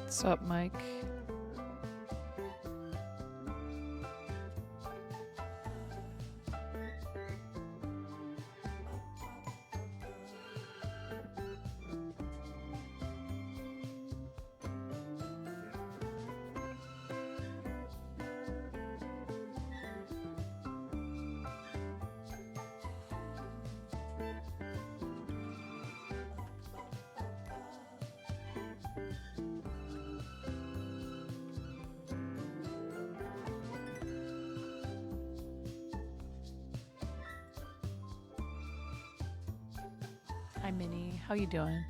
What's up, Mike? Hi, Minnie. How you doing?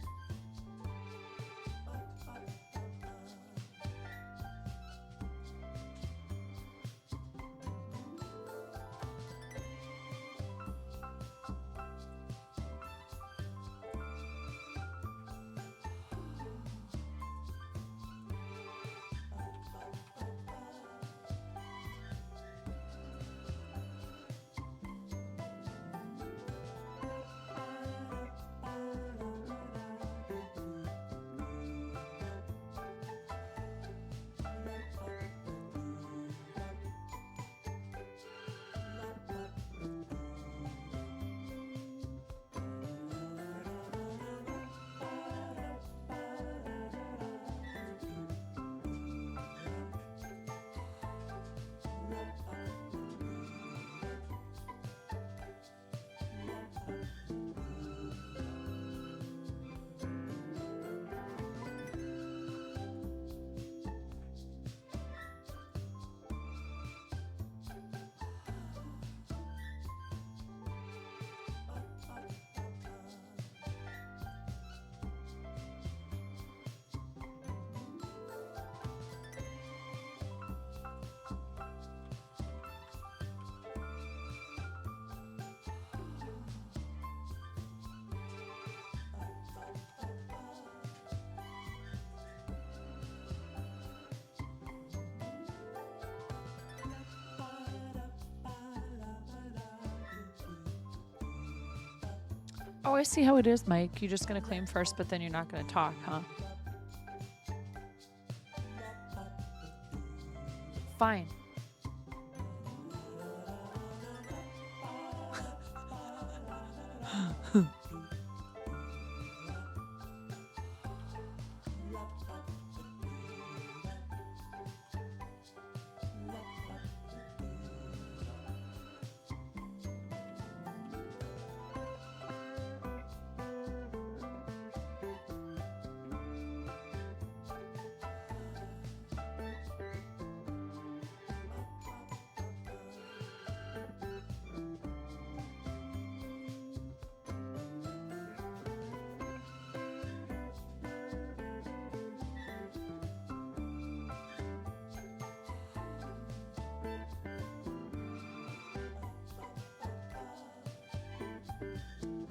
Oh, I see how it is, Mike. You're just going to claim first, but then you're not going to talk, huh? Fine.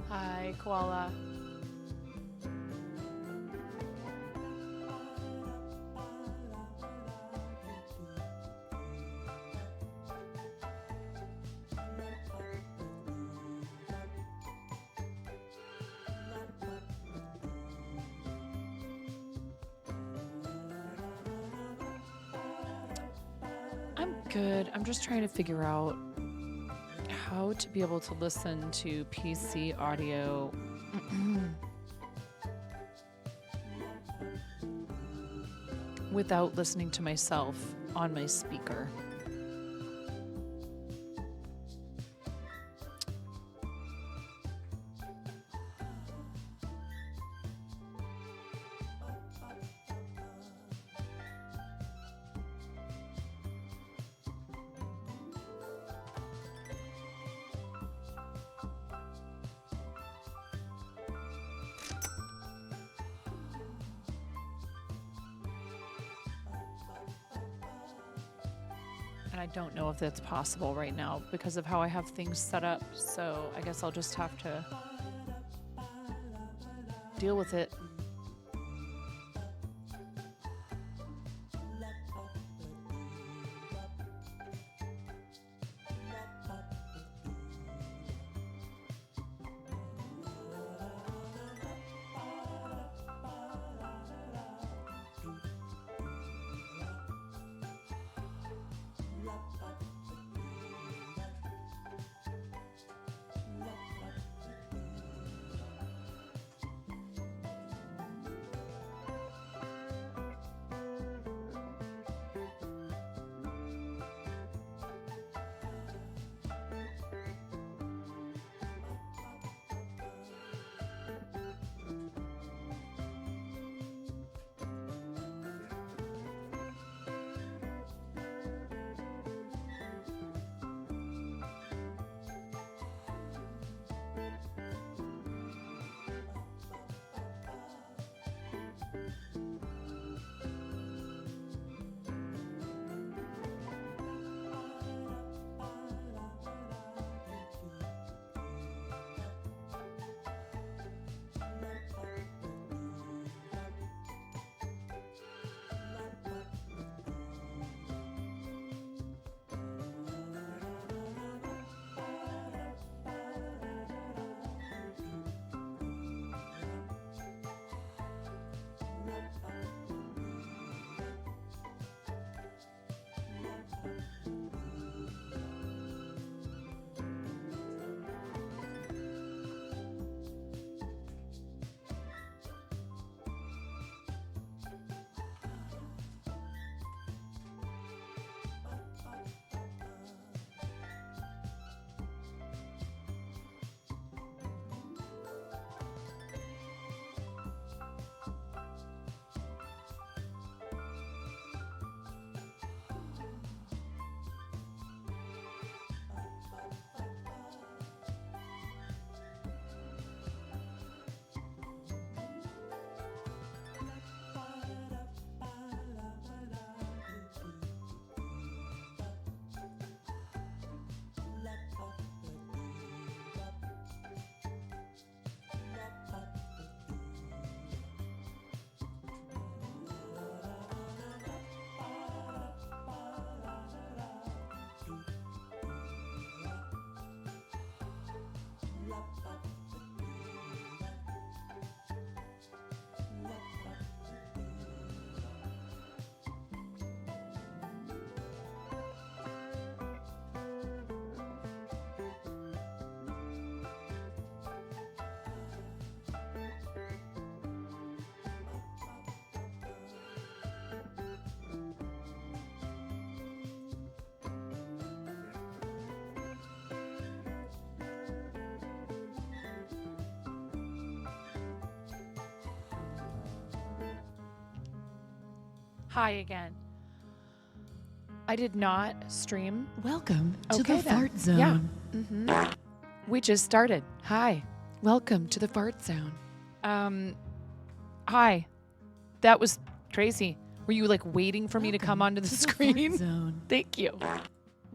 Hi, Koala. I'm good. I'm just trying to figure out how to be able to listen to PC audio without listening to myself on my speaker. And I don't know if that's possible right now because of how I have things set up. So I guess I'll just have to deal with it. Hi again. I did not stream. Welcome to Okay, the then. fart zone. Yeah. We just started. Hi. Welcome to the fart zone. Hi. That was crazy. Were you like waiting for me to come onto the to screen? The fart zone. Thank you.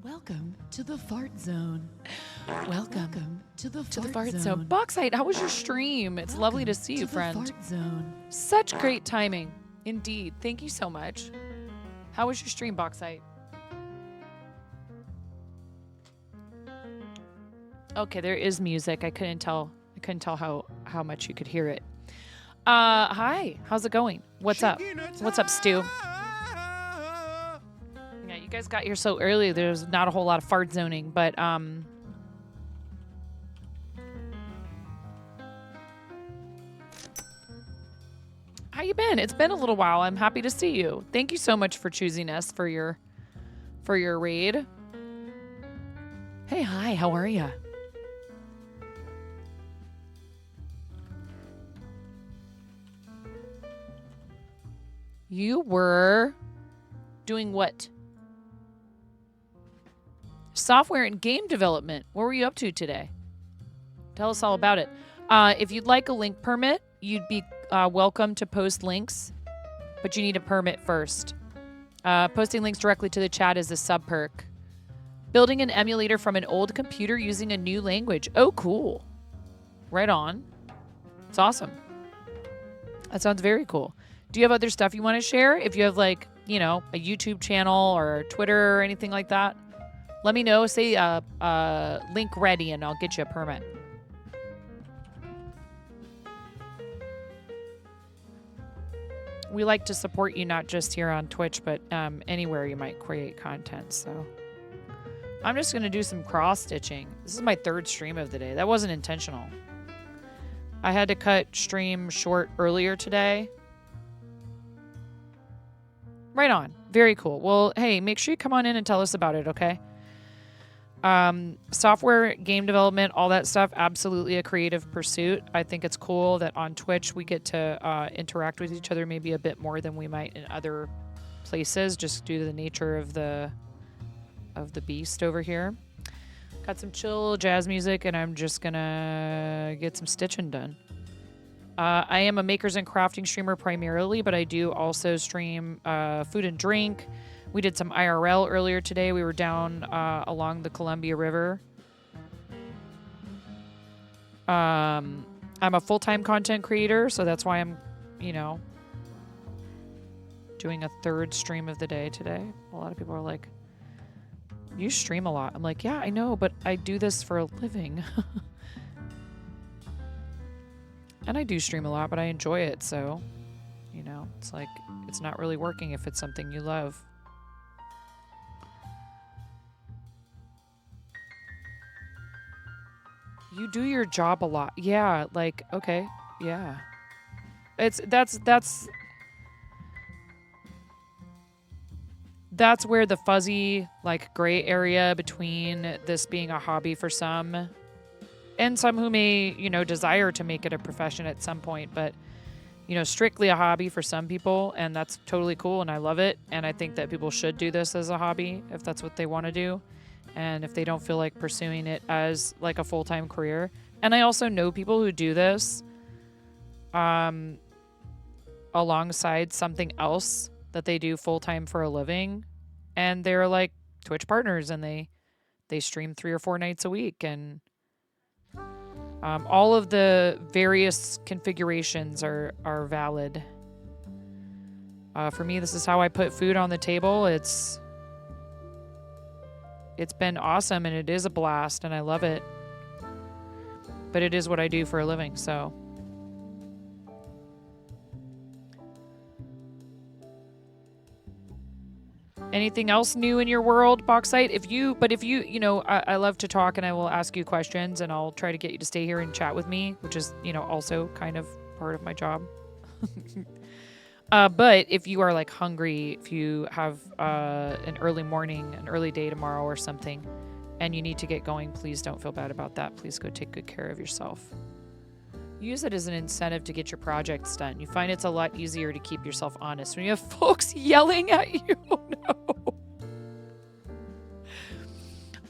Welcome to the fart zone. Welcome to the fart zone. Bauxite, how was your stream? It's lovely to see you, friend. The fart zone. Such great timing. Indeed. Thank you so much. How was your stream, Bauxite? Okay, there is music. I couldn't tell how much you could hear it. Hi. How's it going? What's up? What's up, Stu? Yeah, you guys got here so early. There's not a whole lot of fart zoning, but how you been? It's been a little while. I'm happy to see you. Thank you so much for choosing us for your raid. Hey, hi. How are ya? You were doing what? Software and game development. What were you up to today? Tell us all about it. If you'd like a link permit, you'd be welcome to post links, but you need a permit first. Posting links directly to the chat is a sub perk. Building an emulator from an old computer using a new language. Oh, cool. Right on. It's awesome. That sounds very cool. Do you have other stuff you want to share? If you have like, a YouTube channel or Twitter or anything like that, let me know. Say link ready and I'll get you a permit. We like to support you not just here on Twitch, but anywhere you might create content. So I'm just going to do some cross stitching. This is my third stream of the day. That wasn't intentional. I had to cut stream short earlier today. Right on. Very cool. Well, hey, make sure you come on in and tell us about it, okay? Software, game development, all that stuff, absolutely a creative pursuit. I think it's cool that on Twitch we get to interact with each other maybe a bit more than we might in other places, just due to the nature of the beast over here. Got some chill jazz music, and I'm just gonna get some stitching done. I am a makers and crafting streamer primarily, but I do also stream food and drink. We did some IRL earlier today. We were down along the Columbia River. I'm a full-time content creator, so that's why I'm, doing a third stream of the day today. A lot of people are like, you stream a lot. I'm like, yeah, I know, but I do this for a living. And I do stream a lot, but I enjoy it, so, it's like, it's not really working if it's something you love. You do your job a lot. Yeah, like, okay, yeah. That's where the fuzzy, like, gray area between this being a hobby for some and some who may, desire to make it a profession at some point, but, strictly a hobby for some people, and that's totally cool, and I love it, and I think that people should do this as a hobby if that's what they want to do, and if they don't feel like pursuing it as, like, a full-time career. And I also know people who do this alongside something else that they do full-time for a living, and they're, like, Twitch partners, and they stream 3 or 4 nights a week, and all of the various configurations are valid. For me, this is how I put food on the table. It's been awesome, and it is a blast, and I love it. But it is what I do for a living, so. Anything else new in your world, Bauxite? If you, I love to talk, and I will ask you questions, and I'll try to get you to stay here and chat with me, which is, also kind of part of my job. But if you are, like, hungry, if you have an early day tomorrow or something, and you need to get going, please don't feel bad about that. Please go take good care of yourself. Use it as an incentive to get your projects done. You find it's a lot easier to keep yourself honest when you have folks yelling at you. Oh, no.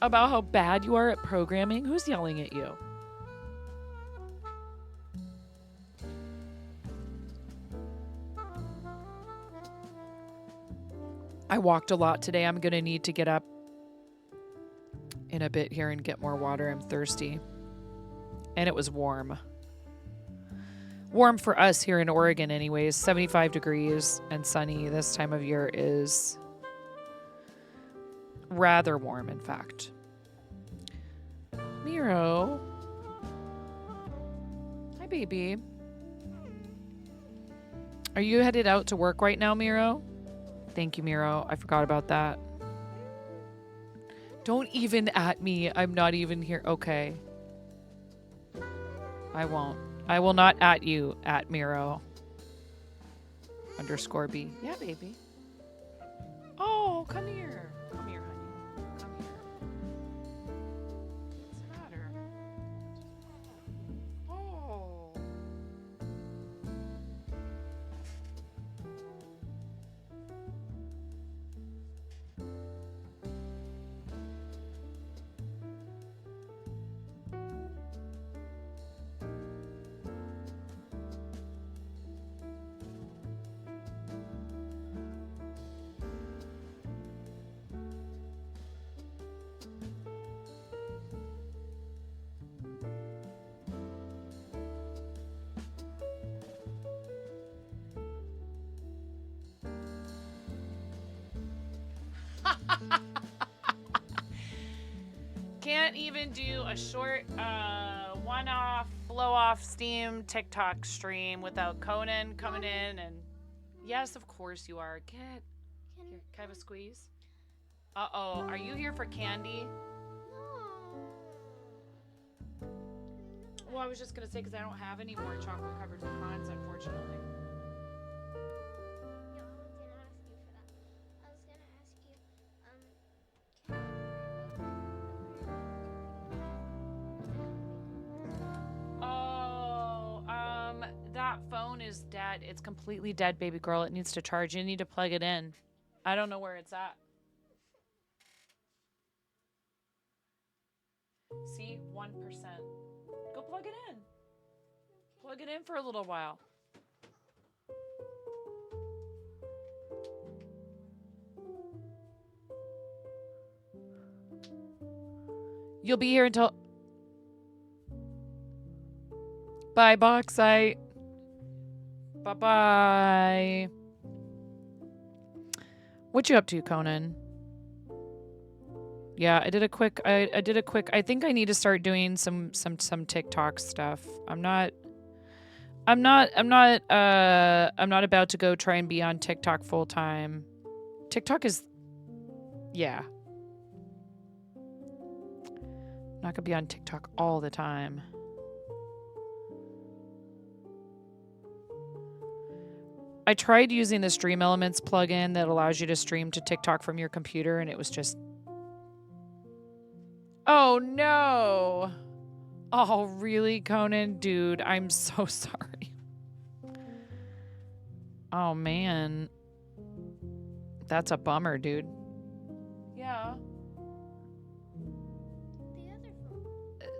About how bad you are at programming. Who's yelling at you? I walked a lot today. I'm going to need to get up in a bit here and get more water. I'm thirsty. And it was warm. Warm for us here in Oregon anyways. 75 degrees and sunny this time of year is rather warm, in fact. Miro. Hi, baby. Are you headed out to work right now, Miro? Thank you, Miro. I forgot about that. Don't even at me. I'm not even here. Okay. I won't. I will not at you, at Miro. _B. Yeah, baby. Oh, come here. Come here, honey. Come here. What's the matter? Oh. Can't even do a short one-off blow-off steam TikTok stream without Conan coming in and yes, of course you are. Get here, can I have a squeeze? Uh-oh, are you here for candy? Well, I was just gonna say because I don't have any more chocolate covered pecans, unfortunately. That phone is dead. It's completely dead, baby girl. It needs to charge. You need to plug it in. I don't know where it's at. See, 1%. Go plug it in. Plug it in for a little while. You'll be here until... Bye, Bauxite. Bye-bye. What you up to, Conan? Yeah, I did a quick I think I need to start doing some TikTok stuff. I'm not about to go try and be on TikTok full time. TikTok is yeah. I'm not gonna be on TikTok all the time. I tried using the Stream Elements plugin that allows you to stream to TikTok from your computer, and it was just... Oh, no. Oh, really, Conan? Dude, I'm so sorry. Oh, man. That's a bummer, dude. Yeah. The other phone.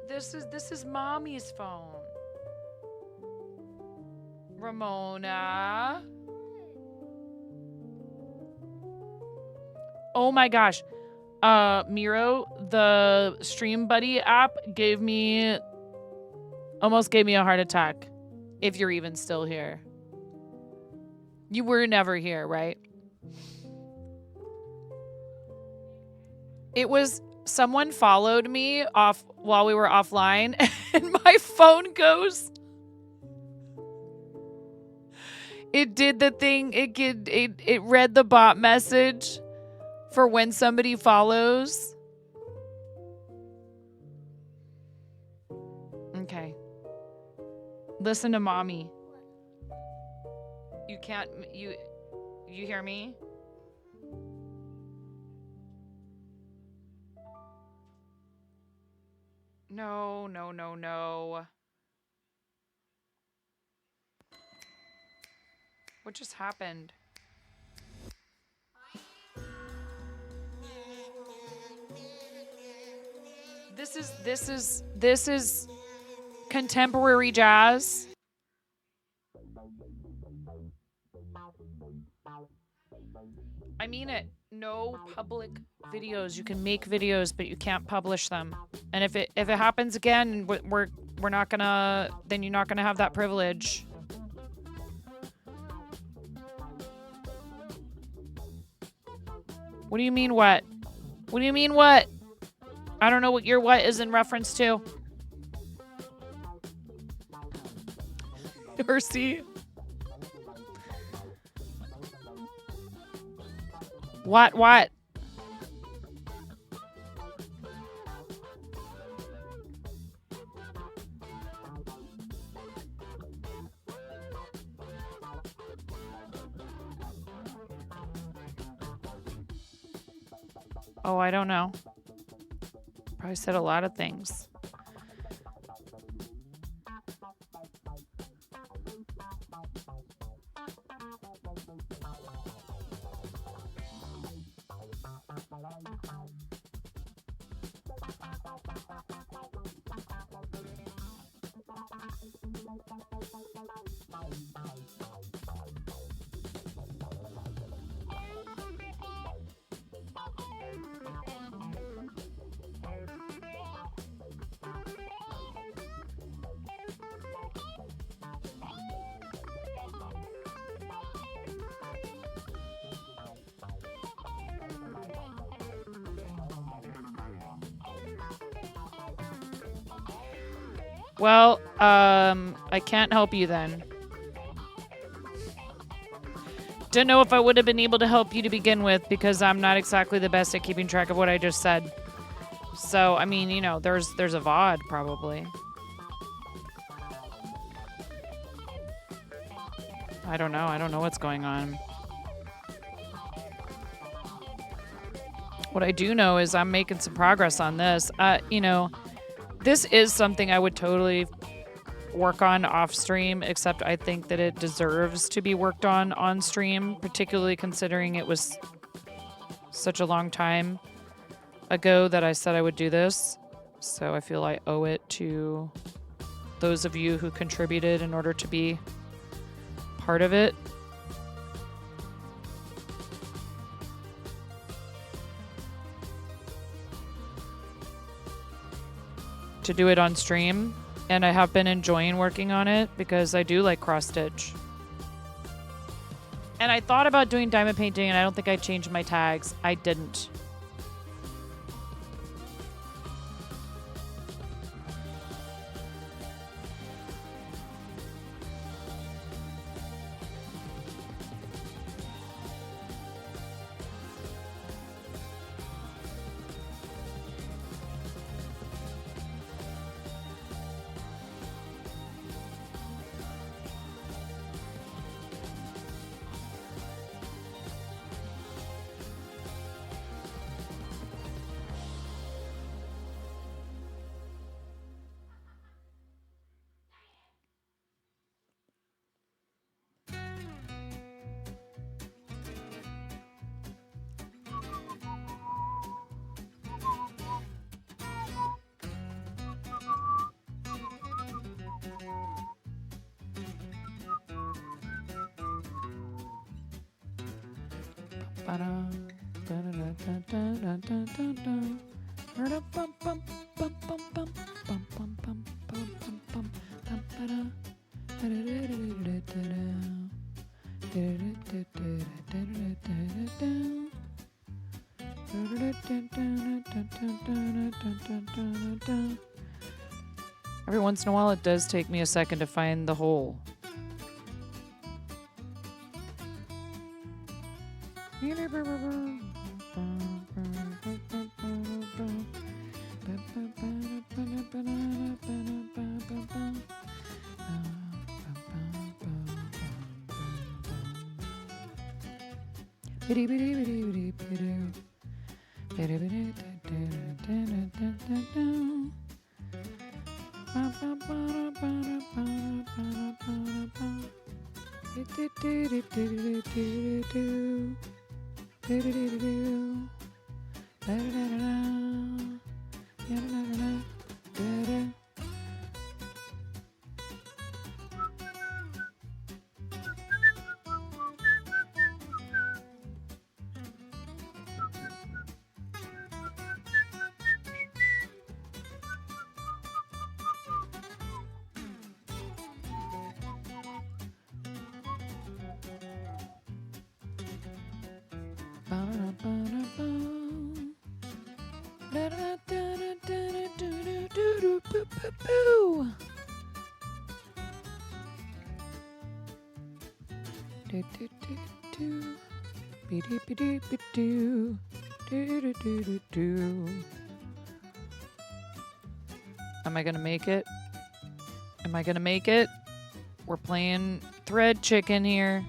This is Mommy's phone. Ramona. Oh my gosh. Miro, the Stream Buddy app almost gave me a heart attack. If you're even still here. You were never here, right? It was someone followed me off while we were offline and my phone goes. It did the thing. It read the bot message for when somebody follows. Okay. Listen to mommy. You can't, you hear me? No. What just happened? This is contemporary jazz. I mean it. No public videos. You can make videos, but you can't publish them. And if it happens again, we're not gonna. Then you're not gonna have that privilege. What do you mean what? What do you mean what? I don't know what your what is in reference to. Mercy. What? Oh, I don't know. Probably said a lot of things. Well, I can't help you then. Don't know if I would have been able to help you to begin with because I'm not exactly the best at keeping track of what I just said. So, I mean, you know, there's a VOD probably. I don't know. I don't know what's going on. What I do know is I'm making some progress on this. You know, this is something I would totally work on off stream, except I think that it deserves to be worked on stream, particularly considering it was such a long time ago that I said I would do this. So I feel I owe it to those of you who contributed in order to be part of it. To do it on stream, and I have been enjoying working on it because I do like cross stitch. And I thought about doing diamond painting, and I don't think I changed my tags. I didn't. Every once in a while, it does take me a second to find the hole. Am I gonna make it? Am I gonna make it? We're playing thread chicken here.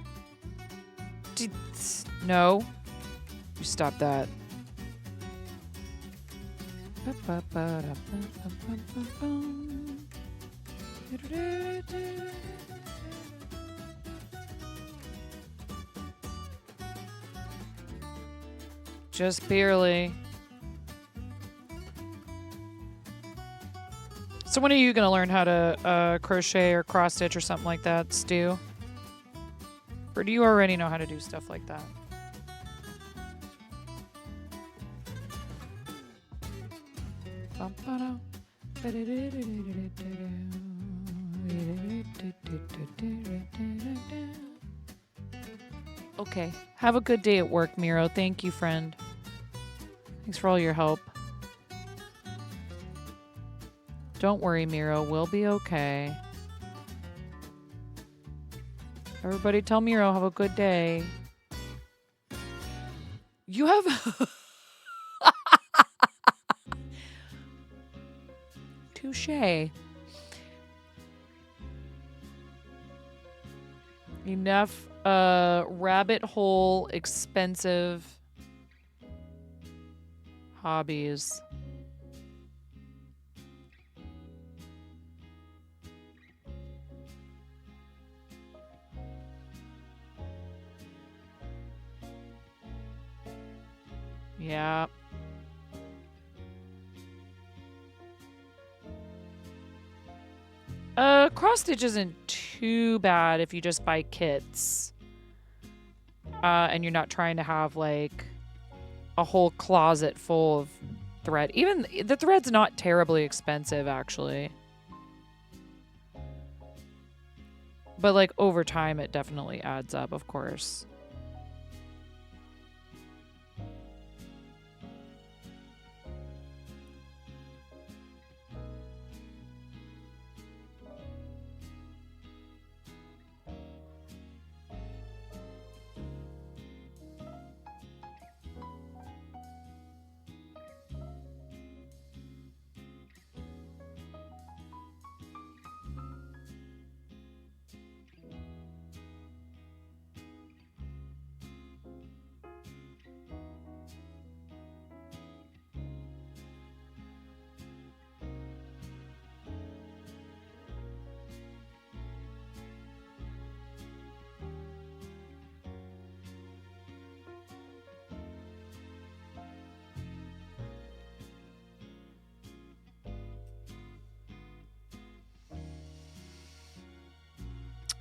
No. You stop that. Just barely. So when are you going to learn how to crochet or cross stitch or something like that, Stu? Or do you already know how to do stuff like that? Okay. Have a good day at work, Miro. Thank you, friend. Thanks for all your help. Don't worry, Miro. We'll be okay. Everybody tell Miro have a good day. You have... Touché. Enough rabbit hole expensive hobbies. Yeah. Cross stitch isn't too bad if you just buy kits. And you're not trying to have like a whole closet full of thread. Even the thread's not terribly expensive, actually. But like over time, it definitely adds up, of course.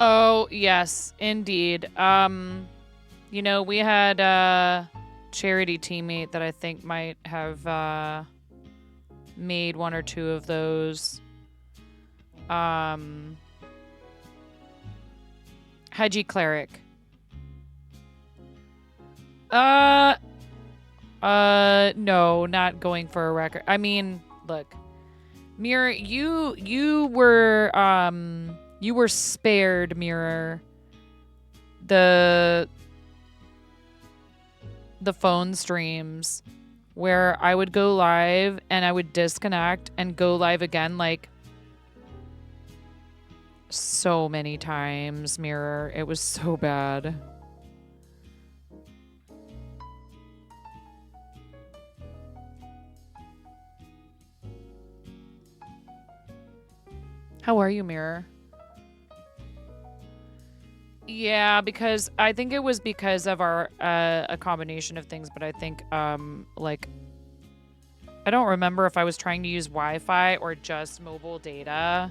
Oh, yes, indeed. You know, we had a charity teammate that I think might have made one or two of those. Hedgie Cleric. No, not going for a record. I mean, look. Mirror, you were spared, Mirror. The phone streams where I would go live and I would disconnect and go live again like so many times, Mirror. It was so bad. How are you, Mirror? Yeah, because I think it was because of our a combination of things, but I think like I don't remember if I was trying to use Wi-Fi or just mobile data.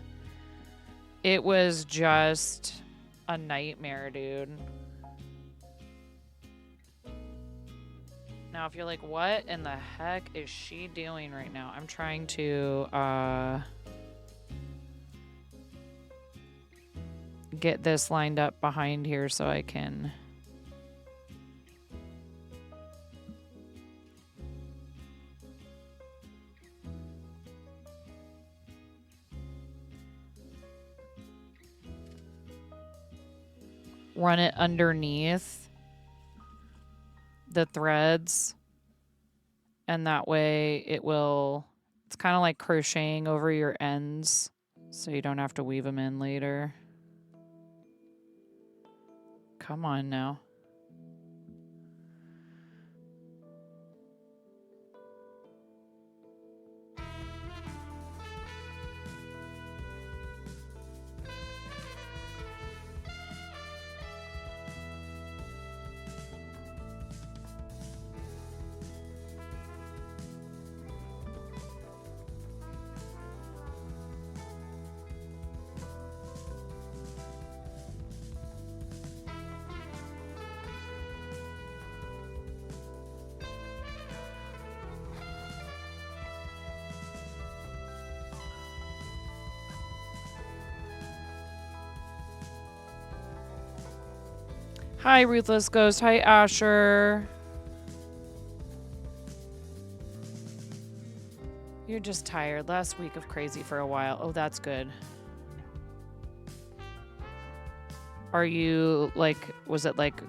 It was just a nightmare, dude. Now, if you're like, what in the heck is she doing right now? I'm trying to get this lined up behind here so I can run it underneath the threads, and that way it's kind of like crocheting over your ends so you don't have to weave them in later. Come on now. Hi, Ruthless Ghost. Hi, Asher. You're just tired. Last week of crazy for a while. Oh, that's good. Are you like, was it like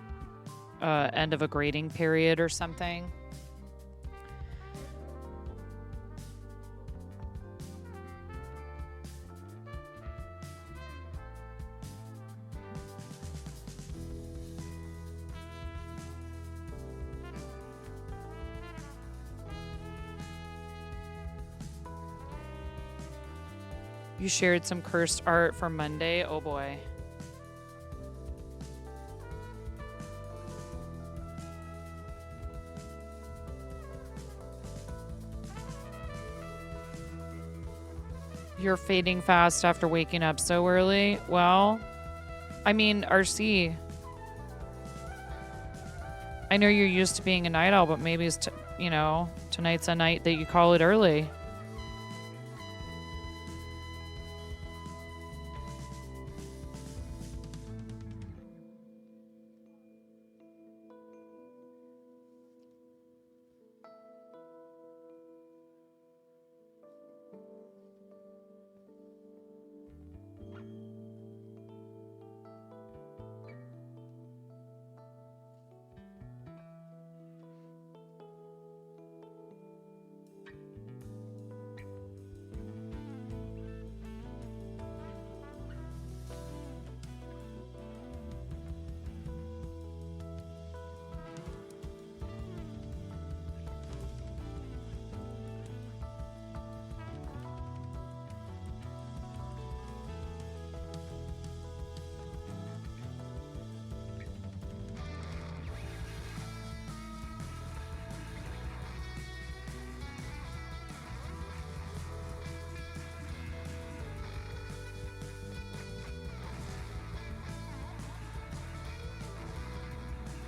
end of a grading period or something? You shared some cursed art for Monday. Oh boy. You're fading fast after waking up so early. Well, I mean, RC. I know you're used to being a night owl, but maybe it's, tonight's a night that you call it early.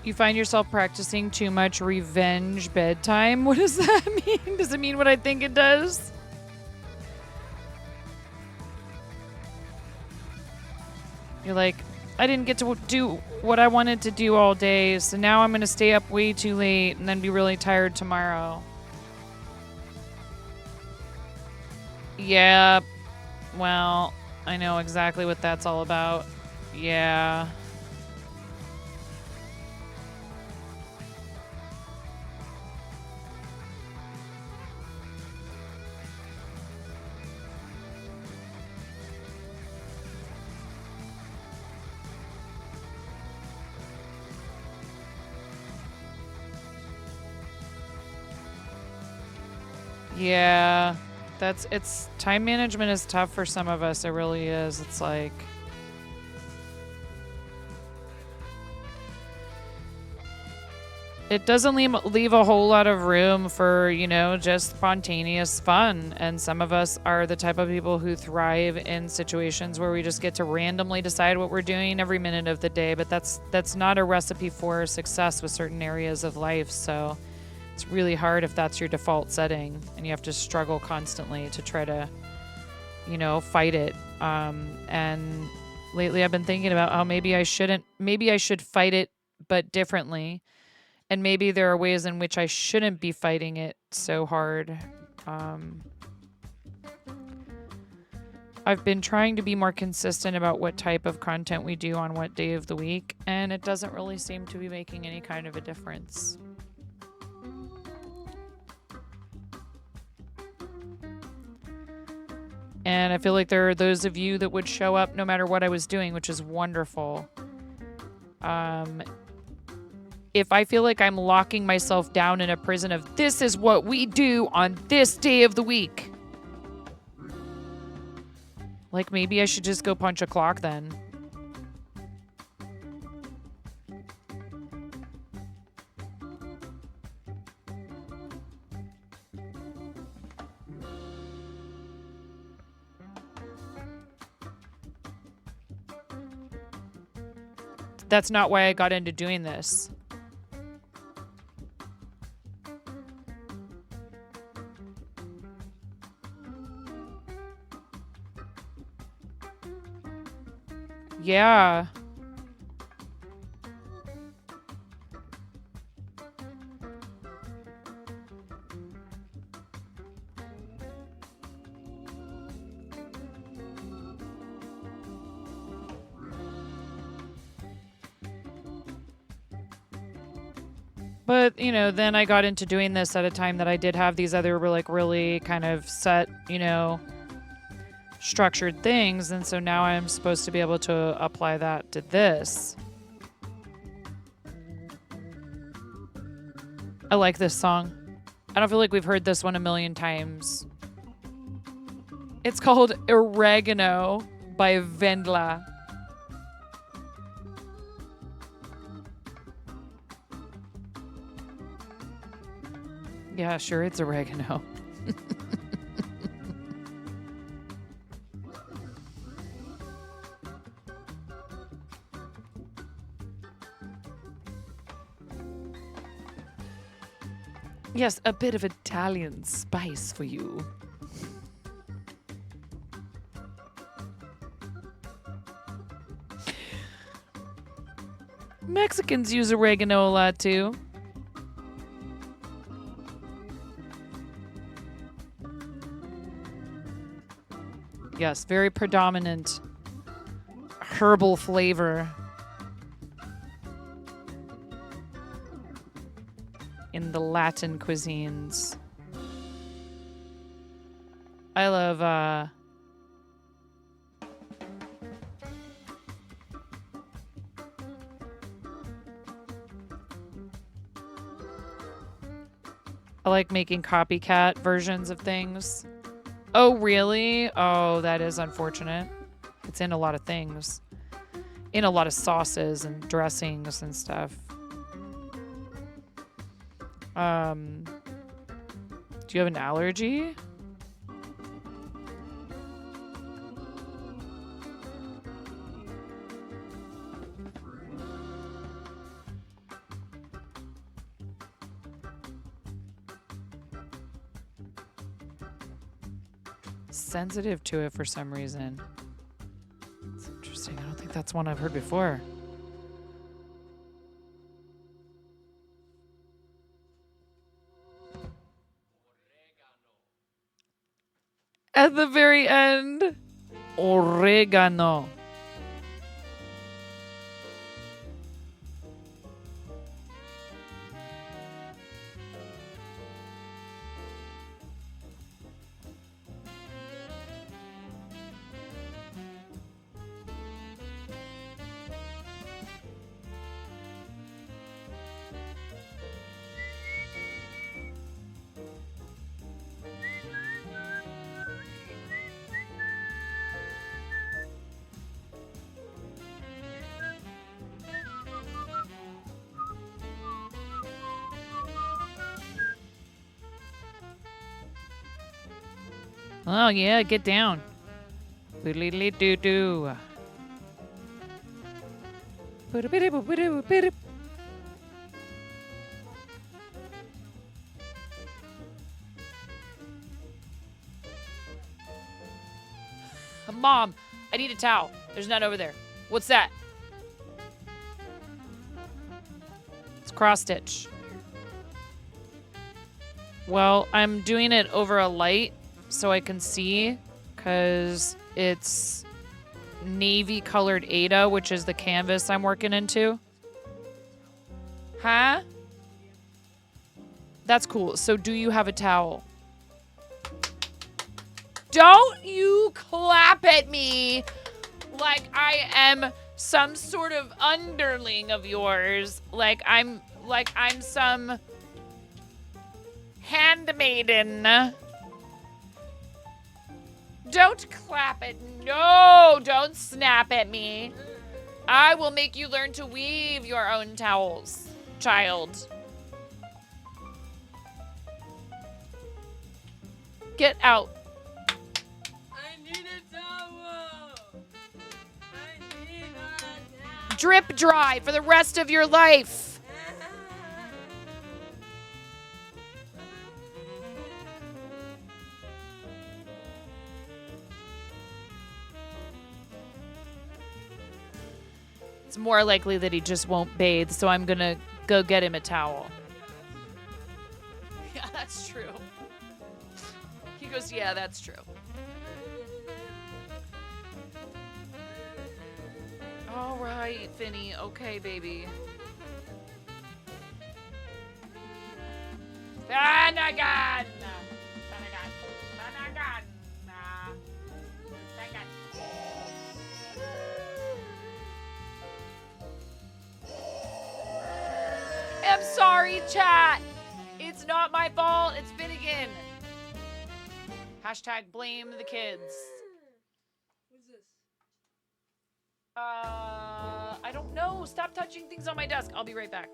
You find yourself practicing too much revenge bedtime? What does that mean? Does it mean what I think it does? You're like, I didn't get to do what I wanted to do all day, so now I'm going to stay up way too late and then be really tired tomorrow. Yeah, well, I know exactly what that's all about. Yeah. Yeah, it's time management is tough for some of us. It really is. It's like it doesn't leave a whole lot of room for, you know, just spontaneous fun. And some of us are the type of people who thrive in situations where we just get to randomly decide what we're doing every minute of the day. But that's not a recipe for success with certain areas of life. So it's really hard if that's your default setting and you have to struggle constantly to try to, you know, fight it. And lately I've been thinking about how maybe I should fight it, but differently. And maybe there are ways in which I shouldn't be fighting it so hard. I've been trying to be more consistent about what type of content we do on what day of the week, and it doesn't really seem to be making any kind of a difference. And I feel like there are those of you that would show up no matter what I was doing, which is wonderful. If I feel like I'm locking myself down in a prison of this is what we do on this day of the week, like maybe I should just go punch a clock then. That's not why I got into doing this. Yeah. But, you know, then I got into doing this at a time that I did have these other like really kind of set, you know, structured things. And so now I'm supposed to be able to apply that to this. I like this song. I don't feel like we've heard this one a million times. It's called Oregano by Vendla. Yeah, sure, it's oregano. Yes, a bit of Italian spice for you. Mexicans use oregano a lot too. Yes, very predominant herbal flavor in the Latin cuisines. I love I like making copycat versions of things. Oh, really? Oh, that is unfortunate. It's in a lot of things. In a lot of sauces and dressings and stuff. Do you have an allergy? Sensitive to it for some reason. It's interesting. I don't think that's one I've heard before. At the very end, oregano. Oh, yeah, get down. Boodly-doo-doo. Boodle-biddy-boo-biddy-boo-biddy. Mom, I need a towel. There's none over there. What's that? It's cross stitch. Well, I'm doing it over a light so I can see because it's navy colored Ada, which is the canvas I'm working into. Huh? That's cool. So do you have a towel? Don't you clap at me like I am some sort of underling of yours. Like I'm some handmaiden. Don't clap at no, don't snap at me. I will make you learn to weave your own towels, child. Get out. I need a towel. I need a towel. Drip dry for the rest of your life. It's more likely that he just won't bathe, so I'm gonna go get him a towel. Yeah, that's true. He goes, yeah, that's true. All right, Finny. Okay, baby. Flanagan! Flanagan! Flanagan! Flanagan! I'm sorry, chat. It's not my fault. It's Finnegan. Hashtag blame the kids. What's this? I don't know. Stop touching things on my desk. I'll be right back.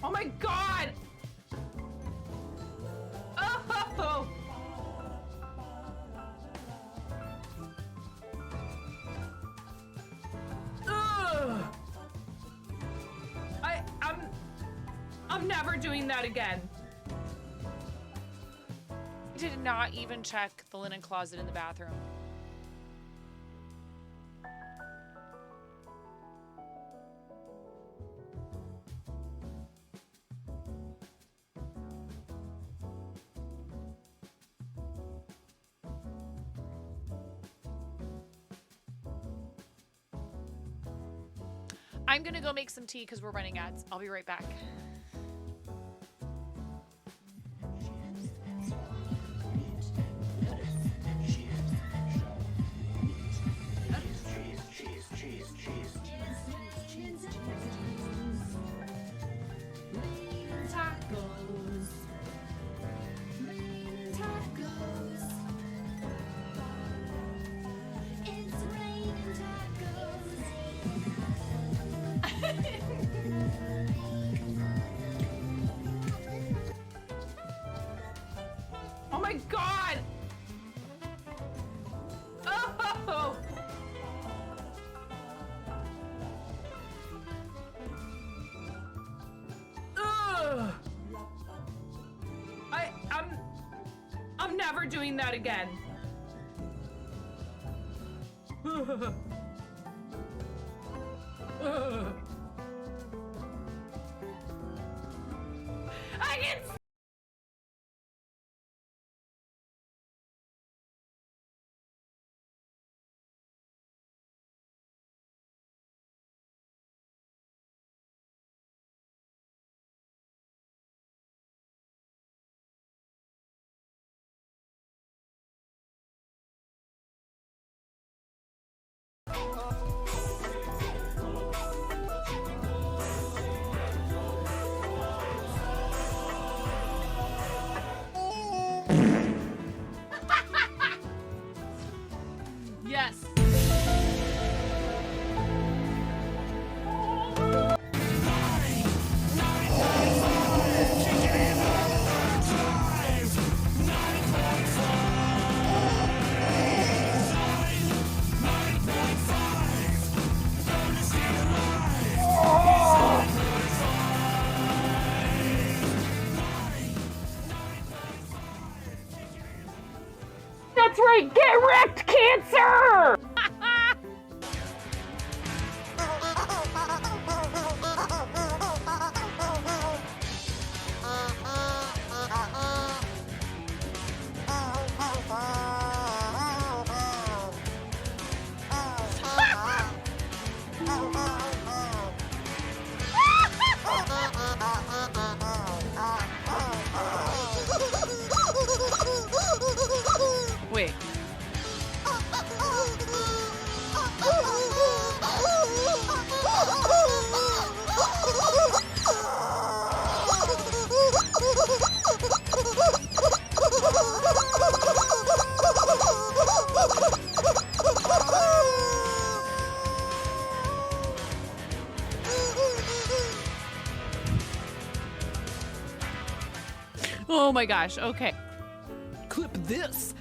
Oh my god! Oh! Ugh! I'm never doing that again. Did not even check the linen closet in the bathroom. I'm gonna go make some tea because we're running ads. I'll be right back. Oh my god! Oh! Ugh! I'm never doing that again. I can That's right, get wrecked, Cancer! Wait. Oh my gosh, okay. Clip this.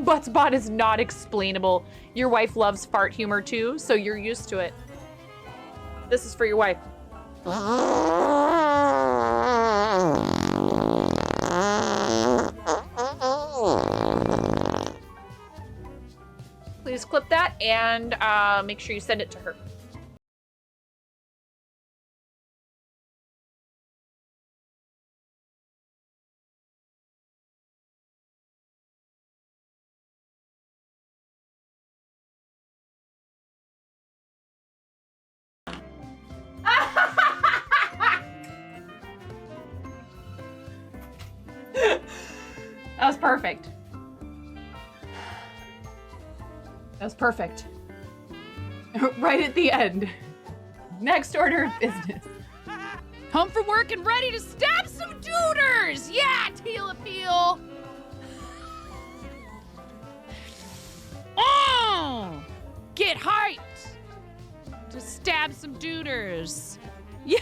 Buttspot is not explainable. Your wife loves fart humor too, so you're used to it. This is for your wife. Please clip that and make sure you send it to her. That was perfect. That was perfect. Right at the end. Next order of business. Home from work and ready to stab some duders! Yeah, tail appeal! Oh! Get hyped! To stab some duders. Yeah!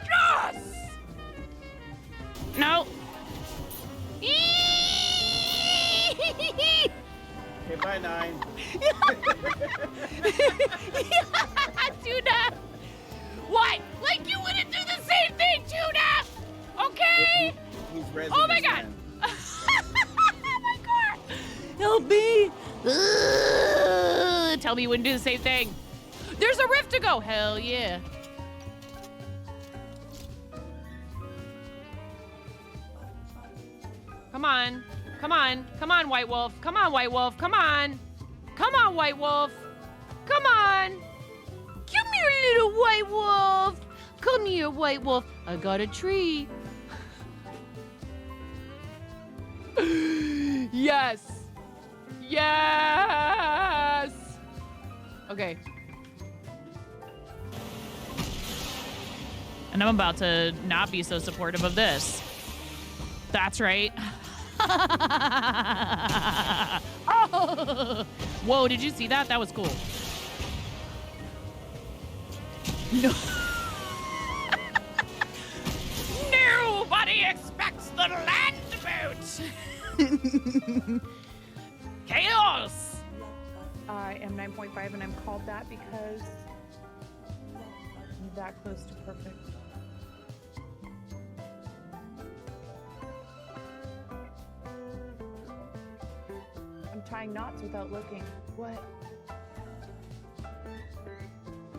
Yes! No. Okay, bye, 9. Tuna! What? Like you wouldn't do the same thing, Tuna! Okay? He's resin. Oh my god! Oh my god! Help me! Tell me you wouldn't do the same thing. There's a rift to go! Hell yeah. Come on. Come on. Come on, White Wolf. Come on, White Wolf. Come on. Come on, White Wolf. Come on. Come here, little White Wolf. Come here, White Wolf. I got a tree. Yes. Yes. Okay. And I'm about to not be so supportive of this. That's right. Oh. Whoa, did you see that? That was cool. No. Nobody expects the land boat. Chaos. I am 9.5 and I'm called that because I'm that close to perfect. I'm tying knots without looking. What?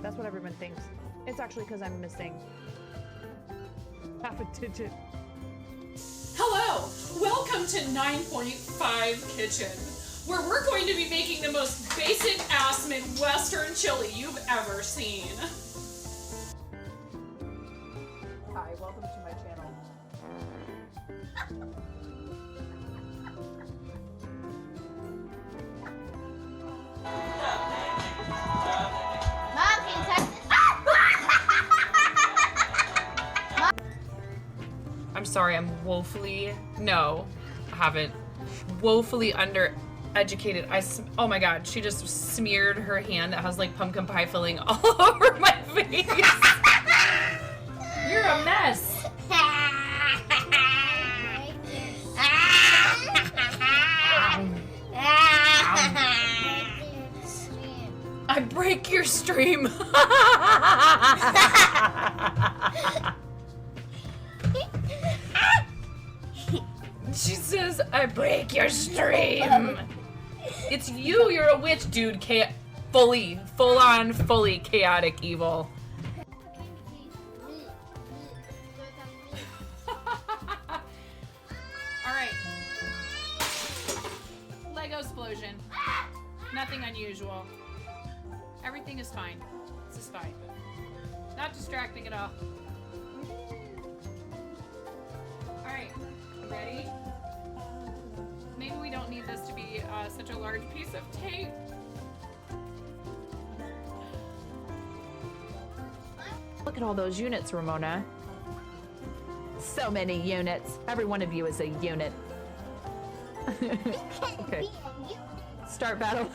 That's what everyone thinks. It's actually because I'm missing half a digit. Hello, welcome to 9.5 Kitchen, where we're going to be making the most basic ass Midwestern chili you've ever seen. Hi, welcome to my channel. I'm sorry, I'm woefully, no, I haven't, woefully undereducated. Oh my god, she just smeared her hand that has like pumpkin pie filling all over my face. You're a mess. I break your stream. She says, I break your stream. It's you, you're a witch, dude. Fully chaotic evil. Alright. Lego explosion. Nothing unusual. Everything is fine. This is fine. Not distracting at all. Alright. Ready? Maybe we don't need this to be such a large piece of tape. Look at all those units, Ramona. So many units. Every one of you is a unit. Okay. Start battle.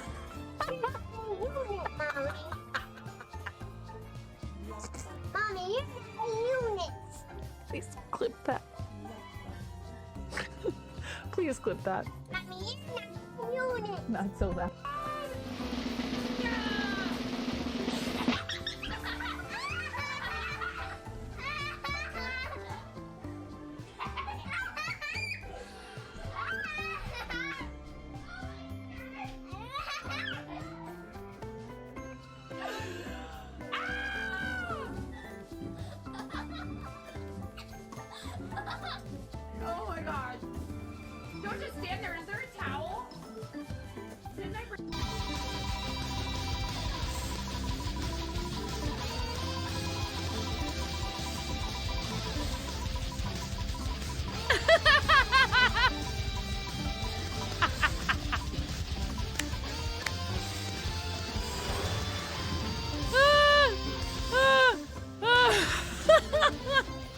Mommy, you're units. Please clip that. Please clip that. Mommy, you're units. Not so bad. Oh my god. Don't just stand there. Is there a towel? Didn't I bring...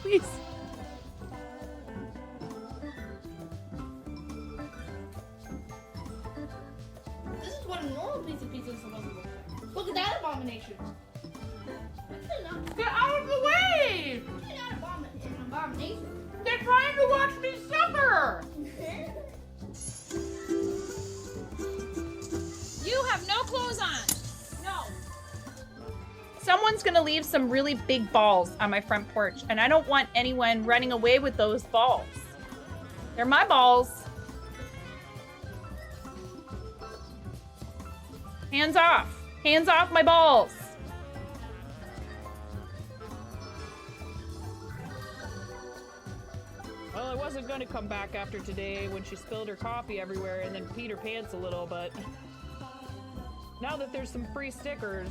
Please. This is what a normal piece of pizza is supposed to look like. Look at that abomination. Get out of the way! It's not an abomination. They're trying to watch me suffer! You have no clothes on. No. Someone's gonna leave some really big balls on my front porch, and I don't want anyone running away with those balls. They're my balls. Hands off. Hands off my balls. Well, I wasn't gonna come back after today when she spilled her coffee everywhere and then peed her pants a little, but now that there's some free stickers,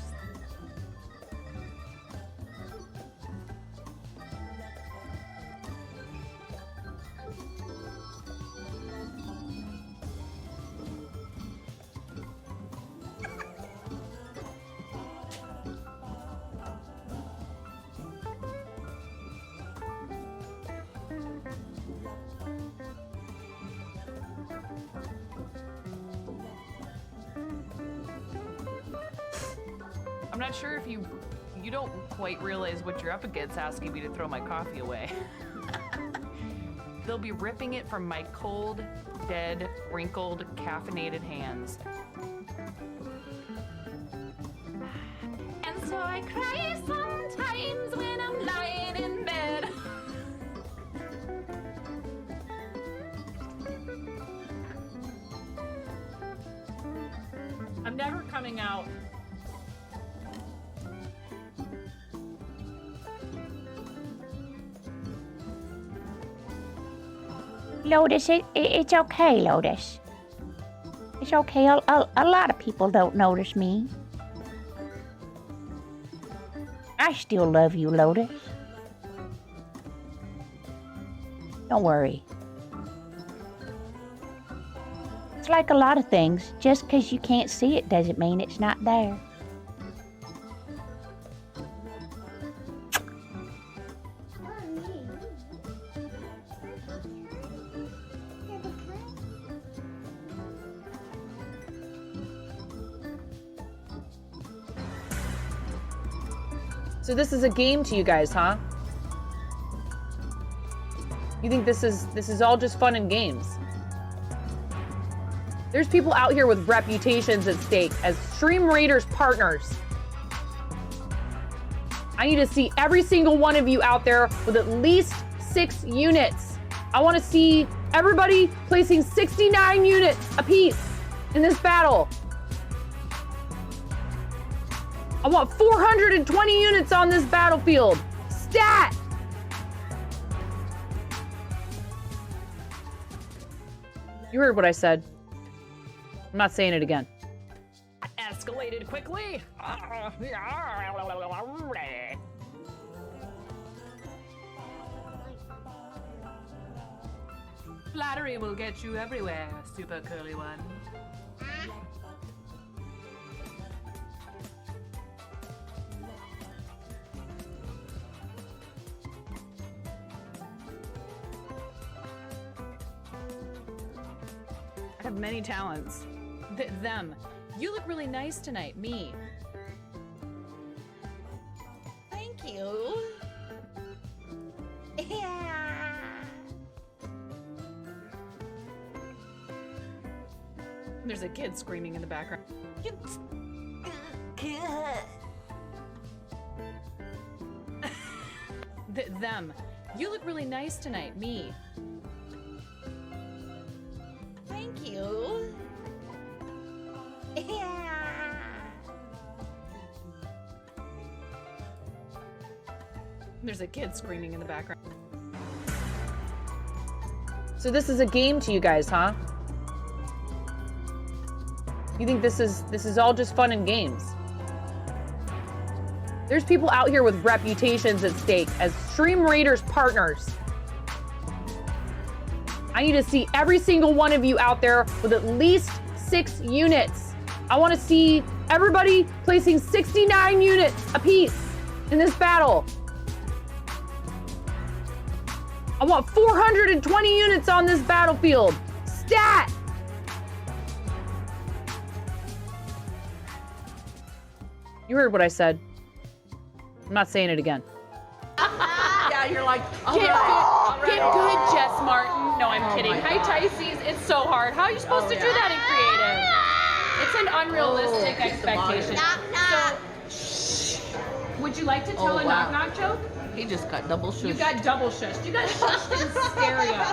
I'm not sure if you don't quite realize what you're up against asking me to throw my coffee away. They'll be ripping it from my cold, dead, wrinkled, caffeinated hands. And so I cry sometimes when I'm lying in bed. I'm never coming out. Lotus, it's okay, Lotus. It's okay. A lot of people don't notice me. I still love you, Lotus. Don't worry. It's like a lot of things. Just because you can't see it doesn't mean it's not there. So this is a game to you guys, huh? You think this is all just fun and games? There's people out here with reputations at stake as Stream Raiders partners. I need to see every single one of you out there with at least 6 units. I want to see everybody placing 69 units apiece in this battle. I want 420 units on this battlefield. Stat! You heard what I said. I'm not saying it again. Escalated quickly. Flattery will get you everywhere, super curly one. I have many talents. Them. You look really nice tonight. Me. Thank you. Yeah. There's a kid screaming in the background. Them. You look really nice tonight. Me. Thank you. Yeah. There's a kid screaming in the background. So this is a game to you guys, huh? You think this is all just fun and games? There's people out here with reputations at stake as Stream Raiders partners. I need to see every single one of you out there with at least 6 units. I want to see everybody placing 69 units apiece in this battle. I want 420 units on this battlefield. Stat! You heard what I said. I'm not saying it again. Yeah, you're like, Get good, Jess Martin. No, I'm kidding. Hi, Tysees. It's so hard. How are you supposed to do that in creative? It's an unrealistic expectation. So, would you like to tell a knock-knock joke? He just got double shushed. You got double shushed. You got shushed in stereo.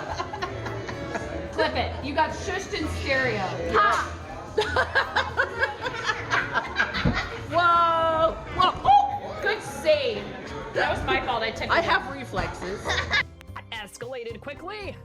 Clip it. You got shushed in stereo. Ha! Whoa! Whoa! Oh! Good save. That was my fault. I took it. I have reflexes. Escalated quickly.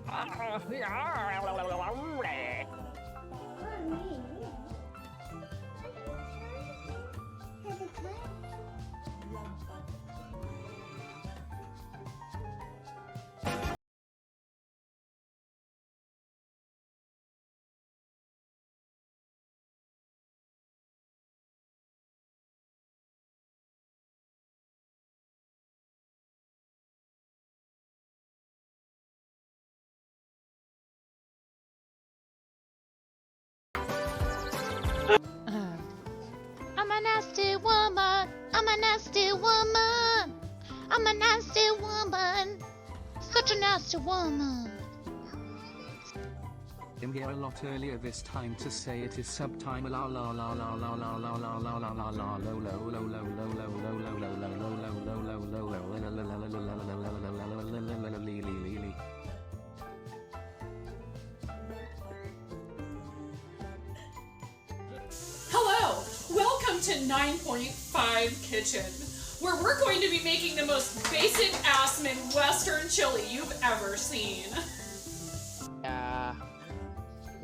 I'm a nasty woman. I'm a nasty woman. I'm a nasty woman. Such a nasty woman. I'm here a lot earlier this time to say it is subtime la la la la la la la la la la la la low low low low low low low low low low low low low low. hello, welcome to 9.5 Kitchen, where we're going to be making the most basic ass Midwestern chili you've ever seen.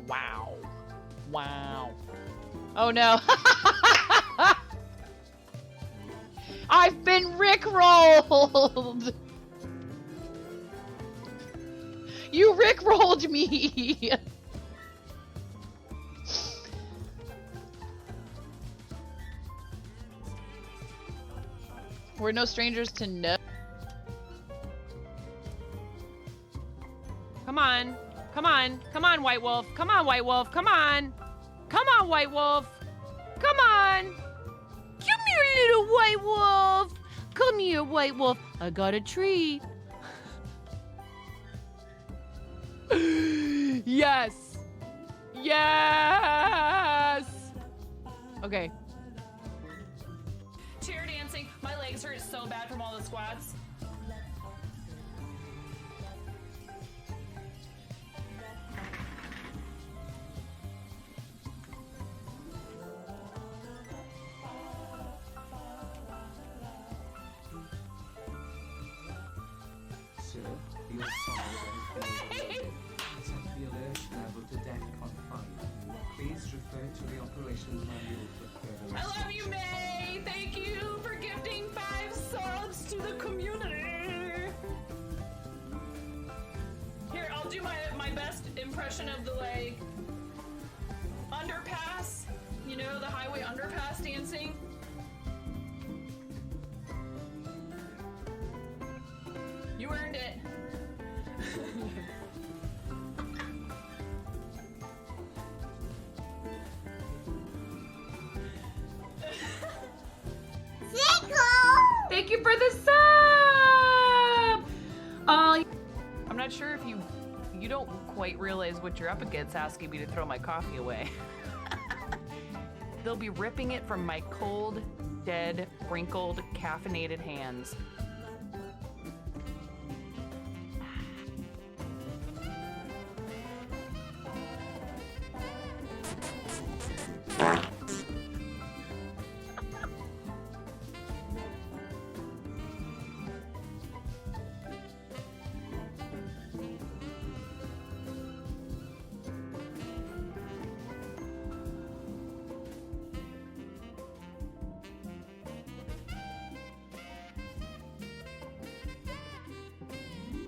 Wow. Wow. Oh no. I've been rickrolled. You rickrolled me. We're no strangers to no. Come on. Come on. Come on, White Wolf. Come on, White Wolf. Come on. Come on, White Wolf. Come on. Come here, little White Wolf. Come here, White Wolf. I got a treat. Yes. Yes. Okay. Chair dancing. My legs hurt so bad from all the squats. Sir, your song set the alert level to DEFCON 5. Please refer to the operations manual for further I love you, May. Thank you for gifting 5 subs to the community. Here, I'll do my best impression of the like underpass. You know, the highway underpass dancing. You earned it. Thank you for the sub. I'm not sure if you don't quite realize what you're up against asking me to throw my coffee away. They'll be ripping it from my cold, dead, wrinkled, caffeinated hands.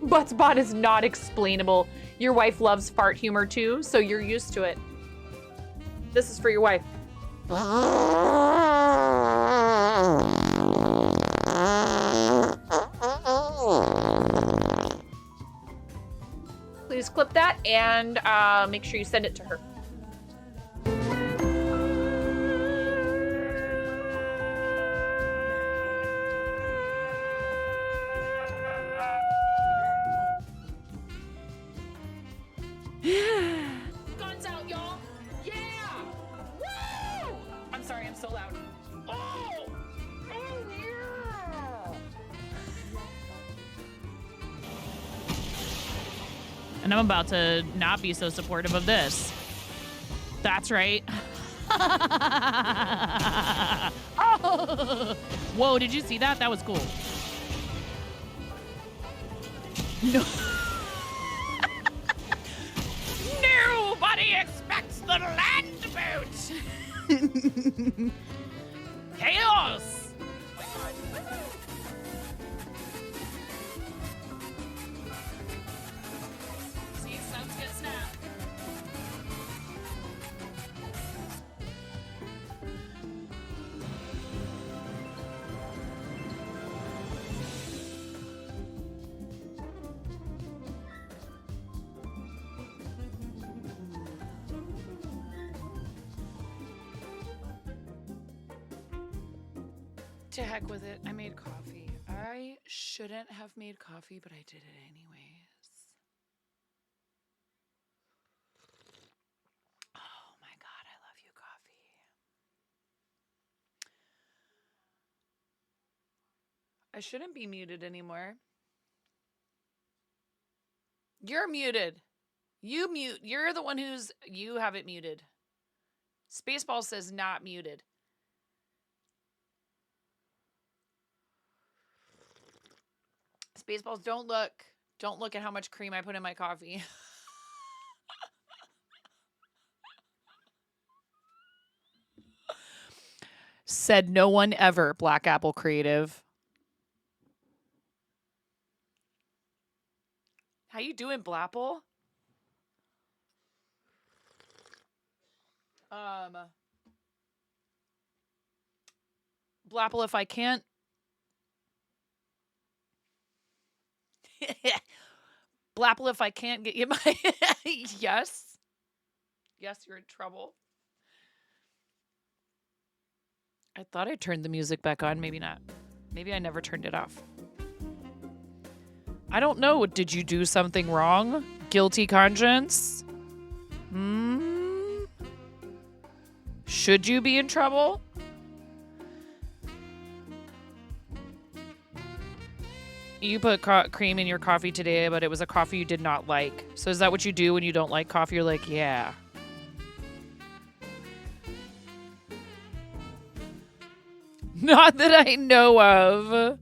Buttsbot is not explainable. Your wife loves fart humor too, so you're used to it. This is for your wife. Please clip that and make sure you send it to her. Guns out, y'all! Yeah! Woo! I'm sorry, I'm so loud. Oh! Oh, yeah! And I'm about to not be so supportive of this. That's right. Oh! Whoa, did you see that? That was cool. No. Nobody expects the land boat. Chaos. See, sounds good, snap. To heck with it. I made coffee. I shouldn't have made coffee, but I did it anyways. Oh my God, I love you, coffee. I shouldn't be muted anymore. You're muted. You mute. You're the one you have it muted. Spaceball says not muted. Spaceballs, don't look. Don't look at how much cream I put in my coffee. Said no one ever, Black Apple Creative. How you doing, Blapple? Blapple, if I can't Blapple, if I can't get you my yes. Yes, you're in trouble. I thought I turned the music back on. Maybe not. Maybe I never turned it off. I don't know. Did you do something wrong? Guilty conscience? Should you be in trouble? You put cream in your coffee today, but it was a coffee you did not like. So is that what you do when you don't like coffee? You're like, yeah. Not that I know of.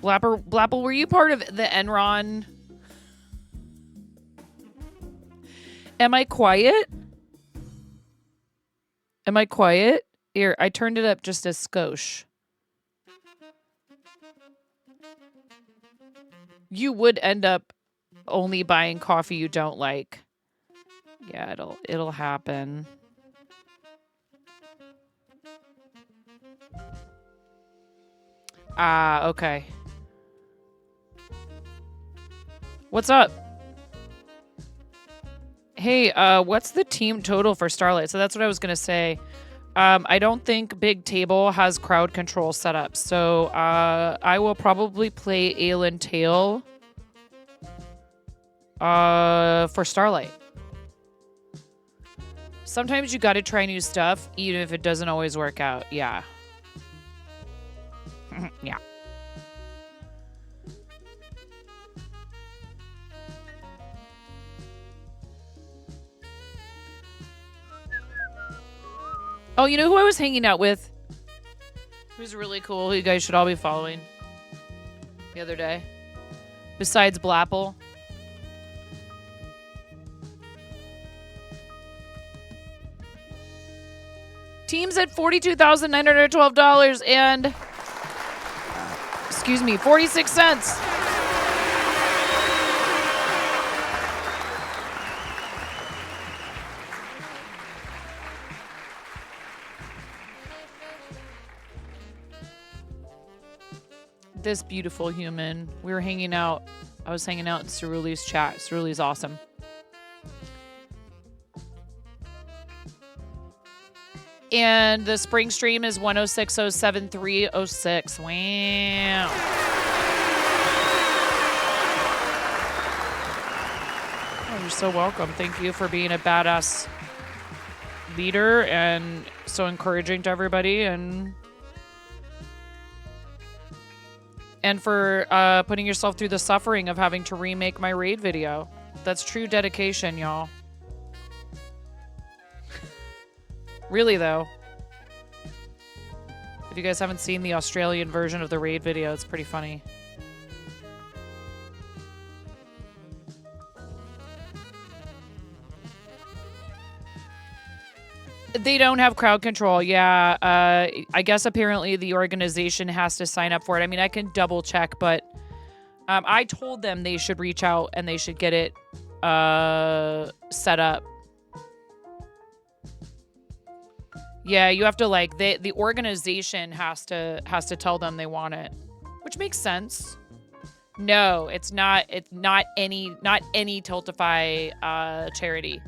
Blapple, were you part of the Enron? Am I quiet? Am I quiet? Here, I turned it up just a skosh. You would end up only buying coffee you don't like. Yeah, it'll happen. Ah, okay. What's up? Hey, what's the team total for Starlight? So that's what I was gonna say. I don't think Big Table has crowd control set up, so I will probably play Aelin Tail for Starlight. Sometimes you gotta try new stuff, even if it doesn't always work out. Yeah. Yeah. Oh, you know who I was hanging out with? Who's really cool, who you guys should all be following the other day? Besides Blapple. Team's at $42,912 and... Excuse me, 46 cents. This beautiful human. We were hanging out. I was hanging out in Cerulee's chat. Cerulee's awesome. And the spring stream is 106.073.06. Wow. Oh, you're so welcome. Thank you for being a badass leader and so encouraging to everybody, and for putting yourself through the suffering of having to remake my raid video. That's true dedication, y'all. Really, though. If you guys haven't seen the Australian version of the raid video, it's pretty funny. They don't have crowd control. Yeah. I guess apparently the organization has to sign up for it. I mean, I can double check, but I told them they should reach out and they should get it set up. Yeah, you have to the organization has to tell them they want it, which makes sense. No, it's not any Tiltify charity.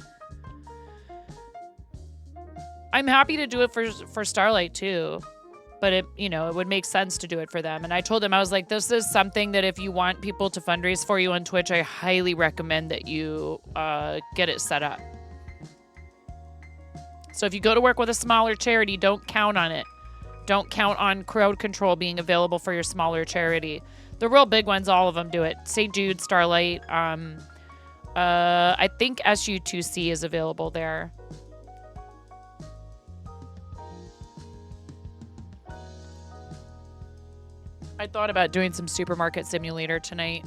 I'm happy to do it for Starlight too, but it would make sense to do it for them. And I told them, I was like, this is something that if you want people to fundraise for you on Twitch, I highly recommend that you get it set up. So if you go to work with a smaller charity, don't count on it. Don't count on crowd control being available for your smaller charity. The real big ones, all of them do it. St. Jude, Starlight. I think SU2C is available there. I thought about doing some supermarket simulator tonight.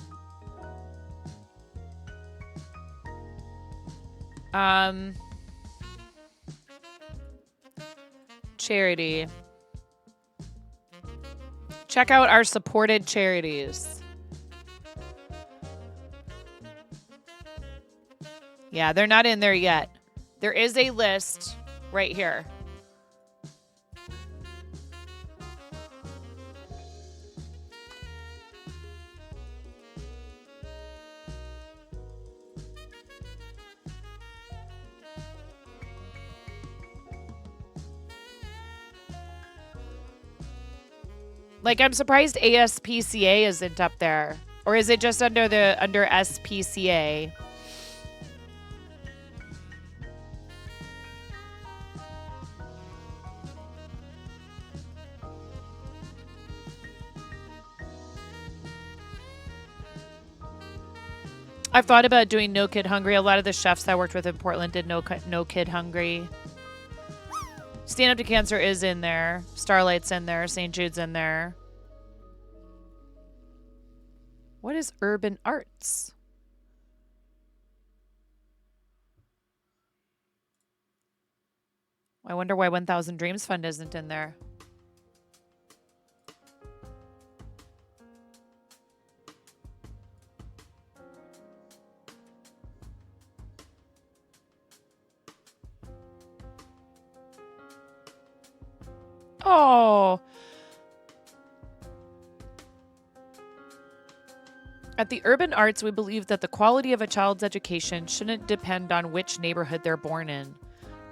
Charity. Check out our supported charities. Yeah, they're not in there yet. There is a list right here. Like, I'm surprised ASPCA isn't up there. Or is it just under SPCA? I've thought about doing No Kid Hungry. A lot of the chefs I worked with in Portland did No Kid Hungry. Stand Up to Cancer is in there. Starlight's in there. St. Jude's in there. What is urban arts? I wonder why 1000 Dreams Fund isn't in there. Oh. At the Urban Arts, we believe that the quality of a child's education shouldn't depend on which neighborhood they're born in.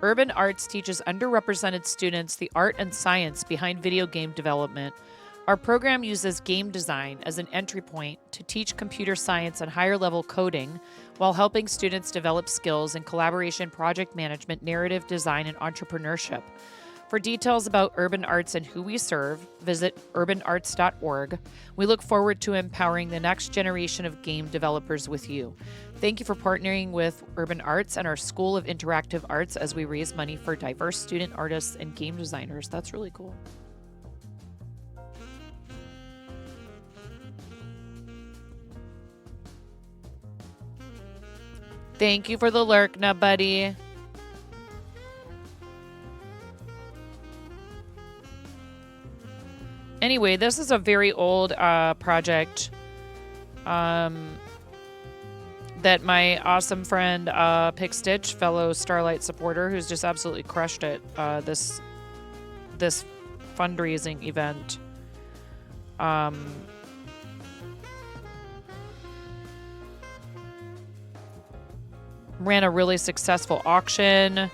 Urban Arts teaches underrepresented students the art and science behind video game development. Our program uses game design as an entry point to teach computer science and higher level coding while helping students develop skills in collaboration, project management, narrative design, and entrepreneurship. For details about Urban Arts and who we serve, visit urbanarts.org. We look forward to empowering the next generation of game developers with you. Thank you for partnering with Urban Arts and our School of Interactive Arts as we raise money for diverse student artists and game designers. That's really cool. Thank you for the lurk, now, buddy. Anyway, this is a very old project that my awesome friend Pick Stitch, fellow Starlight supporter, who's just absolutely crushed it this fundraising event. Ran a really successful auction.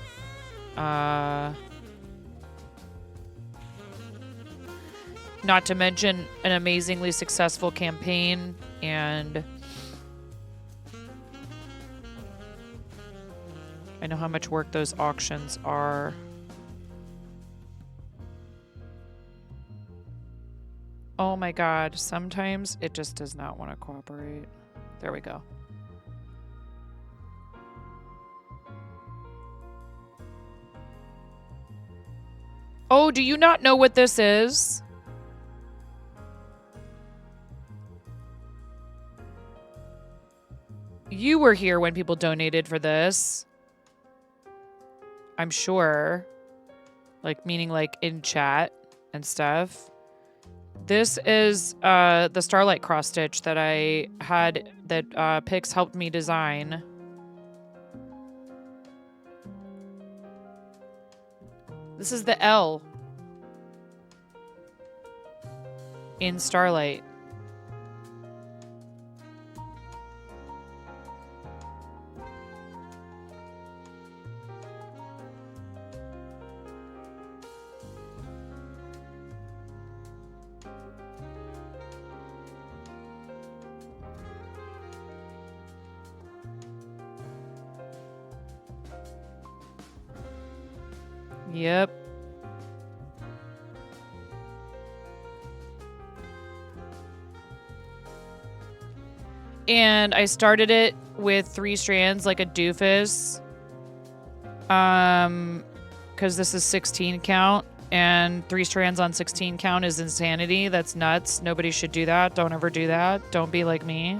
Not to mention an amazingly successful campaign, and I know how much work those auctions are. Oh my God, sometimes it just does not want to cooperate. There we go. Oh, do you not know what this is? You were here when people donated for this. I'm sure. Like, meaning like in chat and stuff. This is the Starlight cross stitch that I had, that Pix helped me design. This is the L in Starlight. Yep. And I started it with 3 strands like a doofus. Because this is 16 count, and 3 strands on 16 count is insanity. That's nuts. Nobody should do that. Don't ever do that. Don't be like me.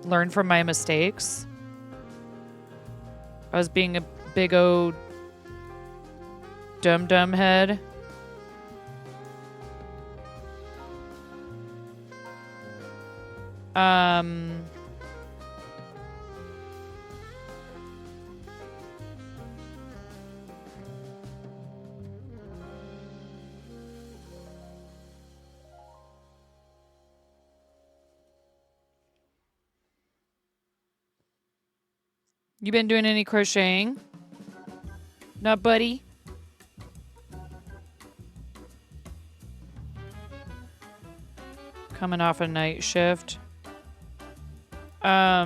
Learn from my mistakes. I was being a big old dum-dum head. You been doing any crocheting? No, buddy? Coming off a night shift. Are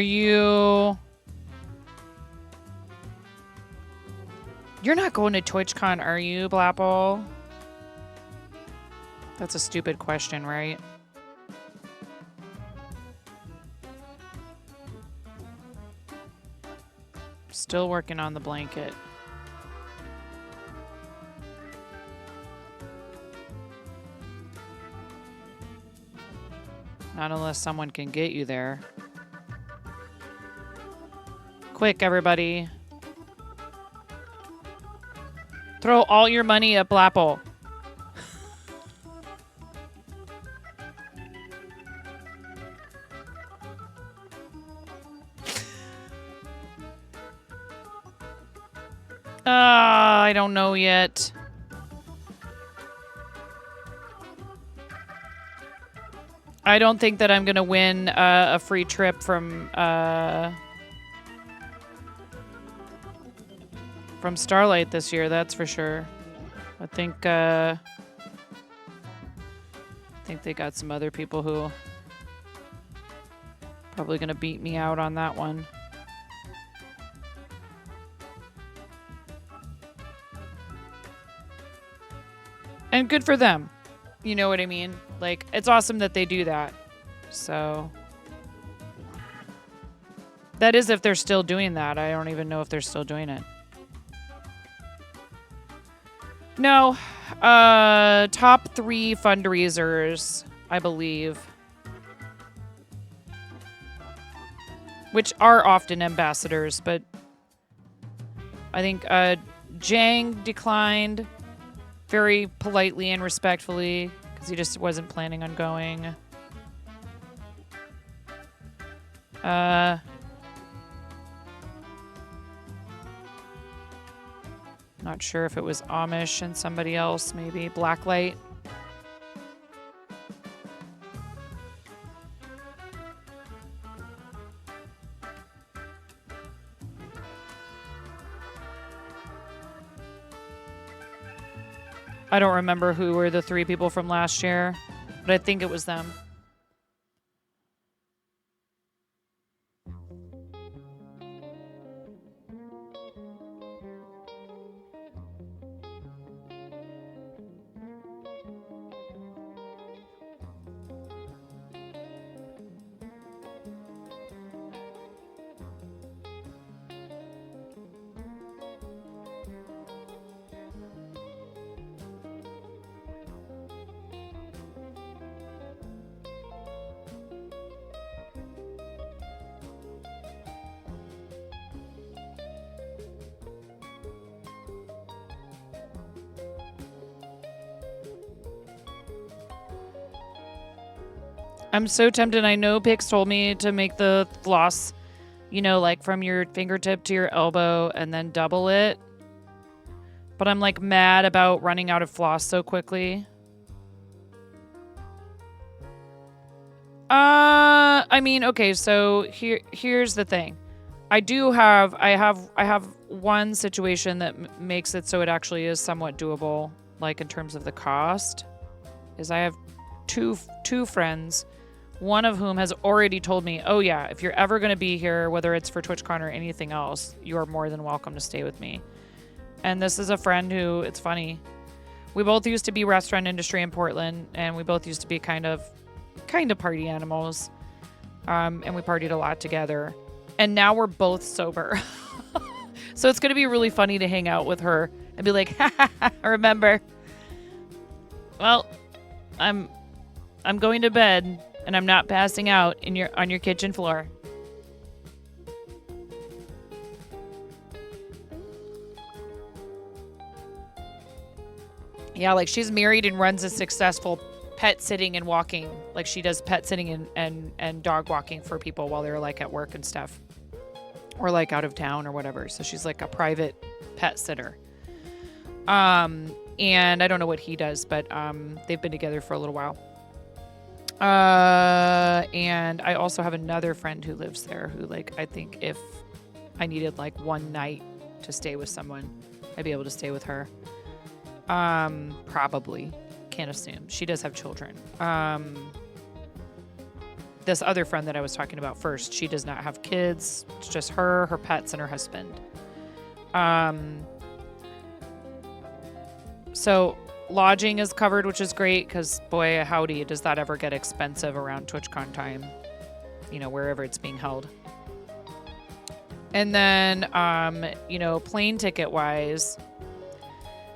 you... You're not going to TwitchCon, are you, Blapple? That's a stupid question, right? Still working on the blanket. Not unless someone can get you there. Quick, everybody. Throw all your money at Blapple. I don't know yet. I don't think that I'm going to win a free trip from Starlight this year, that's for sure. I think they got some other people who probably going to beat me out on that one. And good for them. You know what I mean? Like, it's awesome that they do that. So that is if they're still doing that. I don't even know if they're still doing it. No. Top 3 fundraisers, I believe. Which are often ambassadors, but I think Jang declined very politely and respectfully because he just wasn't planning on going. Not sure if it was Amish and somebody else, maybe Blacklight. I don't remember who were the 3 people from last year, but I think it was them. I'm so tempted. I know Pix told me to make the floss, you know, like from your fingertip to your elbow and then double it. But I'm like mad about running out of floss so quickly. I mean, okay, so here's the thing. I have one situation that makes it so it actually is somewhat doable, like in terms of the cost, is I have two friends, one of whom has already told me, oh yeah, if you're ever going to be here, whether it's for TwitchCon or anything else, you are more than welcome to stay with me. And this is a friend who, it's funny, we both used to be restaurant industry in Portland, and we both used to be kind of party animals. And we partied a lot together. And now we're both sober. So it's going to be really funny to hang out with her and be like, ha ha ha, remember. Well, I'm going to bed and I'm not passing out on your kitchen floor. Yeah, like she's married and runs a successful pet sitting and walking. Like she does pet sitting and dog walking for people while they're like at work and stuff. Or like out of town or whatever. So she's like a private pet sitter. And I don't know what he does, but they've been together for a little while. And I also have another friend who lives there who, like, I think if I needed like one night to stay with someone, I'd be able to stay with her. Probably. Can't assume. She does have children. This other friend that I was talking about first, she does not have kids. It's just her pets, and her husband. So lodging is covered, which is great because, boy, howdy, does that ever get expensive around TwitchCon time, you know, wherever it's being held. And then, you know, plane ticket wise,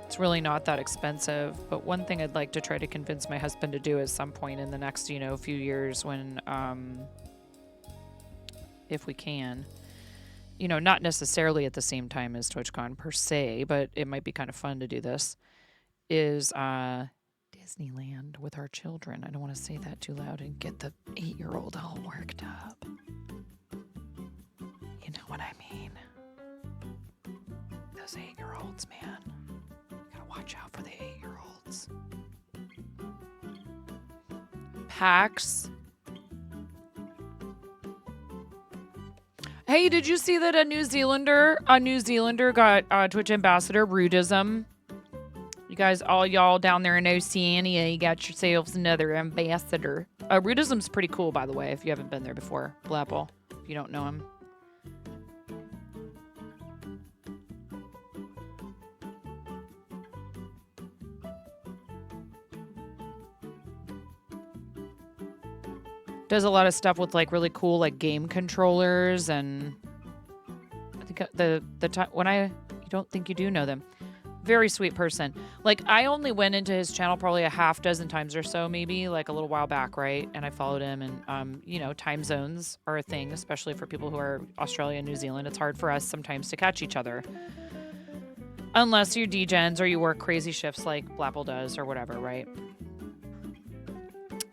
it's really not that expensive. But one thing I'd like to try to convince my husband to do at some point in the next, you know, few years when, if we can, you know, not necessarily at the same time as TwitchCon per se, but it might be kind of fun to do this, is Disneyland with our children. I don't want to say that too loud and get the 8-year-old all worked up. You know what I mean? Those 8-year-olds, man. Gotta watch out for the 8-year-olds. PAX. Hey, did you see that a New Zealander got Twitch ambassador Rudism? You guys, all y'all down there in Oceania, you got yourselves another ambassador. Rudism's pretty cool, by the way, if you haven't been there before. Blapple, if you don't know him. Does a lot of stuff with like really cool like game controllers, and I think the time when you don't think you do know them. Very sweet person. Like, I only went into his channel probably a half dozen times or so, maybe like a little while back, right? And I followed him, and you know, time zones are a thing, especially for people who are Australia and New Zealand. It's hard for us sometimes to catch each other. Unless you're degens or you work crazy shifts like Blapple does or whatever, right?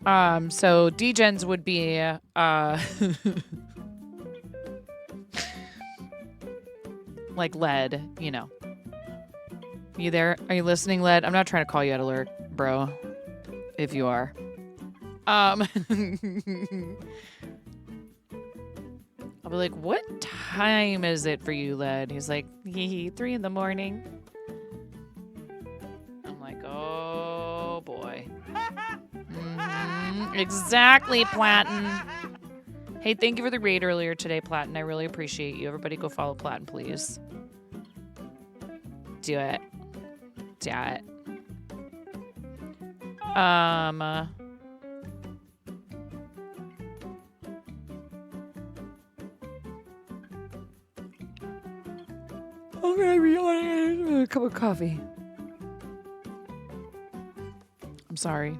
So degens would be like Lead, you know. You there? Are you listening, Lead? I'm not trying to call you out alert, bro. If you are. I'll be like, what time is it for you, Lead? He's like, 3 in the morning. I'm like, oh boy. Exactly, Platin. Hey, thank you for the raid earlier today, Platin. I really appreciate you. Everybody go follow Platin, please. Do it. Do it. I'm gonna be on a cup of coffee. I'm sorry.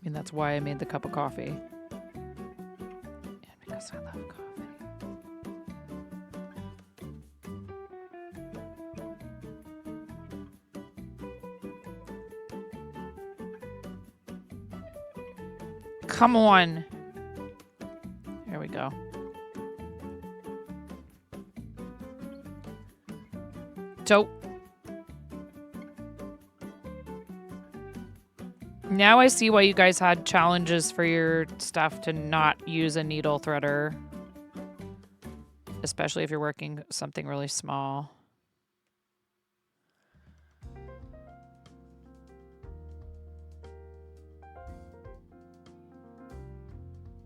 And that's why I made the cup of coffee. And because I love coffee. Come on. There we go. So now I see why you guys had challenges for your stuff to not use a needle threader, especially if you're working something really small.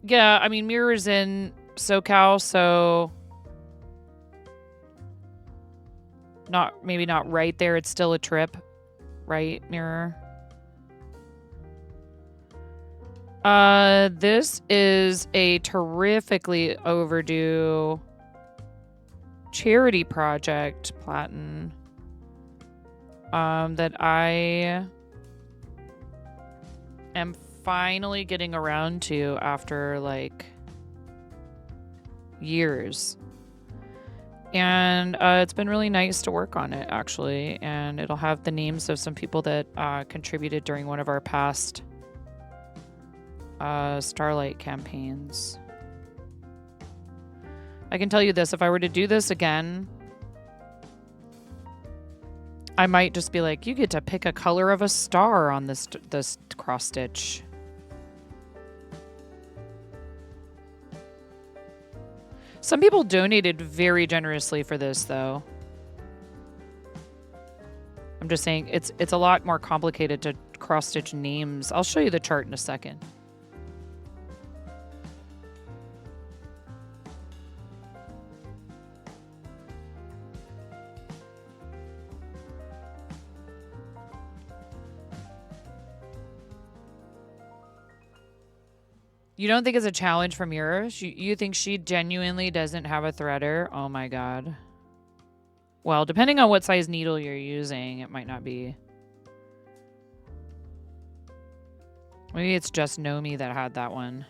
Yeah, I mean, Mirror's in SoCal, so maybe not right there. It's still a trip, right, Mirror? This is a terrifically overdue charity project, Platin, that I am finally getting around to after like years. And it's been really nice to work on it, actually. And it'll have the names of some people that contributed during one of our past Starlight campaigns. I can tell you this, if I were to do this again, I might just be like, you get to pick a color of a star on this cross stitch. Some people donated very generously for this, though. I'm just saying it's a lot more complicated to cross-stitch names. I'll show you the chart in a second. You don't think it's a challenge from yours? You think she genuinely doesn't have a threader? Oh my god. Well, depending on what size needle you're using, it might not be. Maybe it's just Nomi that had that one.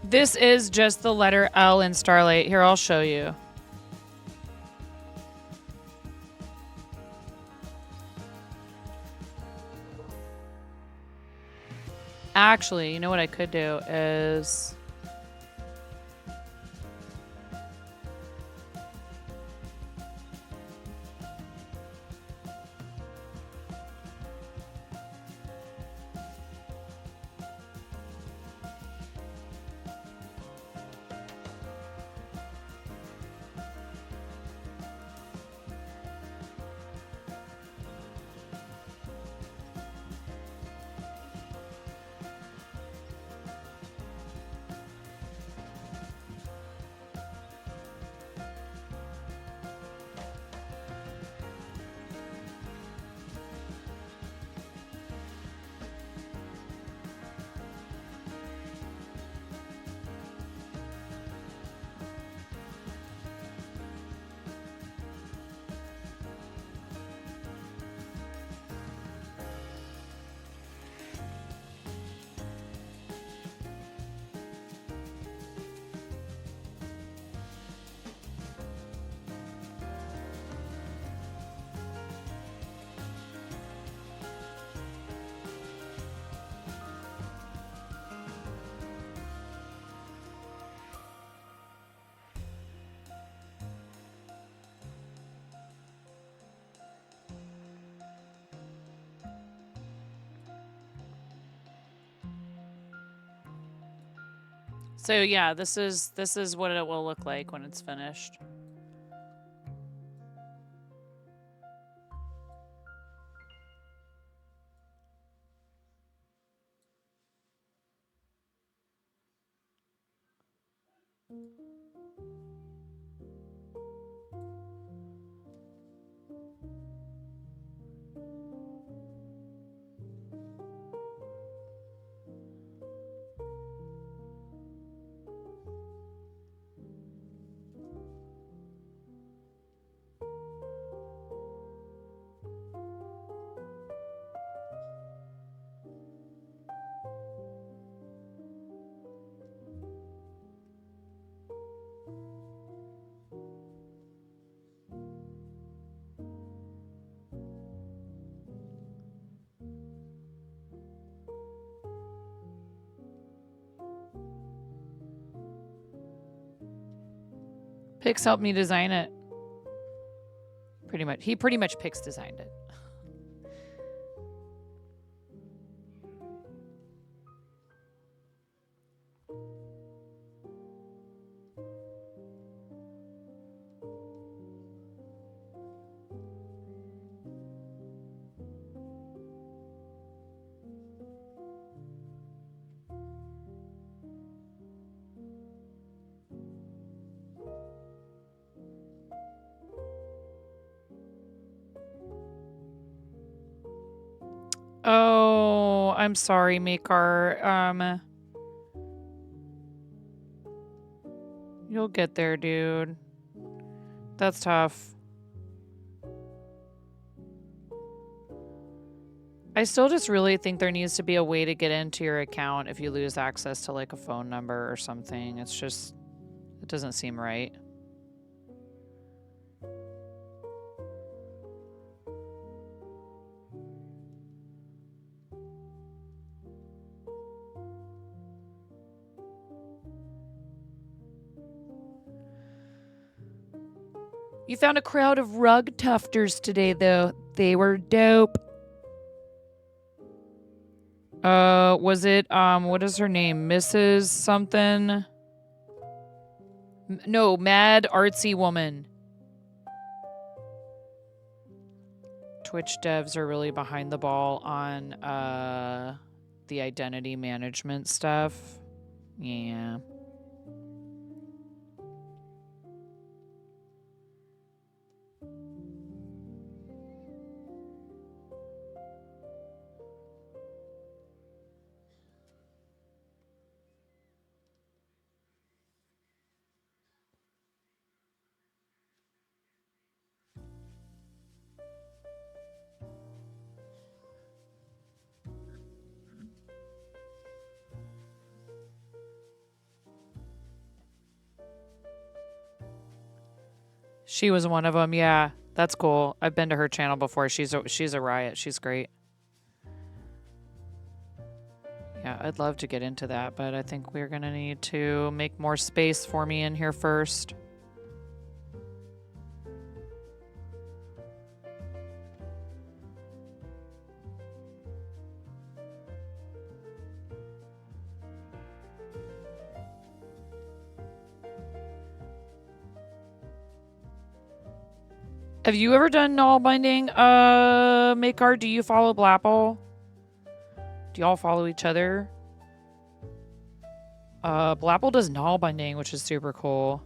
This is just the letter L in Starlight. Here, I'll show you. Actually, you know what I could do is... So yeah, this is what it will look like when it's finished. Pix helped me design it. Pretty much. He pretty much Pix designed it. Oh, I'm sorry, Makar. You'll get there, dude. That's tough. I still just really think there needs to be a way to get into your account if you lose access to like a phone number or something. It's just, it doesn't seem right. You found a crowd of rug tufters today, though. They were dope. Was it, what is her name? Mrs. something? No, Mad Artsy Woman. Twitch devs are really behind the ball on, the identity management stuff. Yeah. She was one of them. Yeah, that's cool. I've been to her channel before. She's a riot. She's great. Yeah, I'd love to get into that, but I think we're going to need to make more space for me in here first. Have you ever done null binding? Makar, do you follow Blapple? Do y'all follow each other? Blapple does null binding, which is super cool.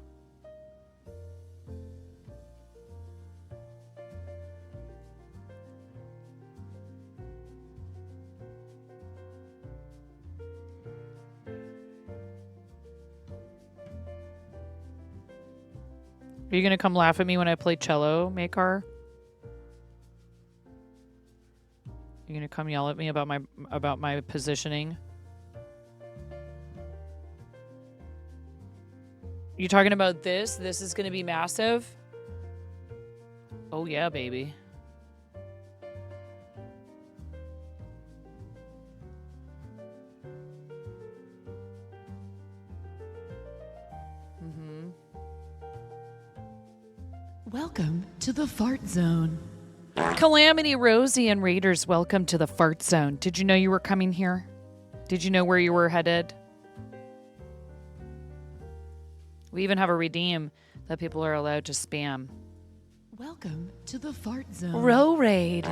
Are you gonna come laugh at me when I play cello, Makar? You gonna come yell at me about my positioning? You talking about this? This is gonna be massive? Oh yeah, baby. Mm-hmm. Welcome to the fart zone. Calamity, Rosie, and Raiders, welcome to the fart zone. Did you know you were coming here? Did you know where you were headed? We even have a redeem that people are allowed to spam. Welcome to the fart zone. Row raid.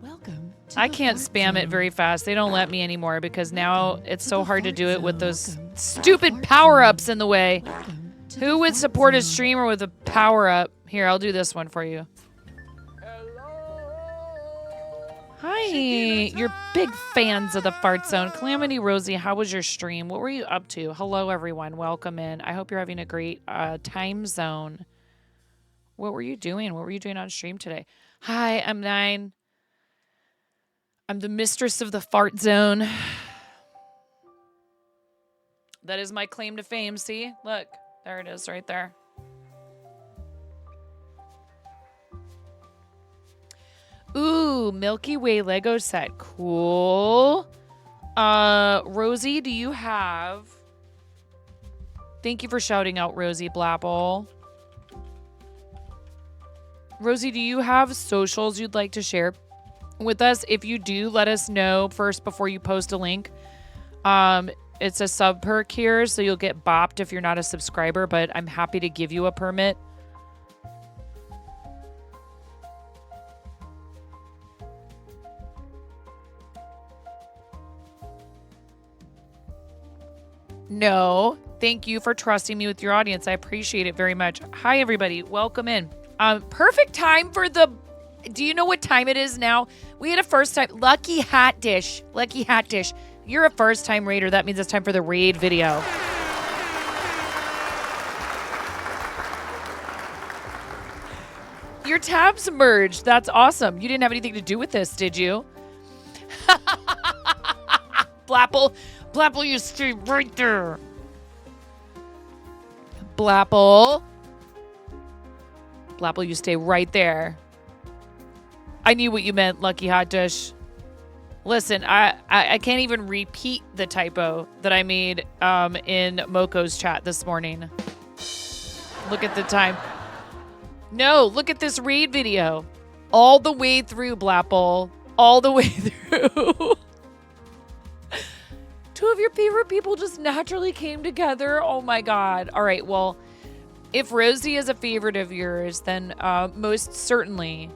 Welcome to I the can't fart spam it zone. very fast. They don't let me anymore because now it's so the hard to fart do it with zone. those Welcome to the stupid fart power-ups zone. in the way. Welcome to Who the would fart support a zone. streamer with a power-up? Here, I'll do this one for you. Hi, you're big fans of the fart zone. Calamity Rosie, how was your stream? What were you up to? Hello, everyone. Welcome in. I hope you're having a great time zone. What were you doing? What were you doing on stream today? Hi, I'm 9. I'm the mistress of the fart zone. That is my claim to fame. See? Look, there it is right there. Ooh, Milky Way Lego set. Cool. Rosie, do you have Thank you for shouting out Rosie Blapple. Rosie, do you have socials you'd like to share with us? If you do, let us know first before you post a link. It's a sub perk here, so you'll get bopped if you're not a subscriber, but I'm happy to give you a permit. No, thank you for trusting me with your audience. I appreciate it very much. Hi, everybody. Welcome in. Perfect time for the... Do you know what time it is now? We had a first time... Lucky Hat Dish. Lucky Hat Dish. You're a first time raider. That means it's time for the raid video. Your tabs merged. That's awesome. You didn't have anything to do with this, did you? Blapple. Blapple, you stay right there. Blapple. Blapple, you stay right there. I knew what you meant, Lucky Hot Dish. Listen, I can't even repeat the typo that I made in Moko's chat this morning. Look at the time. No, look at this raid video. All the way through, Blapple. All the way through. Two of your favorite people just naturally came together. Oh my God. All right, well, if Rosie is a favorite of yours, then most certainly.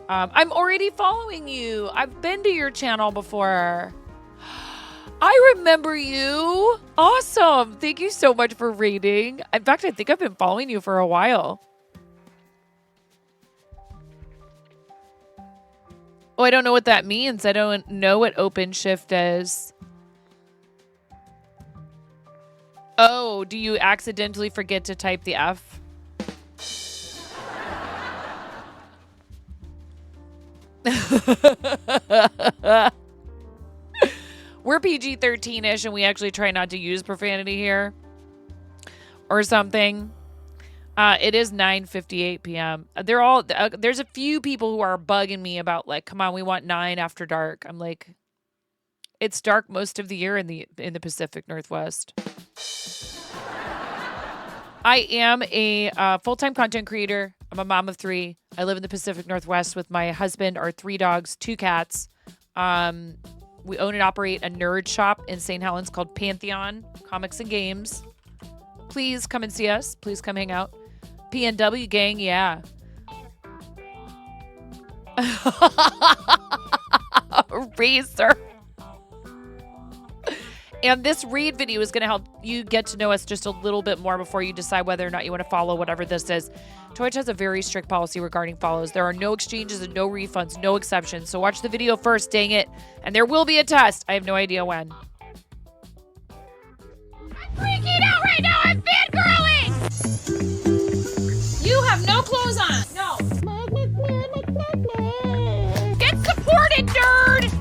I'm already following you. I've been to your channel before. I remember you. Awesome. Thank you so much for raiding. In fact, I think I've been following you for a while. Oh, I don't know what that means. I don't know what OpenShift is. Oh, do you accidentally forget to type the F? We're PG-13-ish and we actually try not to use profanity here or something. It is 9:58 p.m. There's a few people who are bugging me about like, come on, we want 9 after dark. I'm like, it's dark most of the year in the Pacific Northwest. I am a full-time content creator. I'm a mom of 3. I live in the Pacific Northwest with my husband, our 3 dogs, 2 cats. We own and operate a nerd shop in St. Helens called Pantheon Comics and Games. Please come and see us. Please come hang out. PNW gang, yeah. Razor. And this raid video is going to help you get to know us just a little bit more before you decide whether or not you want to follow whatever this is. Twitch has a very strict policy regarding follows. There are no exchanges and no refunds, no exceptions. So watch the video first, dang it. And there will be a test. I have no idea when. I'm freaking out right now. I'm fangirling. You have no clothes on. No. Get supported, nerd.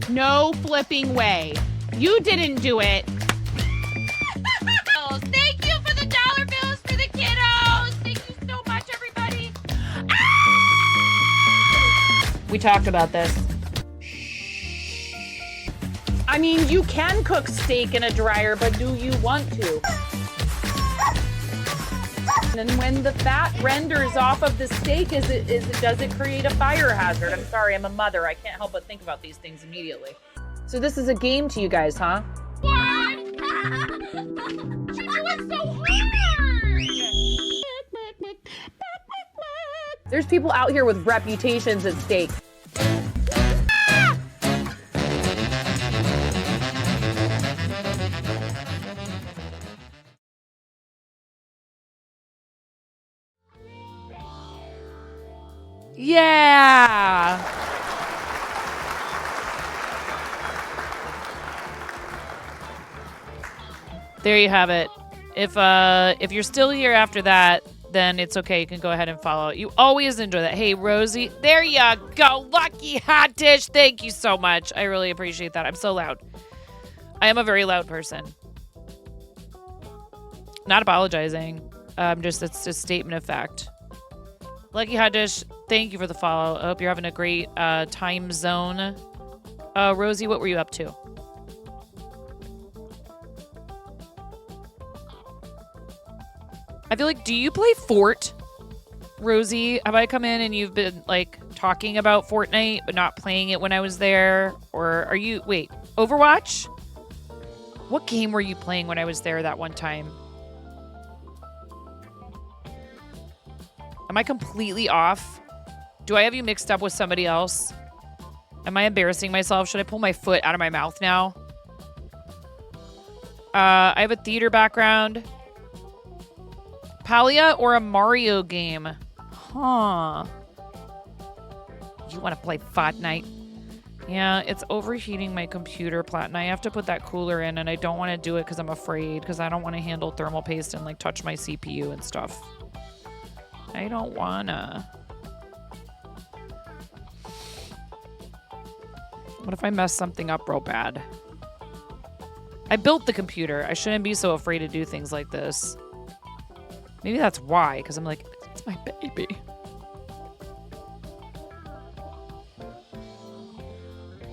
No flipping way. You didn't do it. Thank you for the dollar bills for the kiddos. Thank you so much, everybody. We talked about this. I mean, you can cook steak in a dryer, but do you want to? And when the fat renders off of the steak, does it create a fire hazard? I'm sorry, I'm a mother. I can't help but think about these things immediately. So this is a game to you guys, huh? What? She do it so hard. There's people out here with reputations at stake. Yeah. There you have it. If you're still here after that, then it's okay. You can go ahead and follow. You always enjoy that. Hey, Rosie. There you go. Lucky Hot Dish. Thank you so much. I really appreciate that. I'm so loud. I am a very loud person. Not apologizing. It's a statement of fact. Lucky Hot Dish, Thank you for the follow. I hope you're having a great time zone. Rosie, what were you up to? I feel like, do you play Fort, Rosie? Have I come in and you've been like talking about Fortnite but not playing it when I was there? Or are you, wait, Overwatch? What game were you playing when I was there that one time? Am I completely off? Do I have you mixed up with somebody else? Am I embarrassing myself? Should I pull my foot out of my mouth now? I have a theater background. Palia or a Mario game? Huh. You want to play Fortnite? Yeah, it's overheating my computer, Platin. I have to put that cooler in, and I don't want to do it because I'm afraid, because I don't want to handle thermal paste and like touch my CPU and stuff. I don't wanna. What if I mess something up real bad? I built the computer. I shouldn't be so afraid to do things like this. Maybe that's why, because I'm like, it's my baby.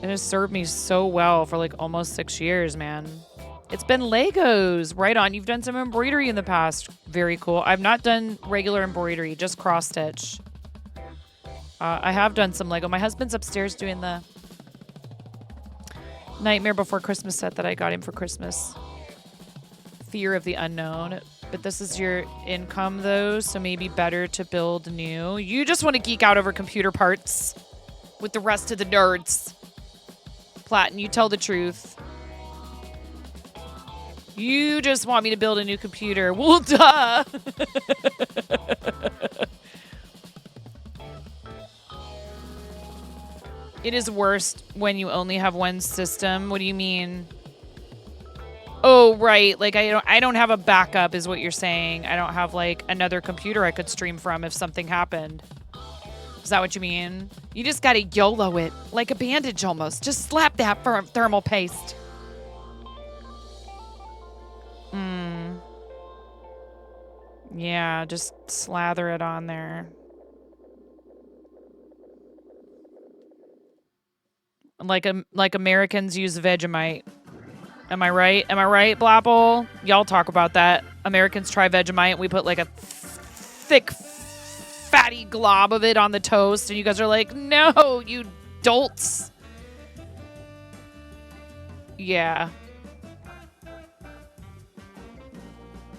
It has served me so well for like almost 6 years, man. It's been Legos. Right on. You've done some embroidery in the past. Very cool. I've not done regular embroidery, just cross stitch. I have done some Lego. My husband's upstairs doing the Nightmare Before Christmas set that I got him for Christmas. Fear of the unknown. But this is your income, though, so maybe better to build new. You just want to geek out over computer parts with the rest of the nerds. Platin, you tell the truth. You just want me to build a new computer. Well, duh. It is worst when you only have one system. What do you mean? Oh, right. Like I don't have a backup is what you're saying. I don't have like another computer I could stream from if something happened. Is that what you mean? You just gotta YOLO it. Like a bandage almost. Just slap that thermal paste. Yeah, just slather it on there. Like Americans use Vegemite. Am I right? Am I right, Blapple? Y'all talk about that. Americans try Vegemite. We put like a thick, fatty glob of it on the toast. And you guys are like, no, you dolts. Yeah.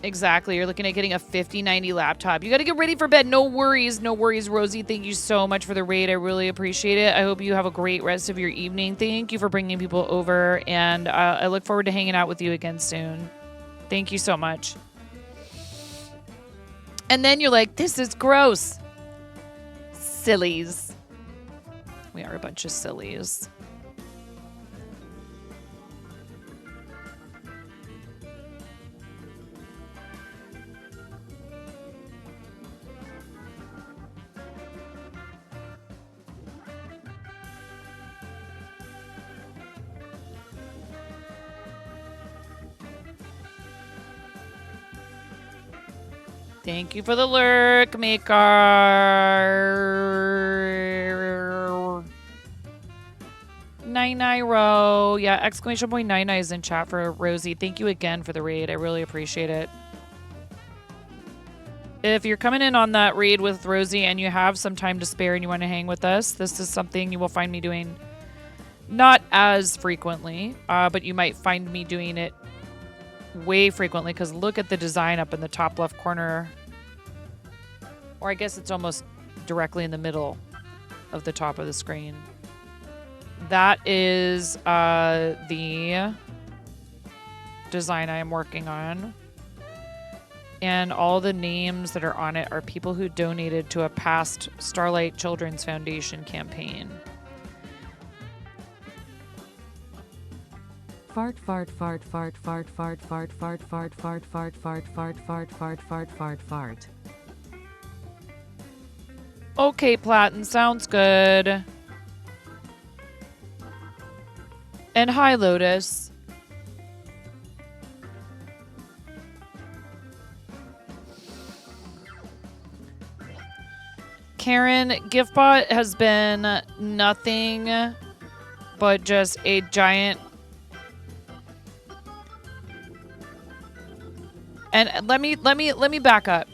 Exactly. You're looking at getting a 5090 laptop. You got to get ready for bed. No worries. No worries, Rosie. Thank you so much for the raid. I really appreciate it. I hope you have a great rest of your evening. Thank you for bringing people over. And I look forward to hanging out with you again soon. Thank you so much. And then you're like, this is gross. Sillies. We are a bunch of sillies. Thank you for the lurk, maker. Nine-Nine-Ro. Yeah, exclamation point Nine-Nine is in chat for Rosie. Thank you again for the raid. I really appreciate it. If you're coming in on that raid with Rosie and you have some time to spare and you want to hang with us, this is something you will find me doing not as frequently, but you might find me doing it way frequently, because look at the design up in the top left corner, or I guess it's almost directly in the middle of the top of the screen. That is the design I am working on, and all the names that are on it are people who donated to a past Starlight Children's Foundation campaign. Fart fart fart fart fart fart fart fart fart fart fart fart fart fart fart fart fart fart. Okay, Platin, sounds good. And hi, Lotus. Karen, GiftBot has been nothing but just a giant. And let me back up.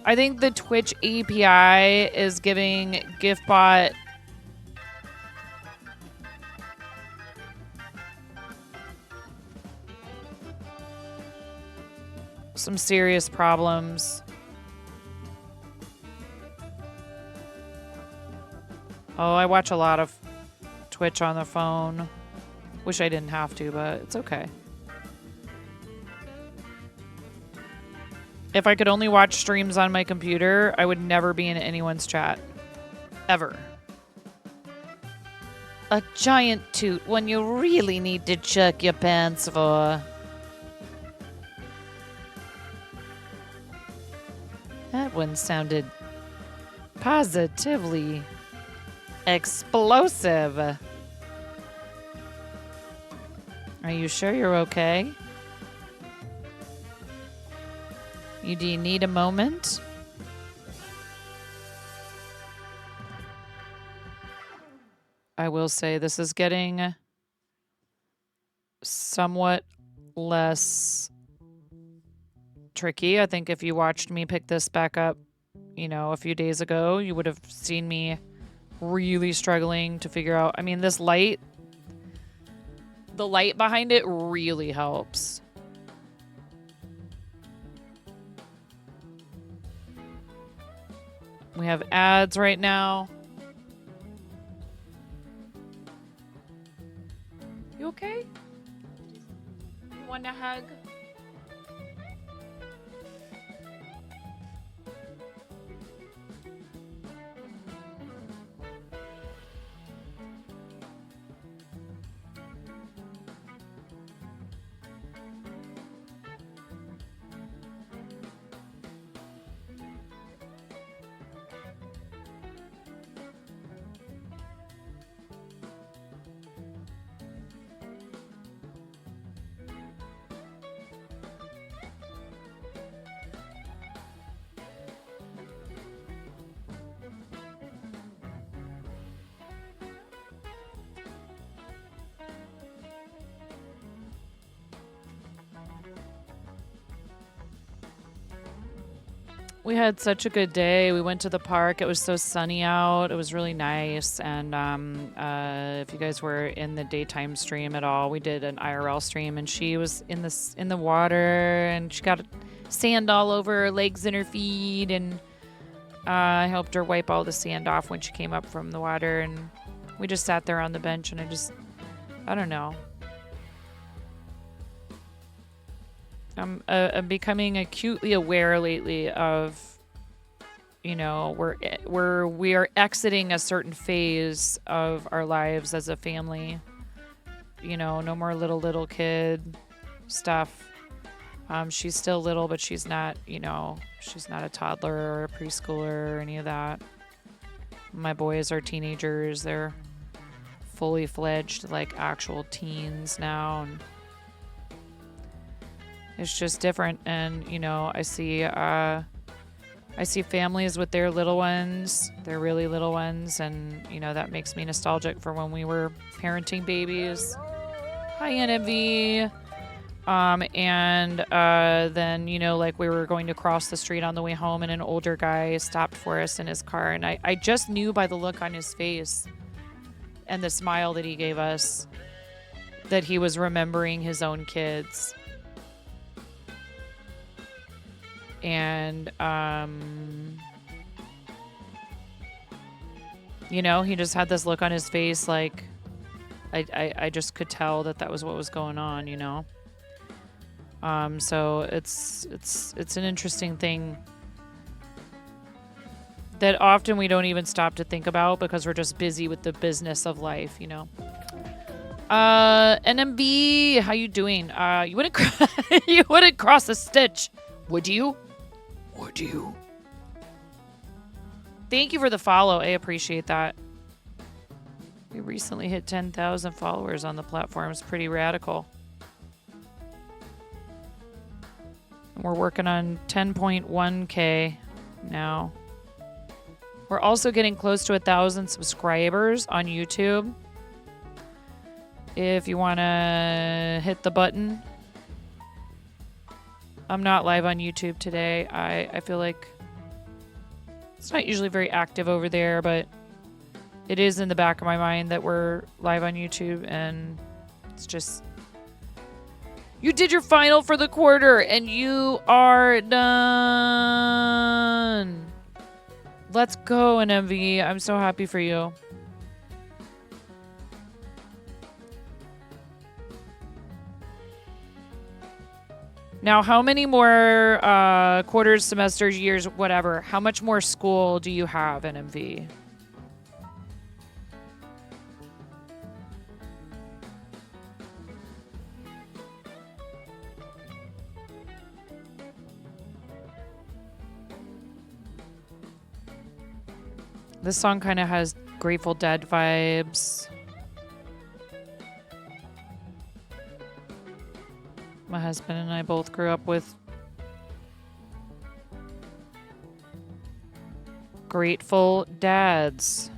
I think the Twitch API is giving GiftBot some serious problems. Oh, I watch a lot of Twitch on the phone. Wish I didn't have to, but it's okay. If I could only watch streams on my computer, I would never be in anyone's chat. Ever. A giant toot when you really need to check your pants for. That one sounded positively explosive. Are you sure you're okay? Do you need a moment? I will say this is getting somewhat less tricky. I think if you watched me pick this back up, a few days ago, you would have seen me really struggling to figure out. I mean, this light, the light behind it really helps. We have ads right now. You okay? You want a hug? We had such a good day. We went to the park. It was so sunny out. It was really nice. And if you guys were in the daytime stream at all, we did an IRL stream, and she was in the water, and she got sand all over her legs and her feet, and I helped her wipe all the sand off when she came up from the water, and we just sat there on the bench, and I don't know. I'm becoming acutely aware lately of, we are exiting a certain phase of our lives as a family. No more little kid stuff. She's still little, but she's not, she's not a toddler or a preschooler or any of that. My boys are teenagers. They're fully fledged, like actual teens now, and it's just different. And I see families with their little ones, their really little ones, and that makes me nostalgic for when we were parenting babies. Hi, NMV. Then like we were going to cross the street on the way home, and an older guy stopped for us in his car, and I just knew by the look on his face and the smile that he gave us that he was remembering his own kids. And, he just had this look on his face like I just could tell that was what was going on, So it's an interesting thing that often we don't even stop to think about because we're just busy with the business of life, NMB, how you doing? You wouldn't cross a stitch, would you? Would you? Thank you for the follow. I appreciate that. We recently hit 10,000 followers on the platform. It's pretty radical. We're working on 10.1K now. We're also getting close to 1,000 subscribers on YouTube. If you want to hit the button. I'm not live on YouTube today. I feel like it's not usually very active over there, but it is in the back of my mind that we're live on YouTube, and it's just... You did your final for the quarter, and you are done. Let's go, NMV. I'm so happy for you. Now, how many more quarters, semesters, years, whatever, how much more school do you have, NMV? This song kind of has Grateful Dead vibes. My husband and I both grew up with Grateful Dads.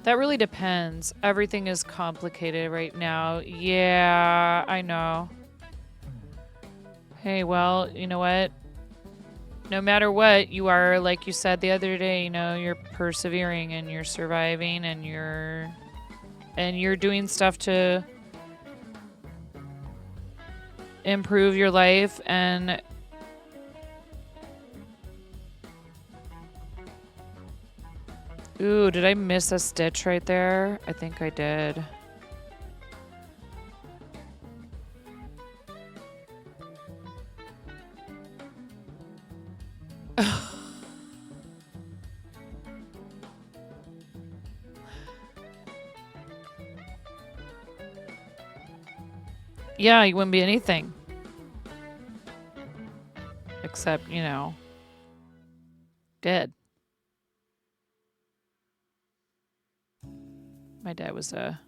That really depends. Everything is complicated right now. Yeah, I know. Hey, well, you know what? No matter what, you are, like you said the other day, you know, you're persevering and you're surviving and you're doing stuff to improve your life. And ooh, did I miss a stitch right there? I think I did. Yeah, you wouldn't be anything. Except, you know, dead. My dad was a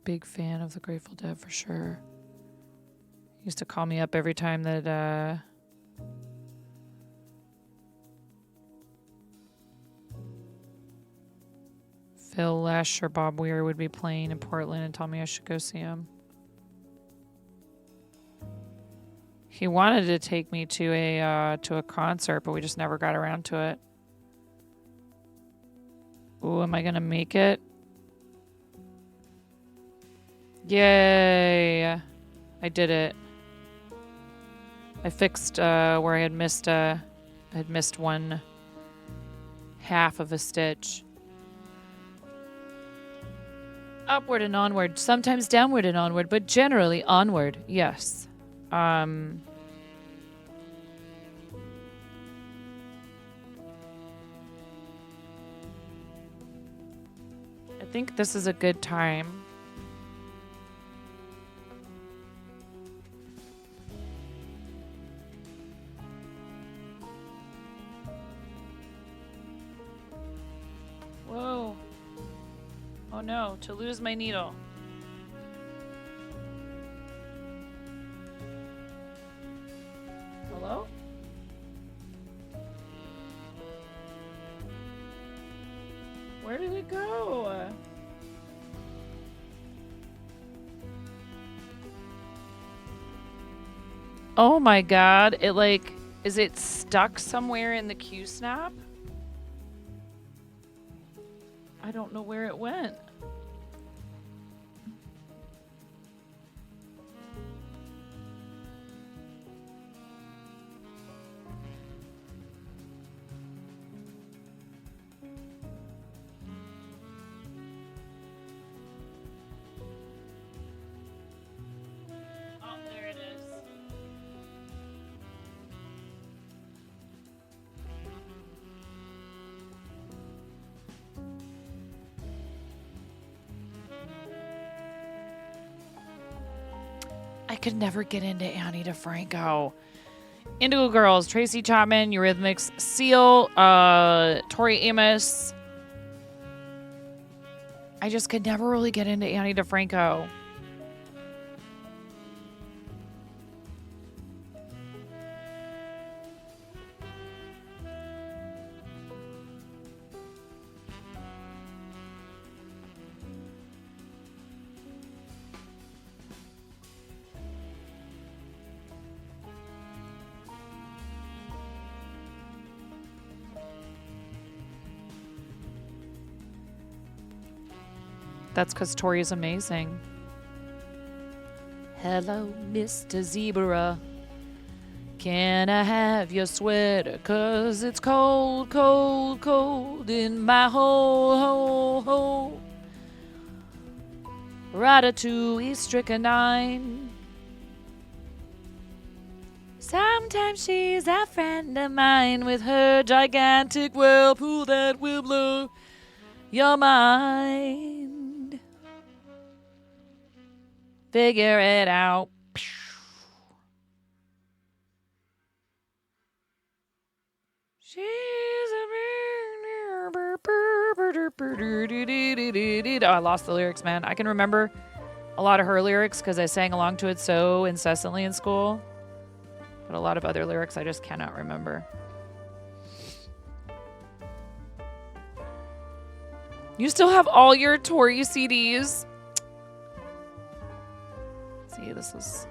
big fan of the Grateful Dead for sure. He used to call me up every time that Phil Lesh or Bob Weir would be playing in Portland and tell me I should go see him. He wanted to take me to a concert, but we just never got around to it. Ooh, am I gonna make it? Yay! I did it. I fixed where I had missed one half of a stitch. Upward and onward, sometimes downward and onward, but generally onward. Yes. I think this is a good time. Whoa. Oh no, to lose my needle. Hello? Where did it go? Oh my god, it like, is it stuck somewhere in the Q snap? I don't know where it went. Oh, there it is. I could never get into Annie DeFranco. Indigo Girls, Tracy Chapman, Eurythmics, Seal, Tori Amos. I just could never really get into Annie DeFranco. That's because Tori's amazing. Hello, Mr. Zebra. Can I have your sweater? 'Cause it's cold, cold, cold in my hole. Ratatouille strychnine. Sometimes she's a friend of mine with her gigantic whirlpool that will blow your mind. Figure it out. She's a oh, I lost the lyrics, man. I can remember a lot of her lyrics because I sang along to it so incessantly in school. But a lot of other lyrics I just cannot remember. You still have all your Tori CDs? See, this is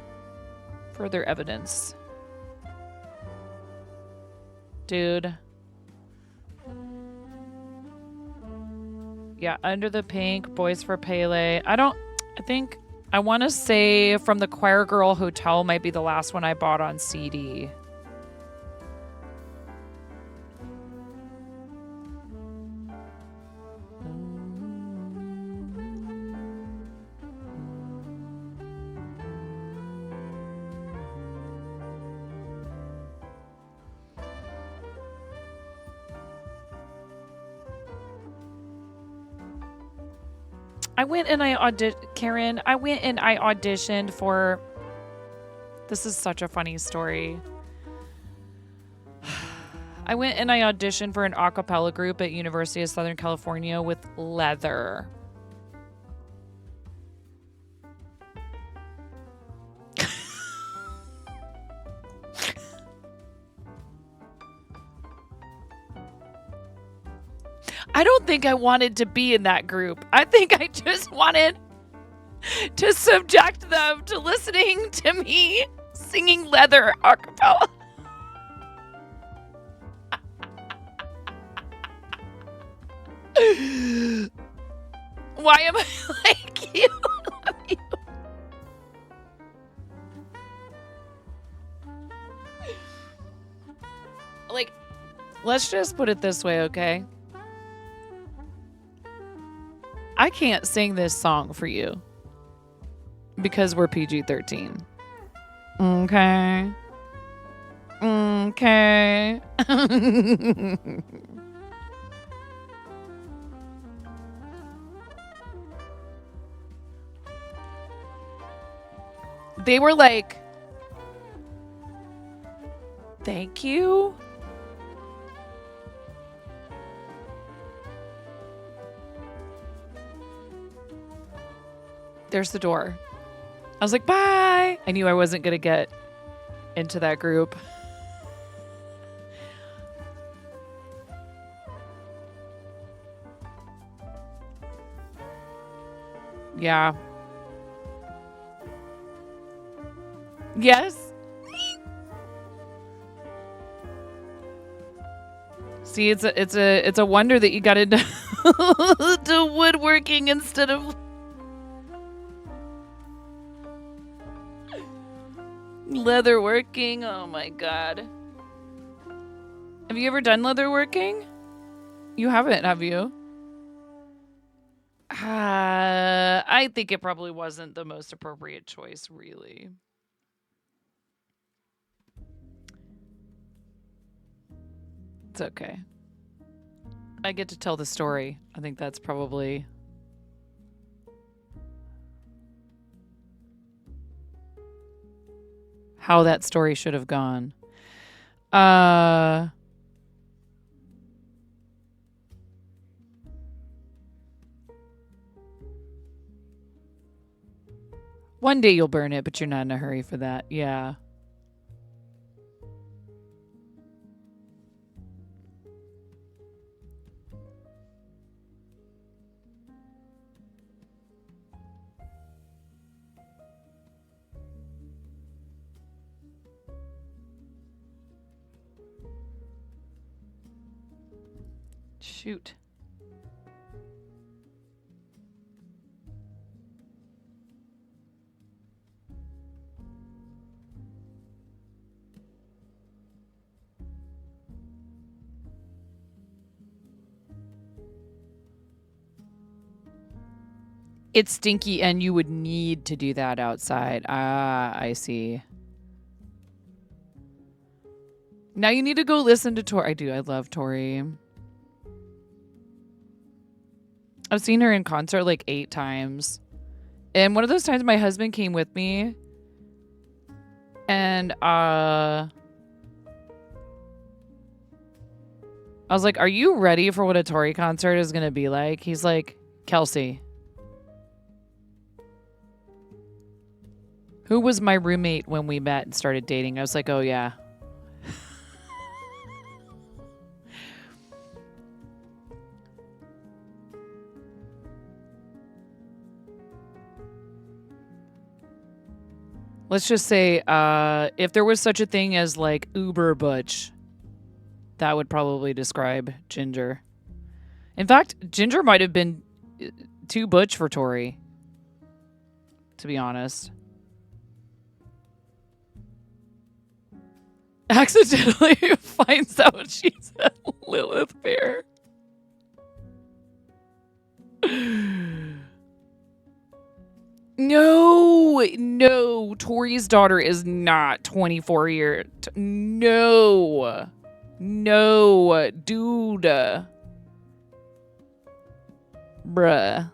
further evidence. Dude. Yeah, Under the Pink, Boys for Pele. I want to say From the Choir Girl Hotel might be the last one I bought on CD. I went and I auditioned for, this is such a funny story. I went and I auditioned for an a cappella group at University of Southern California with Leather. I don't think I wanted to be in that group. I think I just wanted to subject them to listening to me singing Leather a cappella. Why am I like you? I love you. Like, let's just put it this way, okay? I can't sing this song for you because we're PG-13. Okay. Okay. They were like, thank you. There's the door. I was like, bye. I knew I wasn't going to get into that group. Yeah. Yes. See, it's a wonder that you got into to woodworking instead of leatherworking. Oh my god. Have you ever done leatherworking? You haven't, have you? I think it probably wasn't the most appropriate choice, really. It's okay. I get to tell the story. I think that's probably how that story should have gone. One day you'll burn it, but you're not in a hurry for that. Yeah. Shoot. it's stinky and you would need to do that outside. Ah, I see. Now you need to go listen to Tori. I do. I love Tori. I've seen her in concert like 8 times. And one of those times my husband came with me. And I was like, are you ready for what a Tori concert is going to be like? He's like, Kelsey, who was my roommate when we met and started dating? I was like, oh, yeah. Let's just say if there was such a thing as like uber butch, that would probably describe Ginger. In fact, Ginger might have been too butch for Tori, to be honest. Accidentally finds out she's a Lilith bear. No, Tori's daughter is not 24 years. No, dude. Bruh.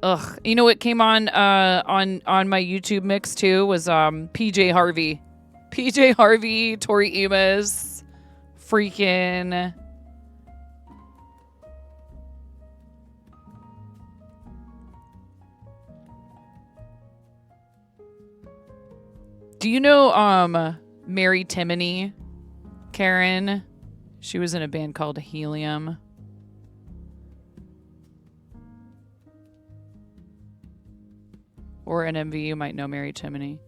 Ugh. You know what came on my YouTube mix too was PJ Harvey. PJ Harvey, Tori Amos, freaking Do you know Mary Timony? Karen? She was in a band called Helium. Or NMV, you might know Mary Timony.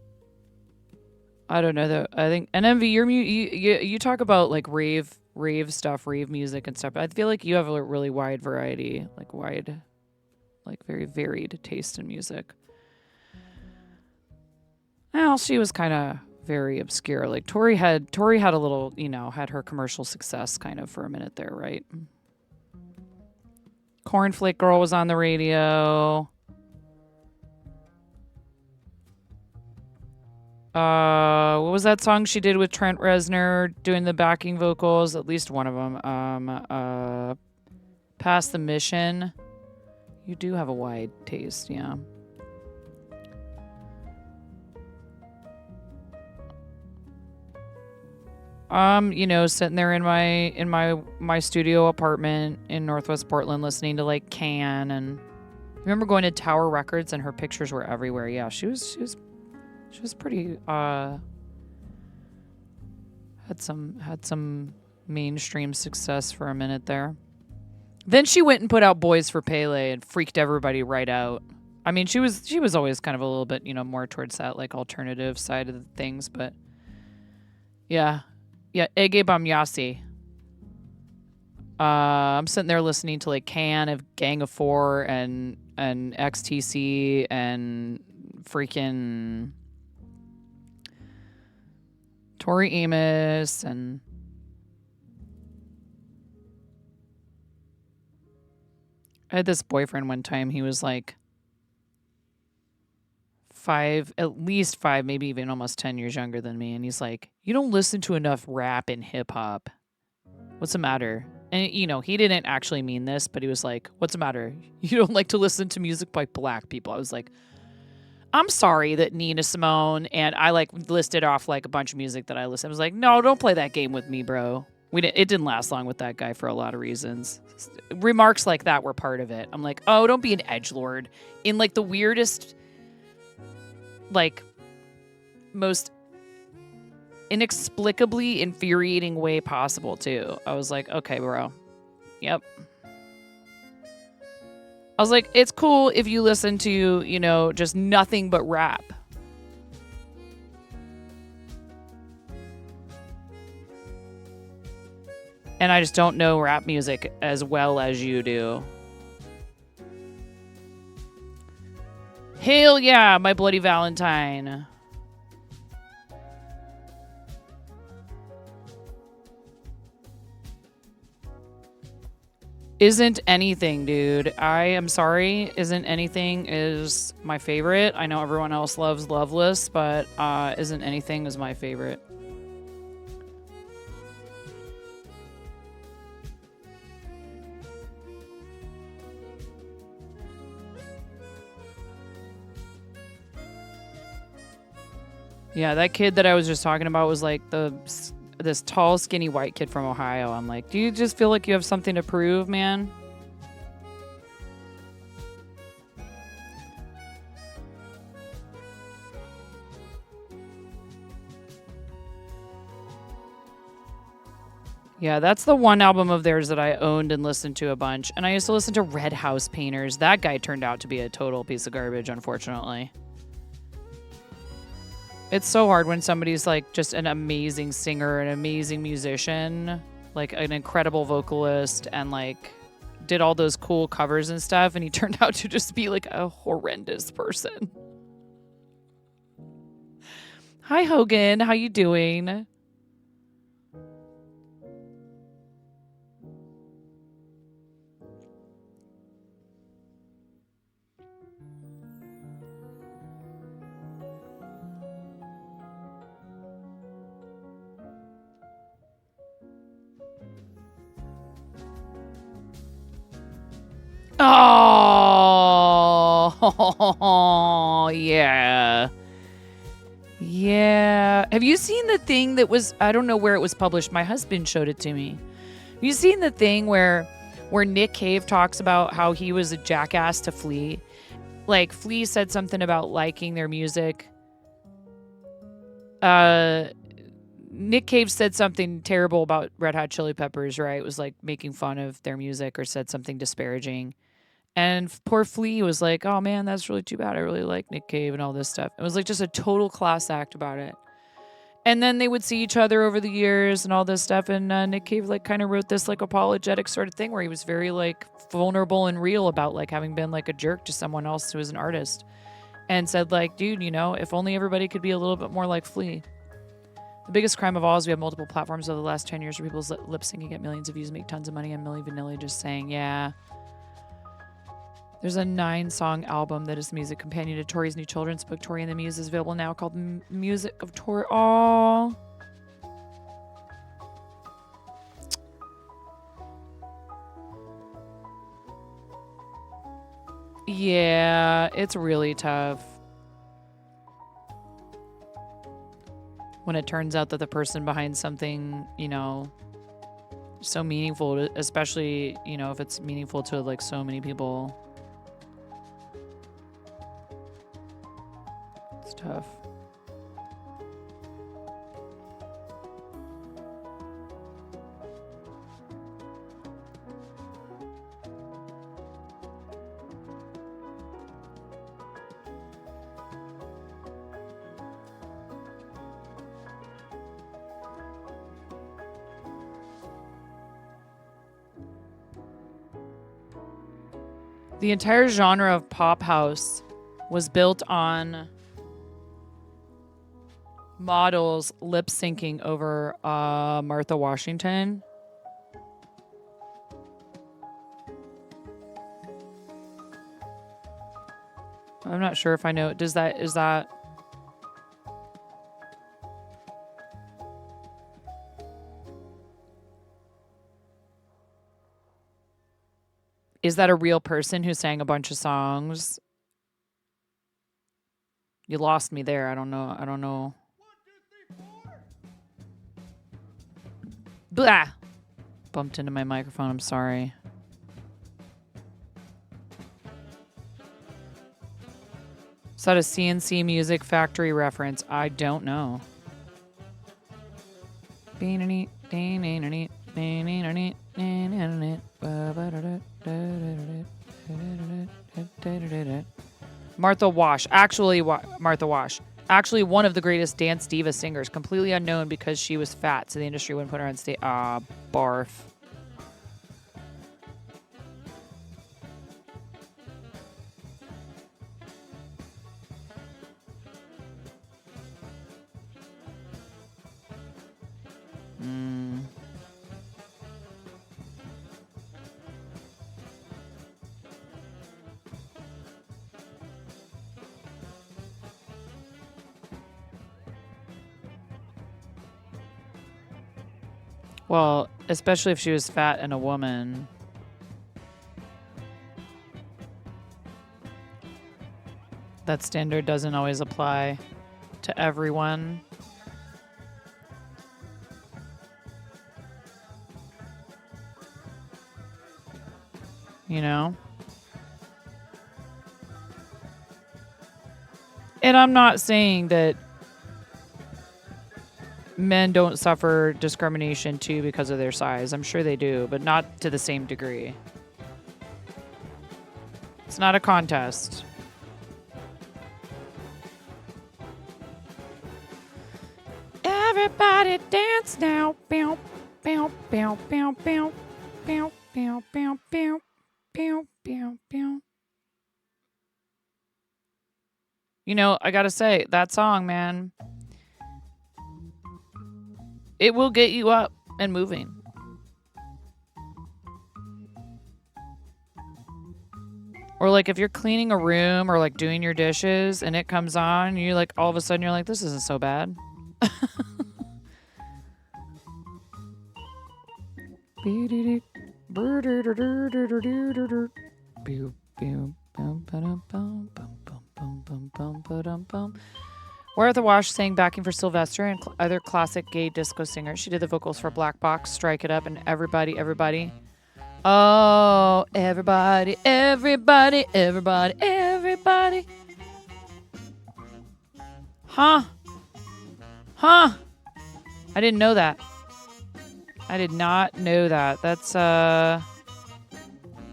I don't know though. I think NMV, you talk about like rave stuff, rave music and stuff. I feel like you have a really wide variety, like very varied taste in music. Well, she was kind of very obscure. Like Tori had a little, had her commercial success kind of for a minute there, right? Cornflake Girl was on the radio. What was that song she did with Trent Reznor doing the backing vocals? At least one of them. Past the Mission. You do have a wide taste, yeah. Sitting there in my studio apartment in Northwest Portland listening to like Can, and I remember going to Tower Records and her pictures were everywhere. Yeah, she was pretty had some mainstream success for a minute there. Then she went and put out Boys for Pele and freaked everybody right out. I mean, she was always kind of a little bit, more towards that like alternative side of the things, but yeah. Yeah, Ege Bamyasi. I'm sitting there listening to like Can of Gang of Four and XTC and freaking Tori Amos and I had this boyfriend one time. He was like at least 5, maybe even almost 10 years younger than me. And he's like, you don't listen to enough rap and hip hop. What's the matter? And, he didn't actually mean this, but he was like, what's the matter? You don't like to listen to music by black people. I was like, I'm sorry that Nina Simone, and I like listed off like a bunch of music that I listened. I was like, no, don't play that game with me, bro. It didn't last long with that guy for a lot of reasons. Remarks like that were part of it. I'm like, oh, don't be an edgelord in like the weirdest, like most inexplicably infuriating way possible too. I was like, okay, bro. Yep. I was like, it's cool if you listen to, just nothing but rap. And I just don't know rap music as well as you do. Hell yeah, My Bloody Valentine. Isn't Anything, dude. I am sorry. Isn't Anything is my favorite. I know everyone else loves Loveless, but Isn't Anything is my favorite. Yeah, that kid that I was just talking about was like this tall, skinny white kid from Ohio. I'm like, do you just feel like you have something to prove, man? Yeah, that's the one album of theirs that I owned and listened to a bunch. And I used to listen to Red House Painters. That guy turned out to be a total piece of garbage, unfortunately. It's so hard when somebody's like just an amazing singer, an amazing musician, like an incredible vocalist, and like did all those cool covers and stuff, and he turned out to just be like a horrendous person. Hi Hogan, how you doing? Oh, yeah. Yeah. Have you seen the thing that was, I don't know where it was published. My husband showed it to me. Have you seen the thing where Nick Cave talks about how he was a jackass to Flea? Like, Flea said something about liking their music. Nick Cave said something terrible about Red Hot Chili Peppers, right? It was like making fun of their music or said something disparaging. And poor Flea was like, oh man, that's really too bad. I really like Nick Cave and all this stuff. It was like just a total class act about it. And then they would see each other over the years and all this stuff. And Nick Cave like kind of wrote this like apologetic sort of thing where he was very like vulnerable and real about like having been like a jerk to someone else who was an artist. And said like, dude, you know, if only everybody could be a little bit more like Flea. The biggest crime of all is we have multiple platforms over the last 10 years where people's lip syncing get millions of views, make tons of money, and Milli Vanilli just saying, yeah. There's a 9-song album that is the music companion to Tori's new children's book, Tori and the Muse, is available now called Music of Tori. Aww. Yeah, it's really tough. When it turns out that the person behind something, you know, so meaningful, especially, you know, if it's meaningful to like so many people. It's tough. The entire genre of pop house was built on models lip syncing over Martha Washington. I'm not sure if I know. Is that a real person who sang a bunch of songs? You lost me there. I don't know. Blah! Bumped into my microphone. I'm sorry. Is that a CNC Music Factory reference? I don't know. Martha Wash. Actually, Martha Wash. Actually, one of the greatest dance diva singers. Completely unknown because she was fat, so the industry wouldn't put her on stage. Ah, barf. Well, especially if she was fat and a woman. That standard doesn't always apply to everyone. You know? And I'm not saying that men don't suffer discrimination too because of their size. I'm sure they do, but not to the same degree. It's not a contest. Everybody dance now. Bow, bow, bow, bow, bow, bow, bow, bow, bow, bow, bow, bow. You know, I gotta say, that song, man, it will get you up and moving. Or like if you're cleaning a room or like doing your dishes and it comes on, and you like all of a sudden you're like, this isn't so bad. Where the Wash sang backing for Sylvester and other classic gay disco singers. She did the vocals for Black Box, Strike It Up, and Everybody, Everybody. Oh, everybody, everybody, everybody, everybody. Huh? Huh? I didn't know that. I did not know that. That's,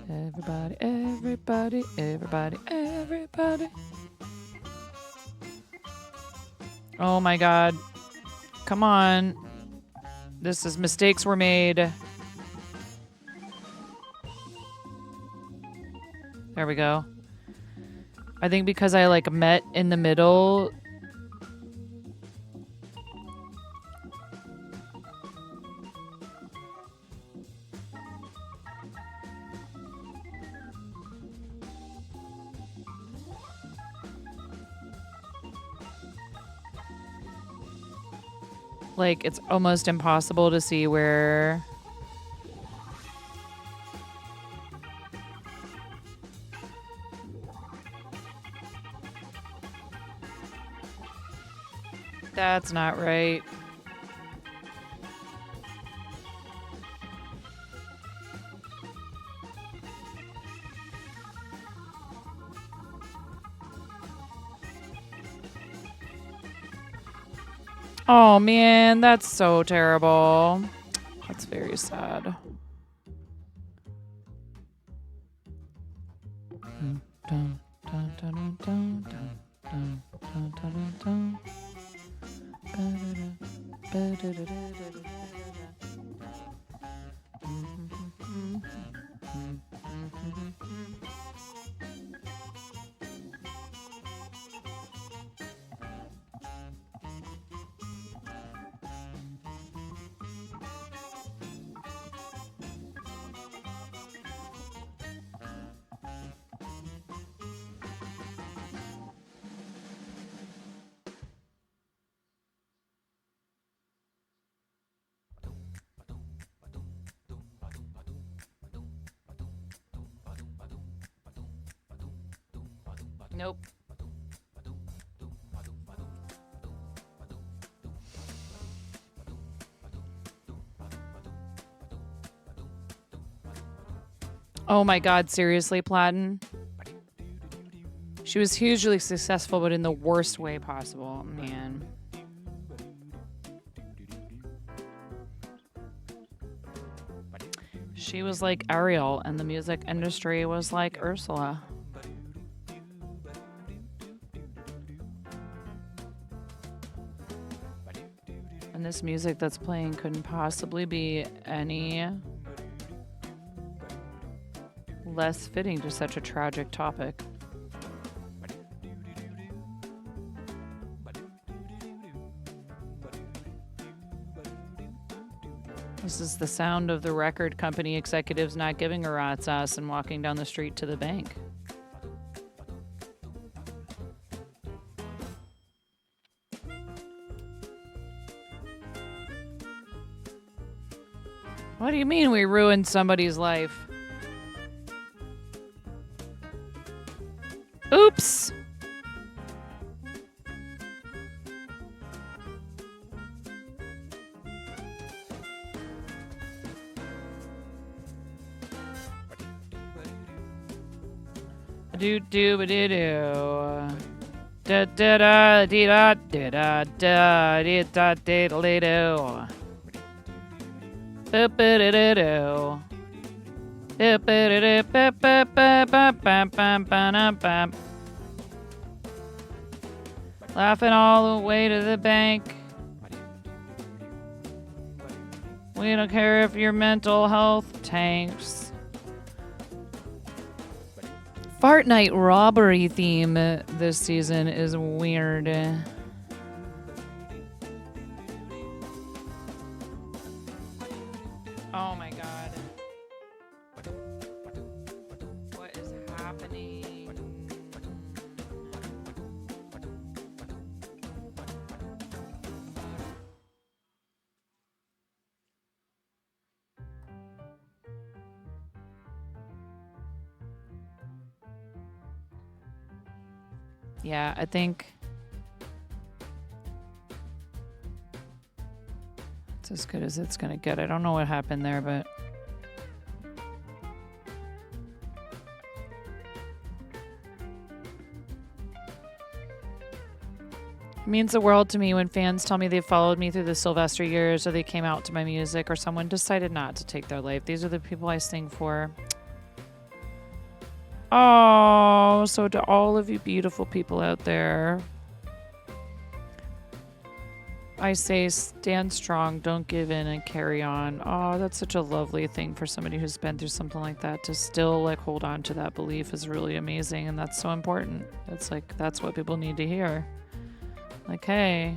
everybody, everybody, everybody, everybody. Oh my God. Come on. This is mistakes were made. There we go. I think because I like met in the middle. Like, it's almost impossible to see where... That's not right. Oh man, that's so terrible. That's very sad. Nope. Oh my God, seriously, Platten? She was hugely successful, but in the worst way possible, man. She was like Ariel, and the music industry was like Ursula. And this music that's playing couldn't possibly be any less fitting to such a tragic topic. This is the sound of the record company executives not giving a rat's ass and walking down the street to the bank. What do you mean we ruined somebody's life? Oops. Do do ba do do. Da da da dee da da da da dee da dee da dee do. Ba ba da da do. Ba ba da da ba ba ba ba ba ba ba ba. Laughing all the way to the bank. We don't care if your mental health tanks. Fart Night robbery theme this season is weird. Oh my god. What is happening? Yeah, I think it's as good as it's gonna get. I don't know what happened there, but it means the world to me when fans tell me they followed me through the Sylvester years, or they came out to my music, or someone decided not to take their life. These are the people I sing for. Oh, so to all of you beautiful people out there, I say stand strong, don't give in, and carry on. Oh, that's such a lovely thing for somebody who's been through something like that. To still like hold on to that belief is really amazing, and that's so important. It's like that's what people need to hear. Like, hey,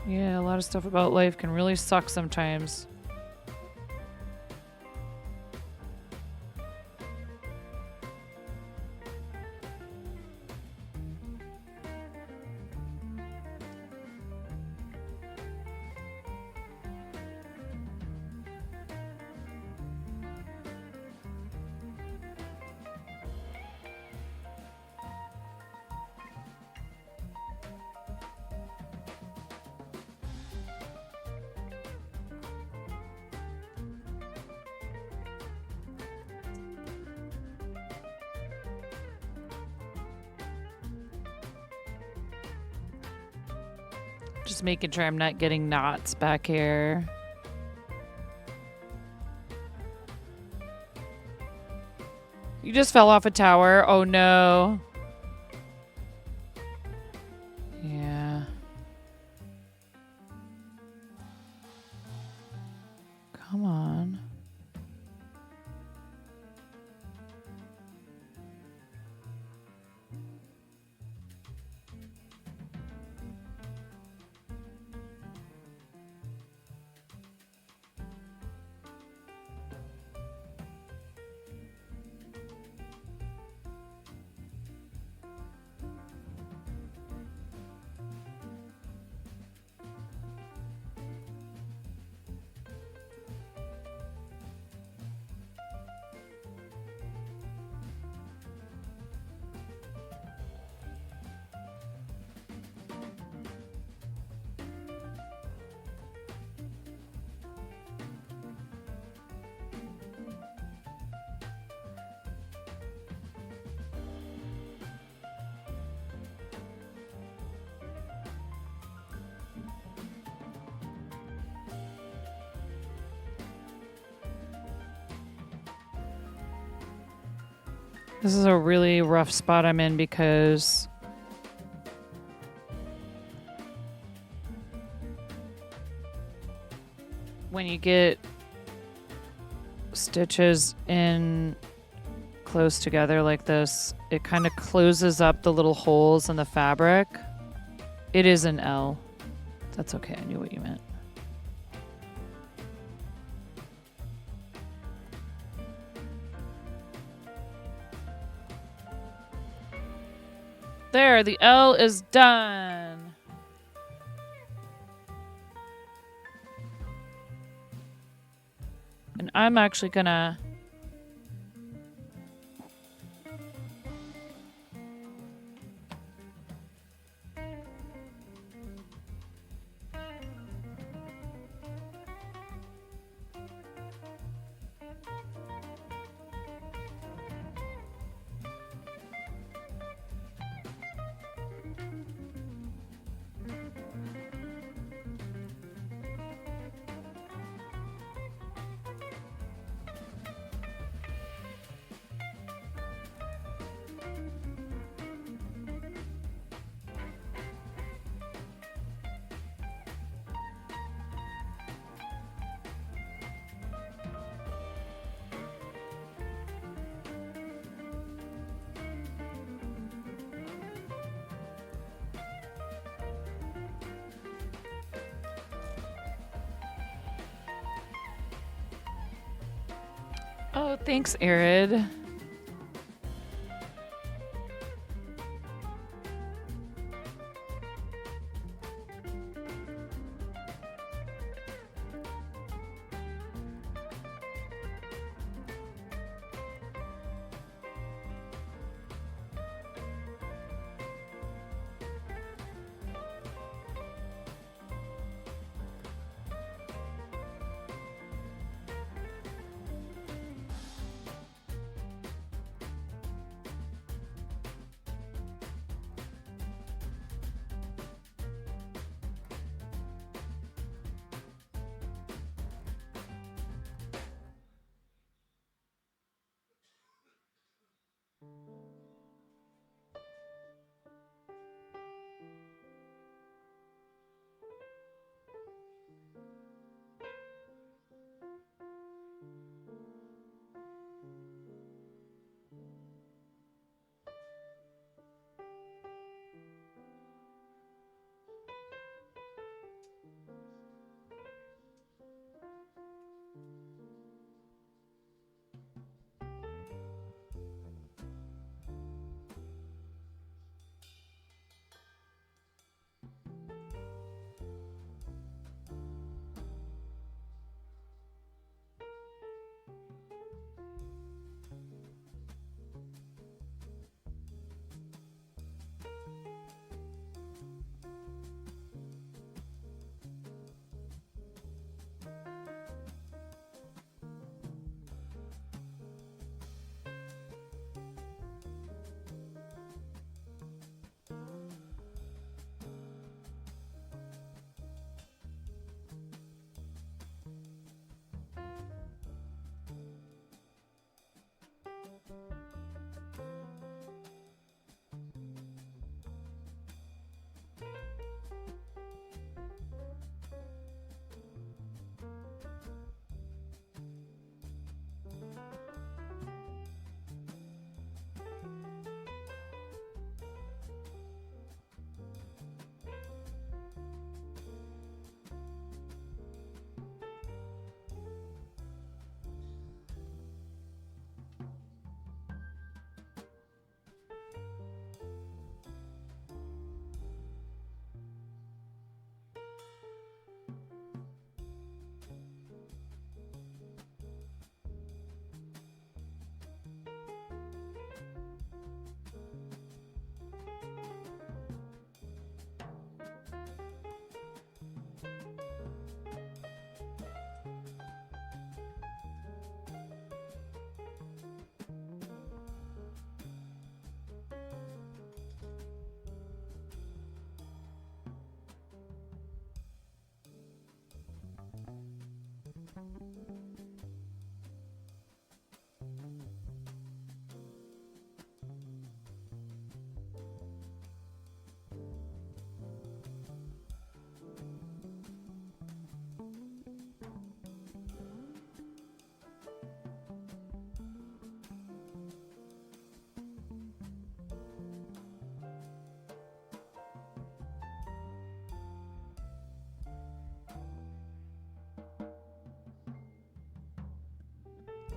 yeah, a lot of stuff about life can really suck sometimes. Just making sure I'm not getting knots back here. You just fell off a tower. Oh no. Yeah. Come on. This is a really rough spot I'm in because when you get stitches in close together like this, it kind of closes up the little holes in the fabric. It is an L. That's okay. I knew what you meant. There, the L is done. I'm actually gonna... Oh, thanks, Arid.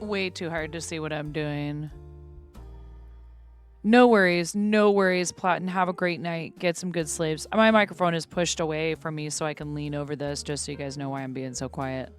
Way too hard to see what I'm doing. No worries, Platin. Have a great night. Get some good sleeps. My microphone is pushed away from me so I can lean over this just so you guys know why I'm being so quiet.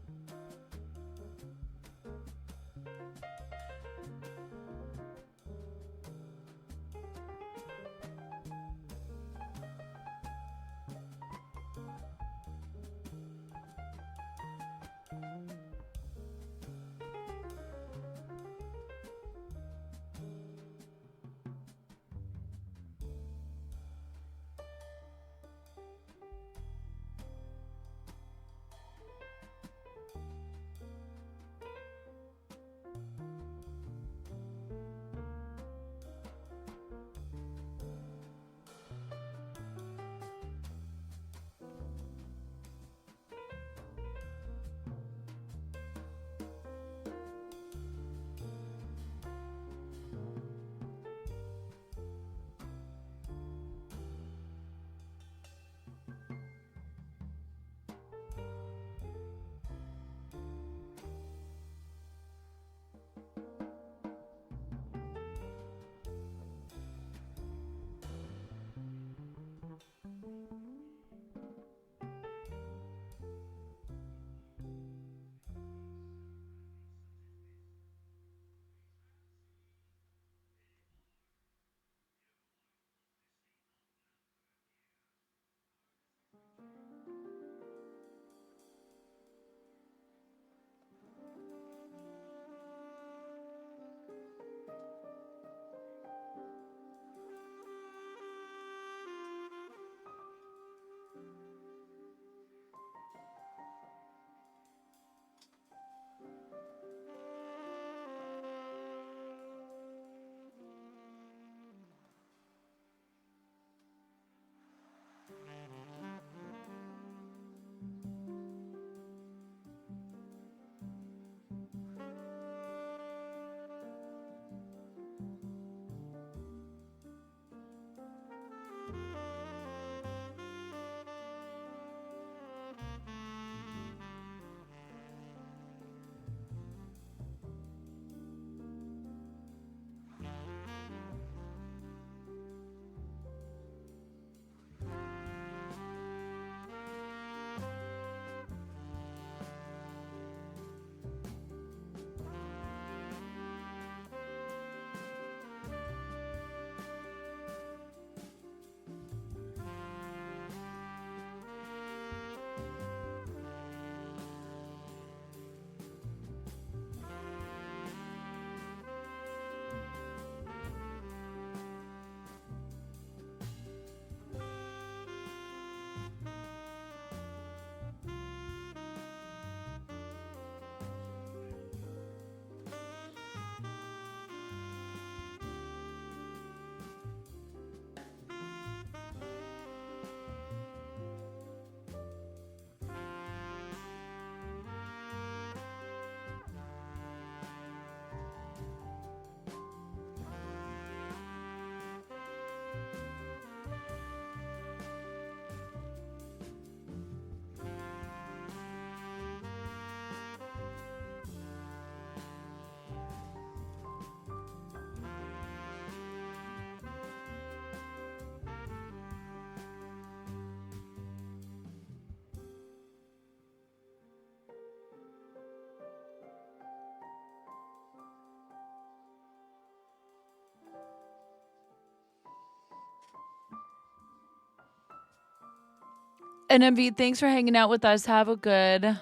NMV, thanks for hanging out with us. Have a good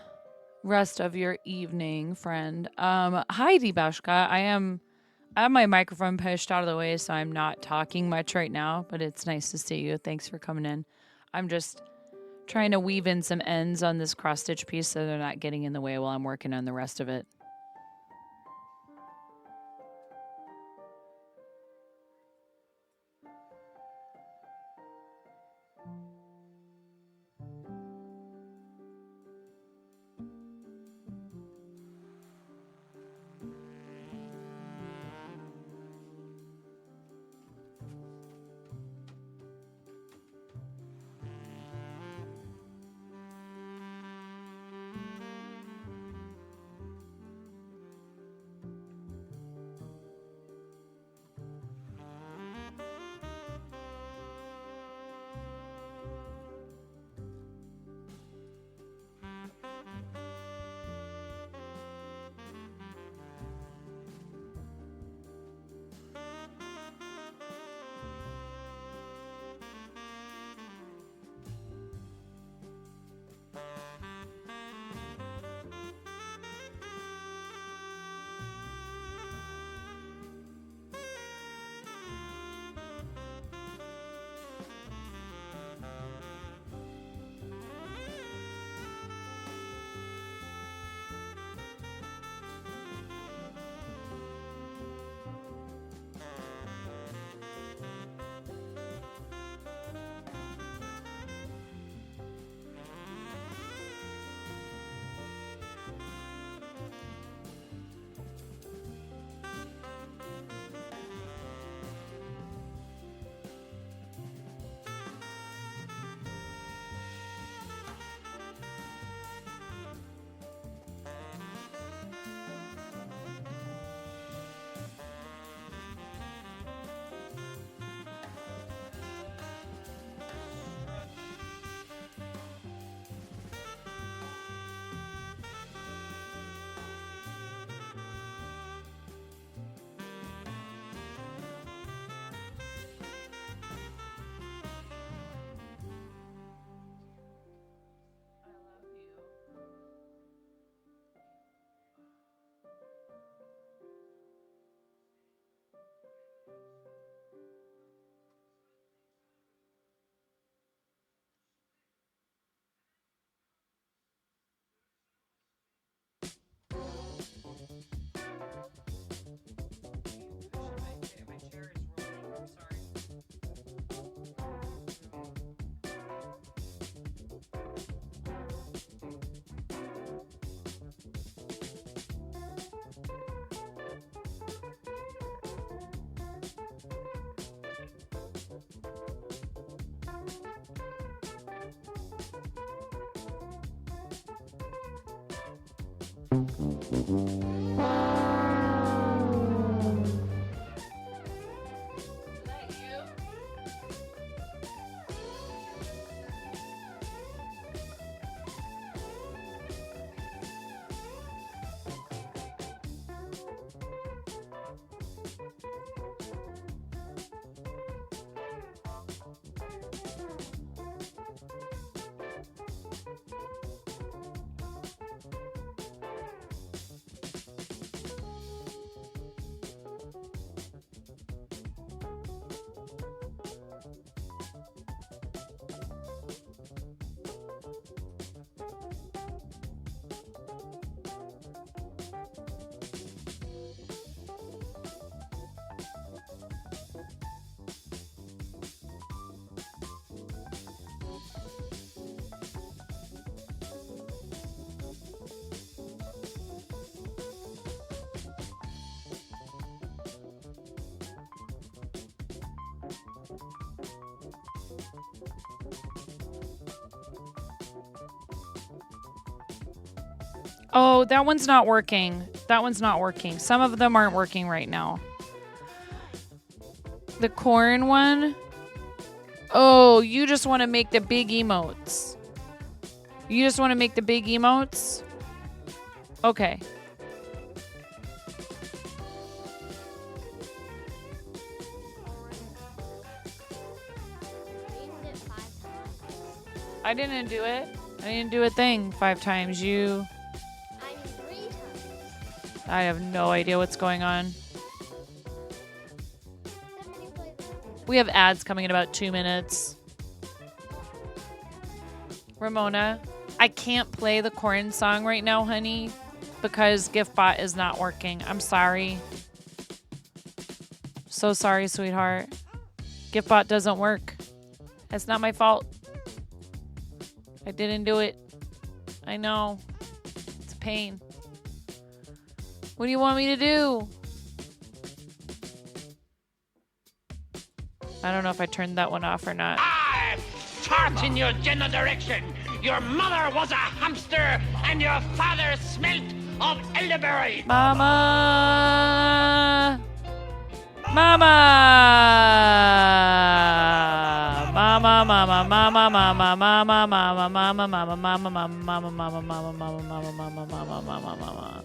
rest of your evening, friend. Hi, Debashka. I have my microphone pushed out of the way, so I'm not talking much right now, but it's nice to see you. Thanks for coming in. I'm just trying to weave in some ends on this cross-stitch piece so they're not getting in the way while I'm working on the rest of it. Oh, that one's not working. That one's not working. Some of them aren't working right now. The corn one. Oh, you just want to make the big emotes. You just want to make the big emotes? Okay. I didn't do it. I didn't do a thing 5 times. You. I mean 3 times. I have no idea what's going on. Somebody play that. We have ads coming in about 2 minutes. Ramona, I can't play the corn song right now, honey, because GiftBot is not working. I'm sorry. So sorry, sweetheart. GiftBot doesn't work. That's not my fault. I didn't do it. I know. It's a pain. What do you want me to do? I don't know if I turned that one off or not. I fart in your general direction. Your mother was a hamster, and your father smelt of elderberry. Mama! Mama! Mama, mama, mama, mama, mama, mama, mama, mama, mama, mama, mama, mama, mama, mama, mama, mama, mama, mama, mama.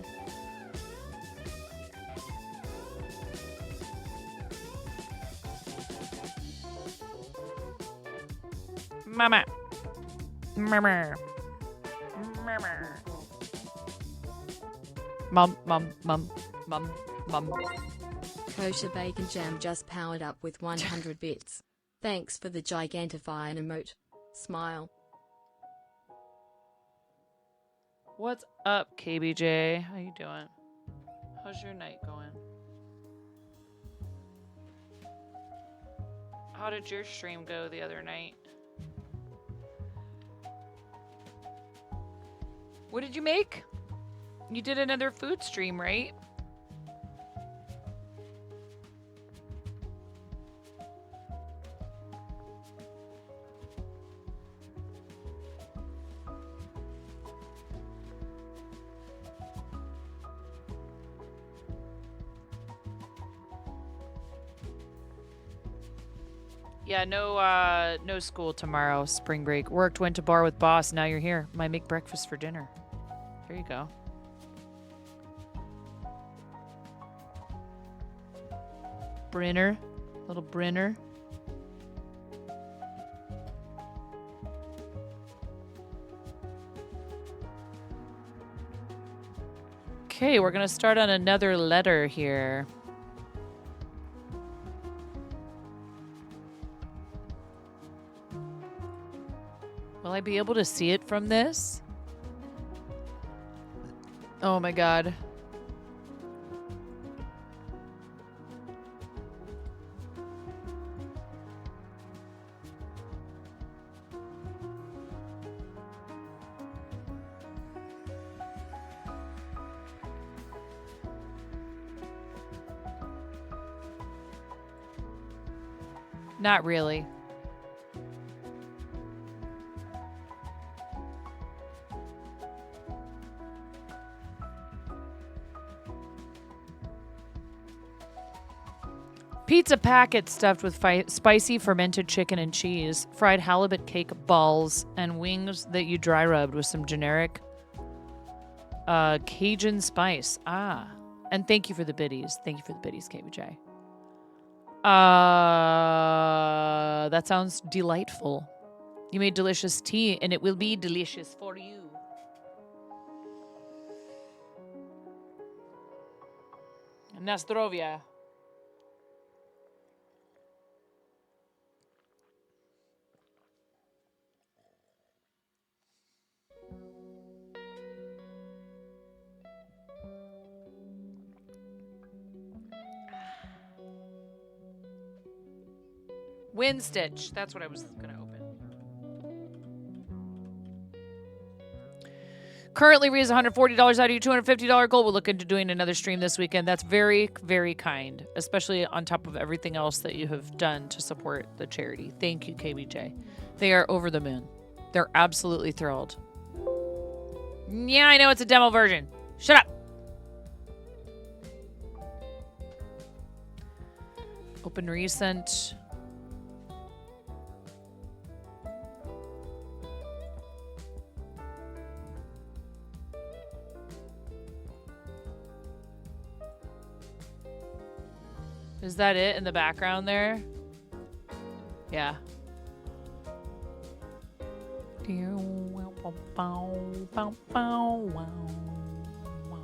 Mama. Mama. Mama. Mum, mum, mum, mum, mum. Kosher Bacon Jam just powered up with 100 bits. Thanks for the gigantifying emote. Smile. What's up, KBJ? How you doing? How's your night going? How did your stream go the other night? What did you make? You did another food stream, right? Yeah, no school tomorrow, spring break. Worked, went to bar with boss, now you're here. Might make breakfast for dinner. There you go. Brinner. Little Brinner. Okay, we're gonna start on another letter here. Will I be able to see it from this? Oh my god. Not really. Pizza packet stuffed with spicy fermented chicken and cheese, fried halibut cake balls, and wings that you dry rubbed with some generic Cajun spice. Ah. And thank you for the biddies. Thank you for the biddies, KBJ. That sounds delightful. You made delicious tea, and it will be delicious for you. Na zdrowie. Wind Stitch. That's what I was going to open. Currently, Ria's $140 out of your $250 goal. We're looking to doing another stream this weekend. That's very, very kind, especially on top of everything else that you have done to support the charity. Thank you, KBJ. They are over the moon. They're absolutely thrilled. Yeah, I know it's a demo version. Shut up. Open recent. Is that it in the background there? Yeah. Bow, bow, bow, bow, wow, wow.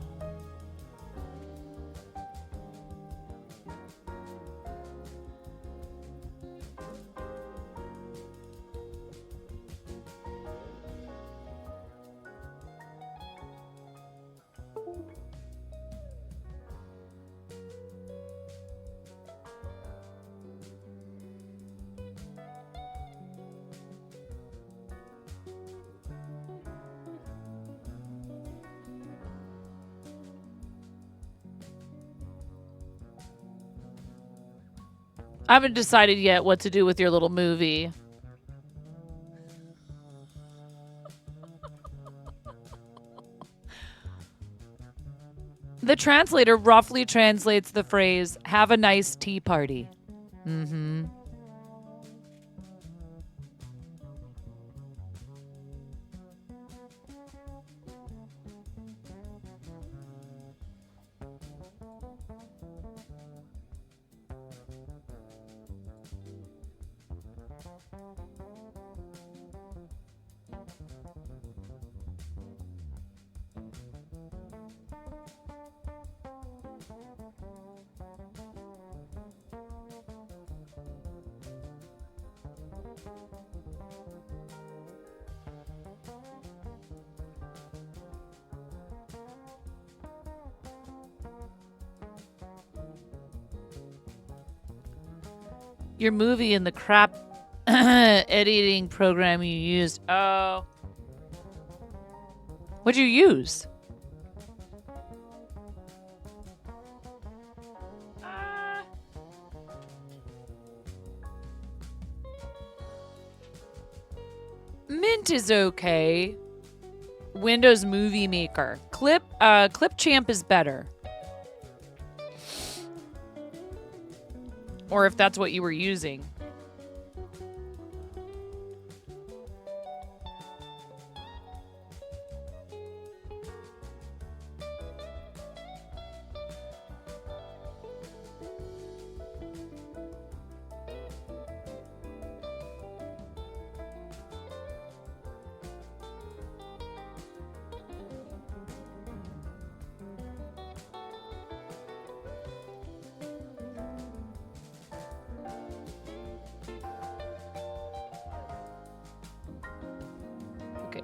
I haven't decided yet what to do with your little movie. The translator roughly translates the phrase, have a nice tea party. Mm-hmm. Your movie and the crap editing program you used. Oh. What'd you use? Mint is okay. Windows Movie Maker. Clipchamp is better. Or if that's what you were using.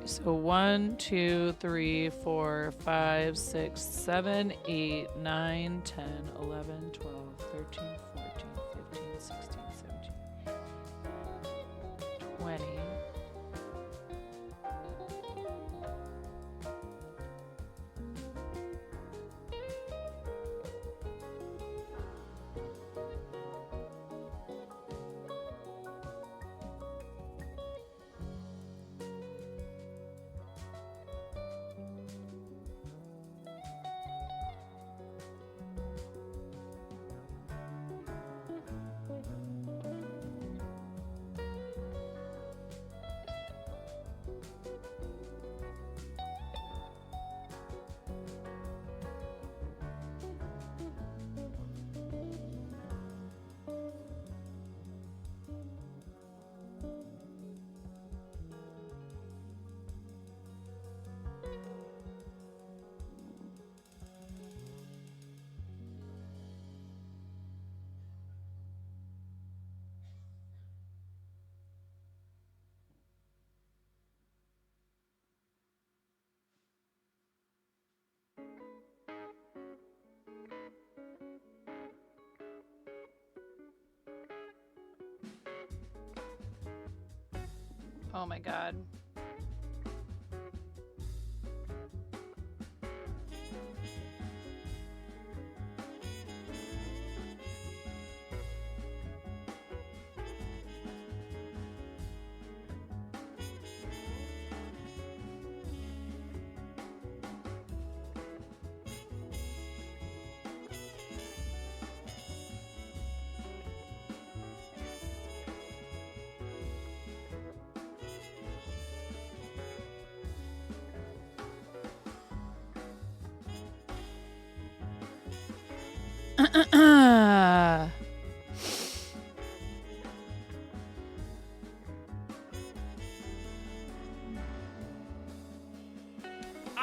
So 1, 2, 3, 4, 5, 6, 7, 8, 9, 10, 11, 12, 13, 14, 15, 16, 17, 20. Oh my god.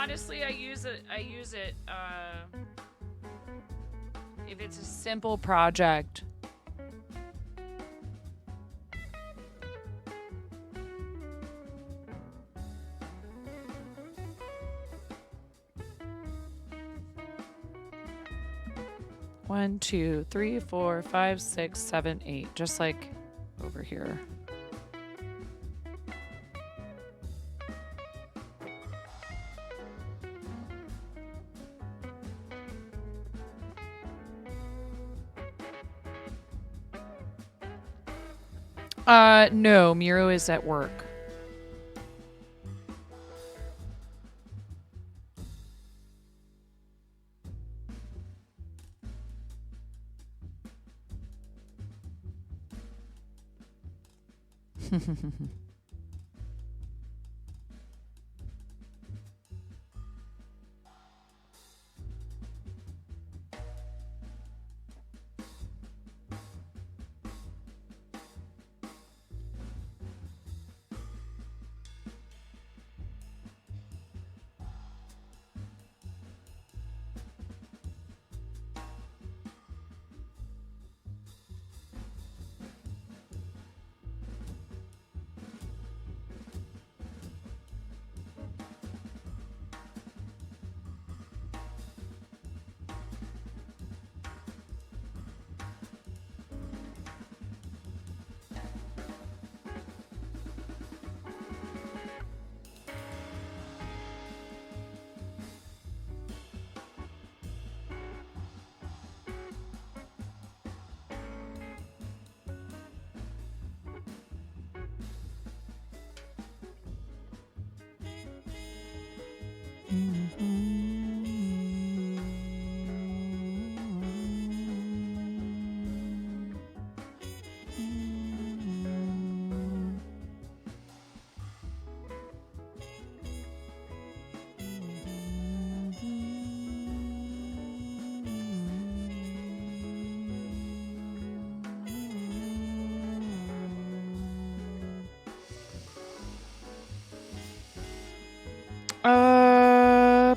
honestly, I use it. If it's a simple project. One, two, three, 4, 5, 6, 7, 8. Just like over here. No, Miro is at work.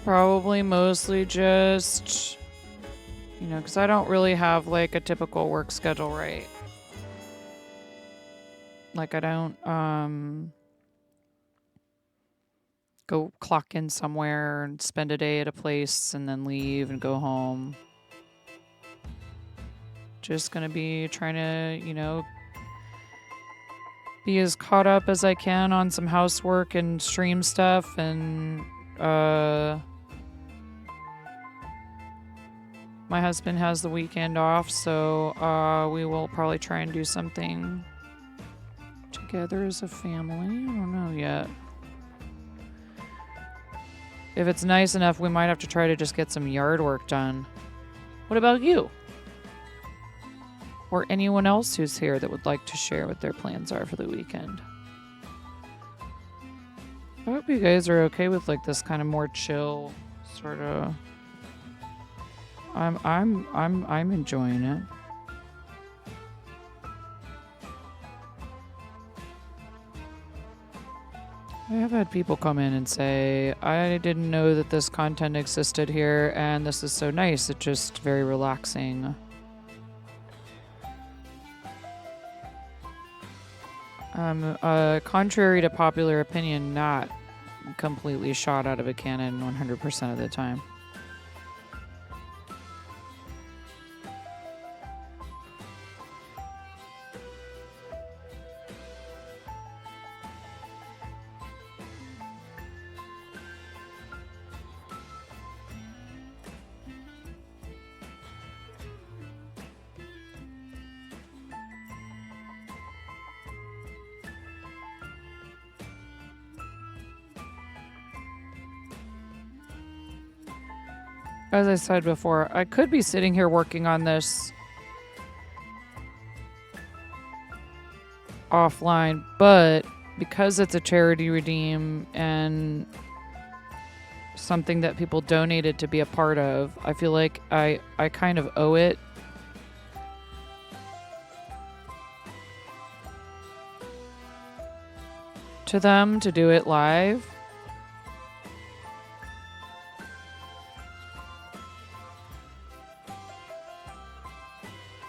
Probably mostly just, because I don't really have like a typical work schedule, right? Like I don't go clock in somewhere and spend a day at a place and then leave and go home. Just gonna be trying to, be as caught up as I can on some housework and stream stuff and my husband has the weekend off, so we will probably try and do something together as a family. I don't know yet. If it's nice enough, we might have to try to just get some yard work done. What about you? Or anyone else who's here that would like to share what their plans are for the weekend? I hope you guys are okay with like this kind of more chill sort of. I'm enjoying it. I have had people come in and say, I didn't know that this content existed here and this is so nice. It's just very relaxing. Contrary to popular opinion, not completely shot out of a cannon 100% of the time. As I said before, I could be sitting here working on this offline, but because it's a charity redeem and something that people donated to be a part of, I feel like I kind of owe it to them to do it live.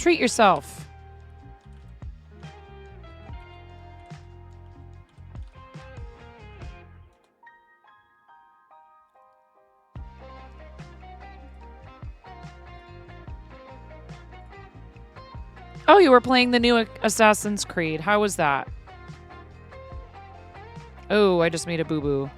Treat yourself. Oh, you were playing the new Assassin's Creed. How was that? Oh, I just made a boo-boo.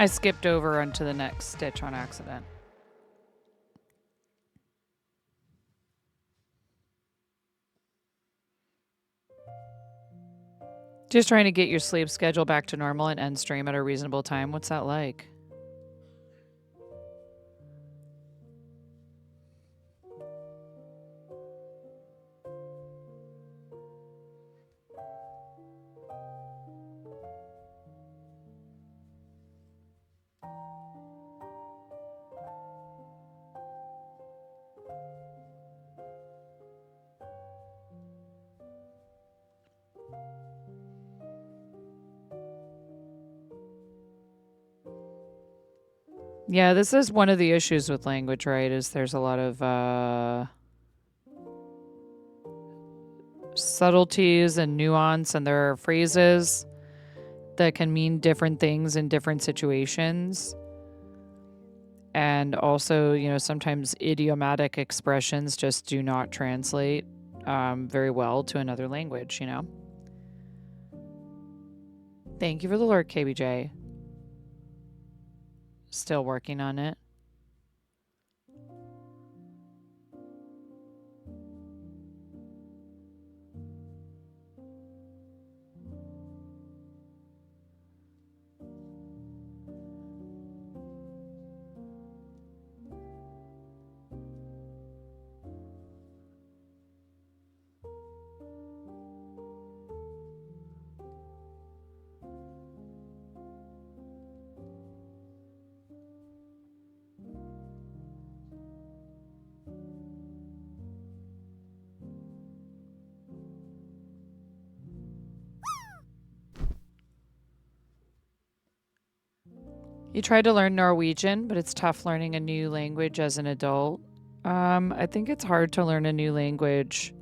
I skipped over onto the next stitch on accident. Just trying to get your sleep schedule back to normal and end stream at a reasonable time. What's that like? Yeah, this is one of the issues with language, right? Is there's a lot of subtleties and nuance, and there are phrases that can mean different things in different situations. And also, you know, sometimes idiomatic expressions just do not translate very well to another language, you know? Thank you for the alert, KBJ. Still working on it. You tried to learn Norwegian, but it's tough learning a new language as an adult. I think it's hard to learn a new language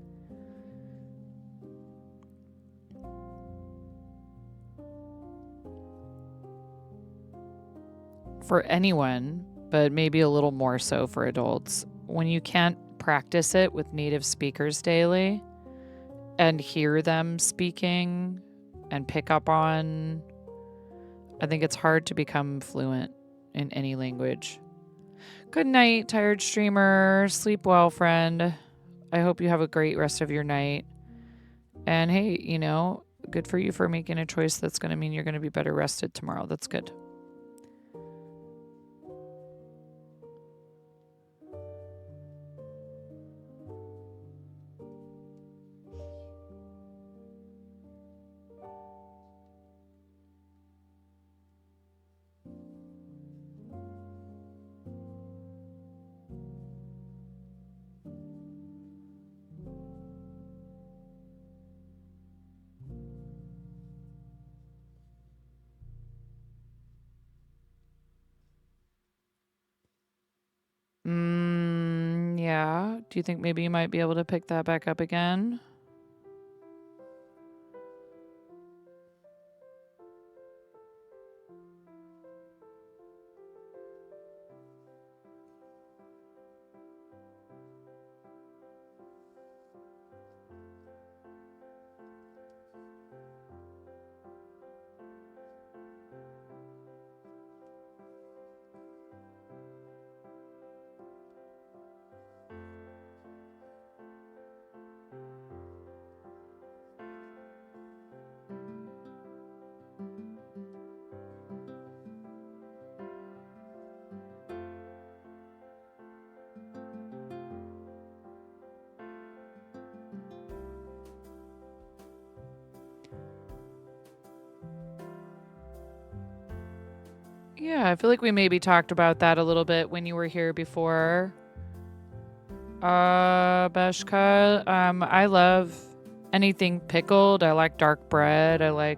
for anyone, but maybe a little more so for adults. When you can't practice it with native speakers daily and hear them speaking and pick up on, I think it's hard to become fluent in any language. Good night, tired streamer. Sleep well, friend. I hope you have a great rest of your night. And hey, you know, good for you for making a choice that's going to mean you're going to be better rested tomorrow. That's good. Yeah. Do you think maybe you might be able to pick that back up again? Yeah, I feel like we maybe talked about that a little bit when you were here before. Beshka, I love anything pickled. I like dark bread. I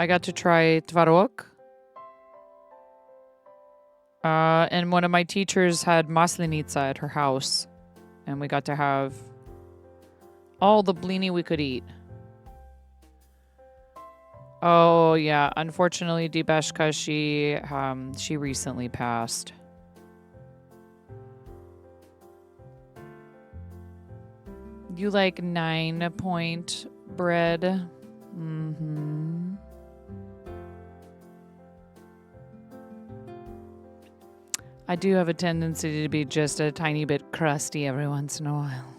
got to try tvarok. And one of my teachers had maslenica at her house. And we got to have all the blini we could eat. Oh, yeah. Unfortunately, Dibeshka, she recently passed. You like 9-point bread? Mm-hmm. I do have a tendency to be just a tiny bit crusty every once in a while.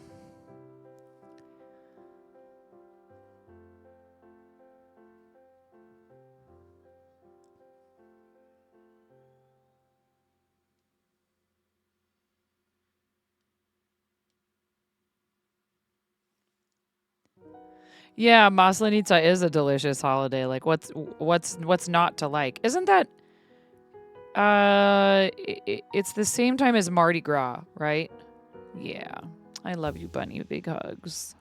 Yeah, Maslenica is a delicious holiday. Like, what's not to like? Isn't that? It's the same time as Mardi Gras, right? Yeah, I love you, Bunny. Big hugs.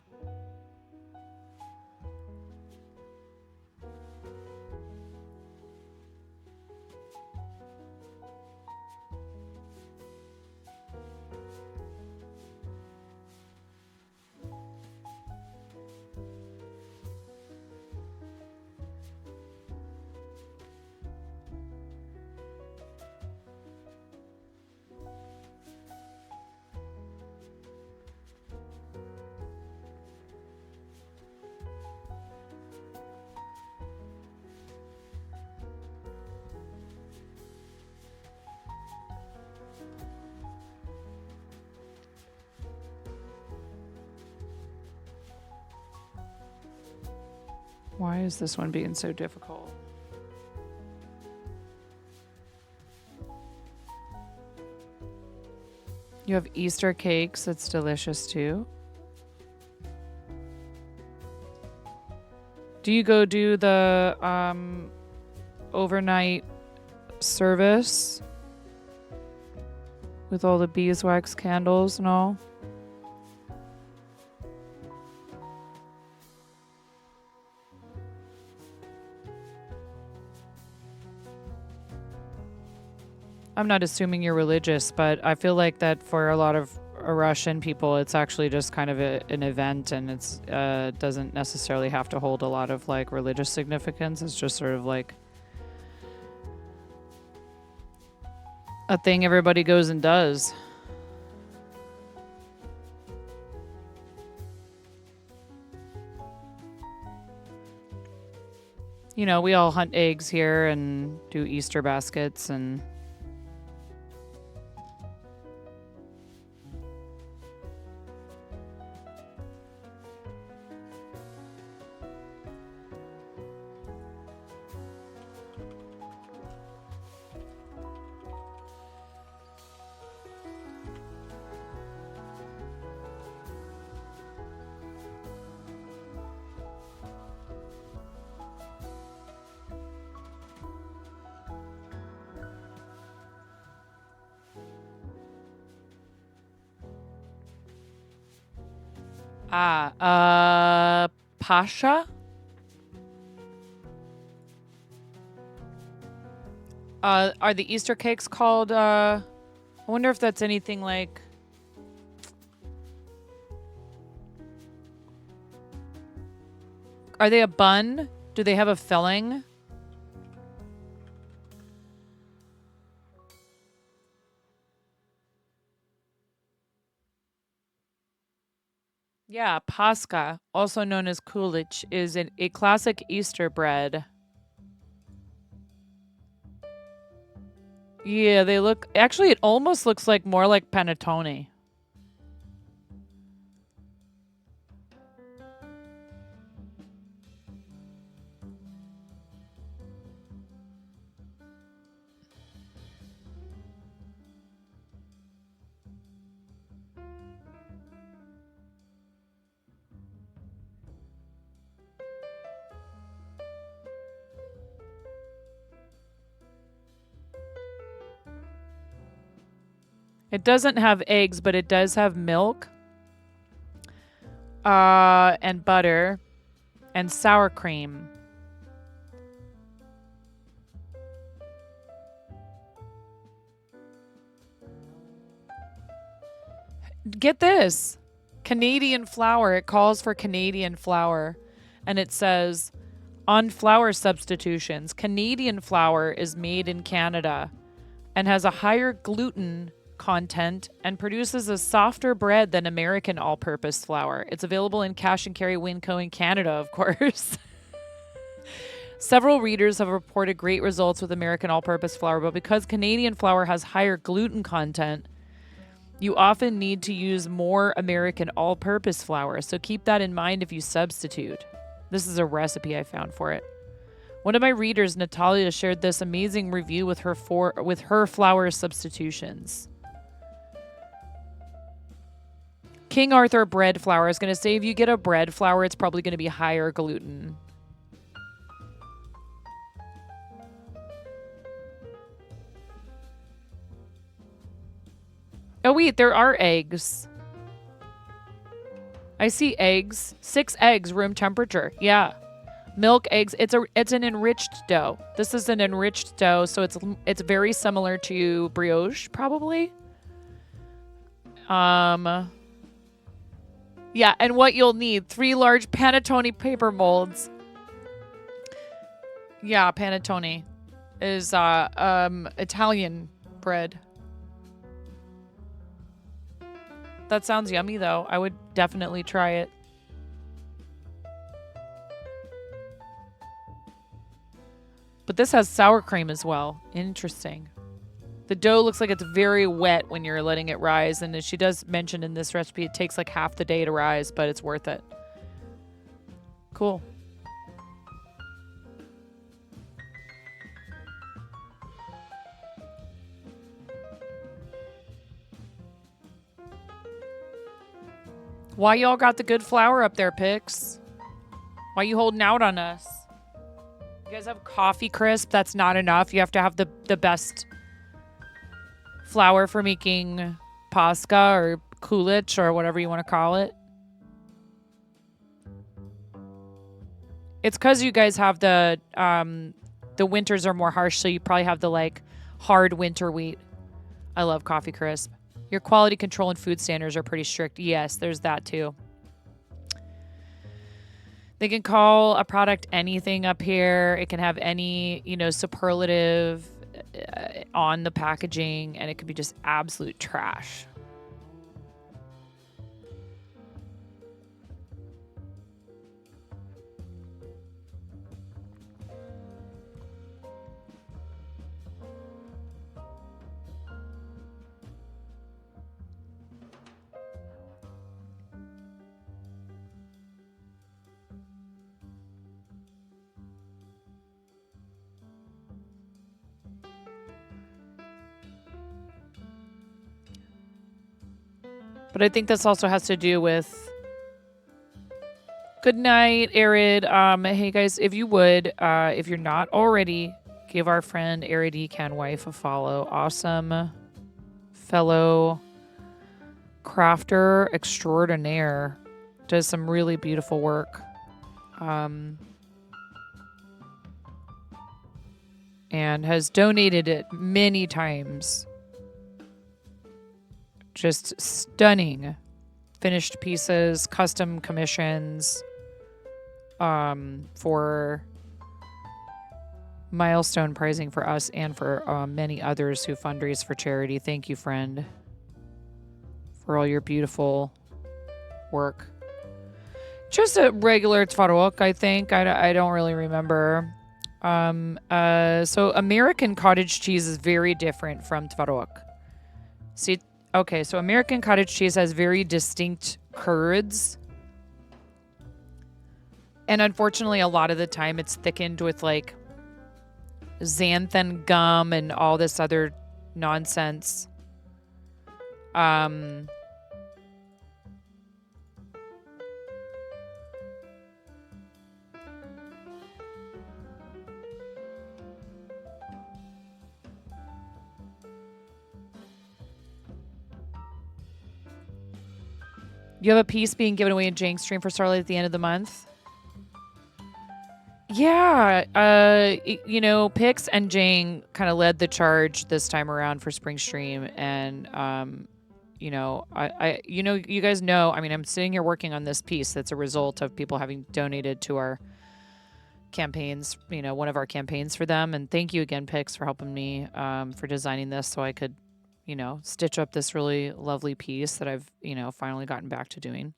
Why is this one being so difficult? You have Easter cakes. It's delicious too. Do you go do the overnight service with all the beeswax candles and all? I'm not assuming you're religious, but I feel like that for a lot of Russian people, it's actually just kind of an event, and it's doesn't necessarily have to hold a lot of like religious significance. It's just sort of like a thing everybody goes and does. You know, we all hunt eggs here and do Easter baskets and... Pasha? Are the Easter cakes called, I wonder if that's anything like... Are they a bun? Do they have a filling? Yeah, Pascha, also known as kulich, is a classic Easter bread. Yeah, they look... Actually, it almost looks like more like panettone. It doesn't have eggs, but it does have milk. And butter. And sour cream. Get this. Canadian flour. It calls for Canadian flour. And it says, on flour substitutions, Canadian flour is made in Canada and has a higher gluten content and produces a softer bread than American all-purpose flour. It's available in cash and carry Winco in Canada, of course. Several readers have reported great results with American all-purpose flour, but because Canadian flour has higher gluten content, you often need to use more American all-purpose flour, so keep that in mind if you substitute. This is a recipe I found for it. One of my readers, Natalia, shared this amazing review with her flour substitutions. King Arthur bread flour. I was going to say if you get a bread flour, it's probably going to be higher gluten. Oh wait, there are eggs. I see eggs. 6 eggs, room temperature. Yeah. Milk, eggs. It's an enriched dough. This is an enriched dough, so it's very similar to brioche, probably. Yeah, and what you'll need, 3 large panettone paper molds. Yeah, panettone is Italian bread. That sounds yummy though. I would definitely try it. But this has sour cream as well. Interesting. The dough looks like it's very wet when you're letting it rise. And as she does mention in this recipe, it takes like half the day to rise, but it's worth it. Cool. Why y'all got the good flour up there, Pix? Why you holding out on us? You guys have coffee crisp? That's not enough. You have to have the best flour for making pasta or kulich or whatever you want to call it. It's because you guys have the winters are more harsh, so you probably have the like hard winter wheat. I love coffee crisp. Your quality control and food standards are pretty strict. Yes, there's that too. They can call a product anything up here. It can have any, superlative on the packaging, and it could be just absolute trash. But I think this also has to do with... Good night, Arid. Hey, guys, if you would, if you're not already, give our friend Arid Can Wife a follow. Awesome fellow crafter extraordinaire. Does some really beautiful work. And has donated it many times. Just stunning finished pieces, custom commissions for milestone pricing for us and for many others who fundraise for charity. Thank you, friend, for all your beautiful work. Just a regular tvarok, I think. I don't really remember. So American cottage cheese is very different from tvarok. See, okay, so American cottage cheese has very distinct curds. And unfortunately, a lot of the time it's thickened with like xanthan gum and all this other nonsense. You have a piece being given away in Jank's stream for Starlight at the end of the month. Yeah, you know, Pix and Jang kind of led the charge this time around for Spring Stream, and you know, you guys know. I mean, I'm sitting here working on this piece that's a result of people having donated to our campaigns. You know, one of our campaigns for them, and thank you again, Pix, for helping me for designing this so I could, you know, stitch up this really lovely piece that I've, you know, finally gotten back to doing.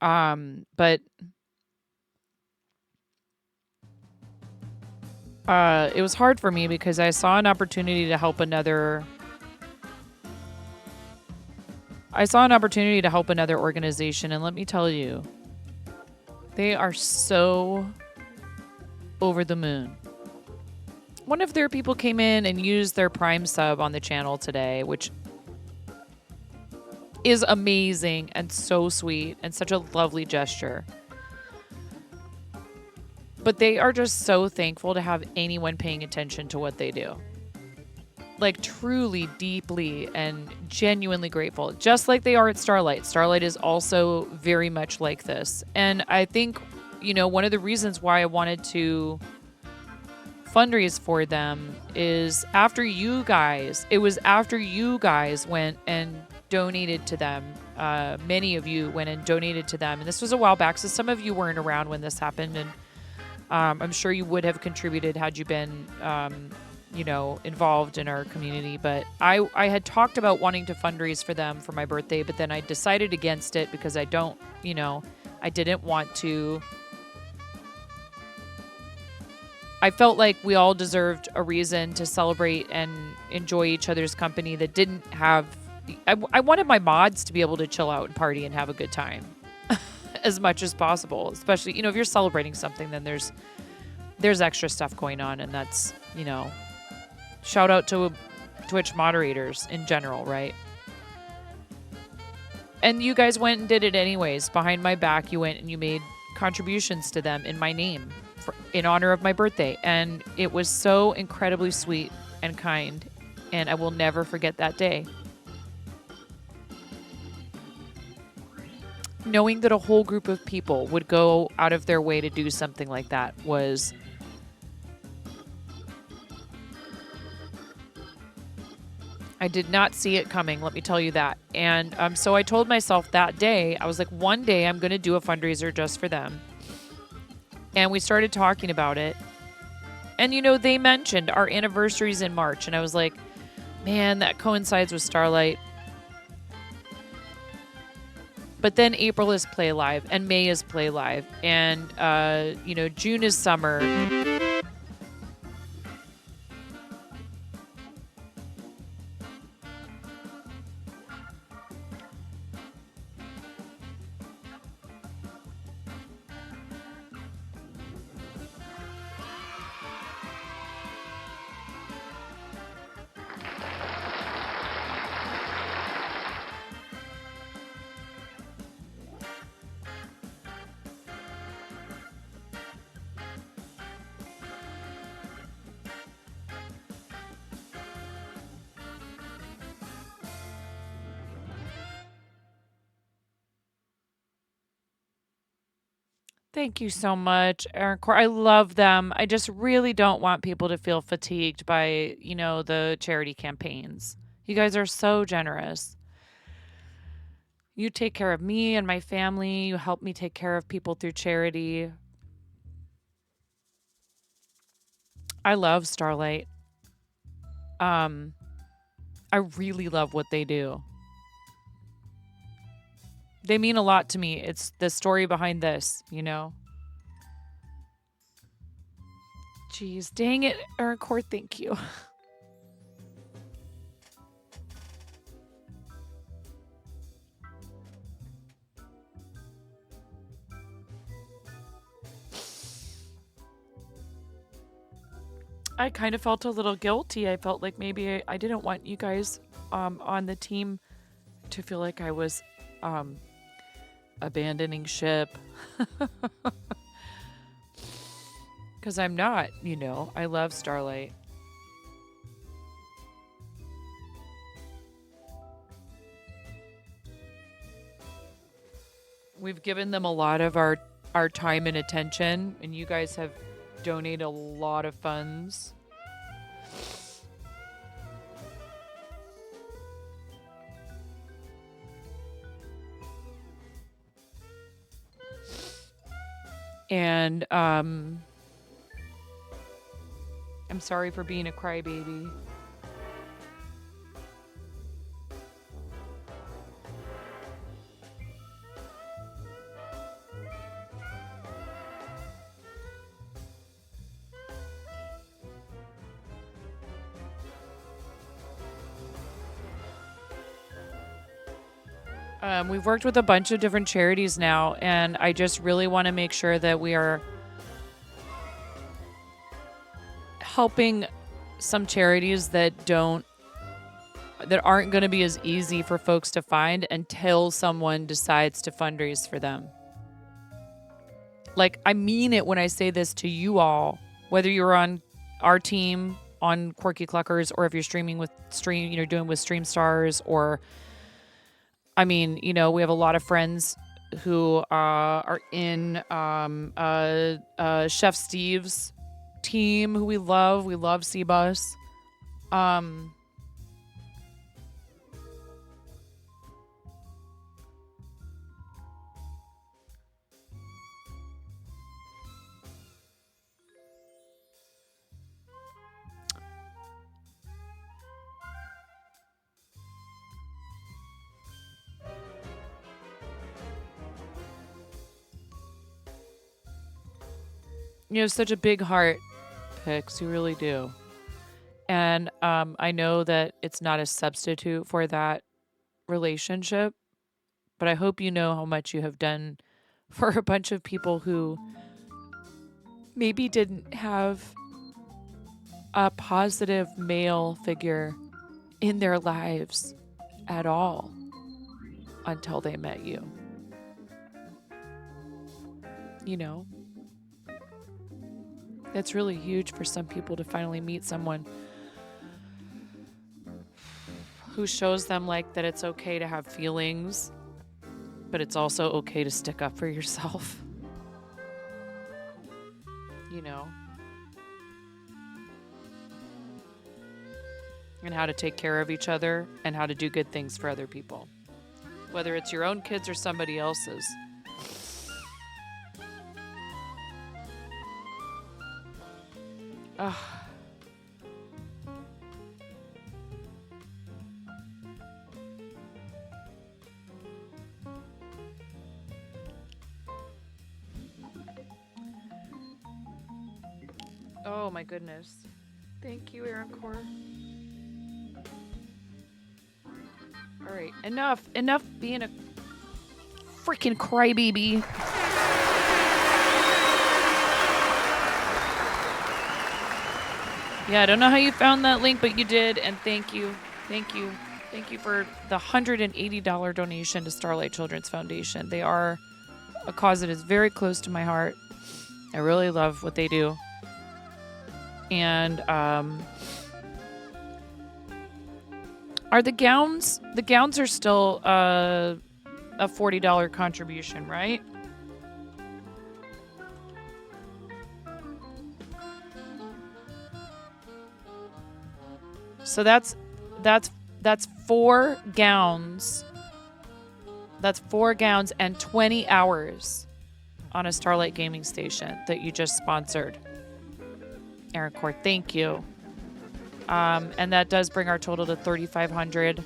But it was hard for me because I saw an opportunity to help another organization, and let me tell you, they are so over the moon. One of their people came in and used their Prime sub on the channel today, which is amazing and so sweet and such a lovely gesture. But they are just so thankful to have anyone paying attention to what they do. Like, truly, deeply, and genuinely grateful. Just like they are at Starlight. Starlight is also very much like this. And I think, you know, one of the reasons why I wanted to fundraise for them is after you guys went and donated to them. Many of you went and donated to them. And this was a while back, so some of you weren't around when this happened. And I'm sure you would have contributed had you been, you know, involved in our community. But I had talked about wanting to fundraise for them for my birthday, but then I decided against it because I don't, you know, I didn't want to. I felt like we all deserved a reason to celebrate and enjoy each other's company that didn't have. I wanted my mods to be able to chill out and party and have a good time as much as possible. Especially, you know, if you're celebrating something, then there's extra stuff going on, and that's, you know, shout out to Twitch moderators in general, right? And you guys went and did it anyways. Behind my back, you went and you made contributions to them in my name in honor of my birthday. And it was so incredibly sweet and kind. And I will never forget that day. Knowing that a whole group of people would go out of their way to do something like that was... I did not see it coming, let me tell you that. And so I told myself that day, I was like, one day I'm going to do a fundraiser just for them. And we started talking about it. And, you know, they mentioned our anniversaries in March. And I was like, man, that coincides with Starlight. But then April is Play Live and May is Play Live. And, you know, June is summer. Thank you so much, Aaron Core. I love them. I just really don't want people to feel fatigued by, you know, the charity campaigns. You guys are so generous. You take care of me and my family. You help me take care of people through charity. I love Starlight. I really love what they do. They mean a lot to me. It's the story behind this, you know? Jeez, dang it, Aaron Core, thank you. I kind of felt a little guilty. I felt like maybe I didn't want you guys on the team to feel like I was abandoning ship. Because I'm not, you know. I love Starlight. given them a lot of our time and attention, and you guys have donated a lot of funds. And I'm sorry for being a crybaby. We've worked with a bunch of different charities now, and I just really want to make sure that we are helping some charities that aren't going to be as easy for folks to find until someone decides to fundraise for them. Like, I mean it when I say this to you all, whether you're on our team on Quirky Cluckers, or if you're doing with Stream Stars, or I mean, we have a lot of friends who are in Chef Steve's team, who we love. We love C-Bus. You have such a big heart, Pix. You really do. And I know that it's not a substitute for that relationship, but I hope you know how much you have done for a bunch of people who maybe didn't have a positive male figure in their lives at all until they met you. It's really huge for some people to finally meet someone who shows them that it's okay to have feelings, but it's also okay to stick up for yourself. And how to take care of each other and how to do good things for other people, whether it's your own kids or somebody else's. Ugh. Oh my goodness. Thank you, Aaron Core. All right, enough being a freaking crybaby. Yeah, I don't know how you found that link, but you did, and thank you. Thank you for the $180 donation to Starlight Children's Foundation. They are a cause that is very close to my heart. I really love what they do. And are the gowns are still a $40 contribution, right? So that's 4 gowns. That's 4 gowns and 20 hours on a Starlight Gaming station that you just sponsored. Aaron Court, thank you. And that does bring our total to $3,500.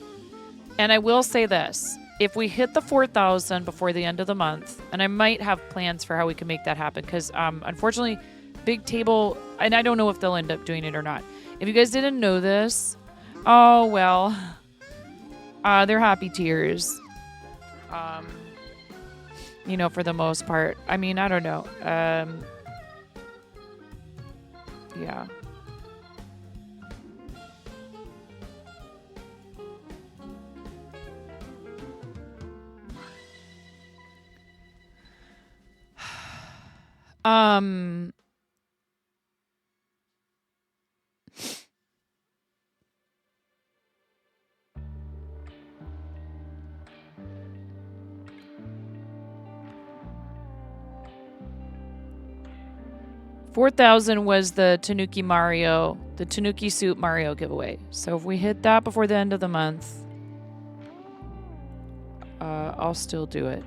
And I will say this. If we hit the 4,000 before the end of the month, and I might have plans for how we can make that happen, because unfortunately, Big Table, and I don't know if they'll end up doing it or not. If you guys didn't know this, oh well, they're happy tears. For the most part. I mean, I don't know. Yeah. 4,000 was the Tanuki suit Mario giveaway. So if we hit that before the end of the month, I'll still do it.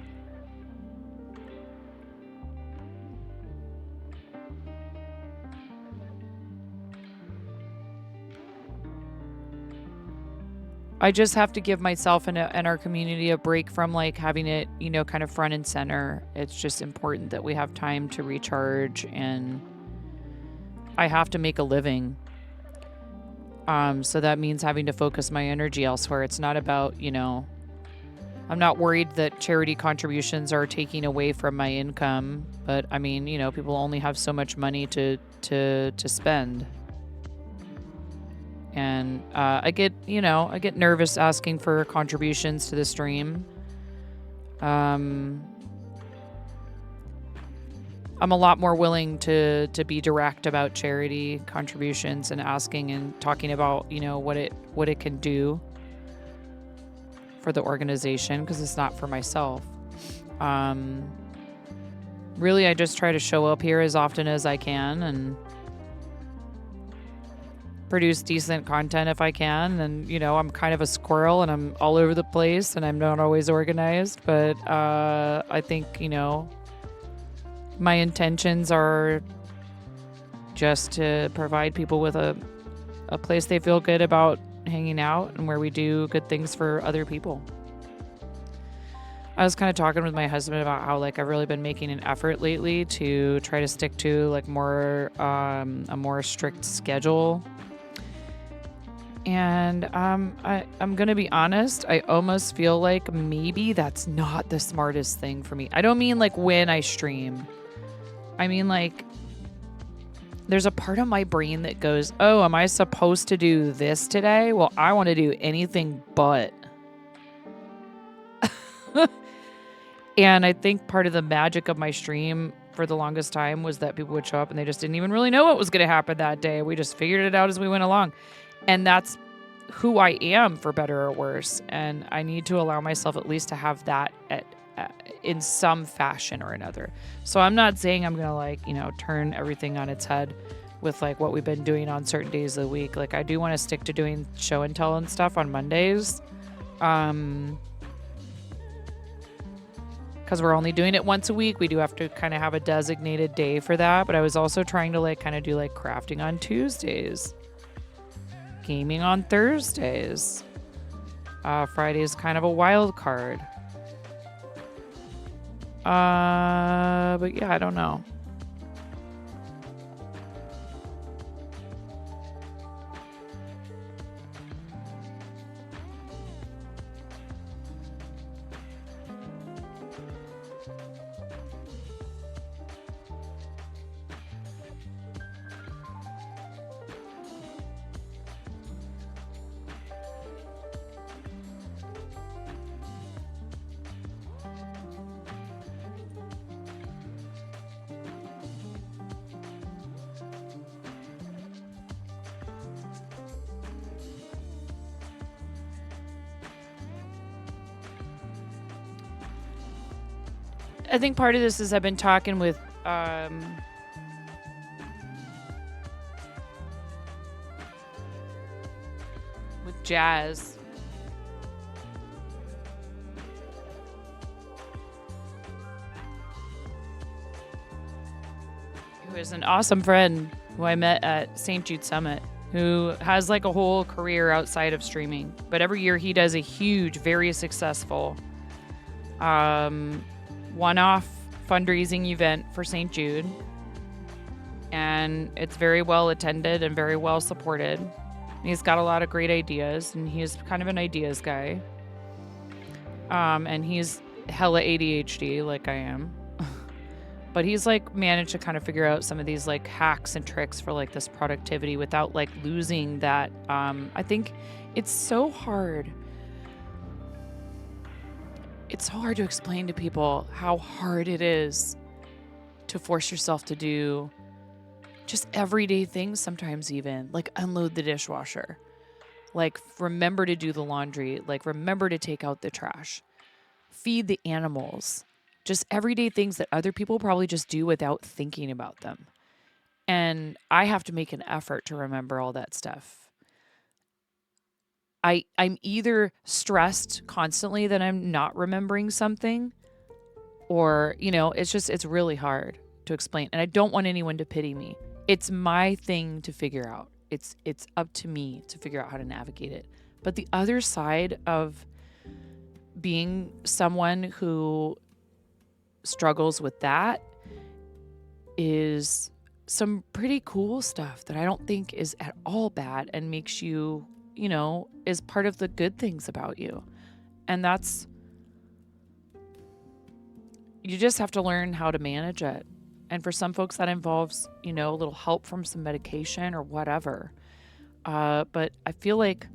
I just have to give myself and our community a break from like having it, you know, kind of front and center. It's just important that we have time to recharge, and I have to make a living. So that means having to focus my energy elsewhere. It's not about, you know, I'm not worried that charity contributions are taking away from my income, but I mean, you know, people only have so much money to spend. And I get nervous asking for contributions to the stream. I'm a lot more willing to be direct about charity contributions and asking and talking about, you know, what it can do for the organization, because it's not for myself. Really, I just try to show up here as often as I can and produce decent content if I can. And, you know, I'm kind of a squirrel and I'm all over the place and I'm not always organized, but I think, you know, my intentions are just to provide people with a place they feel good about hanging out and where we do good things for other people. I was kind of talking with my husband about how like I've really been making an effort lately to try to stick to like a more strict schedule. And I'm gonna be honest, I almost feel like maybe that's not the smartest thing for me. I don't mean like when I stream. I mean like there's a part of my brain that goes, oh, am I supposed to do this today? Well, I want to do anything but. And I think part of the magic of my stream for the longest time was that people would show up and they just didn't even really know what was going to happen that day. We just figured it out as we went along. And that's who I am, for better or worse. And I need to allow myself at least to have that in some fashion or another. So I'm not saying I'm going to like, you know, turn everything on its head with like what we've been doing on certain days of the week. Like I do want to stick to doing show and tell and stuff on Mondays. Because we're only doing it once a week. We do have to kind of have a designated day for that. But I was also trying to like kind of do like crafting on Tuesdays, gaming on Thursdays. Friday is kind of a wild card. But yeah, I don't know. I think part of this is I've been talking with Jazz. Who is an awesome friend who I met at St. Jude Summit, who has like a whole career outside of streaming. But every year he does a huge, very successful one-off fundraising event for St. Jude. And it's very well attended and very well supported. He's got a lot of great ideas, and he's kind of an ideas guy. And he's hella ADHD like I am. But he's like managed to kind of figure out some of these like hacks and tricks for like this productivity without like losing that. I think it's so hard. It's so hard to explain to people how hard it is to force yourself to do just everyday things, sometimes even like unload the dishwasher, like remember to do the laundry, like remember to take out the trash, feed the animals, just everyday things that other people probably just do without thinking about them. And I have to make an effort to remember all that stuff. I'm either stressed constantly that I'm not remembering something, or, it's really hard to explain. And I don't want anyone to pity me. It's my thing to figure out. It's up to me to figure out how to navigate it. But the other side of being someone who struggles with that is some pretty cool stuff that I don't think is at all bad and makes you, is part of the good things about you. And you just have to learn how to manage it. And for some folks that involves, a little help from some medication or whatever. But I feel like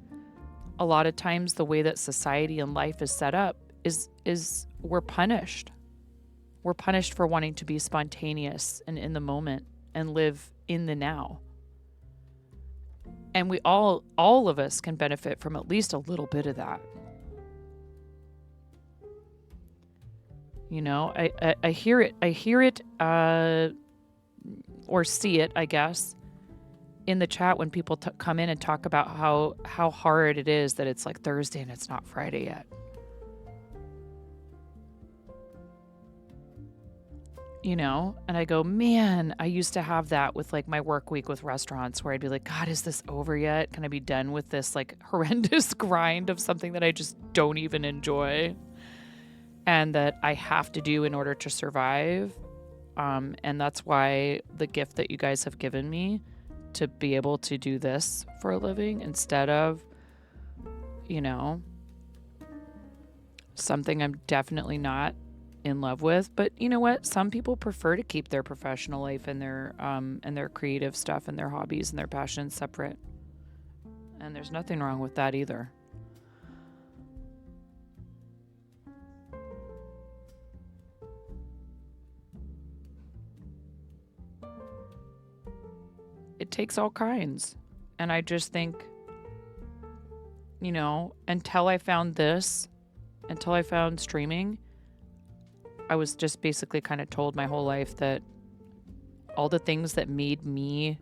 a lot of times the way that society and life is set up is we're punished. We're punished for wanting to be spontaneous and in the moment and live in the now. And we all of us can benefit from at least a little bit of that. I hear it, or see it, I guess, in the chat when people come in and talk about how hard it is that it's like Thursday and it's not Friday yet. And I go, man, I used to have that with like my work week with restaurants where I'd be like, God, is this over yet? Can I be done with this like horrendous grind of something that I just don't even enjoy and that I have to do in order to survive? And that's why the gift that you guys have given me to be able to do this for a living instead of, something I'm definitely not in love with. But you know what? Some people prefer to keep their professional life and their creative stuff and their hobbies and their passions separate. And there's nothing wrong with that either. It takes all kinds. And I just think, until I found streaming, I was just basically kind of told my whole life that all the things that made me,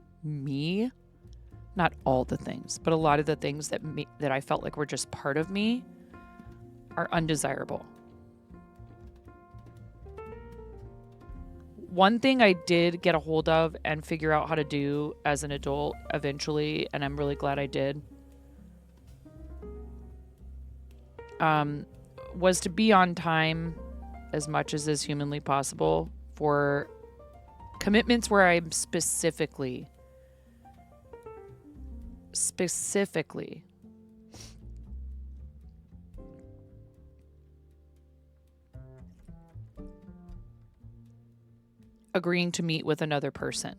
not all the things, but a lot of the things that I felt like were just part of me are undesirable. One thing I did get a hold of and figure out how to do as an adult eventually, and I'm really glad I did, was to be on time as much as is humanly possible for commitments where I'm specifically agreeing to meet with another person,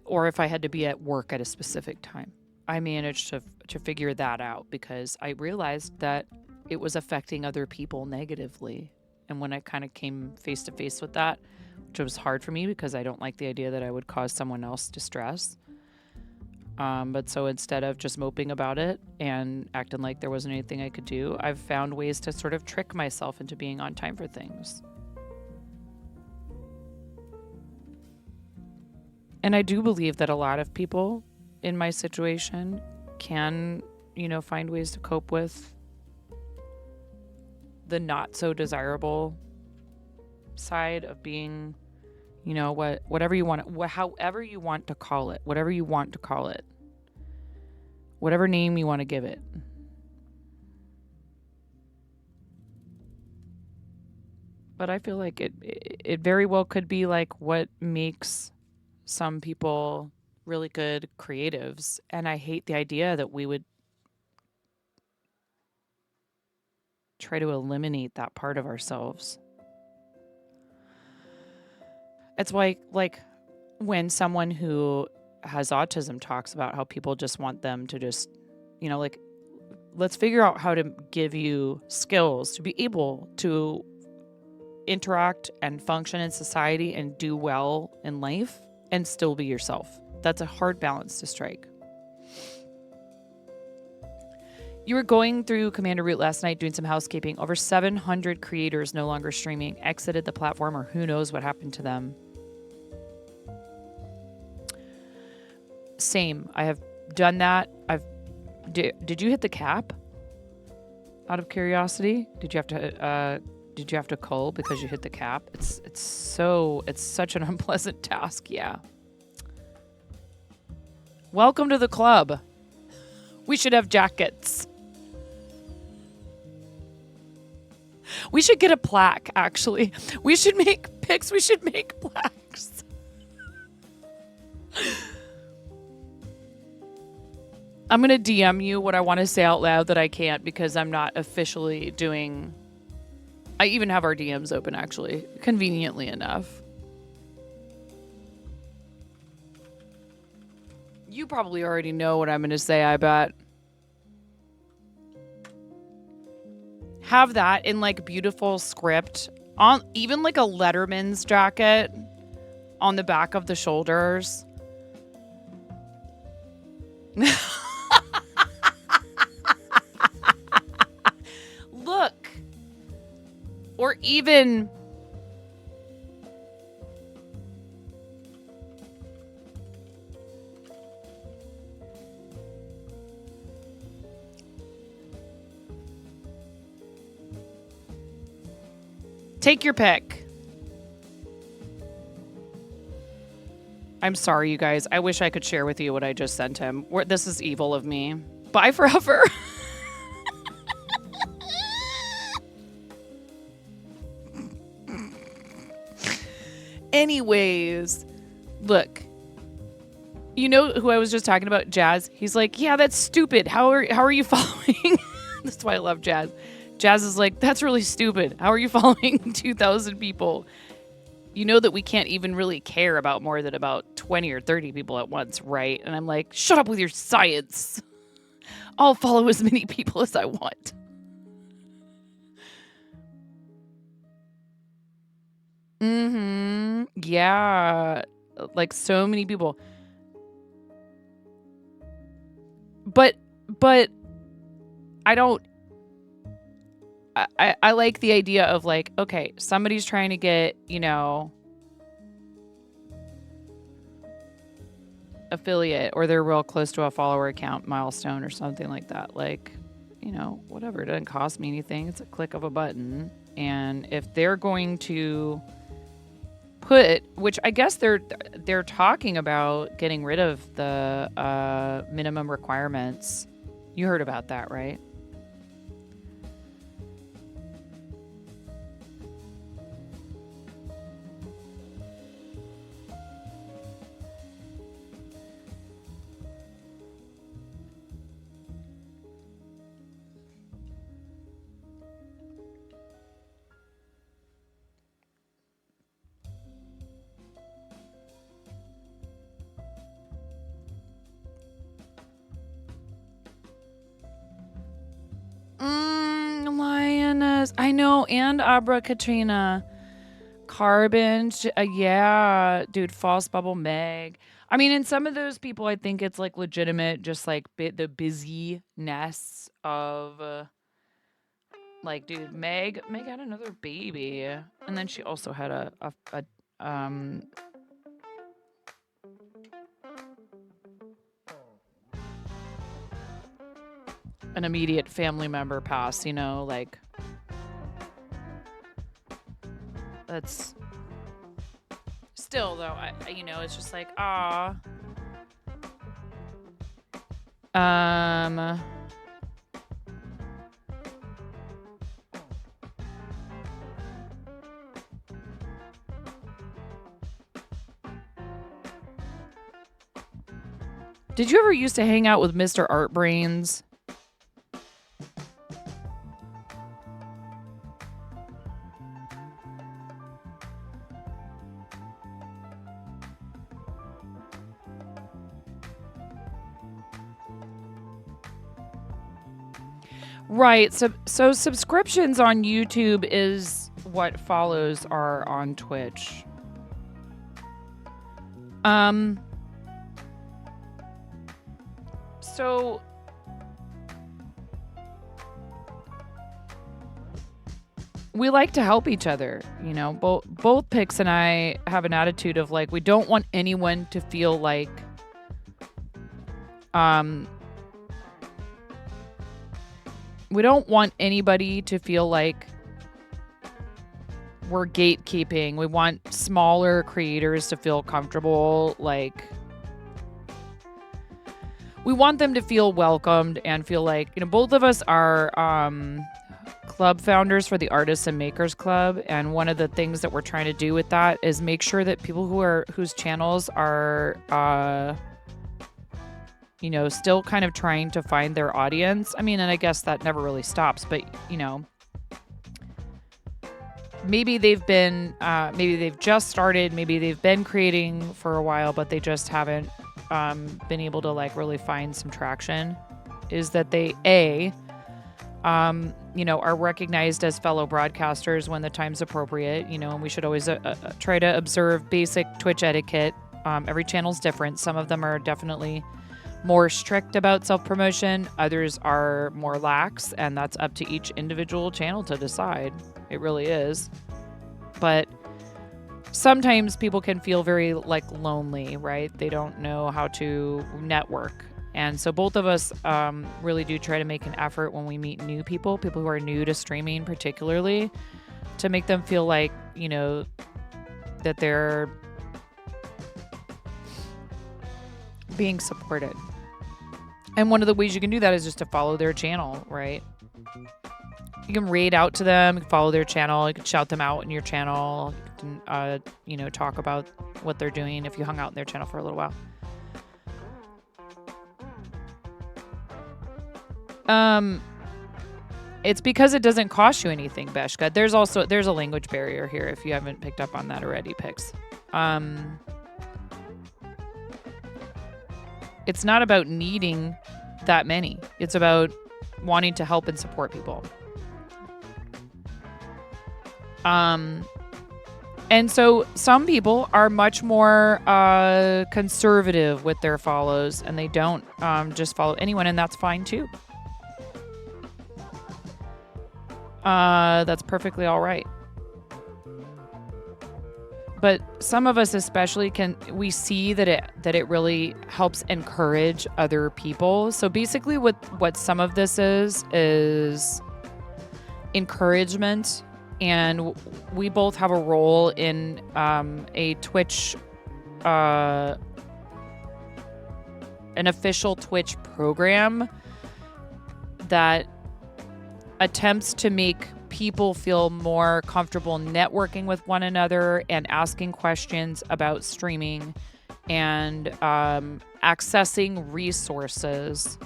or if I had to be at work at a specific time. I managed to figure that out because I realized that it was affecting other people negatively. And when I kind of came face to face with that, which was hard for me because I don't like the idea that I would cause someone else distress. But so instead of just moping about it and acting like there wasn't anything I could do, I've found ways to sort of trick myself into being on time for things. And I do believe that a lot of people in my situation can, find ways to cope with the not so desirable side of being, whatever you want, however you want to call it, whatever you want to call it, whatever name you want to give it. But I feel like it very well could be like what makes some people really good creatives. And I hate the idea that we would try to eliminate that part of ourselves. It's why, like, when someone who has autism talks about how people just want them to just, let's figure out how to give you skills to be able to interact and function in society and do well in life and still be yourself. That's a hard balance to strike. You were going through Commander Root last night doing some housekeeping. Over 700 creators no longer streaming, exited the platform, or who knows what happened to them. Same. I have done that. Did you hit the cap? Out of curiosity, did you have to cull because you hit the cap? It's such an unpleasant task. Yeah. Welcome to the club. We should have jackets. We should get a plaque, actually. We should make pics. We should make plaques. I'm going to DM you what I want to say out loud that I can't because I'm not officially doing... I even have our DMs open, actually, conveniently enough. You probably already know what I'm going to say, I bet. Have that in like beautiful script on even like a Letterman's jacket on the back of the shoulders. Look. Or even take your pick. I'm sorry, you guys. I wish I could share with you what I just sent him. This is evil of me. Bye forever. Anyways, look. You know who I was just talking about? Jazz. He's like, yeah, that's stupid. How are you following? That's why I love Jazz. Jazz is like, that's really stupid. How are you following 2,000 people? You know that we can't even really care about more than about 20 or 30 people at once, right? And I'm like, shut up with your science. I'll follow as many people as I want. Mm-hmm. Yeah. Like so many people. But I don't... I like the idea of like, okay, somebody's trying to get, you know, affiliate or they're real close to a follower count milestone or something like that. Like, you know, whatever. It doesn't cost me anything. It's a click of a button. And if they're going to put, which I guess they're talking about getting rid of the minimum requirements. You heard about that, right? Lioness. I know. And Abra Katrina. Carbon. Yeah. Dude, False Bubble Meg. I mean, in some of those people, I think it's like legitimate, just like the busyness of like, dude, Meg had another baby. And then she also had an immediate family member pass, you know, like that's still though, you know, it's just like, did you ever used to hang out with Mr. Art Brains? Right. So subscriptions on YouTube is what follows are on Twitch. So we like to help each other, you know. Both Pix and I have an attitude of like we don't want anyone to feel like We don't want anybody to feel like we're gatekeeping. We want smaller creators to feel comfortable. Like, we want them to feel welcomed and feel like, you know, both of us are club founders for the Artists and Makers Club. And one of the things that we're trying to do with that is make sure that people whose channels are, you know, still kind of trying to find their audience. I mean, and I guess that never really stops, but, you know, maybe they've just started, maybe they've been creating for a while, but they just haven't been able to like really find some traction, is that they, you know, are recognized as fellow broadcasters when the time's appropriate, you know, and we should always try to observe basic Twitch etiquette. Every channel's different. Some of them are definitely more strict about self-promotion. Others are more lax, and that's up to each individual channel to decide. It really is. But sometimes people can feel very like lonely, right? They don't know how to network. And so both of us really do try to make an effort when we meet new people who are new to streaming particularly, to make them feel like, you know, that they're being supported. And one of the ways you can do that is just to follow their channel, right? You can raid out to them, you can follow their channel, you can shout them out in your channel, you can, you know, talk about what they're doing if you hung out in their channel for a little while. It's because it doesn't cost you anything, Beshka. There's a language barrier here if you haven't picked up on that already, Pix. It's not about needing that many. It's about wanting to help and support people. And so some people are much more conservative with their follows, and they don't just follow anyone, and that's fine too. That's perfectly all right. But some of us especially we see that it really helps encourage other people. So basically what some of this is encouragement. And we both have a role in a Twitch, an official Twitch program that attempts to make people feel more comfortable networking with one another and asking questions about streaming and accessing resources.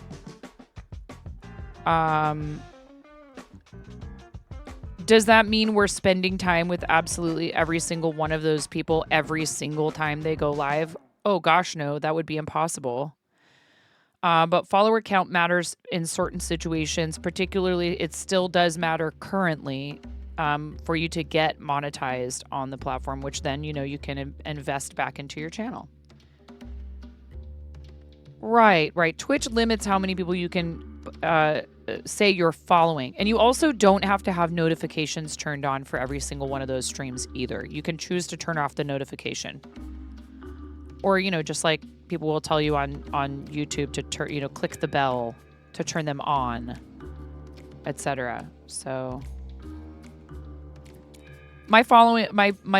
Does that mean we're spending time with absolutely every single one of those people every single time they go live? Oh gosh, no, that would be impossible. But follower count matters in certain situations. Particularly, it still does matter currently for you to get monetized on the platform, which then, you know, you can invest back into your channel. Right. Twitch limits how many people you can say you're following. And you also don't have to have notifications turned on for every single one of those streams either. You can choose to turn off the notification. Or, you know, just like people will tell you on YouTube to click the bell to turn them on, etc. So my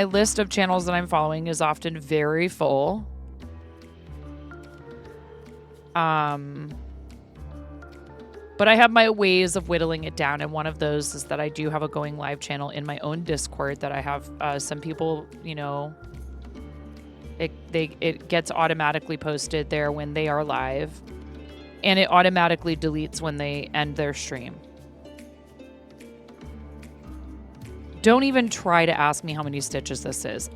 list of channels that I'm following is often very full. But I have my ways of whittling it down, and one of those is that I do have a going live channel in my own Discord that I have some people, you know, it gets automatically posted there when they are live, and it automatically deletes when they end their stream. Don't even try to ask me how many stitches this is.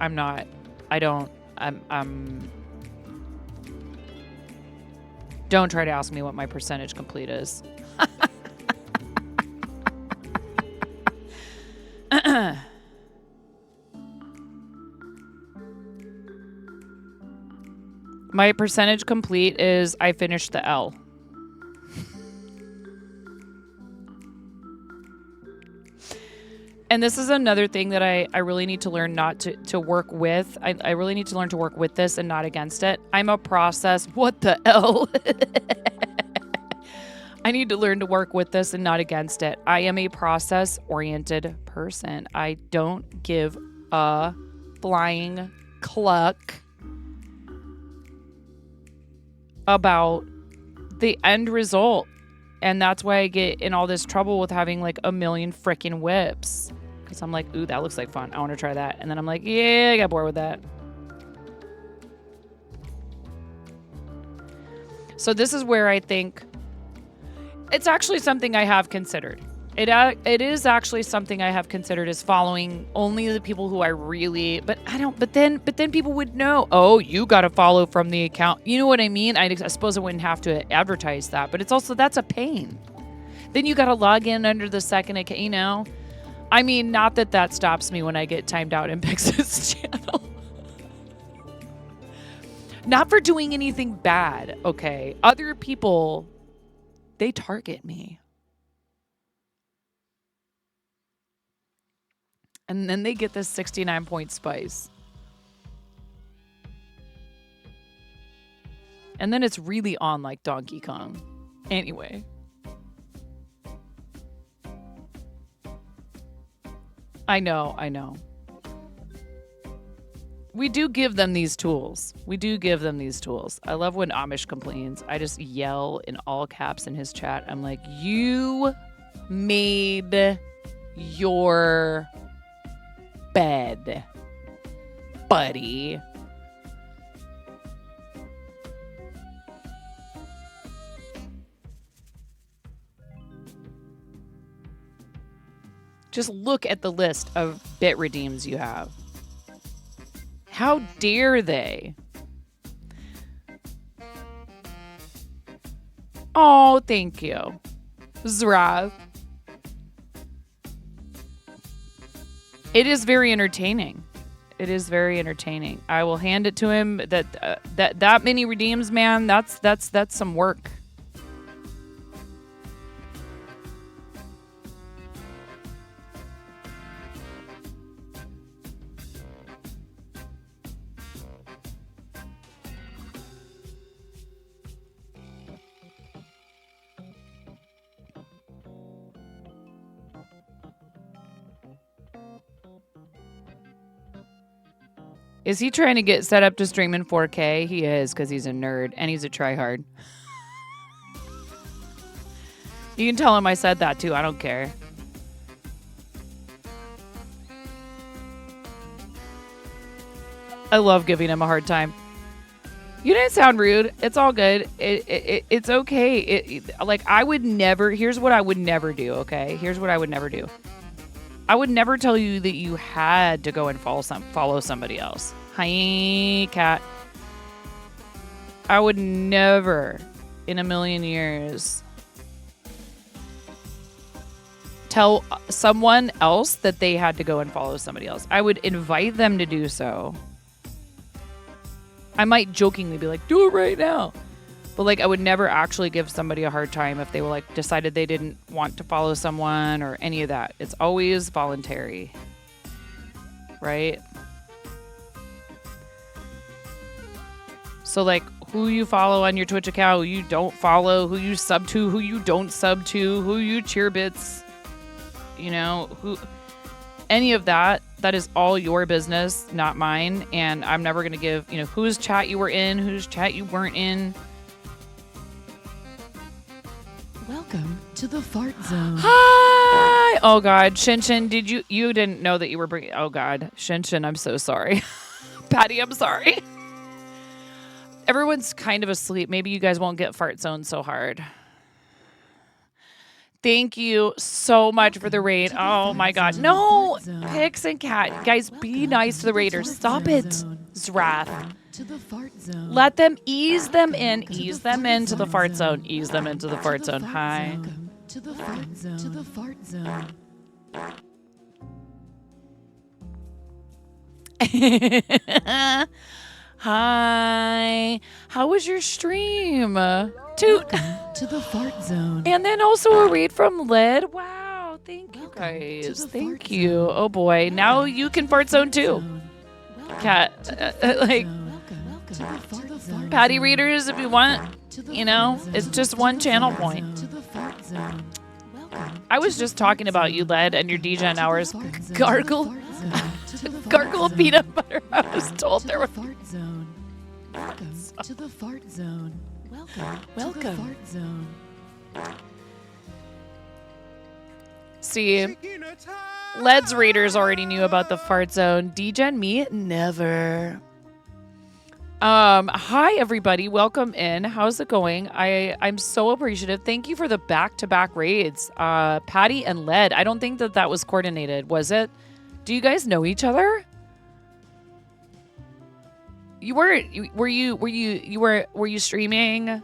Don't try to ask me what my percentage complete is. My percentage complete is I finished the L. And this is another thing that I really need to learn not to work with. I really need to learn to work with this and not against it. I'm a process. What the hell? I need to learn to work with this and not against it. I am a process-oriented person. I don't give a flying cluck about the end result. And that's why I get in all this trouble with having like a million freaking whips. Because I'm like, ooh, that looks like fun. I want to try that. And then I'm like, yeah, I got bored with that. So this is where I think it's actually something I have considered. It is actually something I have considered is following only the people who I really, but then people would know, oh, you got to follow from the account. You know what I mean? I suppose I wouldn't have to advertise that, but it's also, that's a pain. Then you got to log in under the second account, you know? I mean, not that that stops me when I get timed out in Pix's channel. Not for doing anything bad, okay? Other people, they target me. And then they get this 69-point spice. And then it's really on like Donkey Kong. Anyway. I know. We do give them these tools. I love when Amish complains. I just yell in all caps in his chat. I'm like, you made your bed, buddy. Just look at the list of bit redeems you have. How dare they? Oh, thank you, Zrav. It is very entertaining. I will hand it to him. That many redeems, man. That's some work. Is he trying to get set up to stream in 4K? He is, because he's a nerd and he's a tryhard. You can tell him I said that too. I don't care. I love giving him a hard time. You didn't sound rude. It's all good. It's okay. Like, I would never... Here's what I would never do, okay? Here's what I would never do. I would never tell you that you had to go and follow somebody else. Hi, cat. I would never in a million years tell someone else that they had to go and follow somebody else. I would invite them to do so. I might jokingly be like, do it right now. But like, I would never actually give somebody a hard time if they were like decided they didn't want to follow someone or any of that. It's always voluntary, right? So like, who you follow on your Twitch account, who you don't follow, who you sub to, who you don't sub to, who you cheer bits, you know, who, any of that, that is all your business, not mine. And I'm never going to give, you know, whose chat you were in, whose chat you weren't in. Welcome to the fart zone. Hi! Oh God, Shinshin, you didn't know that you were bringing, oh God, Shinshin, I'm so sorry. Patty, I'm sorry. Everyone's kind of asleep. Maybe you guys won't get fart zone so hard. Thank you so much for the raid. Oh my God. No, Pix and Cat. Guys, be nice to the raiders. Stop it, Zrath. Let them ease them in. Ease them into the fart zone. Ease them into the fart zone. Hi. To the fart zone. To the fart zone. Hi. How was your stream? To the fart zone. And then also a read from Lid. Wow. thank you Welcome to guys. the Thank fart you. zone. Oh boy, now you can fart zone too. Zone. Welcome Cat, to the fart like zone. Welcome to the fart Patty zone. readers, if you want, To the you know, fart it's zone. just To one the channel fart point. zone. To the fart zone. Welcome I was to the just talking fart about you, zone. Led, and your Welcome DGen to the hours. fart zone. Gargle, To the fart zone. To the fart gargle zone. peanut butter. I was told To there the was. fart zone. Welcome to the fart zone. Welcome to the Welcome. fart zone. See, Led's readers already knew about the fart zone. DGen me, never. Hi everybody, welcome in. How's it going? I'm so appreciative. Thank you for the back-to-back raids. Patty and Led. I don't think that was coordinated, was it? Do you guys know each other? You weren't. Were you streaming? Do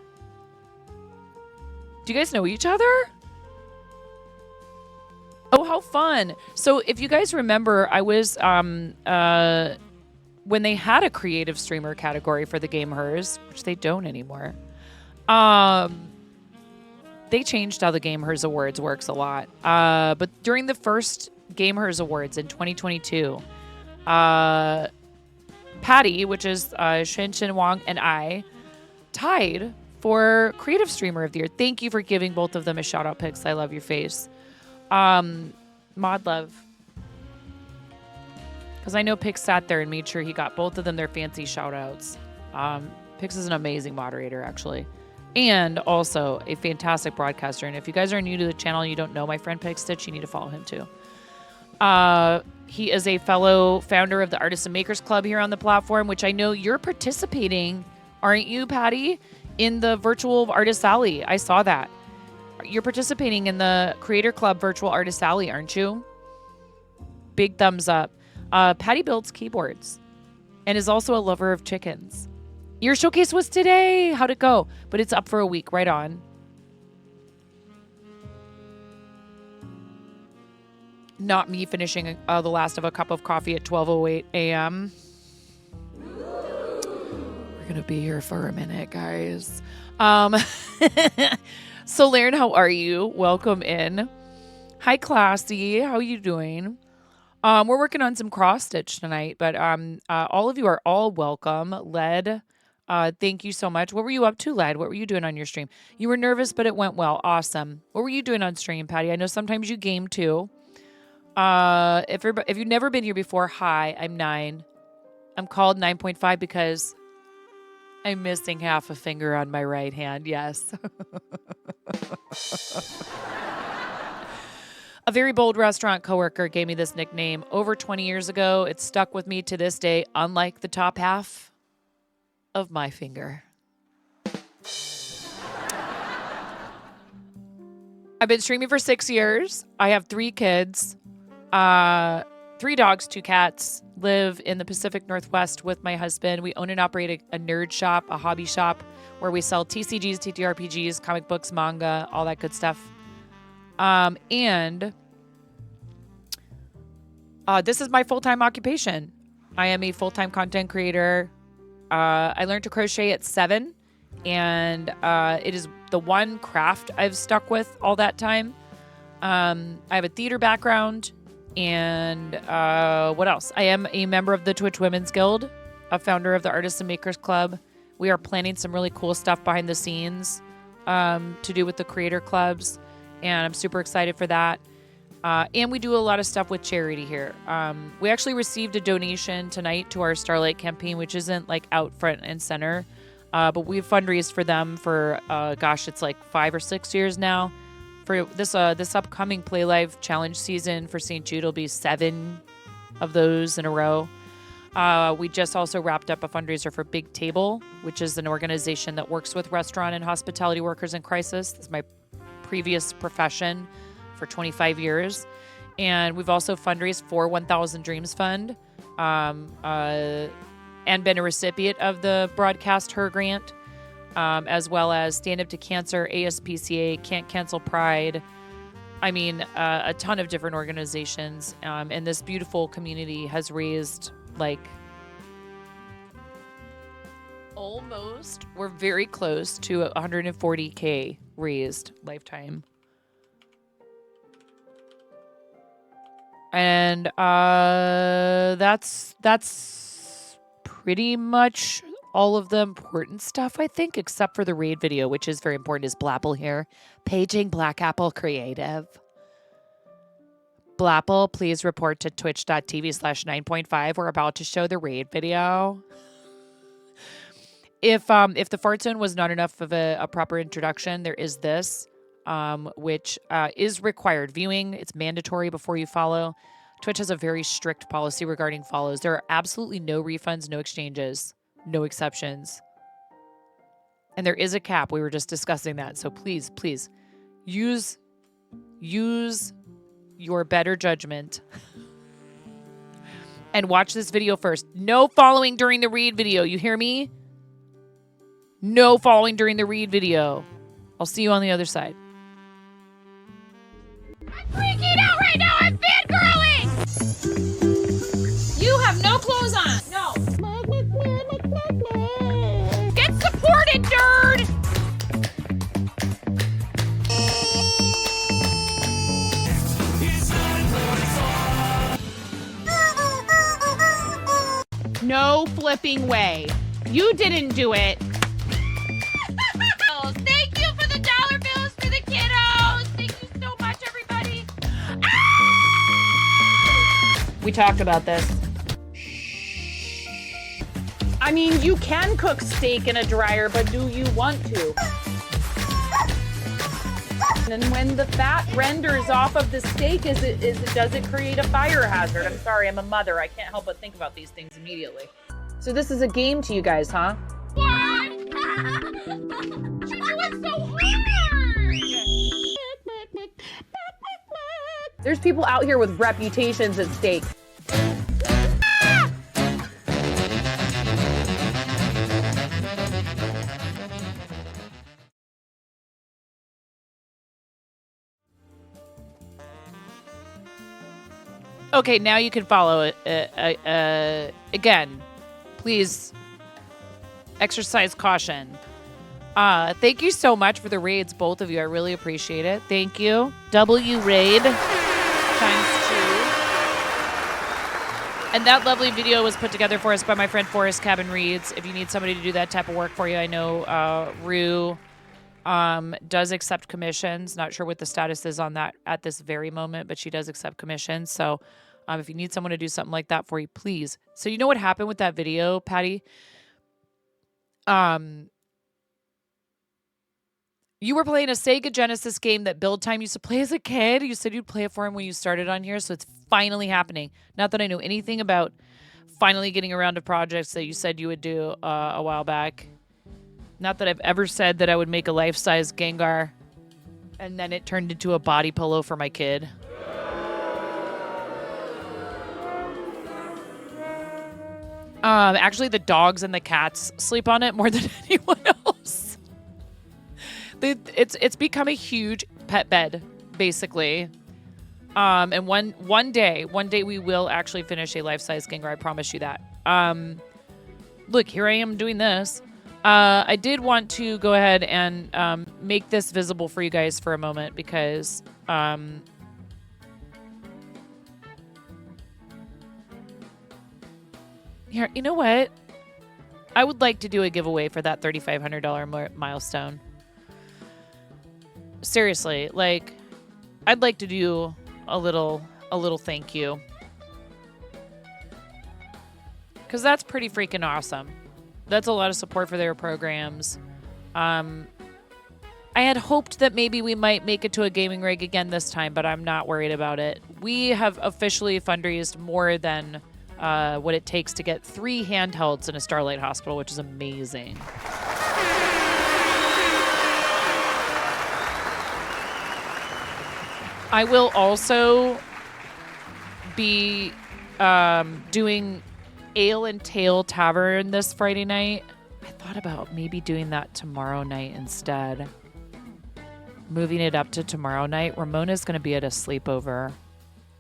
you guys know each other? Oh, how fun. So if you guys remember, I was when they had a creative streamer category for the Game Hers, which they don't anymore. They changed how the Game Hers Awards works a lot. But during the first Game Hers Awards in 2022, Patty, which is Shin Shin Wong, and I tied for Creative Streamer of the Year. Thank you for giving both of them a shout out, Pix. I love your face. Mod Love. Because I know Pix sat there and made sure he got both of them their fancy shout outs. Pix is an amazing moderator, actually. And also a fantastic broadcaster. And if you guys are new to the channel and you don't know my friend Pix Stitch, you need to follow him too. He is a fellow founder of the Artists and Makers Club here on the platform, which I know you're participating, aren't you, Patty, in the virtual Artist Alley? I saw that. You're participating in the Creator Club Virtual Artist Alley, aren't you? Big thumbs up. Patty builds keyboards and is also a lover of chickens. Your showcase was today. How'd it go? But it's up for a week. Right on. Not me finishing the last of a cup of coffee at 12:08 a.m. We're going to be here for a minute, guys. So, Laren, how are you? Welcome in. Hi, Classy. How are you doing? We're working on some cross stitch tonight, but all of you are all welcome. Led, thank you so much. What were you up to, Led? What were you doing on your stream? You were nervous, but it went well. Awesome. What were you doing on stream, Patty? I know sometimes you game too. If you've never been here before, hi, I'm 9. I'm called 9.5 because I'm missing half a finger on my right hand. Yes. A very bold restaurant coworker gave me this nickname over 20 years ago. It's stuck with me to this day, unlike the top half of my finger. I've been streaming for 6 years. I have 3 kids, 3 dogs, 2 cats, live in the Pacific Northwest with my husband. We own and operate a nerd shop, a hobby shop, where we sell TCGs, TTRPGs, comic books, manga, all that good stuff. And this is my full-time occupation. I am a full-time content creator. I learned to crochet at 7, and it is the one craft I've stuck with all that time. I have a theater background, and what else? I am a member of the Twitch Women's Guild, a founder of the Artists and Makers Club. We are planning some really cool stuff behind the scenes to do with the creator clubs. And I'm super excited for that. And we do a lot of stuff with charity here. We actually received a donation tonight to our Starlight campaign, which isn't like out front and center. But we've fundraised for them for, it's like 5 or 6 years now. For this upcoming Play Live Challenge season for St. Jude, will be 7 of those in a row. We just also wrapped up a fundraiser for Big Table, which is an organization that works with restaurant and hospitality workers in crisis. That's my previous profession for 25 years. And we've also fundraised for 1000 Dreams Fund and been a recipient of the Broadcast Her Grant, as well as Stand Up to Cancer, ASPCA, Can't Cancel Pride. I mean, a ton of different organizations. And this beautiful community has raised we're very close to 140K raised lifetime. And that's pretty much all of the important stuff, I think, except for the raid video, which is very important, is Blapple here. Paging Black Apple Creative. Blapple, please report to twitch.tv/9.5. We're about to show the raid video. If the fart zone was not enough of a proper introduction, there is this, which is required viewing. It's mandatory before you follow. Twitch has a very strict policy regarding follows. There are absolutely no refunds, no exchanges, no exceptions. And there is a cap. We were just discussing that. So please, please use your better judgment and watch this video first. No following during the read video. You hear me? No following during the read video. I'll see you on the other side. I'm freaking out right now. I'm fangirling. You have no clothes on. No. Get supported, nerd. No flipping way. You didn't do it. Thank you for the dollar bills for the kiddos. Thank you so much, everybody. We talked about this. I mean, you can cook steak in a dryer, but do you want to? And when the fat renders off of the steak, does it create a fire hazard? I'm sorry, I'm a mother. I can't help but think about these things immediately. So this is a game to you guys, huh? What? You're doing so hard. There's people out here with reputations at stake. Okay, now you can follow it. Again, please exercise caution. Thank you so much for the raids, both of you. I really appreciate it. Thank you. W raid ×2. And that lovely video was put together for us by my friend Forrest Cabin Reads. If you need somebody to do that type of work for you, I know Rue does accept commissions. Not sure what the status is on that at this very moment, but she does accept commissions. So if you need someone to do something like that for you, please. So you know what happened with that video, Patty? You were playing a Sega Genesis game that Build Time used to play as a kid. You said you'd play it for him when you started on here, so it's finally happening. Not that I know anything about finally getting around to projects that you said you would do a while back. Not that I've ever said that I would make a life-size Gengar, and then it turned into a body pillow for my kid. Actually, the dogs and the cats sleep on it more than anyone else. It's become a huge pet bed, basically. And one day we will actually finish a life-size Gengar. I promise you that. Look, here I am doing this. I did want to go ahead and make this visible for you guys for a moment because here, you know what? I would like to do a giveaway for that $3,500 milestone. Seriously, like, I'd like to do a little thank you. Because that's pretty freaking awesome. That's a lot of support for their programs. I had hoped that maybe we might make it to a gaming rig again this time, but I'm not worried about it. We have officially fundraised more than what it takes to get 3 handhelds in a Starlight hospital, which is amazing. I will also be doing Ale and Tail Tavern this Friday night. I thought about maybe doing that tomorrow night instead. Moving it up to tomorrow night. Ramona's going to be at a sleepover,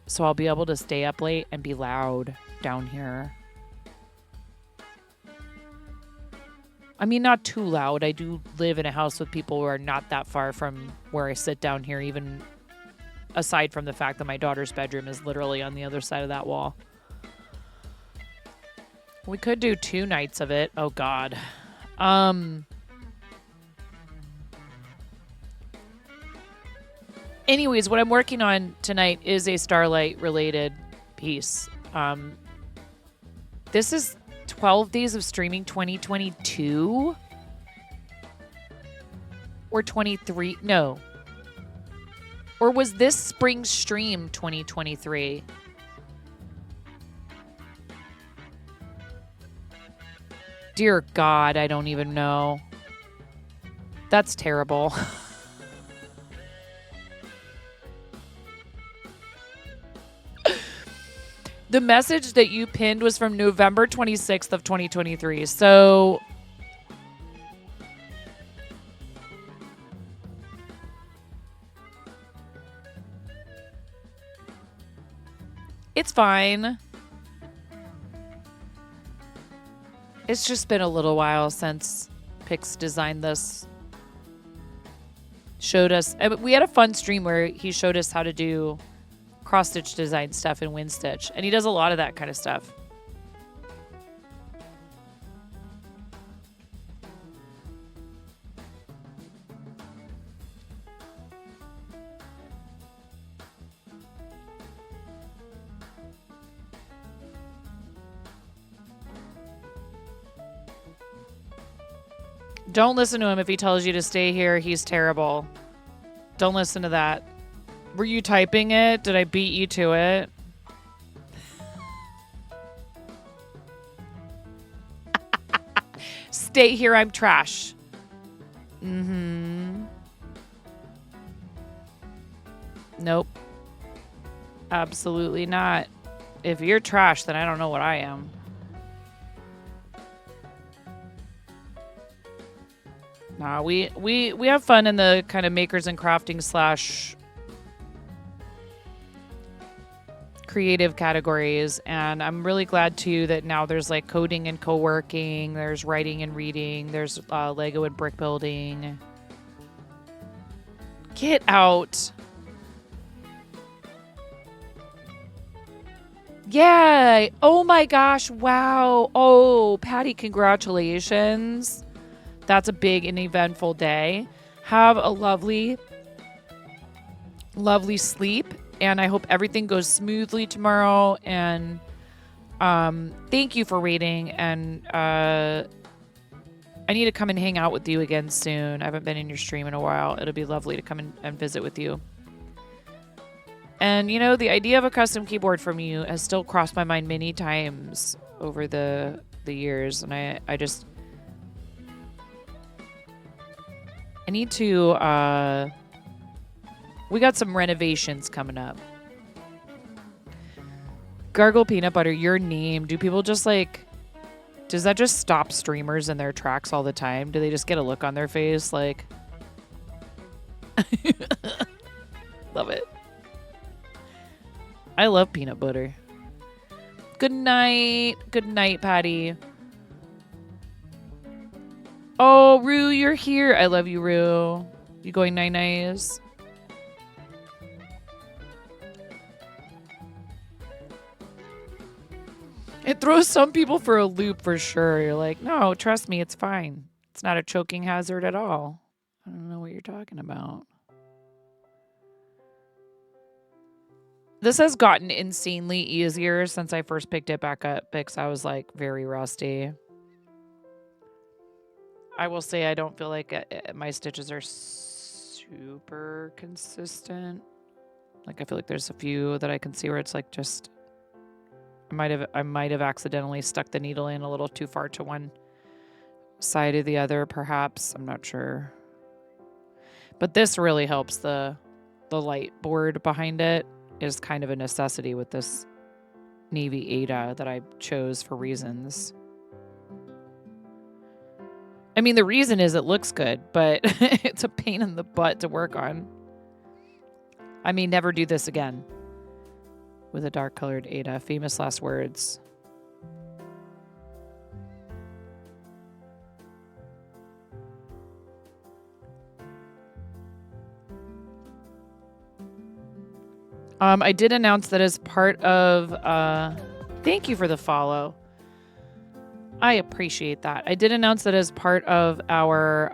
so I'll be able to stay up late and be loud down here. I mean, not too loud. I do live in a house with people who are not that far from where I sit down here, even aside from the fact that my daughter's bedroom is literally on the other side of that wall. We could do 2 nights of it. Oh God. Anyways, what I'm working on tonight is a Starlight related piece. This is 12 Days of Streaming 2022 or 23. No. Or was this Spring Stream 2023? Dear God, I don't even know. That's terrible. The message that you pinned was from November 26th of 2023. So it's fine. It's just been a little while since Pix designed this. Showed us. We had a fun stream where he showed us how to do cross-stitch design stuff in WinStitch. And he does a lot of that kind of stuff. Don't listen to him if he tells you to stay here. He's terrible. Don't listen to that. Were you typing it? Did I beat you to it? Stay here, I'm trash. Mm-hmm. Nope. Absolutely not. If you're trash, then I don't know what I am. Nah, we have fun in the kind of makers and crafting / creative categories, and I'm really glad too that now there's like coding and co-working, there's writing and reading, there's Lego and brick building. Get out. Yeah. Oh my gosh. Wow. Oh, Patty, congratulations. That's a big and eventful day. Have a lovely, lovely sleep. And I hope everything goes smoothly tomorrow. And thank you for raiding. And I need to come and hang out with you again soon. I haven't been in your stream in a while. It'll be lovely to come and visit with you. And, you know, the idea of a custom keyboard from you has still crossed my mind many times over the years. And I need to... we got some renovations coming up. Gargle Peanut Butter, your name. Do people just like... Does that just stop streamers in their tracks all the time? Do they just get a look on their face like... Love it. I love peanut butter. Good night. Good night, Patty. Oh, Rue, you're here. I love you, Rue. You going night-nights? It throws some people for a loop for sure. You're like, no, trust me, it's fine. It's not a choking hazard at all. I don't know what you're talking about. This has gotten insanely easier since I first picked it back up because I was like very rusty. I will say I don't feel like my stitches are super consistent. Like I feel like there's a few that I can see where it's like just I might have accidentally stuck the needle in a little too far to one side or the other, perhaps. I'm not sure. But this really helps. The light board behind it is kind of a necessity with this Navy Ada that I chose for reasons. I mean, the reason is it looks good, but it's a pain in the butt to work on. I may never do this again with a dark colored Ada. Famous last words. I did announce that as part of thank you for the follow. I appreciate that. I did announce that as part of our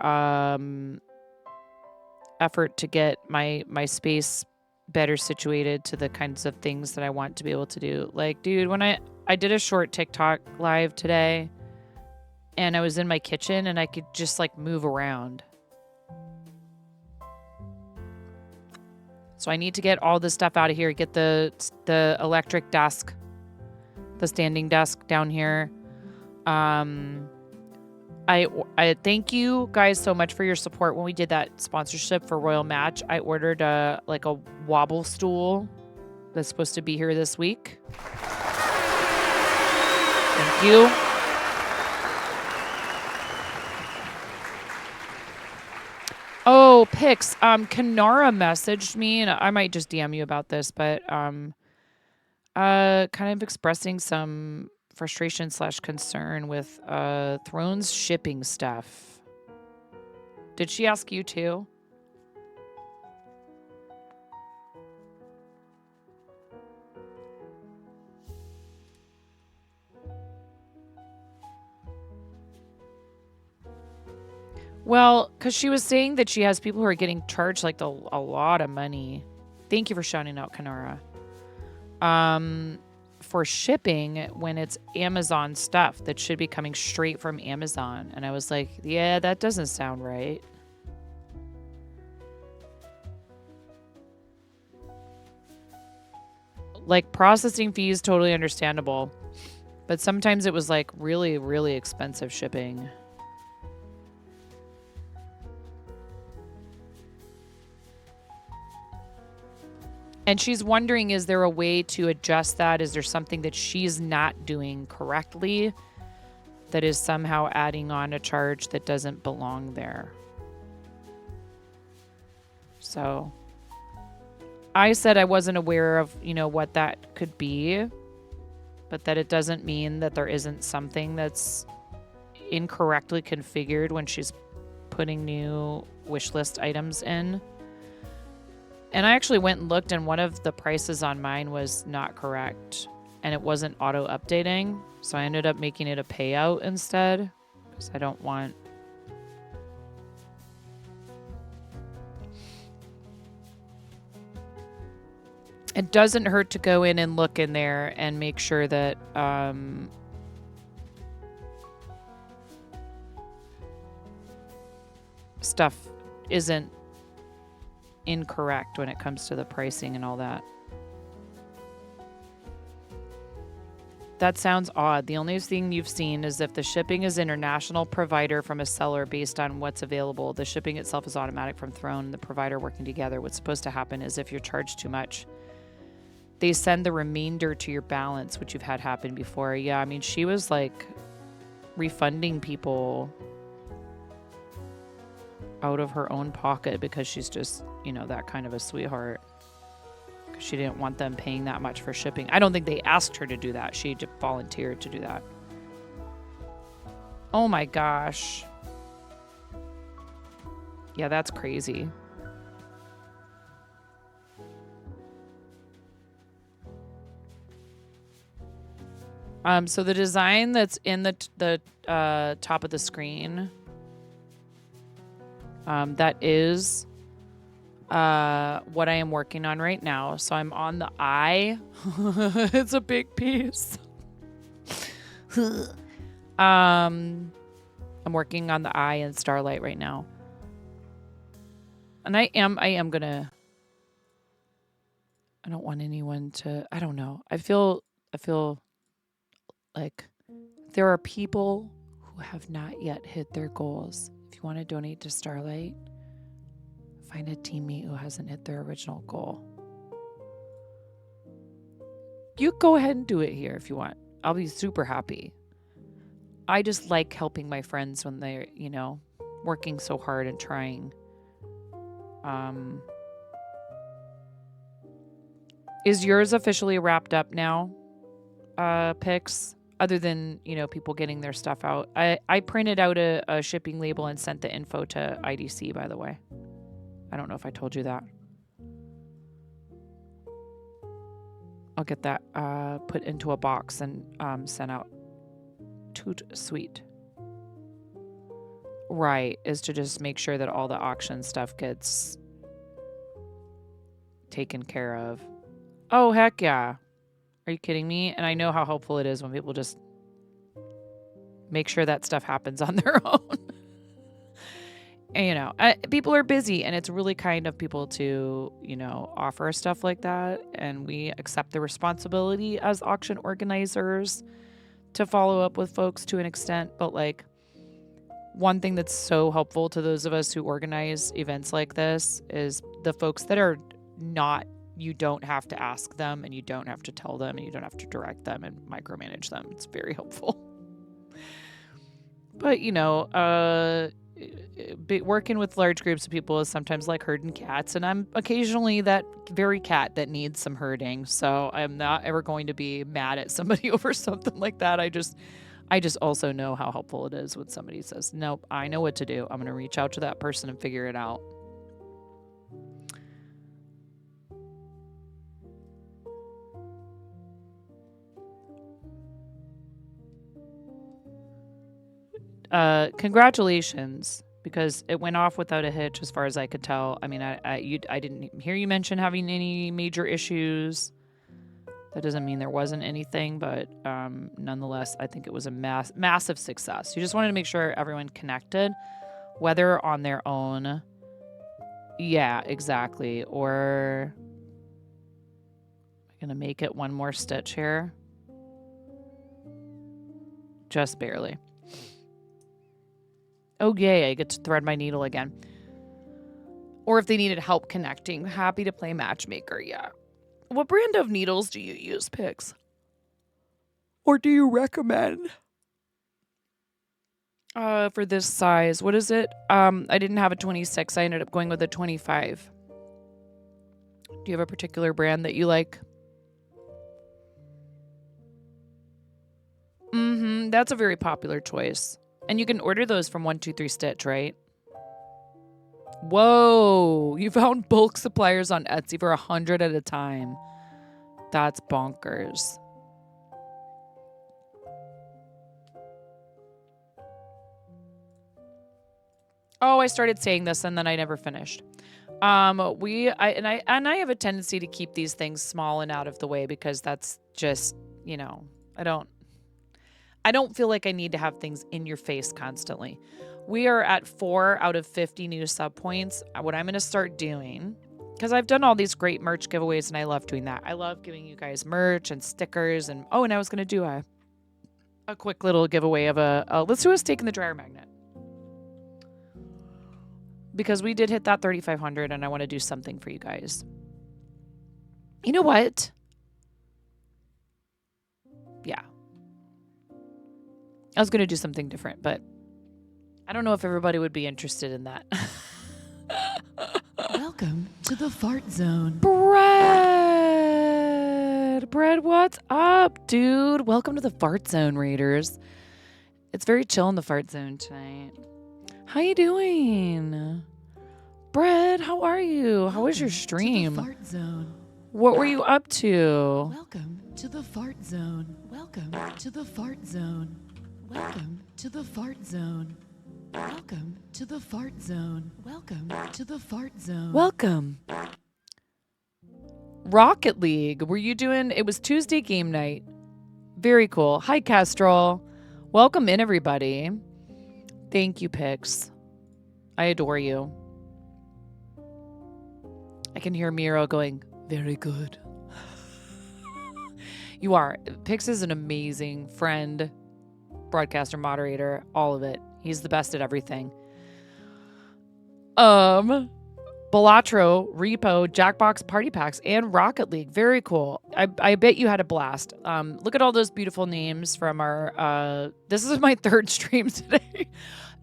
effort to get my space better situated to the kinds of things that I want to be able to do. Like, dude, when I did a short TikTok live today and I was in my kitchen and I could just like move around. So I need to get all this stuff out of here, get the electric desk, the standing desk down here. I thank you guys so much for your support when we did that sponsorship for Royal Match. I ordered a wobble stool that's supposed to be here this week. Thank you. Oh, Pix. Kanara messaged me, and I might just DM you about this, but kind of expressing some frustration / concern with Thrones shipping stuff. Did she ask you too? Well, because she was saying that she has people who are getting charged like a lot of money. Thank you for shouting out, Kanara. For shipping when it's Amazon stuff that should be coming straight from Amazon. And I was like, yeah, that doesn't sound right. Like, processing fees, totally understandable. But sometimes it was like really, really expensive shipping. And she's wondering, is there a way to adjust that? Is there something that she's not doing correctly that is somehow adding on a charge that doesn't belong there? So I said I wasn't aware of, what that could be, but that it doesn't mean that there isn't something that's incorrectly configured when she's putting new wish list items in. And I actually went and looked, and one of the prices on mine was not correct, and it wasn't auto updating. So I ended up making it a payout instead, because I don't want. It doesn't hurt to go in and look in there and make sure that stuff isn't incorrect when it comes to the pricing and all that. That sounds odd. The only thing you've seen is if the shipping is international provider from a seller based on what's available. The shipping itself is automatic from Throne and the provider working together. What's supposed to happen is if you're charged too much, they send the remainder to your balance, which you've had happen before. Yeah, I mean, she was like refunding people out of her own pocket because she's just, that kind of a sweetheart. Because she didn't want them paying that much for shipping. I don't think they asked her to do that. She just volunteered to do that. Oh my gosh. Yeah, that's crazy. So the design that's in the top of the screen, that is what I am working on right now. So I'm on the eye. It's a big piece. I'm working on the eye and Starlight right now. And I am gonna, I don't want anyone to, I don't know. I feel like there are people who have not yet hit their goals. If you want to donate to Starlight, find a teammate who hasn't hit their original goal. You go ahead and do it here if you want. I'll be super happy. I just like helping my friends when they're, working so hard and trying. Is yours officially wrapped up now, Pix? Other than, people getting their stuff out. I printed out a shipping label and sent the info to IDC, by the way. I don't know if I told you that. I'll get that put into a box and sent out. Toot sweet. Right, is to just make sure that all the auction stuff gets taken care of. Oh, heck yeah. Are you kidding me? And I know how helpful it is when people just make sure that stuff happens on their own. And, you know, people are busy, and it's really kind of people to, you know, offer stuff like that. And we accept the responsibility as auction organizers to follow up with folks to an extent. But, like, one thing that's so helpful to those of us who organize events like this is the folks that are not, you don't have to ask them, and you don't have to tell them, and you don't have to direct them and micromanage them. It's very helpful. But, you know, working with large groups of people is sometimes like herding cats, and I'm occasionally that very cat that needs some herding. So I'm not ever going to be mad at somebody over something like that. I just also know how helpful it is when somebody says, nope, I know what to do. I'm going to reach out to that person and figure it out. Congratulations, because it went off without a hitch as far as I could tell. I mean, I didn't hear you mention having any major issues. That doesn't mean there wasn't anything, but nonetheless, I think it was a massive success. You just wanted to make sure everyone connected, whether on their own. Yeah, exactly. Or I'm going to make it one more stitch here. Just barely. Oh, yay, I get to thread my needle again. Or if they needed help connecting, happy to play matchmaker, yeah. What brand of needles do you use, Pix? Or do you recommend? For this size, what is it? I didn't have a 26. I ended up going with a 25. Do you have a particular brand that you like? That's a very popular choice. And you can order those from 123 Stitch, right? Whoa, you found bulk suppliers on Etsy for 100 at a time. That's bonkers. Oh, I started saying this and then I never finished. I have a tendency to keep these things small and out of the way because that's just, you know, I don't feel like I need to have things in your face constantly. We are at 4 out of 50 new sub points. What I'm going to start doing, because I've done all these great merch giveaways and I love doing that. I love giving you guys merch and stickers. And I was going to do a quick little giveaway of let's do a stake in the dryer magnet. Because we did hit that 3,500 and I want to do something for you guys. You know what? Yeah. I was going to do something different, but I don't know if everybody would be interested in that. Welcome to the fart zone. Bread, what's up, dude? Welcome to the fart zone, Raiders. It's very chill in the fart zone tonight. How you doing? Bread, how are you? How was your stream? To the fart zone. What were you up to? Welcome to the fart zone. Welcome to the fart zone. Welcome to the fart zone. Welcome to the fart zone. Welcome to the fart zone. Welcome. Rocket League. Were you doing? It was Tuesday game night. Very cool. Hi, Castrol. Welcome in, everybody. Thank you, Pix. I adore you. I can hear Miro going, very good. You are. Pix is an amazing friend, broadcaster, moderator, all of it. He's the best at everything. Balatro, Repo, Jackbox Party Packs, and Rocket League. Very cool. I bet you had a blast. Look at all those beautiful names from our, this is my third stream today.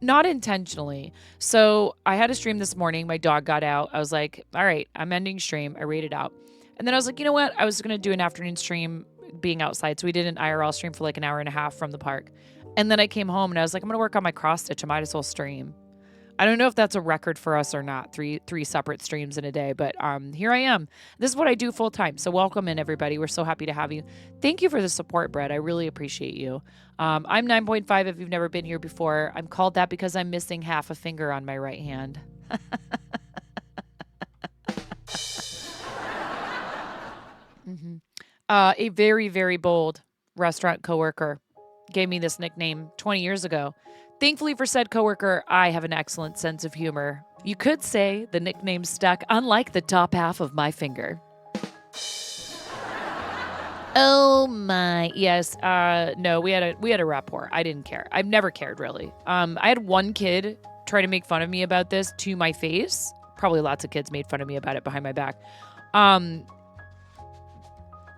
Not intentionally. So I had a stream this morning. My dog got out. I was like, all right, I'm ending stream. I rated out. And then I was like, you know what? I was going to do an afternoon stream being outside. So we did an IRL stream for like an hour and a half from the park. And then I came home and I was like, I'm going to work on my cross stitch. I might as well stream. I don't know if that's a record for us or not. Three separate streams in a day, but here I am. This is what I do full time. So welcome in, everybody. We're so happy to have you. Thank you for the support, Brett. I really appreciate you. I'm 9.5 if you've never been here before. I'm called that because I'm missing half a finger on my right hand. A very, very bold restaurant coworker gave me this nickname 20 years ago. Thankfully for said coworker, I have an excellent sense of humor. You could say the nickname stuck, unlike the top half of my finger. Oh my, yes. No, we had a rapport. I didn't care. I've never cared really. I had one kid try to make fun of me about this to my face. Probably lots of kids made fun of me about it behind my back.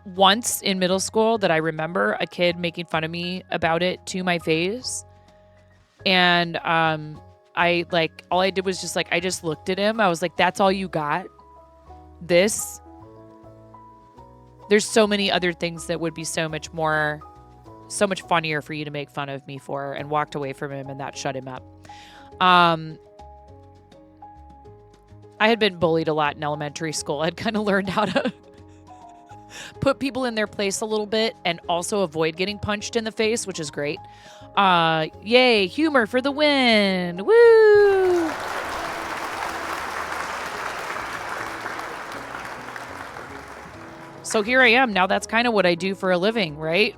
Once in middle school that I remember a kid making fun of me about it to my face. And I like, all I did was just like, I just looked at him. I was like, that's all you got? This? There's so many other things that would be so much funnier for you to make fun of me for, and walked away from him, and that shut him up. I had been bullied a lot in elementary school. I'd kind of learned how to put people in their place a little bit and also avoid getting punched in the face, which is great. Yay, humor for the win. Woo! So here I am. Now that's kind of what I do for a living, right?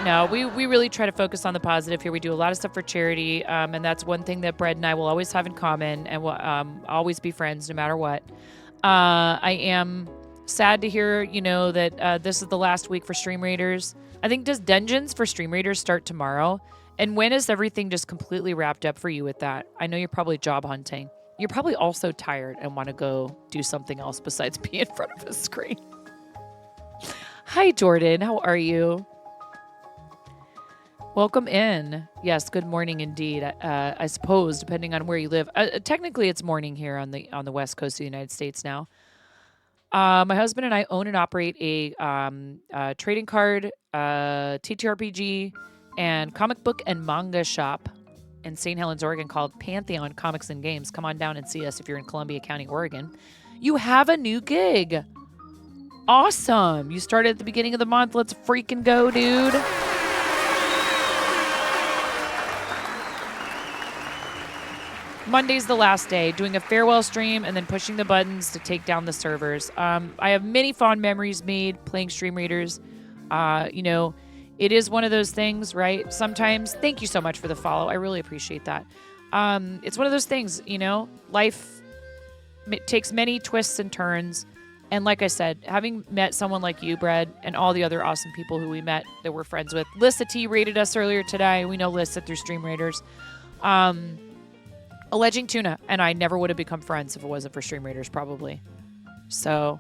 No, we really try to focus on the positive here. We do a lot of stuff for charity, and that's one thing that Brett and I will always have in common, and will always be friends no matter what. I am sad to hear, that this is the last week for Stream Raiders. I think, does Dungeons for Stream Raiders start tomorrow? And when is everything just completely wrapped up for you with that? I know you're probably job hunting. You're probably also tired and want to go do something else besides be in front of a screen. Hi, Jordan. How are you? Welcome in. Yes, good morning indeed. I suppose, depending on where you live. Technically, it's morning here on the west coast of the United States now. My husband and I own and operate a trading card, TTRPG, and comic book and manga shop in St. Helens, Oregon called Pantheon Comics and Games. Come on down and see us if you're in Columbia County, Oregon. You have a new gig. Awesome. You started at the beginning of the month. Let's freaking go, dude. Monday's the last day, doing a farewell stream and then pushing the buttons to take down the servers. I have many fond memories made playing Stream Raiders. It is one of those things, right? Sometimes, thank you so much for the follow. I really appreciate that. It's one of those things, life takes many twists and turns. And like I said, having met someone like you, Brad, and all the other awesome people who we met that we're friends with. Lissa T rated us earlier today. We know Lissa through Stream Raiders. Alleging Tuna and I never would have become friends if it wasn't for Stream Raiders, probably. So,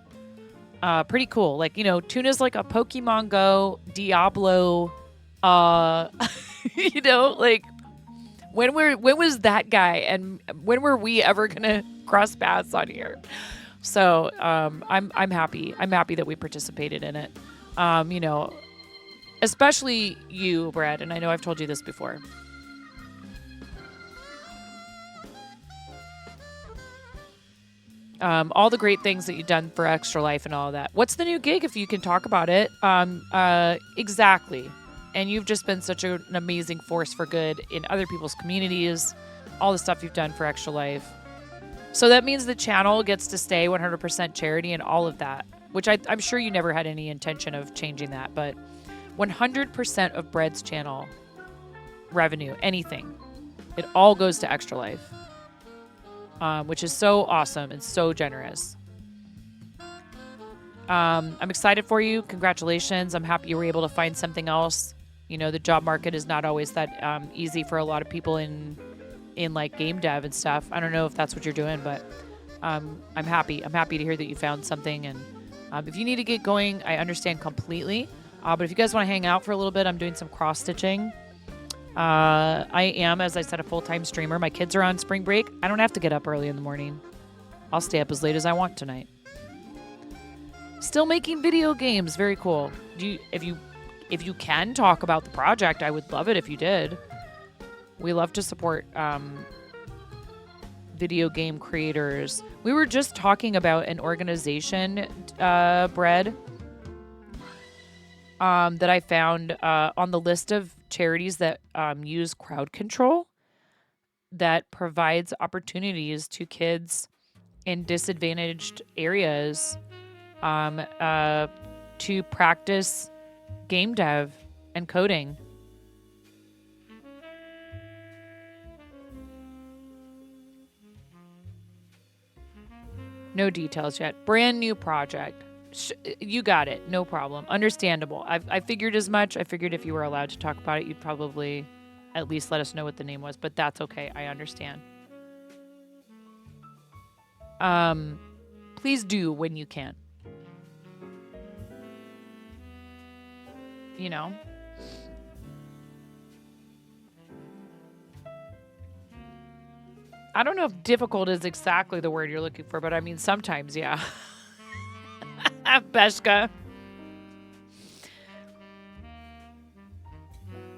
pretty cool. Like, Tuna's like a Pokemon Go, Diablo, like, when was that guy and when were we ever gonna cross paths on here? So, I'm happy. I'm happy that we participated in it. Especially you, Brad, and I know I've told you this before. All the great things that you've done for Extra Life and all of that. What's the new gig, if you can talk about it? Exactly. And you've just been such an amazing force for good in other people's communities, all the stuff you've done for Extra Life. So that means the channel gets to stay 100% charity and all of that, which I'm sure you never had any intention of changing that, but 100% of Bread's channel revenue, anything, it all goes to Extra Life. Which is so awesome and so generous. I'm excited for you. Congratulations. I'm happy you were able to find something else. The job market is not always that easy for a lot of people in like game dev and stuff. I don't know if that's what you're doing, but I'm happy. I'm happy to hear that you found something. And if you need to get going, I understand completely. But if you guys want to hang out for a little bit, I'm doing some cross stitching. I am, as I said, a full-time streamer. My kids are on spring break. I don't have to get up early in the morning. I'll stay up as late as I want tonight. Still making video games. Very cool. If you can talk about the project, I would love it if you did. We love to support video game creators. We were just talking about an organization, Bread, that I found on the list of charities that use crowd control that provides opportunities to kids in disadvantaged areas to practice game dev and coding. No details yet. Brand new project. You got it. No problem. Understandable. I figured as much. I figured if you were allowed to talk about it, you'd probably at least let us know what the name was, but that's okay. I understand. Please do when you can. You know? I don't know if difficult is exactly the word you're looking for, but I mean, sometimes, yeah. Beshka.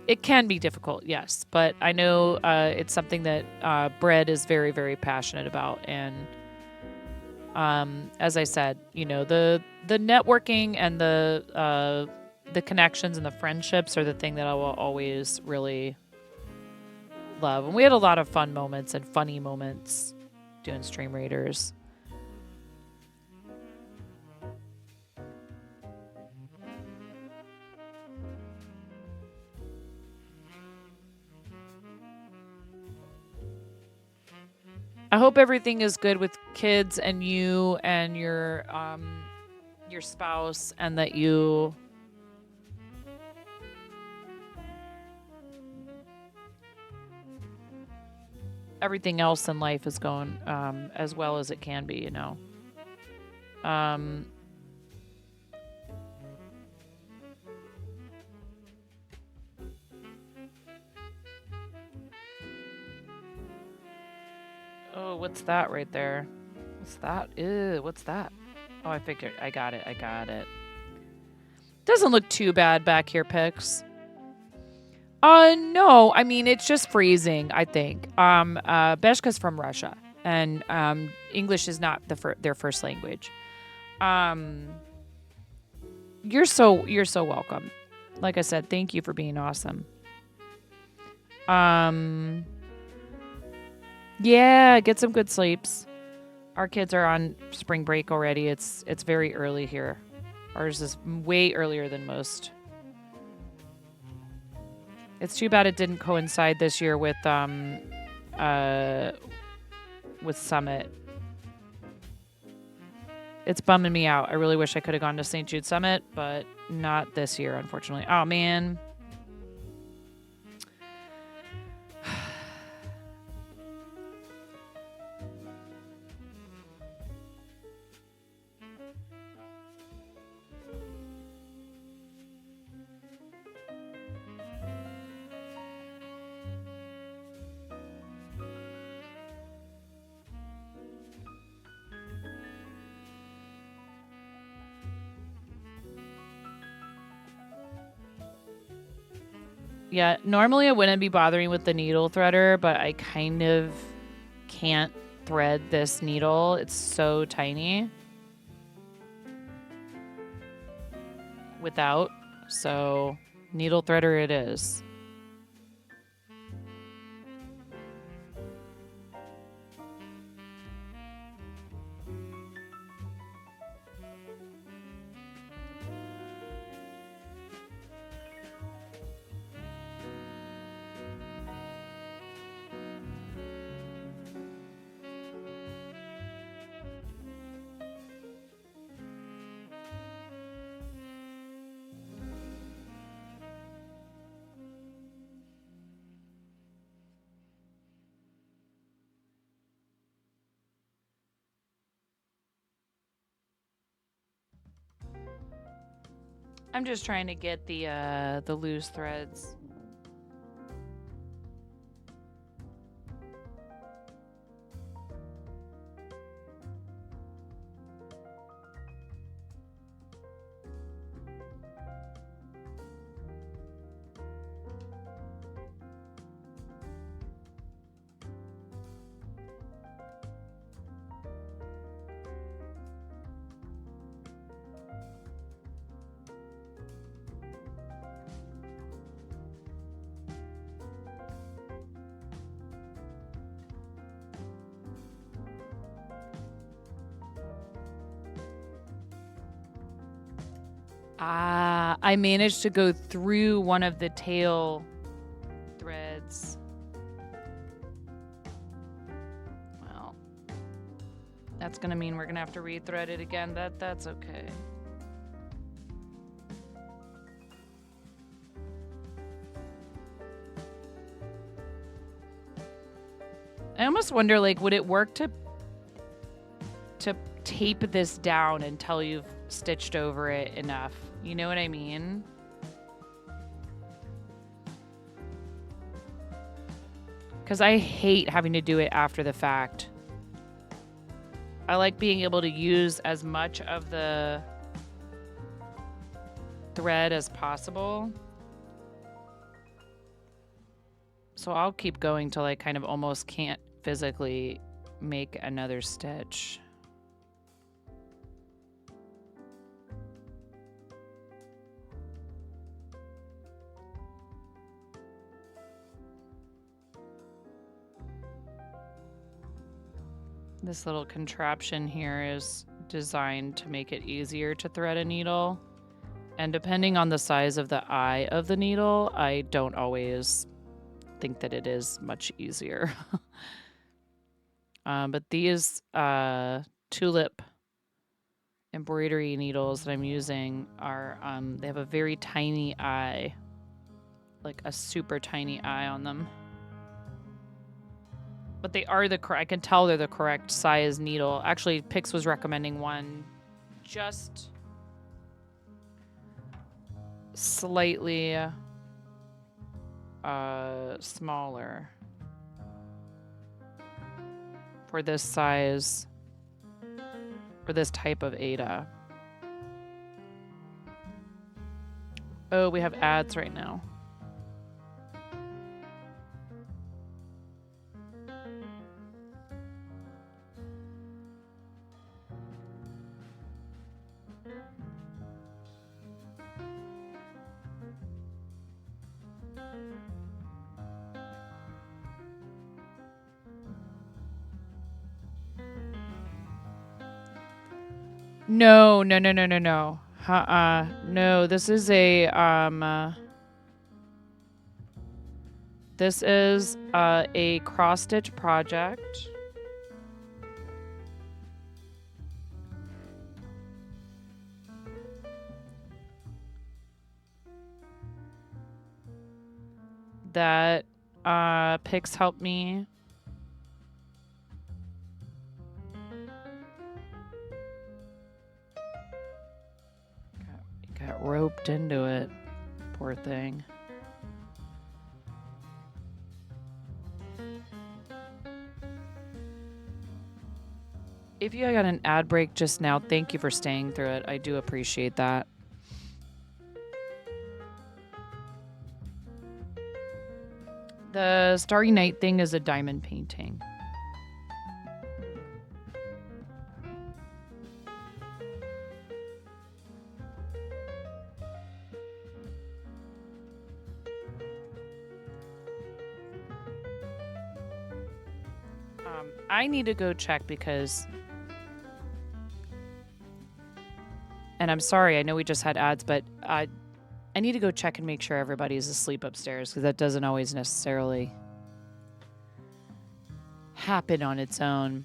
It can be difficult, yes, but I know it's something that Bread is very, very passionate about. And as I said, you know, the networking and the connections and the friendships are the thing that I will always really love. And we had a lot of fun moments and funny moments doing Stream Raiders. I hope everything is good with kids and you and your spouse, and that you everything else in life is going as well as it can be, you know. Oh, what's that right there? What's that? Ew, what's that? Oh, I figured. I got it. Doesn't look too bad back here, Pix. No. I mean, it's just freezing, I think. Beshka's from Russia, and English is not their first language. You're so welcome. Like I said, thank you for being awesome. Yeah, get some good sleeps. Our kids are on spring break already. It's very early here. Ours is way earlier than most. It's too bad it didn't coincide this year with Summit. It's bumming me out. I really wish I could have gone to St. Jude Summit, but not this year, unfortunately. Oh, man. Yeah, normally I wouldn't be bothering with the needle threader, but I kind of can't thread this needle. It's so tiny without, so needle threader it is. I'm just trying to get the loose threads. Ah, I managed to go through one of the tail threads. Well, that's gonna mean we're gonna have to rethread it again. That's okay. I almost wonder, like, would it work to tape this down until you've stitched over it enough? You know what I mean? Because I hate having to do it after the fact. I like being able to use as much of the thread as possible. So I'll keep going till I kind of almost can't physically make another stitch. This little contraption here is designed to make it easier to thread a needle. And depending on the size of the eye of the needle, I don't always think that it is much easier. But these tulip embroidery needles that I'm using are, they have a very tiny eye, like a super tiny eye on them. But they are I can tell they're the correct size needle. Actually, Pix was recommending one just slightly smaller for this size, for this type of Ada. Oh, we have ads right now. No. No, this is a cross-stitch project. That Pix helped me. Got roped into it. Poor thing. If you got an ad break just now, thank you for staying through it. I do appreciate that. The Starry Night thing is a diamond painting. I need to go check because, and I'm sorry, I know we just had ads, but I need to go check and make sure everybody's asleep upstairs because that doesn't always necessarily happen on its own.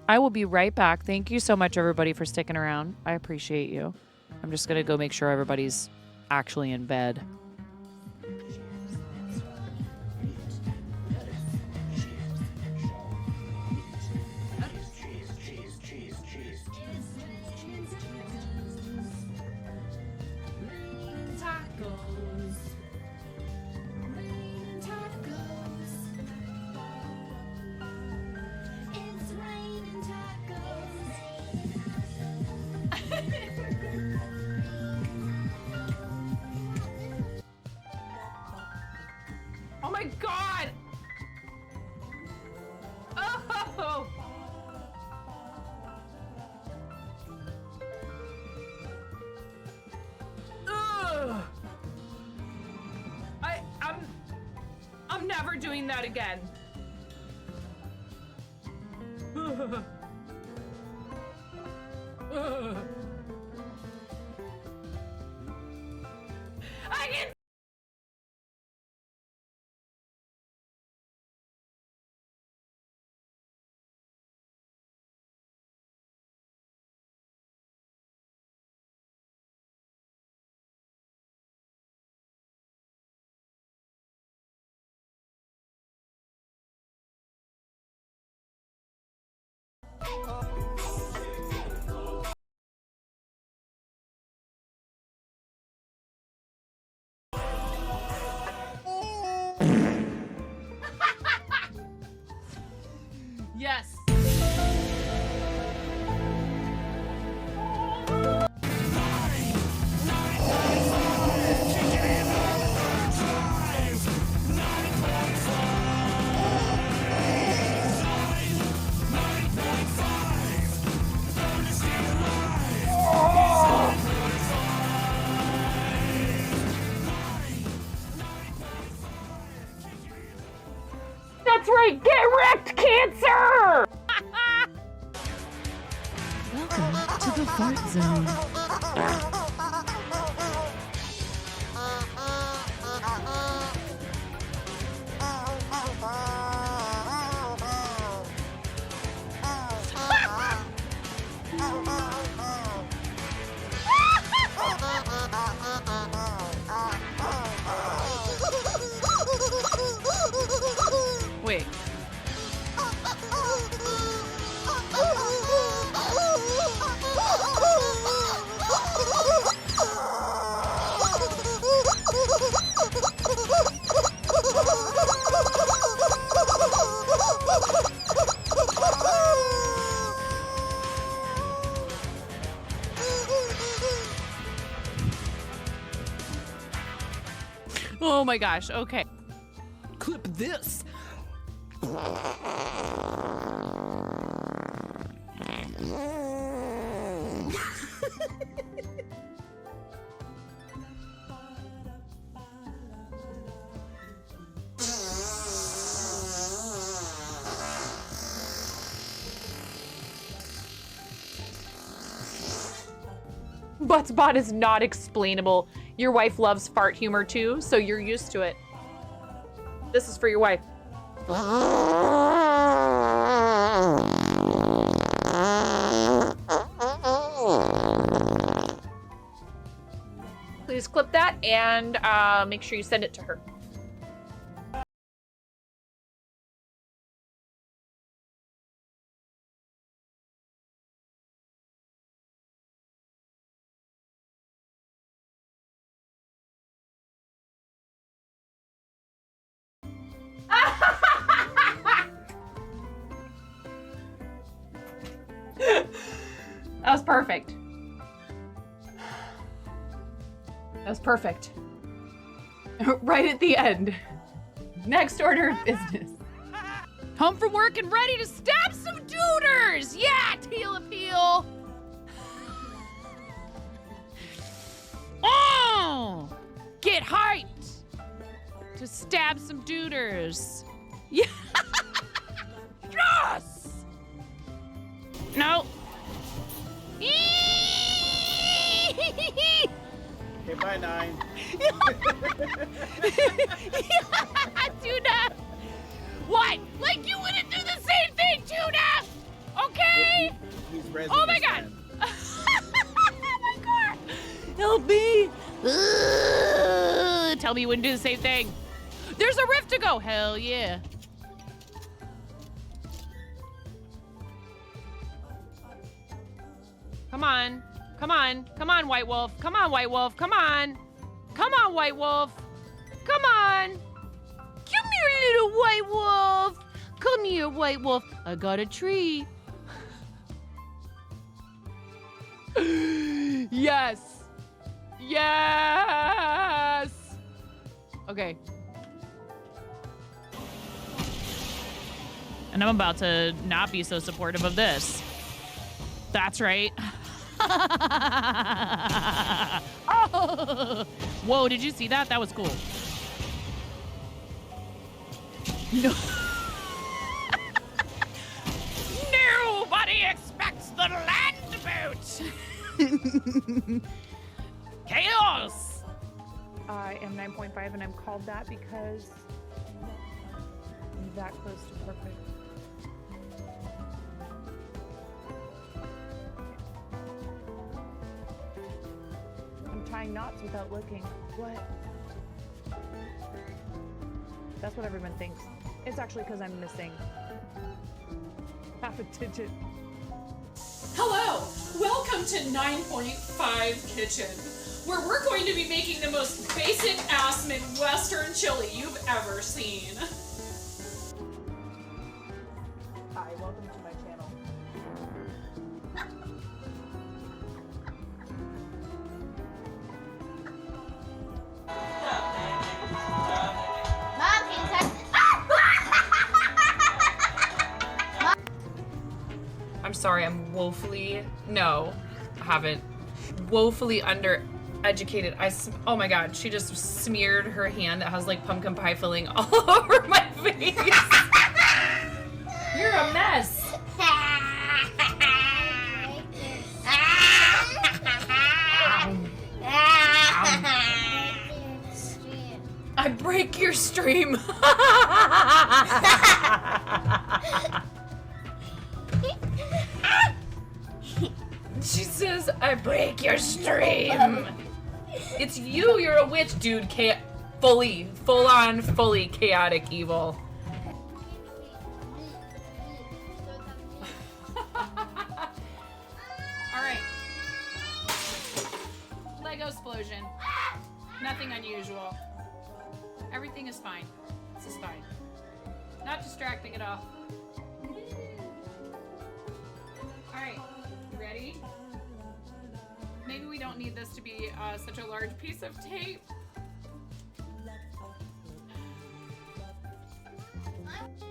I will be right back. Thank you so much, everybody, for sticking around. I appreciate you. I'm just going to go make sure everybody's actually in bed. doing that again. I can. Yes. That's right. Get wrecked, cancer. Welcome to the Fart Zone. Wait. Oh my gosh. Okay. Clip this. Buttspot is not explainable. Your wife loves fart humor too, so you're used to it. This is for your wife. Please clip that and make sure you send it to her. That was perfect. That was perfect. Right at the end. Next order of business. Home from work and ready to stab some duders! Yeah, tail appeal! Oh! Get hyped! To stab some duders. Yeah! Yes! No. Okay, bye, 9. Tuna! What? Like you wouldn't do the same thing, Tuna! Okay? He's resin Oh my this god! time. Oh my god! Help me! Tell me you wouldn't do the same thing. There's a rift to go. Hell yeah. Come on. Come on. Come on, White Wolf. Come on, White Wolf. Come on. Come on, White Wolf. Come on. Come here, little White Wolf. Come here, White Wolf. I got a tree. Yes. Yes. Okay. And I'm about to not be so supportive of this. That's right. Oh. Whoa, did you see that? That was cool. No. Nobody expects the land boat. Chaos. I am 9.5 and I'm called that because I'm that close to perfect. I'm tying knots without looking. What? That's what everyone thinks. It's actually because I'm missing half a digit. Hello, welcome to 9.5 Kitchen, where we're going to be making the most basic ass Midwestern chili you've ever seen. Hi, welcome to my channel. Mom, can you touch? I'm sorry, I'm woefully, no, I haven't, woefully undereducated. Oh my god, she just smeared her hand that has like pumpkin pie filling all over my face. You're a mess. I break your stream. She says, I break your stream. It's you, you're a witch, dude. Fully chaotic evil. Alright. Lego explosion. Nothing unusual. Everything is fine. This is fine. Not distracting at all. Alright, you ready? Maybe we don't need this to be such a large piece of tape.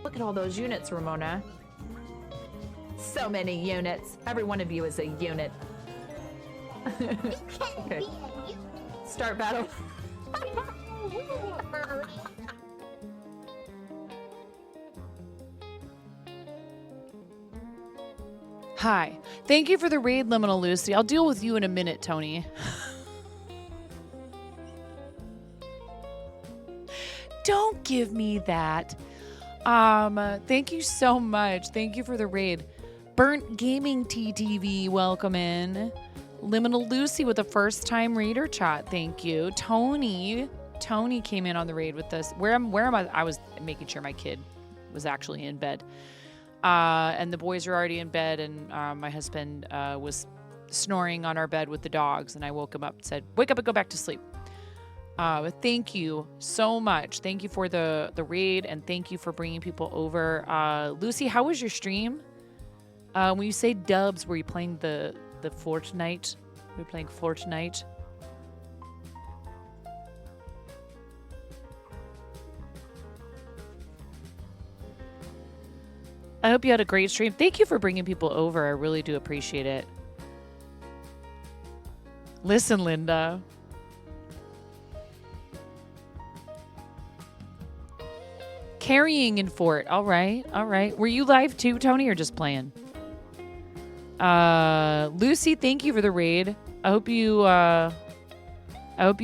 Look at all those units, Ramona. So many units. Every one of you is a unit. Okay. Start battle. Hi. Thank you for the raid, Liminal Lucy. I'll deal with you in a minute, Tony. Don't give me that. Thank you so much. Thank you for the raid. Burnt Gaming TTV, welcome in. Liminal Lucy with a first time raider chat. Thank you. Tony came in on the raid with us. Where am I? I was making sure my kid was actually in bed. And the boys are already in bed, and my husband was snoring on our bed with the dogs, and I woke him up and said, wake up and go back to sleep. But thank you so much. Thank you for the raid, and thank you for bringing people over. Lucy, how was your stream? When you say dubs, were you playing the Fortnite? Were you playing Fortnite? I hope you had a great stream. Thank you for bringing people over. I really do appreciate it. Listen, Linda. Carrying in fort. All right. All right. Were you live too, Tony, or just playing? Lucy, thank you for the raid. I hope you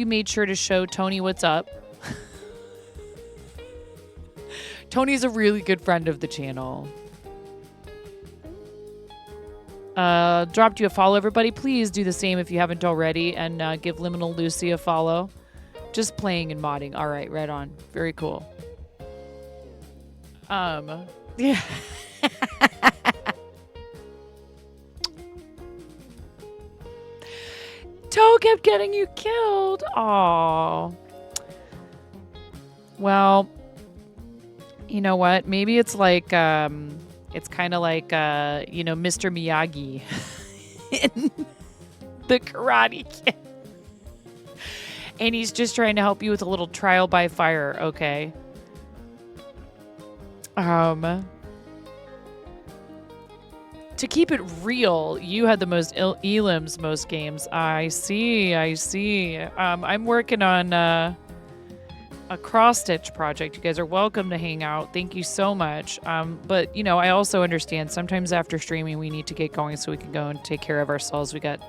made sure to show Tony what's up. Tony's a really good friend of the channel. Dropped you a follow, everybody. Please do the same if you haven't already, and give Liminal Lucy a follow. Just playing and modding. All right, right on. Very cool. Yeah. Toe kept getting you killed. Aw. Well, you know what? Maybe it's like, it's kind of like, Mr. Miyagi in the Karate Kid. And he's just trying to help you with a little trial by fire, okay? To keep it real, you had the most elims most games. I see. I'm working on a cross-stitch project, you guys are welcome to hang out. Thank you so much. But, you know, I also understand sometimes after streaming we need to get going so we can go and take care of ourselves. We got,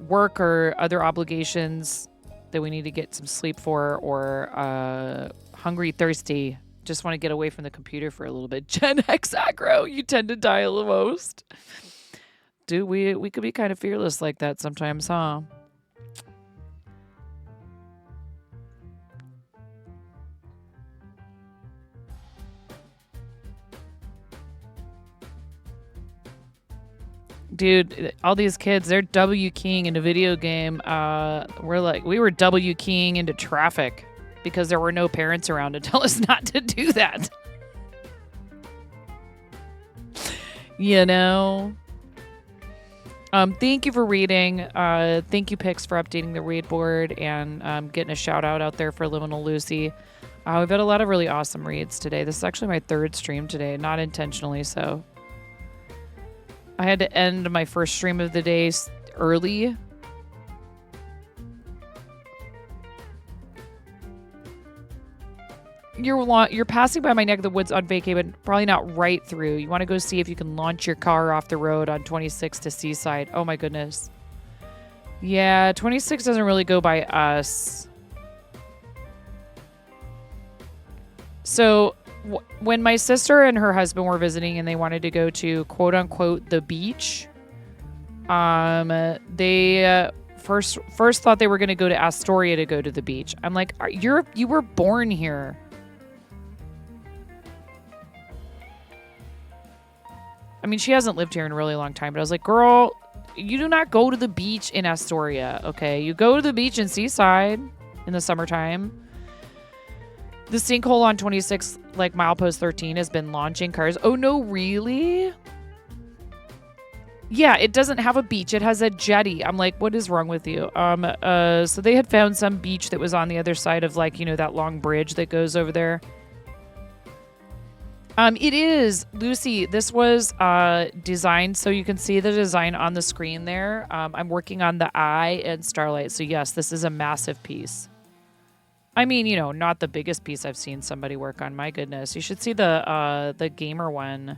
work or other obligations that we need to get some sleep for, or hungry, thirsty. Just want to get away from the computer for a little bit. Gen X aggro, you tend to die the most. Dude, we could be kind of fearless like that sometimes, huh? Dude, all these kids, they're W keying in a video game. We were W keying into traffic because there were no parents around to tell us not to do that. You know? Thank you for reading. Thank you, Pix, for updating the raid board and getting a shout out there for Liminal Lucy. We've had a lot of really awesome reads today. This is actually my third stream today, not intentionally so. I had to end my first stream of the day early. You're passing by my neck of the woods on vacay, but probably not right through. You want to go see if you can launch your car off the road on 26 to Seaside. Oh my goodness. Yeah, 26 doesn't really go by us. So when my sister and her husband were visiting and they wanted to go to quote unquote the beach, they first thought they were going to go to Astoria to go to the beach. I'm like, you were born here. I mean, she hasn't lived here in a really long time, but I was like, girl, you do not go to the beach in Astoria, okay? You go to the beach in Seaside in the summertime. The sinkhole on 26, like milepost 13, has been launching cars. Oh, no, really? Yeah, it doesn't have a beach. It has a jetty. I'm like, what is wrong with you? So they had found some beach that was on the other side of, like, you know, that long bridge that goes over there. It is, Lucy, this was designed, so you can see the design on the screen there. I'm working on the eye and Starlight, so yes, this is a massive piece. I mean, you know, not the biggest piece I've seen somebody work on. My goodness, you should see the gamer one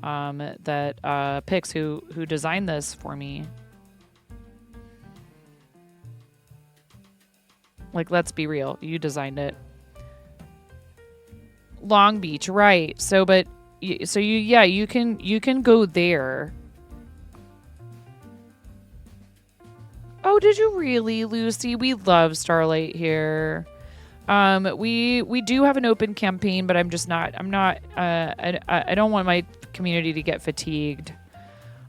that Pix, who designed this for me. Like, let's be real, you designed it. Long Beach, right? So, but you can go there. Oh, did you really, Lucy? We love Starlight here. We do have an open campaign, but I don't want my community to get fatigued.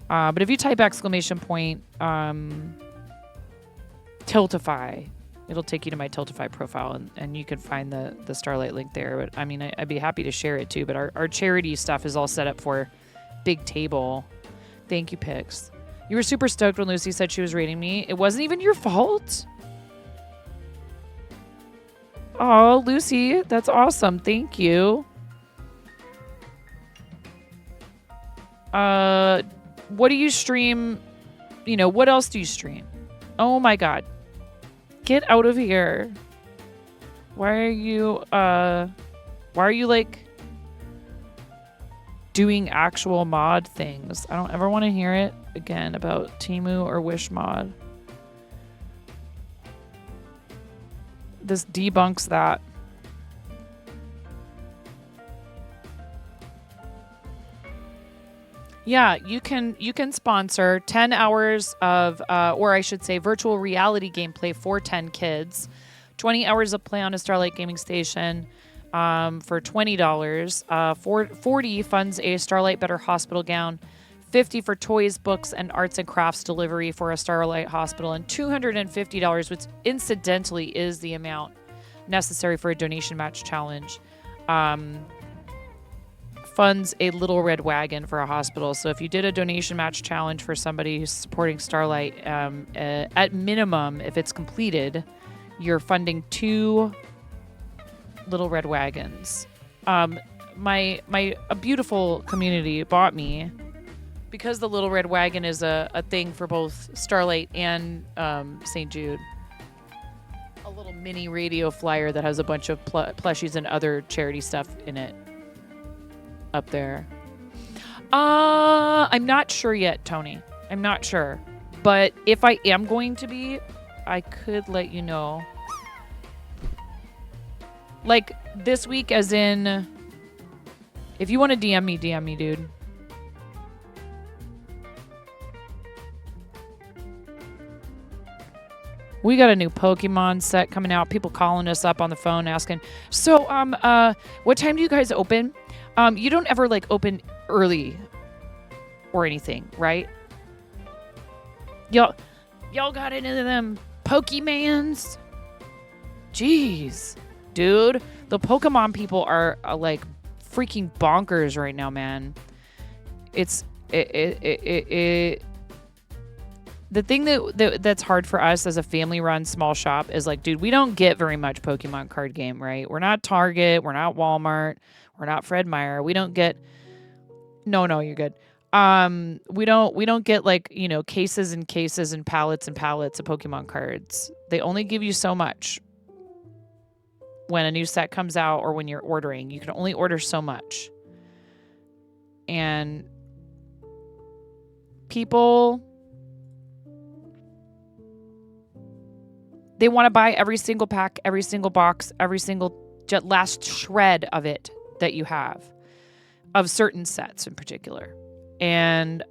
But if you type ! Tiltify, it'll take you to my Tiltify profile, and you can find the Starlight link there. But I mean, I'd be happy to share it too. But our charity stuff is all set up for Big Table. Thank you, Pix. You were super stoked when Lucy said she was rating me. It wasn't even your fault. Oh, Lucy, that's awesome. Thank you. What do you stream? You know, what else do you stream? Oh my God. Get out of here. Why are you like doing actual mod things? I don't ever want to hear it again about Temu or Wish mod. This debunks that. Yeah, you can sponsor 10 hours of, or I should say virtual reality gameplay for 10 kids, 20 hours of play on a Starlight gaming station for $20, 40 funds a Starlight Better Hospital gown, 50 for toys, books, and arts and crafts delivery for a Starlight Hospital, and $250, which incidentally is the amount necessary for a donation match challenge. Funds a little red wagon for a hospital. So if you did a donation match challenge for somebody who's supporting Starlight, at minimum, if it's completed, you're funding 2 little red wagons. A beautiful community bought me, because the little red wagon is a thing for both Starlight and St. Jude. little mini radio flyer that has a bunch of plushies and other charity stuff in it up there. I'm not sure yet, Tony. I'm not sure. But if I am going to be, I could let you know. Like this week, as in, if you want to DM me, dude. We got a new Pokemon set coming out. People calling us up on the phone asking, so, what time do you guys open? You don't ever like open early or anything, right? Y'all got into them Pokemans? Jeez, dude, the Pokemon people are like freaking bonkers right now, man. The thing that's hard for us as a family-run small shop is like, dude, we don't get very much Pokemon card game, right? We're not Target, we're not Walmart, we're not Fred Meyer. We don't get. No, you're good. We don't get like, you know, cases and cases and pallets of Pokemon cards. They only give you so much when a new set comes out or when you're ordering. You can only order so much. And people, they want to buy every single pack, every single box, every single last shred of it that you have, of certain sets in particular. And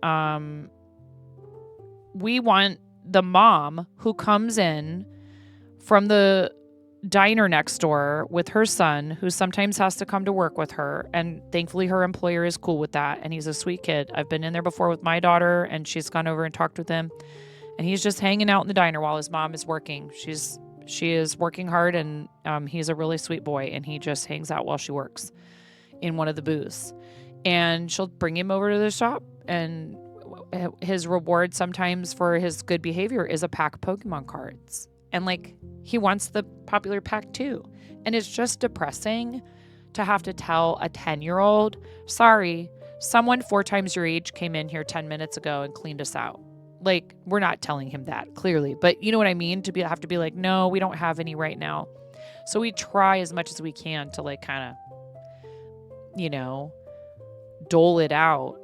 we want the mom who comes in from the diner next door with her son, who sometimes has to come to work with her. And thankfully her employer is cool with that. And he's a sweet kid. I've been in there before with my daughter and she's gone over and talked with him. And he's just hanging out in the diner while his mom is working. She is working hard, and he's a really sweet boy, and he just hangs out while she works in one of the booths. And she'll bring him over to the shop, and his reward sometimes for his good behavior is a pack of Pokemon cards. And like, he wants the popular pack too. And it's just depressing to have to tell a 10-year-old, sorry, someone 4 times your age came in here 10 minutes ago and cleaned us out. Like, we're not telling him that, clearly. But you know what I mean? Have to be like, no, we don't have any right now. So we try as much as we can to, like, kind of, you know, dole it out.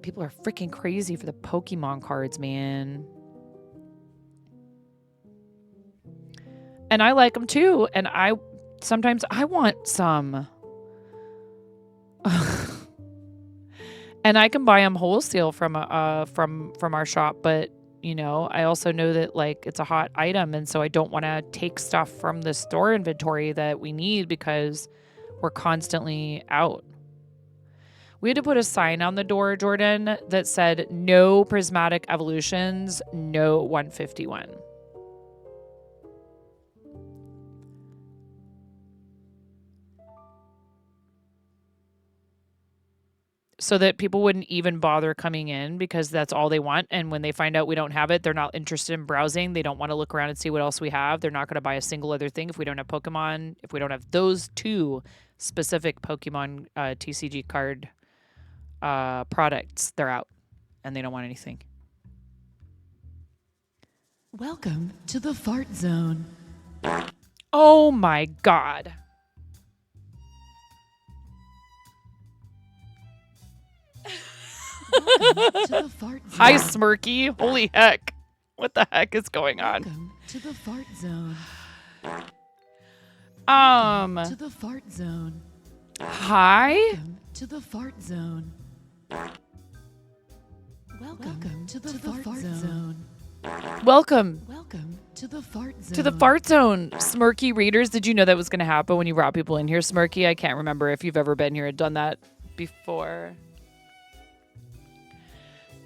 People are freaking crazy for the Pokemon cards, man. And I like them too. And sometimes I want some. And I can buy them wholesale from our shop, but you know, I also know that like it's a hot item, and so I don't want to take stuff from the store inventory that we need because we're constantly out. We had to put a sign on the door, Jordan, that said no prismatic evolutions, no 151. So that people wouldn't even bother coming in because that's all they want. And when they find out we don't have it, they're not interested in browsing. They don't want to look around and see what else we have. They're not going to buy a single other thing if we don't have Pokemon. If we don't have those 2 specific Pokemon TCG card products, they're out and they don't want anything. Welcome to the Fart Zone. Oh my God. Welcome to the Fart Zone. Hi, Smirky. Holy heck. What the heck is going on? Welcome to the Fart Zone. To the Fart Zone. Hi. Welcome to the Fart Zone. Welcome to the Fart Zone. Welcome to the Fart Zone. To the Fart Zone. Smirky readers, did you know that was going to happen when you brought people in here? Smirky, I can't remember if you've ever been here and done that before.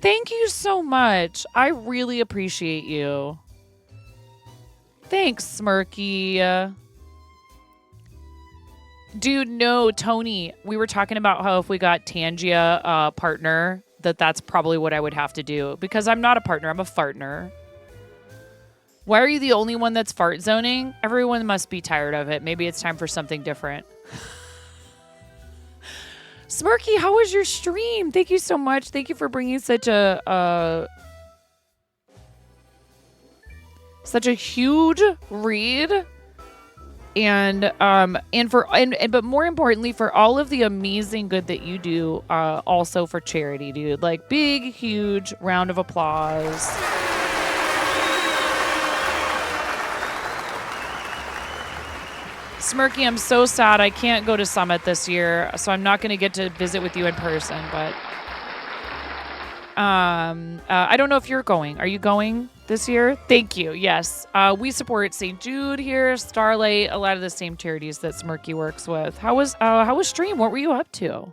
Thank you so much. I really appreciate you. Thanks, Smirky. Dude, no, Tony. We were talking about how if we got Tangia a partner, that's probably what I would have to do. Because I'm not a partner, I'm a fartner. Why are you the only one that's fart zoning? Everyone must be tired of it. Maybe it's time for something different. Smirky, how was your stream? Thank you so much. Thank you for bringing such a such a huge read. And but more importantly, for all of the amazing good that you do, also for charity, dude. Like, big, huge round of applause. Smirky, I'm so sad I can't go to Summit this year, so I'm not going to get to visit with you in person, but I don't know if you're going. Are you going this year? Thank you. Yes. We support St. Jude here, Starlight, a lot of the same charities that Smirky works with. How was stream? What were you up to?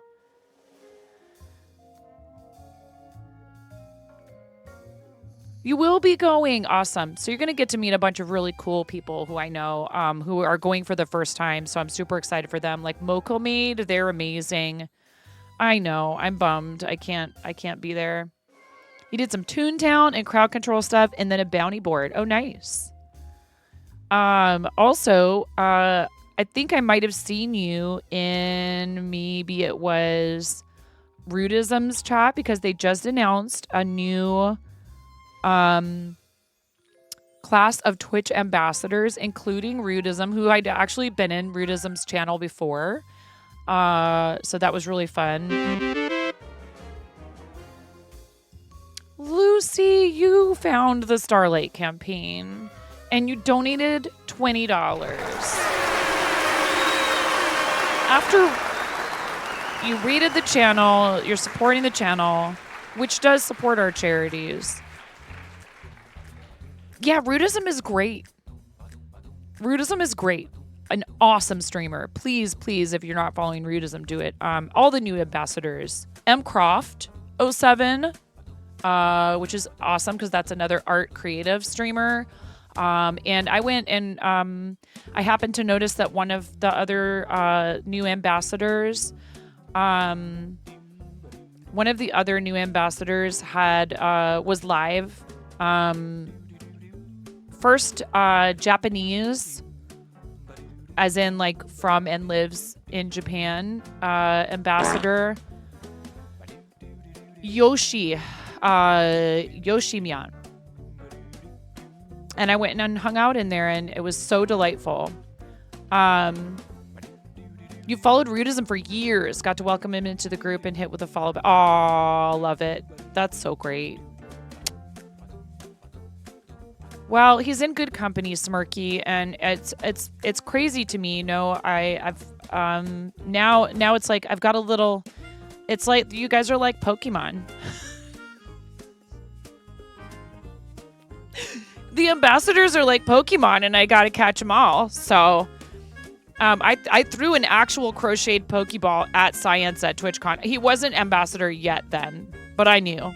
You will be going. Awesome. So you're going to get to meet a bunch of really cool people who I know who are going for the first time. So I'm super excited for them. Like Moco Maid, they're amazing. I know. I'm bummed. I can't be there. He did some Toontown and crowd control stuff and then a bounty board. Oh, nice. Also, I think I might have seen you in maybe it was Rudism's chat because they just announced a new class of Twitch ambassadors, including Rudism, who I'd actually been in Rudism's channel before. So that was really fun. Lucy, you found the Starlight campaign and you donated $20. After you rated the channel, you're supporting the channel, which does support our charities. Yeah, Rudism is great. Rudism is great. An awesome streamer. Please, if you're not following Rudism, do it. All the new ambassadors. M. Croft 07, which is awesome because that's another art creative streamer. And I went and I happened to notice that one of the other new ambassadors, had was live. First Japanese, as in like from and lives in Japan, ambassador Yoshimiyan. And I went and hung out in there and it was so delightful. You followed Rudism for years, got to welcome him into the group and hit with a follow back. Oh, love it. That's so great. Well, he's in good company, Smirky, and it's crazy to me. You know, I've now it's like I've got a little. It's like you guys are like Pokemon. The ambassadors are like Pokemon, and I gotta catch them all. So, I threw an actual crocheted Pokeball at Science at TwitchCon. He wasn't ambassador yet then, but I knew.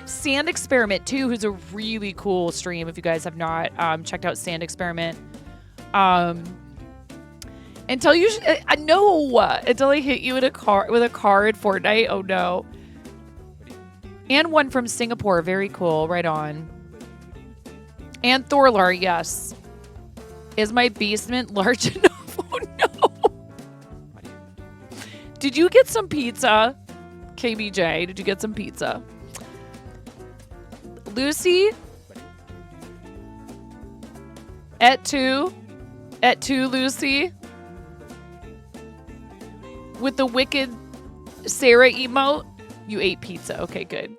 Sand Experiment 2, who's a really cool stream. If you guys have not checked out Sand Experiment, until I hit you with a car at Fortnite. Oh no! And one from Singapore, very cool. Right on. And Thorlar, yes. Is my basement large enough? Oh no! Did you get some pizza? KBJ, did you get some pizza? Lucy? Et tu, Lucy? With the wicked Sarah emote? You ate pizza. Okay, good.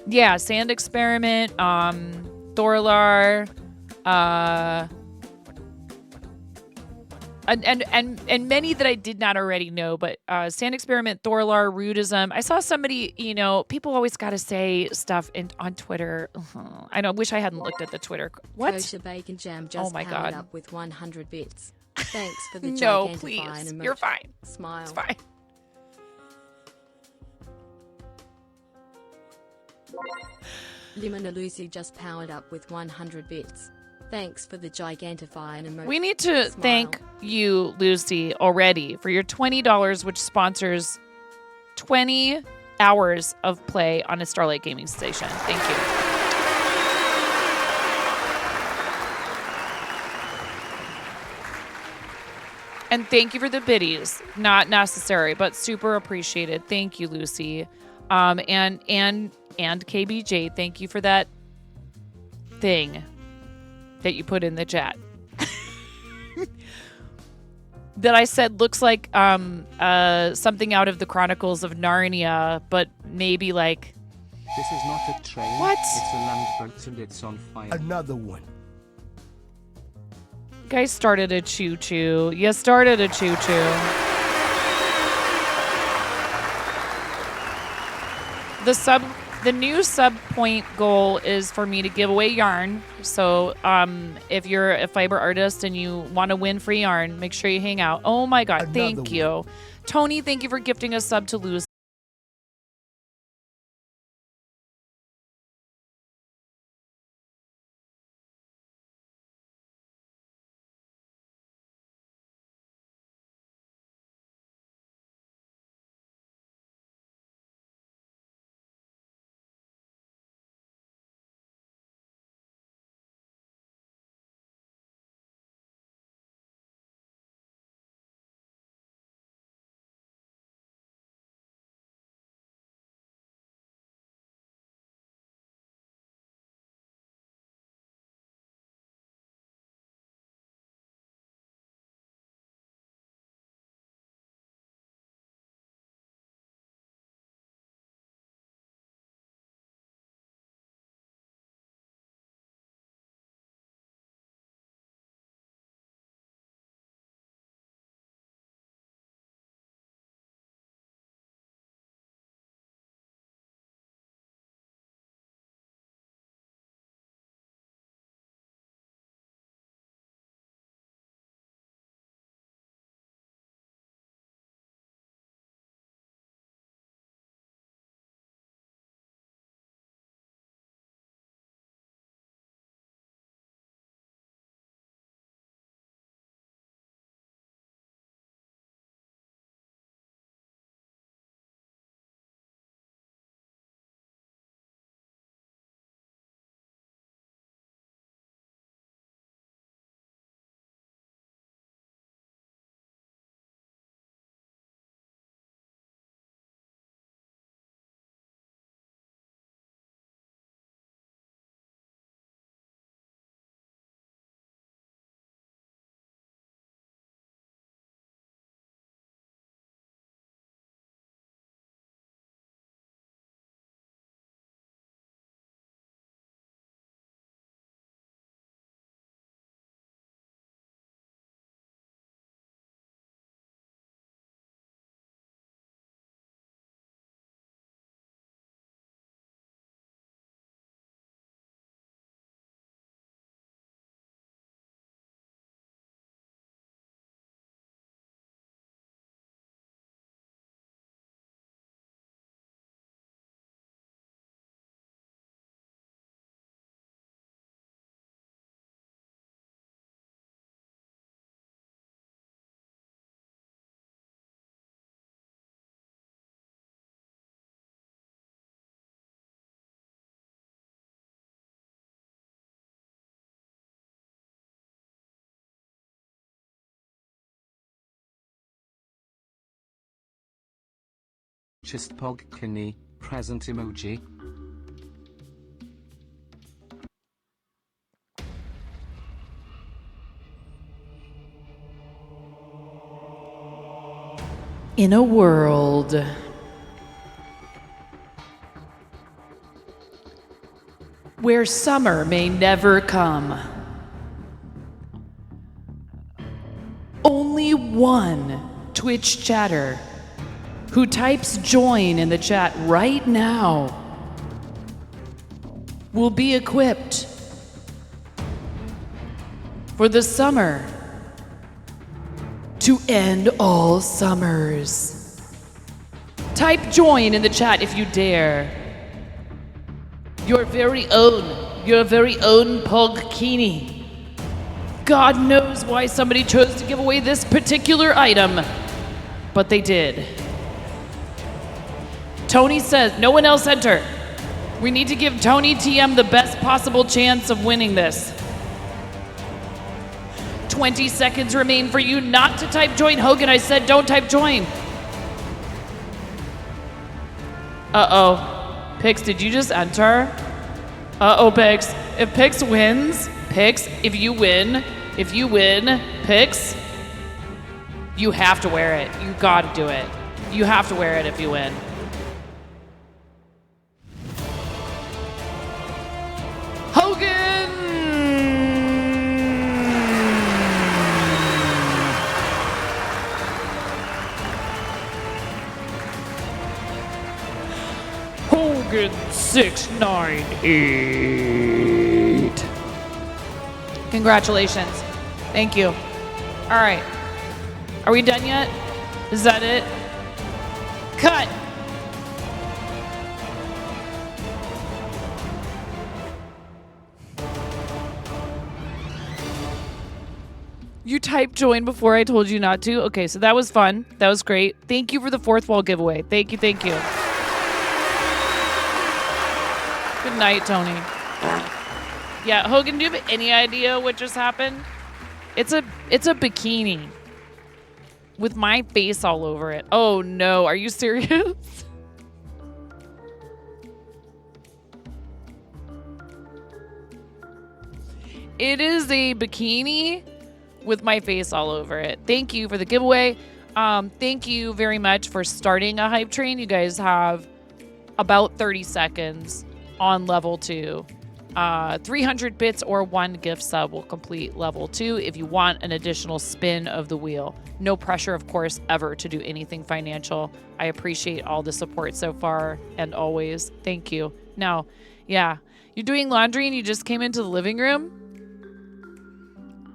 Yeah, Sand Experiment, Thorlar, and many that I did not already know, but Sand Experiment, Thorlar, Rudism. I saw somebody, people always got to say stuff on Twitter. I know, wish I hadn't looked at the Twitter. What? Kosher Bacon Jam just powered up with 100 bits. Thanks for the no, gigantifying please. emoji. You're fine. Smile. It's fine. Limina Lucy just powered up with 100 bits. Thanks for the gigantifying emoji. We need to thank you, Lucy, already for your $20, which sponsors 20 hours of play on a Starlight gaming station. Thank you. And thank you for the biddies. Not necessary, but super appreciated. Thank you, Lucy. And KBJ, thank you for that thing that you put in the chat. That I said looks like something out of the Chronicles of Narnia, but maybe like... This is not a train. What? It's a land boat and it's on fire. Another one. Guys started a choo-choo. You started a choo-choo. The new sub point goal is for me to give away yarn. So if you're a fiber artist and you want to win free yarn, make sure you hang out. Oh my God, thank you. Tony, thank you for gifting a sub to Luz. Just Pogkini, present emoji. In a world where summer may never come, only one Twitch chatter who types join in the chat right now will be equipped for the summer to end all summers. Type join in the chat if you dare. Your very own Pogkini. God knows why somebody chose to give away this particular item, but they did. Tony says, no one else enter. We need to give Tony TM the best possible chance of winning this. 20 seconds remain for you not to type join. Hogan, I said don't type join. Uh-oh. Pix, did you just enter? Uh-oh, Pix. If Pix wins, Pix, if you win, Pix, you have to wear it. You gotta do it. You have to wear it if you win. Hogan! Hogan 698. Congratulations. Thank you. All right. Are we done yet? Is that it? Cut. You typed join before I told you not to? Okay, so that was fun. That was great. Thank you for the fourth wall giveaway. Thank you, thank you. Good night, Tony. Yeah, Hogan, do you have any idea what just happened? It's a bikini with my face all over it. Oh no, are you serious? It is a bikini with my face all over it. Thank you for the giveaway. Thank you very much for starting a hype train. You guys have about 30 seconds on level 2. 300 bits or 1 gift sub will complete level 2 if you want an additional spin of the wheel. No pressure, of course, ever to do anything financial. I appreciate all the support so far and always. Thank you. Now, yeah, you're doing laundry and you just came into the living room.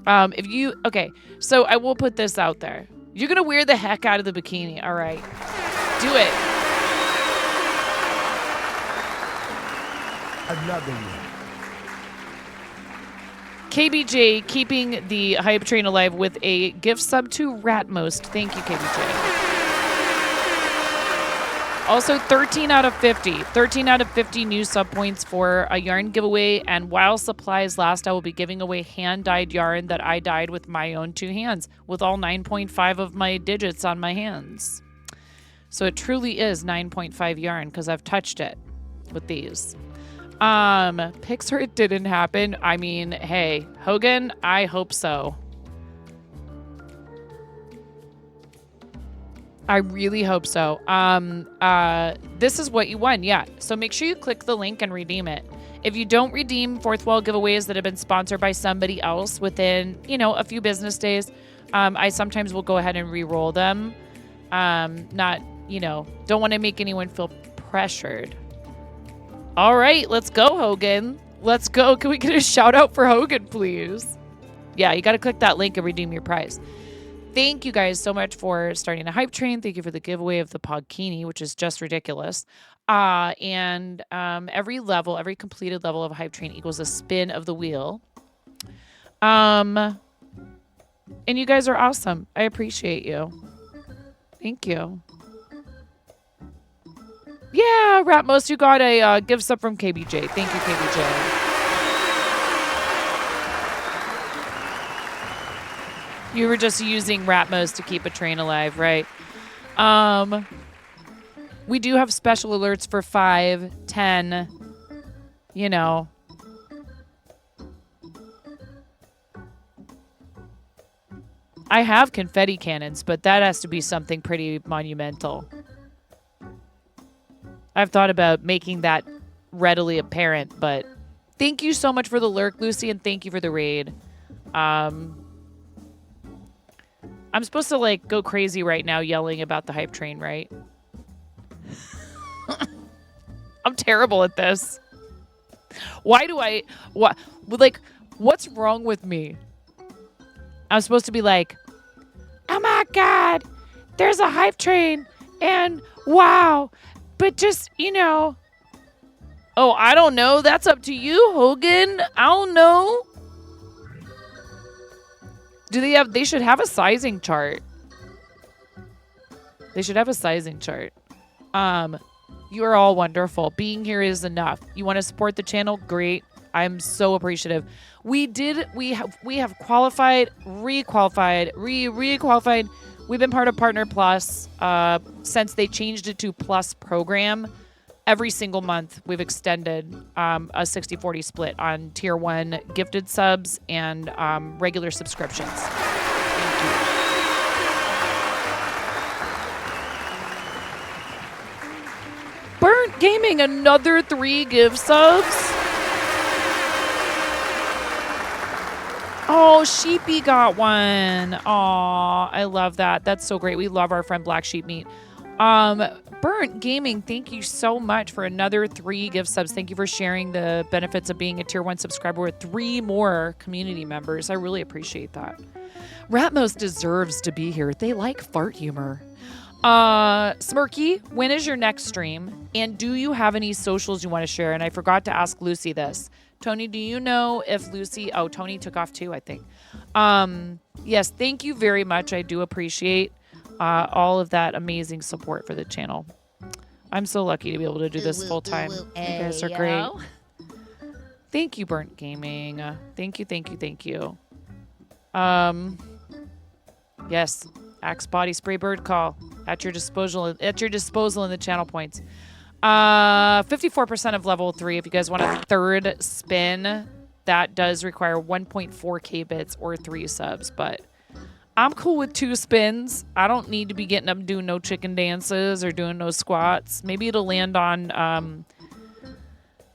Okay, so I will put this out there. You're going to wear the heck out of the bikini. All right. Do it. Another one. KBJ keeping the hype train alive with a gift sub to Ratmost. Thank you, KBJ. Also, 13 out of 50. 13 out of 50 new sub points for a yarn giveaway. And while supplies last, I will be giving away hand-dyed yarn that I dyed with my own 2 hands, with all 9.5 of my digits on my hands. So it truly is 9.5 yarn because I've touched it with these. Pixar, it didn't happen. I mean, hey, Hogan, I hope so. I really hope so. This is what you won, yeah. So make sure you click the link and redeem it. If you don't redeem fourth wall giveaways that have been sponsored by somebody else within, a few business days, I sometimes will go ahead and re-roll them. Don't want to make anyone feel pressured. All right, let's go, Hogan. Let's go. Can we get a shout out for Hogan, please? Yeah, you got to click that link and redeem your prize. Thank you guys so much for starting a hype train. Thank you for the giveaway of the Pogkini, which is just ridiculous. And every completed level of a hype train equals a spin of the wheel. And you guys are awesome. I appreciate you. Thank you. Yeah, Ratmost, you got a gift sub from KBJ. Thank you, KBJ. You were just using Ratmost to keep a train alive, right? We do have special alerts for 5, 10, I have confetti cannons, but that has to be something pretty monumental. I've thought about making that readily apparent, but thank you so much for the lurk, Lucy, and thank you for the raid. I'm supposed to, go crazy right now yelling about the hype train, right? I'm terrible at this. What's wrong with me? I'm supposed to be like, oh my God, there's a hype train, and wow. But just, oh, I don't know. That's up to you, Hogan. I don't know. They should have a sizing chart. They should have a sizing chart. You are all wonderful. Being here is enough. You want to support the channel? Great. I'm so appreciative. We have qualified, re-qualified. We've been part of Partner Plus since they changed it to Plus program every single month we've extended a 60-40 split on tier 1 gifted subs and regular subscriptions. Thank you. Burnt Gaming, another 3 gift subs. Oh, Sheepy got one. Aw, I love that. That's so great. We love our friend Black Sheep Meat. Burnt Gaming, thank you so much for another 3 gift subs. Thank you for sharing the benefits of being a tier 1 subscriber with 3 more community members. I really appreciate that. Ratmos deserves to be here. They like fart humor. Smirky, when is your next stream? And do you have any socials you want to share? And I forgot to ask Lucy this. Tony, do you know if Lucy... Oh, Tony took off too, I think. Yes, thank you very much. I do appreciate all of that amazing support for the channel. I'm so lucky to be able to do this full time. You guys are great. Thank you, Burnt Gaming. Thank you, thank you, thank you. Yes, Axe Body Spray Bird Call at your disposal in the channel points. 54% of level 3. If you guys want a 3rd spin, that does require 1.4k bits or 3 subs, but I'm cool with 2 spins. I don't need to be getting up and doing no chicken dances or doing no squats. Maybe it'll land on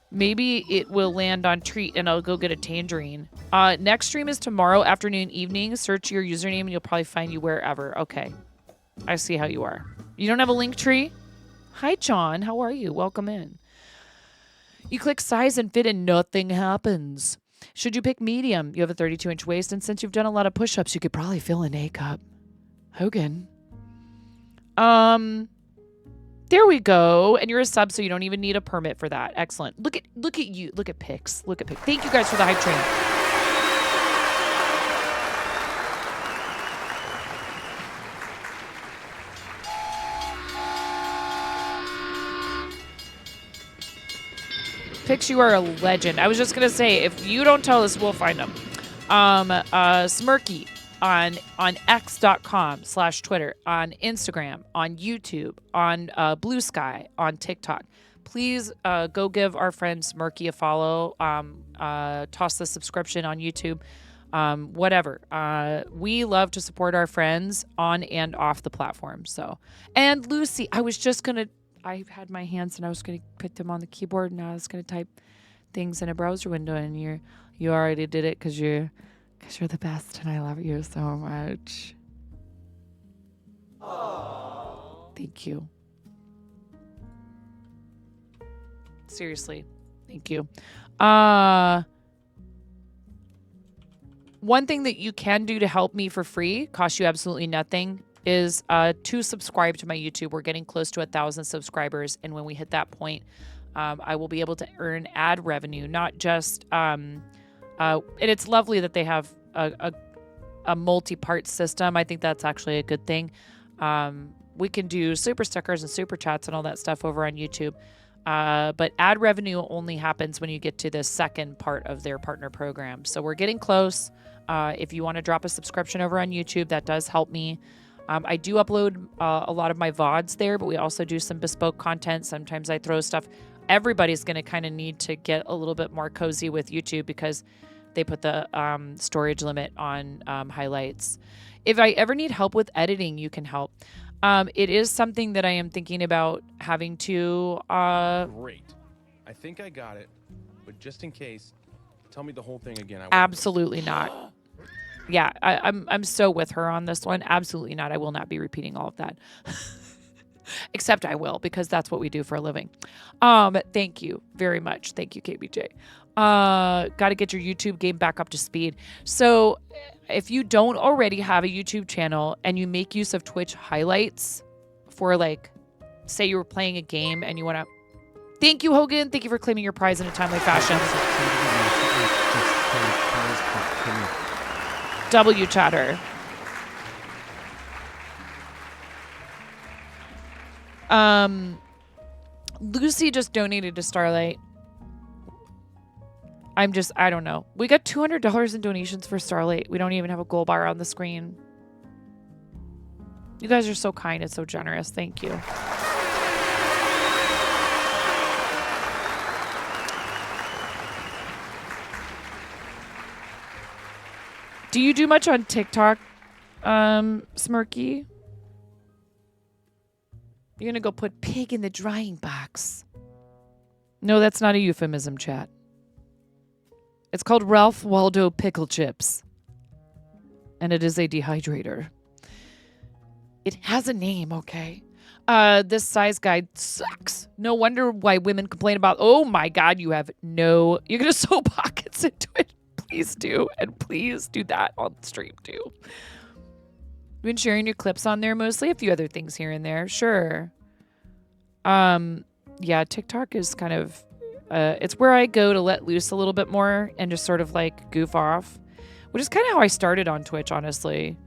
maybe it will land on treat and I'll go get a tangerine. Next stream is tomorrow afternoon, evening. Search your username and you'll probably find you wherever. Okay. I see how you are. You don't have a link tree? Hi, John. How are you? Welcome in. You click size and fit and nothing happens. Should you pick medium? You have a 32-inch waist, and since you've done a lot of push-ups, you could probably fill an A cup. Hogan. There we go. And you're a sub, so you don't even need a permit for that. Excellent. Look at you. Look at pics. Look at pics. Thank you guys for the hype train. Pix, you are a legend. I was just gonna say, if you don't tell us, we'll find them. Smirky on x.com/Twitter, on Instagram, on YouTube, on Blue Sky, on TikTok. Please go give our friend Smirky a follow. Toss the subscription on YouTube. Whatever. We love to support our friends on and off the platform. So, and Lucy, I had my hands and I was going to put them on the keyboard and I was going to type things in a browser window, and you already did it because you're the best and I love you so much. Aww. Thank you. Seriously, thank you. One thing that you can do to help me for free, costs you absolutely nothing, is to subscribe to my YouTube. We're getting close to 1,000 subscribers, and when we hit that point, I will be able to earn ad revenue, not just and it's lovely that they have a multi-part system. I think that's actually a good thing. We can do super stickers and super chats and all that stuff over on YouTube, but ad revenue only happens when you get to the second part of their partner program. So we're getting close. If you want to drop a subscription over on YouTube, that does help me. I do upload a lot of my VODs there, but we also do some bespoke content. Sometimes I throw stuff. Everybody's going to kind of need to get a little bit more cozy with YouTube because they put the storage limit on highlights. If I ever need help with editing, you can help. It is something that I am thinking about having to... Great. I think I got it. But just in case, tell me the whole thing again. Absolutely not. Yeah, I'm so with her on this one. Absolutely not. I will not be repeating all of that. Except I will, because that's what we do for a living. Thank you very much. Thank you, KBJ. Got to get your YouTube game back up to speed. So if you don't already have a YouTube channel and you make use of Twitch highlights for, like, say you were playing a game and you want to... Thank you, Hogan. Thank you for claiming your prize in a timely fashion. W chatter. Lucy just donated to Starlight. I don't know. We got $200 in donations for Starlight. We don't even have a gold bar on the screen. You guys are so kind and so generous. Thank you. Do you do much on TikTok, Smirky? You're gonna go put pig in the drying box. No, that's not a euphemism, chat. It's called Ralph Waldo Pickle Chips. And it is a dehydrator. It has a name, okay? This size guide sucks. No wonder why women complain about, oh my God, you're gonna sew pockets into it. Please do. And please do that on the stream too. You've been sharing your clips on there mostly, a few other things here and there. Sure. Yeah, TikTok is kind of, it's where I go to let loose a little bit more and just sort of like goof off, which is kind of how I started on Twitch, honestly.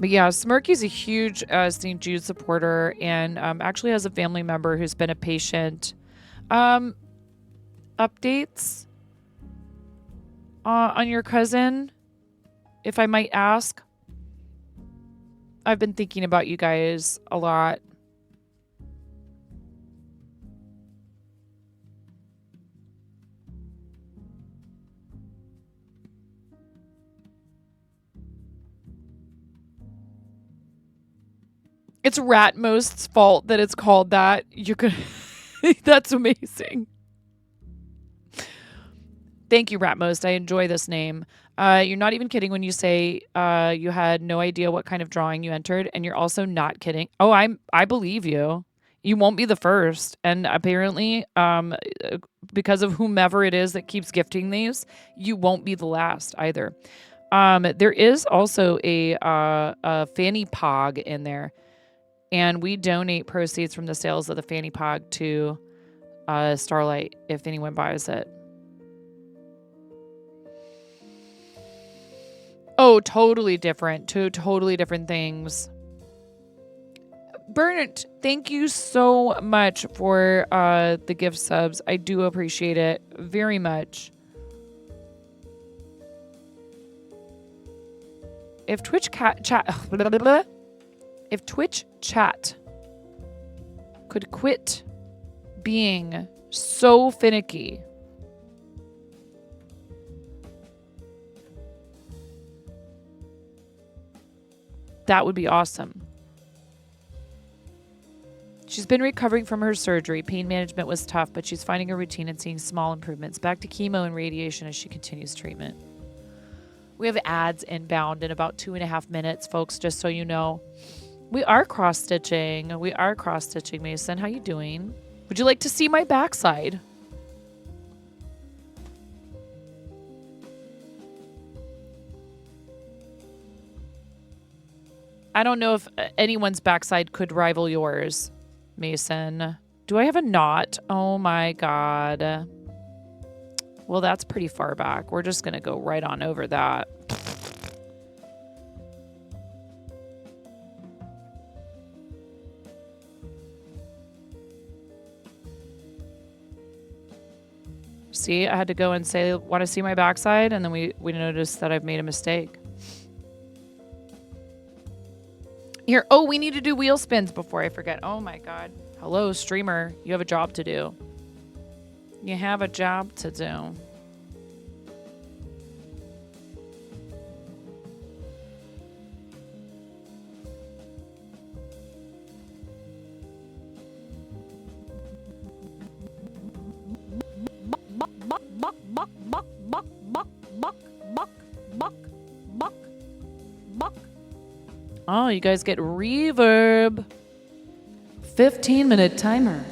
But yeah, Smirky's a huge St. Jude supporter and actually has a family member who's been a patient. Updates on your cousin, if I might ask? I've been thinking about you guys a lot. It's Ratmost's fault that it's called that. You could That's amazing. Thank you, Ratmost. I enjoy this name. You're not even kidding when you say you had no idea what kind of drawing you entered, and you're also not kidding. Oh, I believe you. You won't be the first, and apparently, because of whomever it is that keeps gifting these, you won't be the last either. There is also a fanny pog in there, and we donate proceeds from the sales of the fanny pog to Starlight if anyone buys it. Oh, totally different. Two totally different things. Bernard, thank you so much for the gift subs. I do appreciate it very much. If Twitch if Twitch chat could quit being so finicky, that would be awesome. She's been recovering from her surgery. Pain management was tough, but she's finding her routine and seeing small improvements. Back to chemo and radiation as she continues treatment. We have ads inbound in about 2.5 minutes, folks, just so you know. We are cross-stitching. We are cross-stitching, Mason. How you doing? Would you like to see my backside? I don't know if anyone's backside could rival yours, Mason. Do I have a knot? Oh my God. Well, that's pretty far back. We're just going to go right on over that. See, I had to go and say, want to see my backside? And then we noticed that I've made a mistake. Here, oh, we need to do wheel spins before I forget. Oh my God. Hello, streamer. You have a job to do. You have a job to do. Oh, you guys get reverb. 15-minute timer.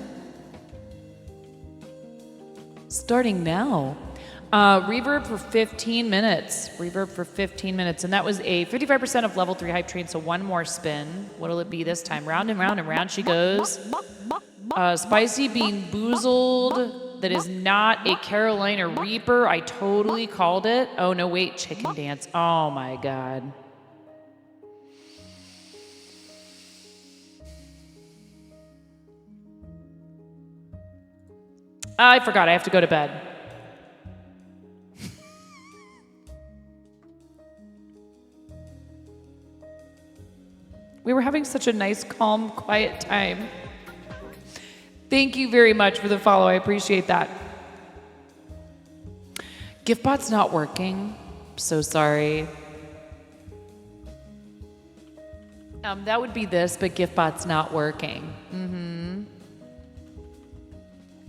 Starting now. Reverb for 15 minutes. Reverb for 15 minutes. And that was a 55% of level 3 hype train, so one more spin. What'll it be this time? Round and round and round she goes. Spicy bean boozled. That is not a Carolina Reaper. I totally called it. Oh, no, wait. Chicken dance. Oh, my God. I forgot. I have to go to bed. We were having such a nice, calm, quiet time. Thank you very much for the follow. I appreciate that. GiftBot's not working. So sorry. That would be this, but GiftBot's not working.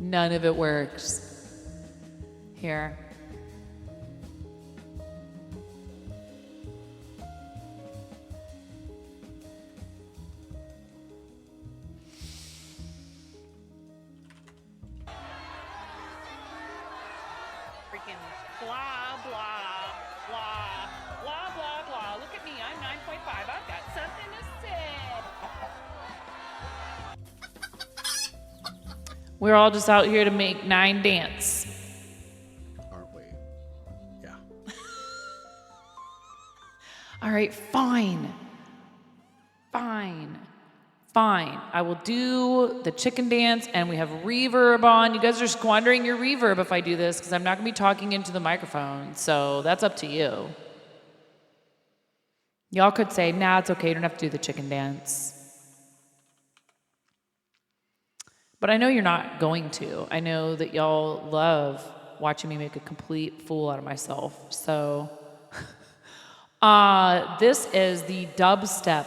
None of it works. Here. Freaking blah, blah, blah, blah, blah, blah. Look at me, I'm 9.5. I've got something to say. We're all just out here to make 9 dance. Aren't we? Yeah. All right, fine. Fine. I will do the chicken dance, and we have reverb on. You guys are squandering your reverb if I do this, because I'm not going to be talking into the microphone, so that's up to you. Y'all could say, nah, it's okay, you don't have to do the chicken dance. But I know you're not going to. I know that y'all love watching me make a complete fool out of myself. So, this is the dubstep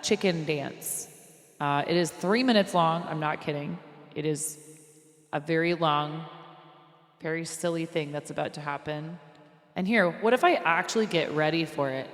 chicken dance. It is 3 minutes long. I'm not kidding. It is a very long, very silly thing that's about to happen. And here, what if I actually get ready for it?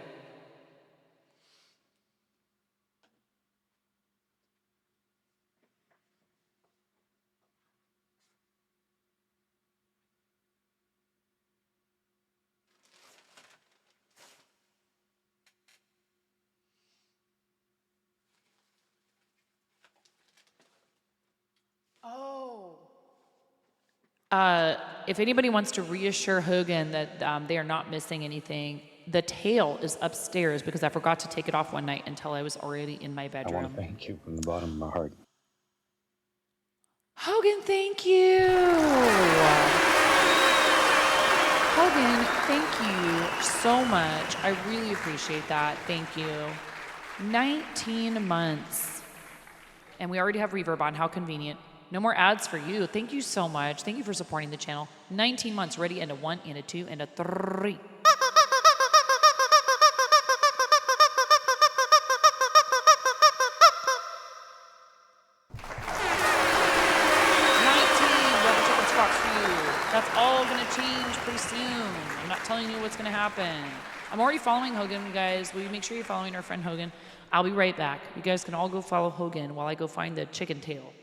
If anybody wants to reassure Hogan that they are not missing anything, the tail is upstairs because I forgot to take it off one night until I was already in my I bedroom. want to thank you from the bottom of my heart. Hogan, thank you. Hogan, thank you so much. I really appreciate that. Thank you. 19 months. And we already have reverb on. How convenient. No more ads for you. Thank you so much. Thank you for supporting the channel. 19 months ready, and a 1, and a 2, and a 3. That's all gonna change pretty soon. I'm not telling you what's gonna happen. I'm already following Hogan, you guys. Will you make sure you're following our friend Hogan? I'll be right back. You guys can all go follow Hogan while I go find the chicken tail.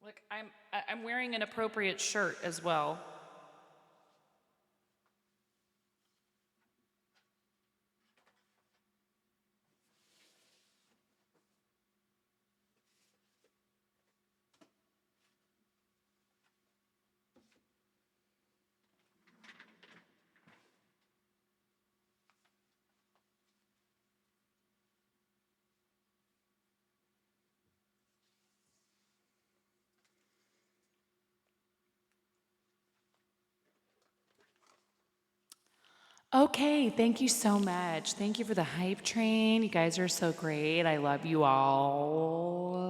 Look, I'm wearing an appropriate shirt as well. Okay, thank you so much. Thank you for the hype train. You guys are so great. I love you all.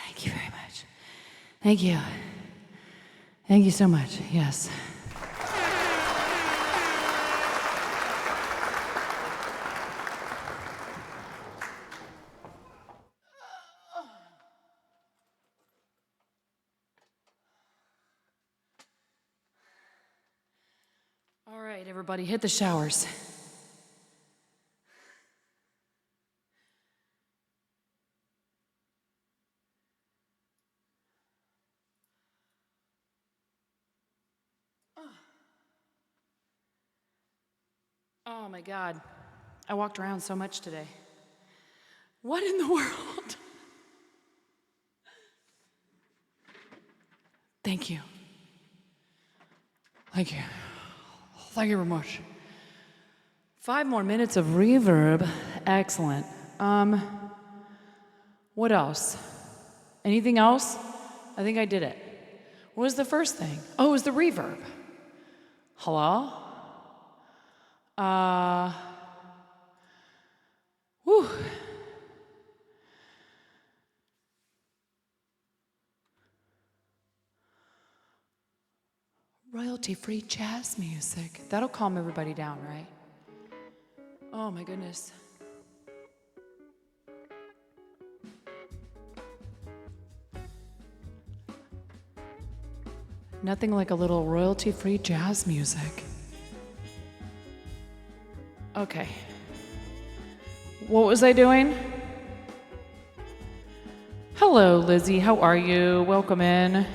Thank you very much. Thank you. Thank you so much. Yes. All right, everybody, hit the showers. Oh my God. I walked around so much today. What in the world? Thank you. Thank you. Thank you very much. 5 more minutes of reverb. Excellent. What else? Anything else? I think I did it. What was the first thing? Oh, it was the reverb. Hello? Whew. Royalty-free jazz music. That'll calm everybody down, right? Oh my goodness. Nothing like a little royalty-free jazz music. Okay. What was I doing? Hello, Lizzie. How are you? Welcome in.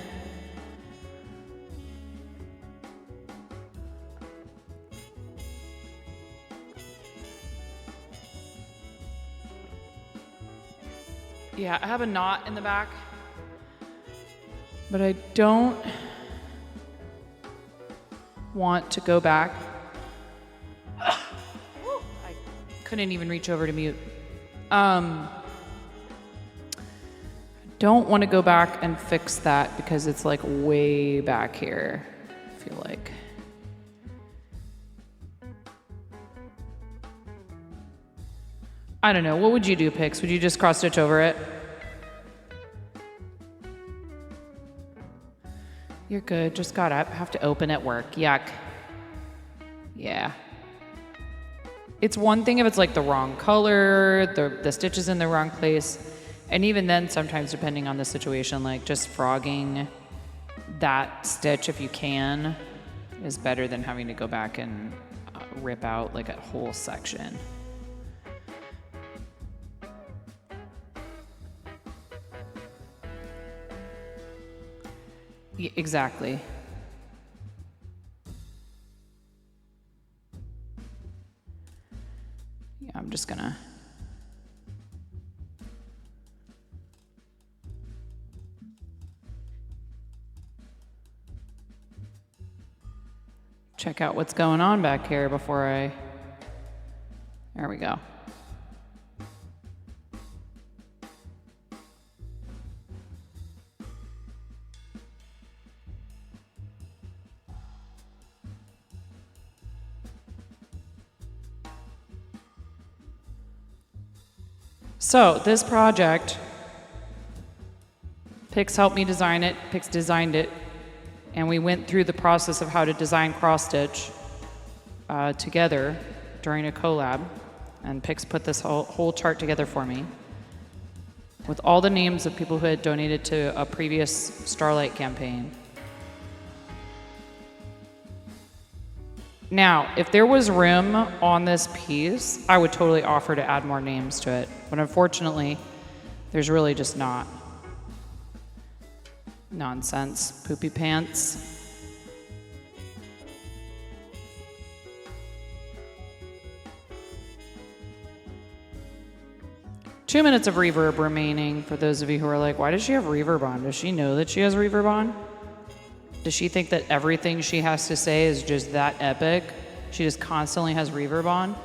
Yeah, I have a knot in the back, but I don't want to go back. I couldn't even reach over to mute. Don't want to go back and fix that because it's like way back here, I feel like. I don't know. What would you do, Pix? Would you just cross stitch over it? You're good. Just got up. Have to open at work. Yuck. Yeah. It's one thing if it's like the wrong color, the stitch is in the wrong place. And even then, sometimes depending on the situation, like just frogging that stitch if you can is better than having to go back and rip out like a whole section. Yeah, exactly. Yeah, I'm just gonna check out what's going on back here before I... There we go. So this project, Pix helped me design it, Pix designed it, and we went through the process of how to design cross stitch together during a collab, and Pix put this whole chart together for me with all the names of people who had donated to a previous Starlight campaign. Now, if there was room on this piece, I would totally offer to add more names to it. But unfortunately, there's really just not. Nonsense. Poopy pants. Two minutes of reverb remaining for those of you who are like, why does she have reverb on? Does she know that she has reverb on? Does she think that everything she has to say is just that epic? She just constantly has reverb on?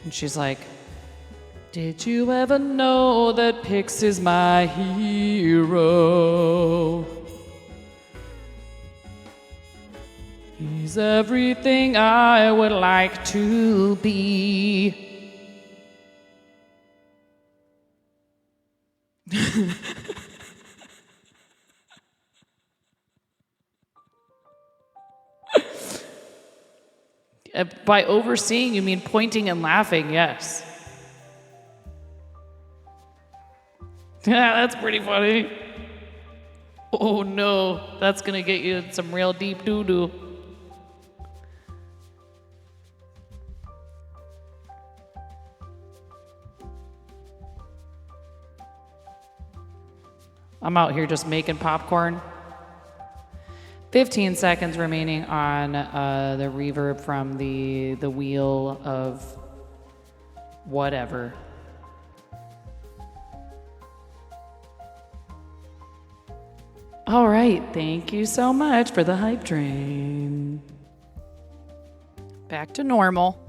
And she's like, did you ever know that Pix is my hero? He's everything I would like to be. By overseeing, you mean pointing and laughing, yes. Yeah, that's pretty funny. Oh no, that's gonna get you in some real deep doo-doo. I'm out here just making popcorn. 15 seconds remaining on the reverb from the wheel of whatever. All right, thank you so much for the hype train. Back to normal.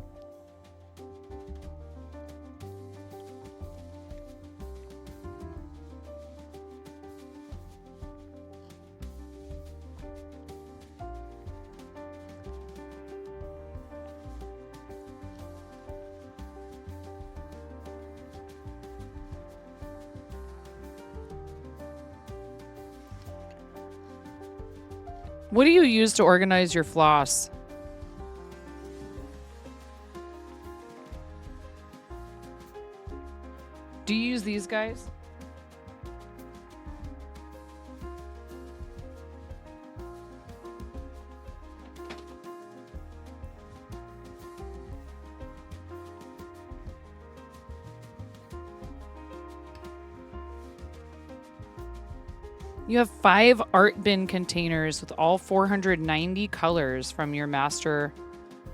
What do you use to organize your floss? Do you use these guys? You have 5 art bin containers with all 490 colors from your master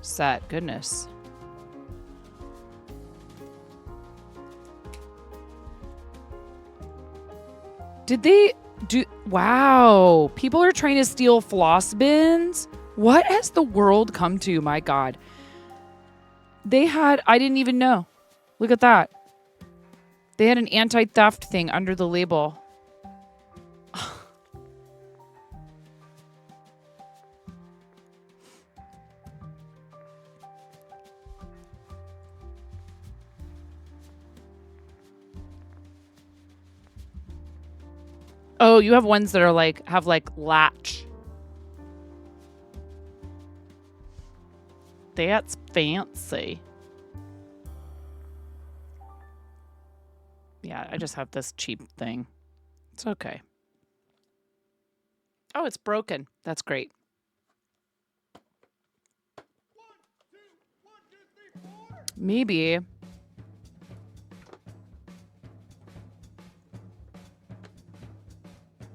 set. Goodness. Did they do... Wow. People are trying to steal floss bins? What has the world come to? My God. They had... I didn't even know. Look at that. They had an anti-theft thing under the label. Oh, you have ones that are like, have like latch. That's fancy. Yeah, I just have this cheap thing. It's okay. Oh, it's broken. That's great. Maybe.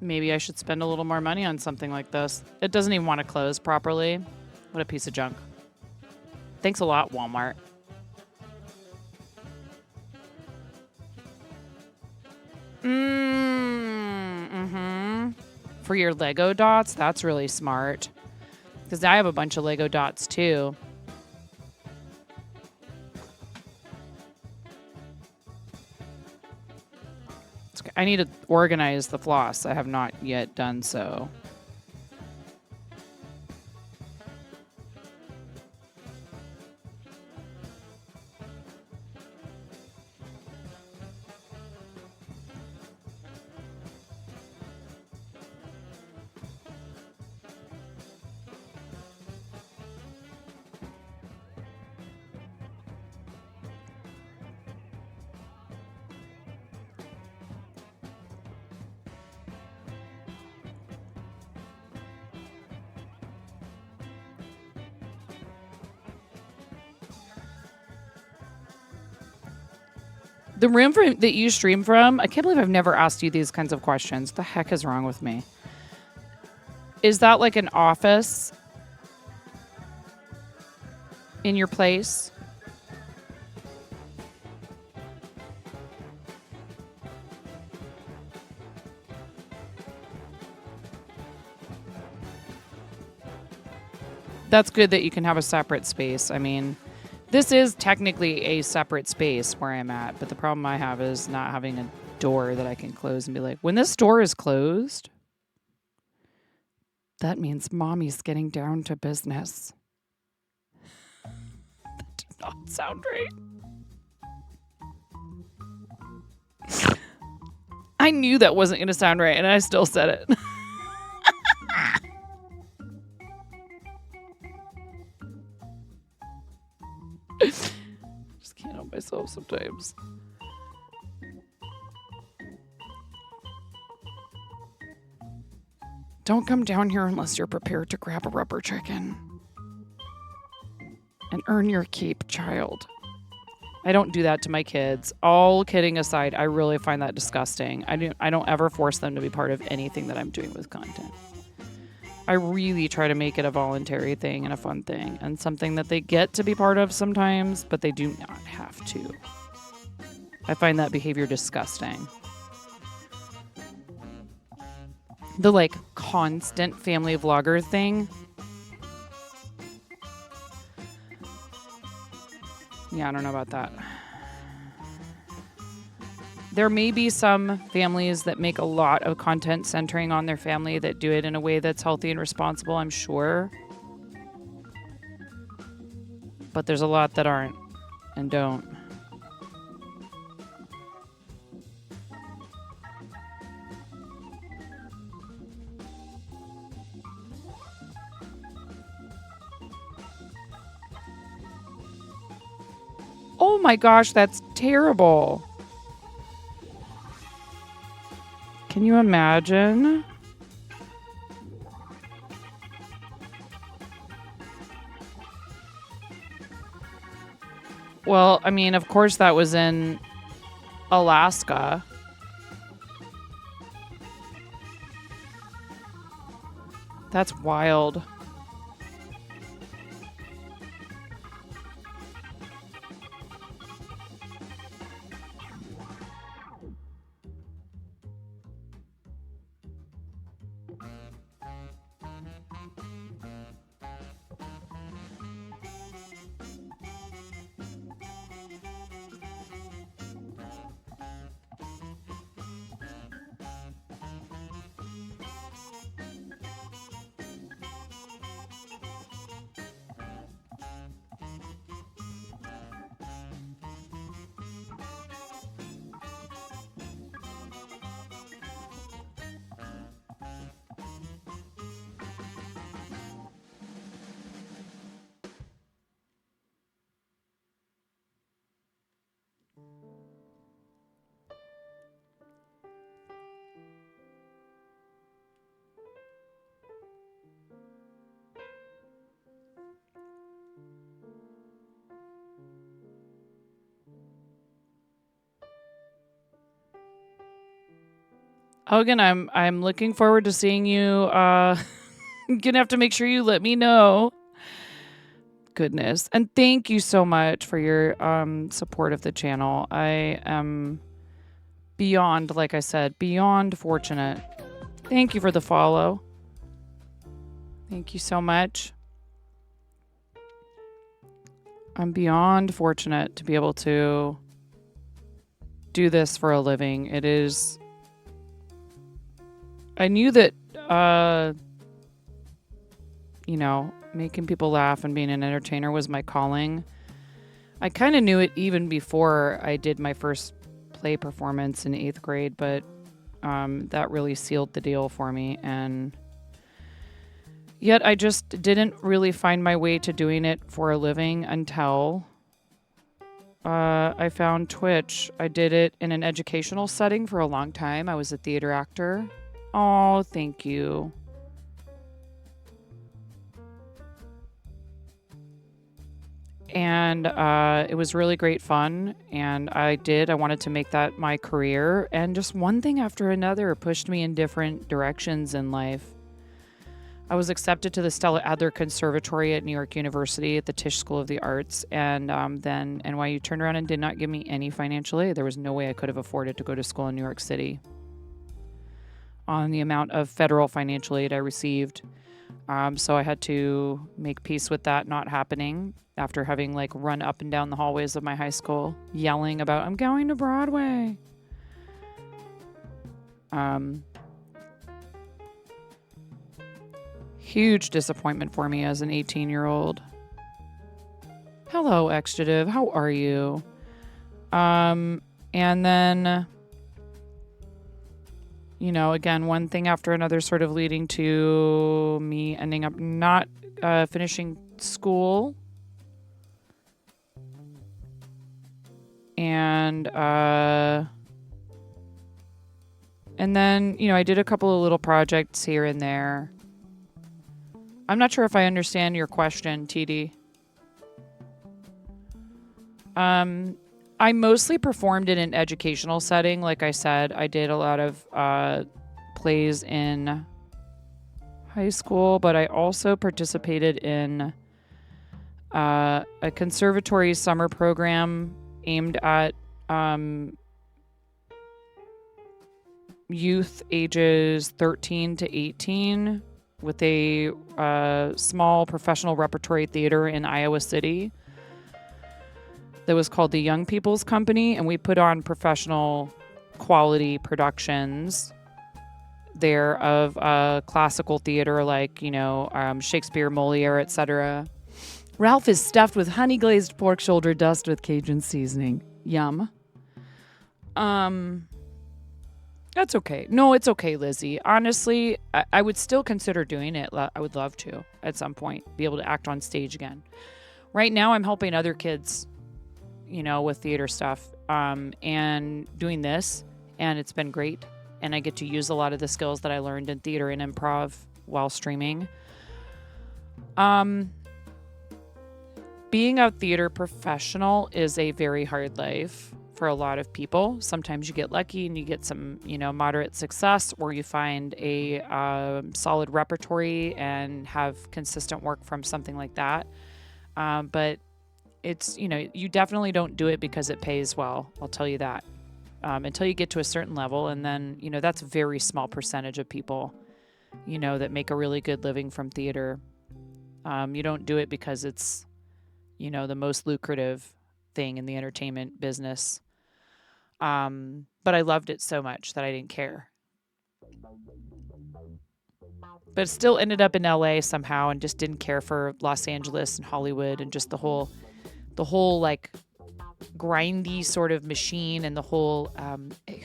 Maybe I should spend a little more money on something like this. It doesn't even want to close properly. What a piece of junk. Thanks a lot, Walmart. For your Lego dots, that's really smart. Because I have a bunch of Lego dots too. I need to organize the floss. I have not yet done so. The room that you stream from, I can't believe I've never asked you these kinds of questions. The heck is wrong with me? Is that like an office in your place? That's good that you can have a separate space. I mean, this is technically a separate space where I'm at, but the problem I have is not having a door that I can close and be like, when this door is closed, that means mommy's getting down to business. That did not sound right. I knew that wasn't going to sound right, and I still said it. Just can't help myself sometimes. Don't come down here unless you're prepared to grab a rubber chicken. And earn your keep, child. I don't do that to my kids. All kidding aside, I really find that disgusting. I don't ever force them to be part of anything that I'm doing with content. I really try to make it a voluntary thing and a fun thing and something that they get to be part of sometimes, but they do not have to. I find that behavior disgusting. The like constant family vlogger thing. Yeah, I don't know about that. There may be some families that make a lot of content centering on their family that do it in a way that's healthy and responsible, I'm sure. But there's a lot that aren't and don't. Oh my gosh, that's terrible. Can you imagine? Well, I mean, of course that was in Alaska. That's wild. Hogan, I'm looking forward to seeing you. I'm gonna have to make sure you let me know. Goodness. And thank you so much for your support of the channel. I am beyond, like I said, beyond fortunate. Thank you for the follow. Thank you so much. I'm beyond fortunate to be able to do this for a living. It is... I knew that, you know, making people laugh and being an entertainer was my calling. I kind of knew it even before I did my first play performance in 8th grade, but that really sealed the deal for me. And yet I just didn't really find my way to doing it for a living until I found Twitch. I did it in an educational setting for a long time. I was a theater actor. Oh, thank you. And it was really great fun. And I wanted to make that my career. And just one thing after another pushed me in different directions in life. I was accepted to the Stella Adler Conservatory at New York University at the Tisch School of the Arts. And then NYU turned around and did not give me any financial aid. There was no way I could have afforded to go to school in New York City on the amount of federal financial aid I received. So I had to make peace with that not happening after having like run up and down the hallways of my high school yelling about, I'm going to Broadway. Huge disappointment for me as an 18-year-old. Hello, Extrative. How are you? And then, you know, again, one thing after another sort of leading to me ending up not finishing school. And then, you know, I did a couple of little projects here and there. I'm not sure if I understand your question, TD. I mostly performed in an educational setting. Like I said, I did a lot of plays in high school, but I also participated in a conservatory summer program aimed at youth ages 13 to 18 with a small professional repertory theater in Iowa City that was called the Young People's Company, and we put on professional quality productions there of classical theater like, you know, Shakespeare, Moliere, etc. Ralph is stuffed with honey glazed pork shoulder dust with Cajun seasoning. Yum. That's okay. No, it's okay, Lizzie. Honestly, I would still consider doing it. I would love to at some point be able to act on stage again. Right now, I'm helping other kids, you know, with theater stuff and doing this, and it's been great. And I get to use a lot of the skills that I learned in theater and improv while streaming. Being a theater professional is a very hard life for a lot of people. Sometimes you get lucky and you get some, you know, moderate success, or you find a solid repertory and have consistent work from something like that. But it's, you know, you definitely don't do it because it pays well. I'll tell you that. Until you get to a certain level. And then, you know, that's a very small percentage of people, you know, that make a really good living from theater. You don't do it because it's, you know, the most lucrative thing in the entertainment business. But I loved it so much that I didn't care. But still ended up in LA somehow and just didn't care for Los Angeles and Hollywood and just the whole like grindy sort of machine and the whole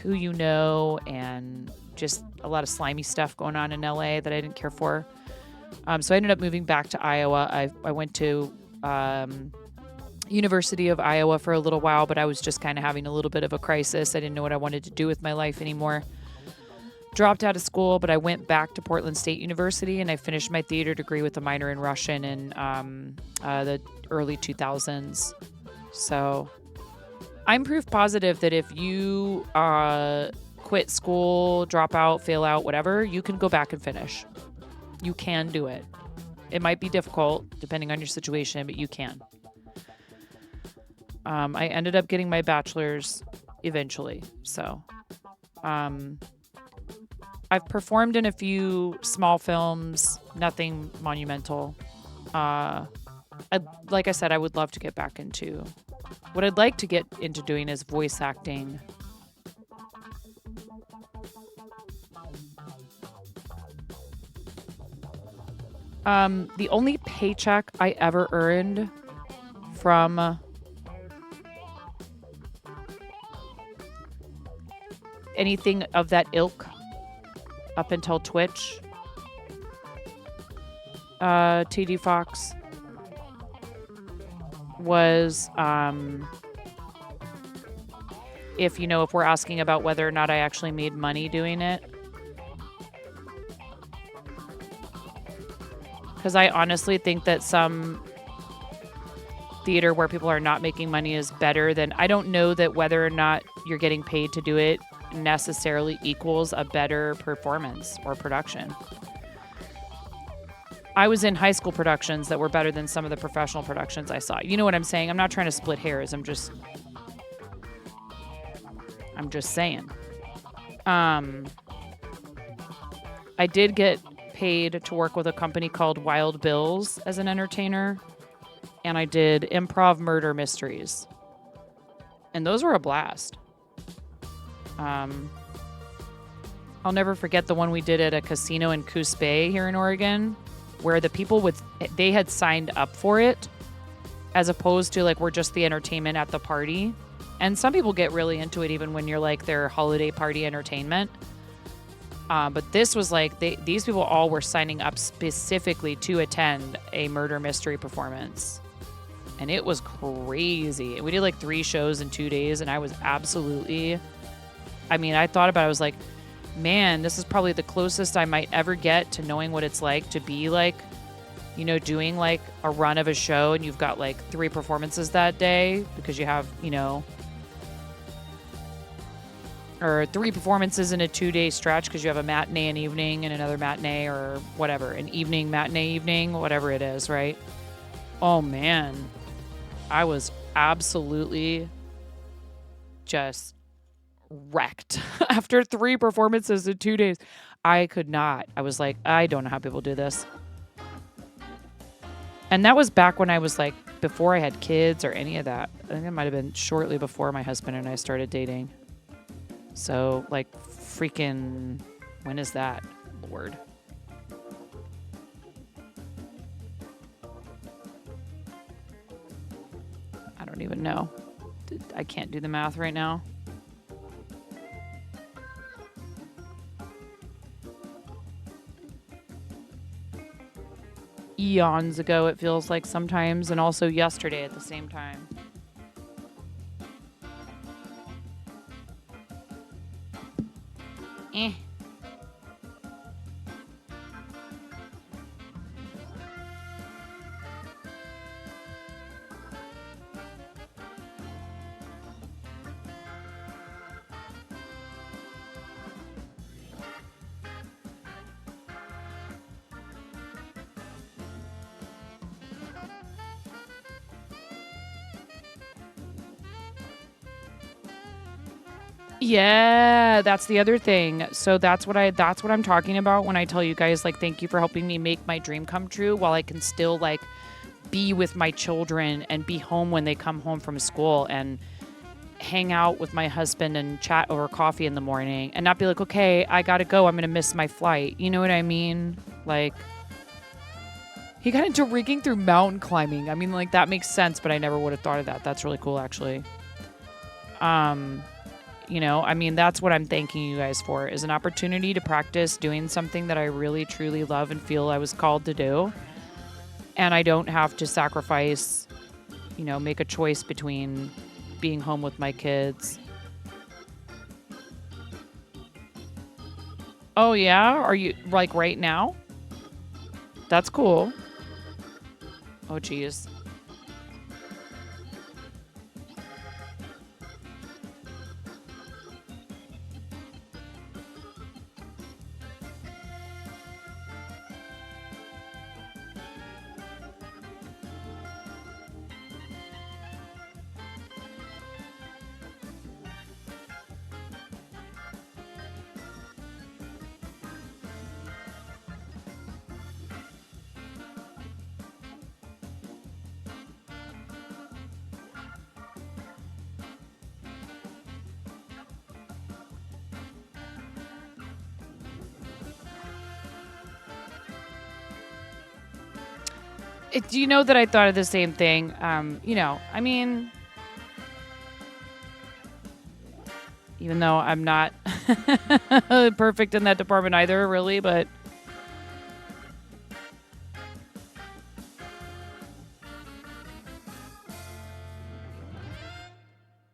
who you know and just a lot of slimy stuff going on in LA that I didn't care for. So I ended up moving back to Iowa. I went to University of Iowa for a little while, but I was just kind of having a little bit of a crisis. I didn't know what I wanted to do with my life anymore. Dropped out of school, but I went back to Portland State University and I finished my theater degree with a minor in Russian in the early 2000s. So I'm proof positive that if you quit school, drop out, fail out, whatever, you can go back and finish. You can do it. It might be difficult depending on your situation, but you can. I ended up getting my bachelor's eventually. So I've performed in a few small films, nothing monumental. Like I said, I would love to get back into... What I'd like to get into doing is voice acting. The only paycheck I ever earned from anything of that ilk up until Twitch, TD Fox, was if we're asking about whether or not I actually made money doing it. Because I honestly think that some theater where people are not making money is better, then I don't know that whether or not you're getting paid to do it necessarily equals a better performance or production. I was in high school productions that were better than some of the professional productions I saw. You know what I'm saying? I'm not trying to split hairs. I'm just saying. I did get paid to work with a company called Wild Bills as an entertainer, and I did improv murder mysteries. And those were a blast. I'll never forget the one we did at a casino in Coos Bay here in Oregon, where the people they had signed up for it, as opposed to like we're just the entertainment at the party. And some people get really into it even when you're like their holiday party entertainment. But this was like these people all were signing up specifically to attend a murder mystery performance. And it was crazy. We did like 3 shows in 2 days, and I was absolutely, I thought about it. I was like, man, this is probably the closest I might ever get to knowing what it's like to be like, doing like a run of a show and you've got like 3 performances that day because you have, or 3 performances in a 2-day stretch because you have a matinee and evening and another matinee or whatever, an evening, matinee, evening, whatever it is, right? Oh man, I was absolutely just wrecked after 3 performances in 2 days. I could not. I was like, I don't know how people do this. And that was back when I was like, before I had kids or any of that. I think it might have been shortly before my husband and I started dating. So like freaking, when is that? Lord. I don't even know. I can't do the math right now. Eons ago, it feels like sometimes, and also yesterday at the same time. Eh. Yeah, that's the other thing. So that's what I'm talking about when I tell you guys, like, thank you for helping me make my dream come true while I can still like be with my children and be home when they come home from school and hang out with my husband and chat over coffee in the morning and not be like, okay, I gotta go, I'm gonna miss my flight. You know what I mean? Like, he got into rigging through mountain climbing. I mean, like, that makes sense, but I never would have thought of that. That's really cool, actually. That's what I'm thanking you guys for, is an opportunity to practice doing something that I really, truly love and feel I was called to do. And I don't have to sacrifice, make a choice between being home with my kids. Oh, yeah? Are you, like, right now? That's cool. Oh, geez. Do you know that I thought of the same thing? Even though I'm not perfect in that department either, really, but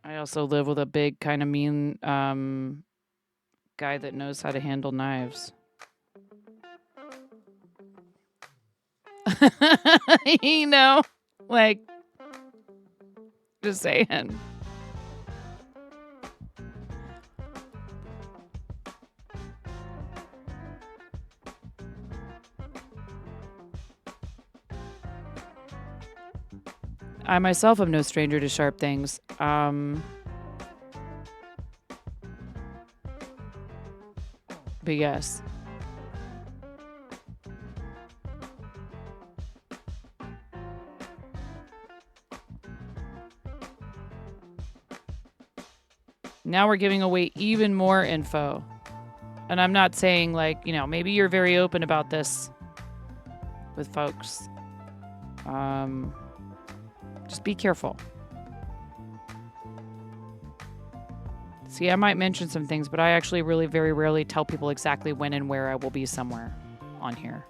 I also live with a big kind of mean guy that knows how to handle knives. Like, Just saying. I myself am no stranger to sharp things. But yes. Now we're giving away even more info. And I'm not saying, like, you know, maybe you're very open about this with folks. Just be careful. See, I might mention some things, but I actually really very rarely tell people exactly when and where I will be somewhere on here.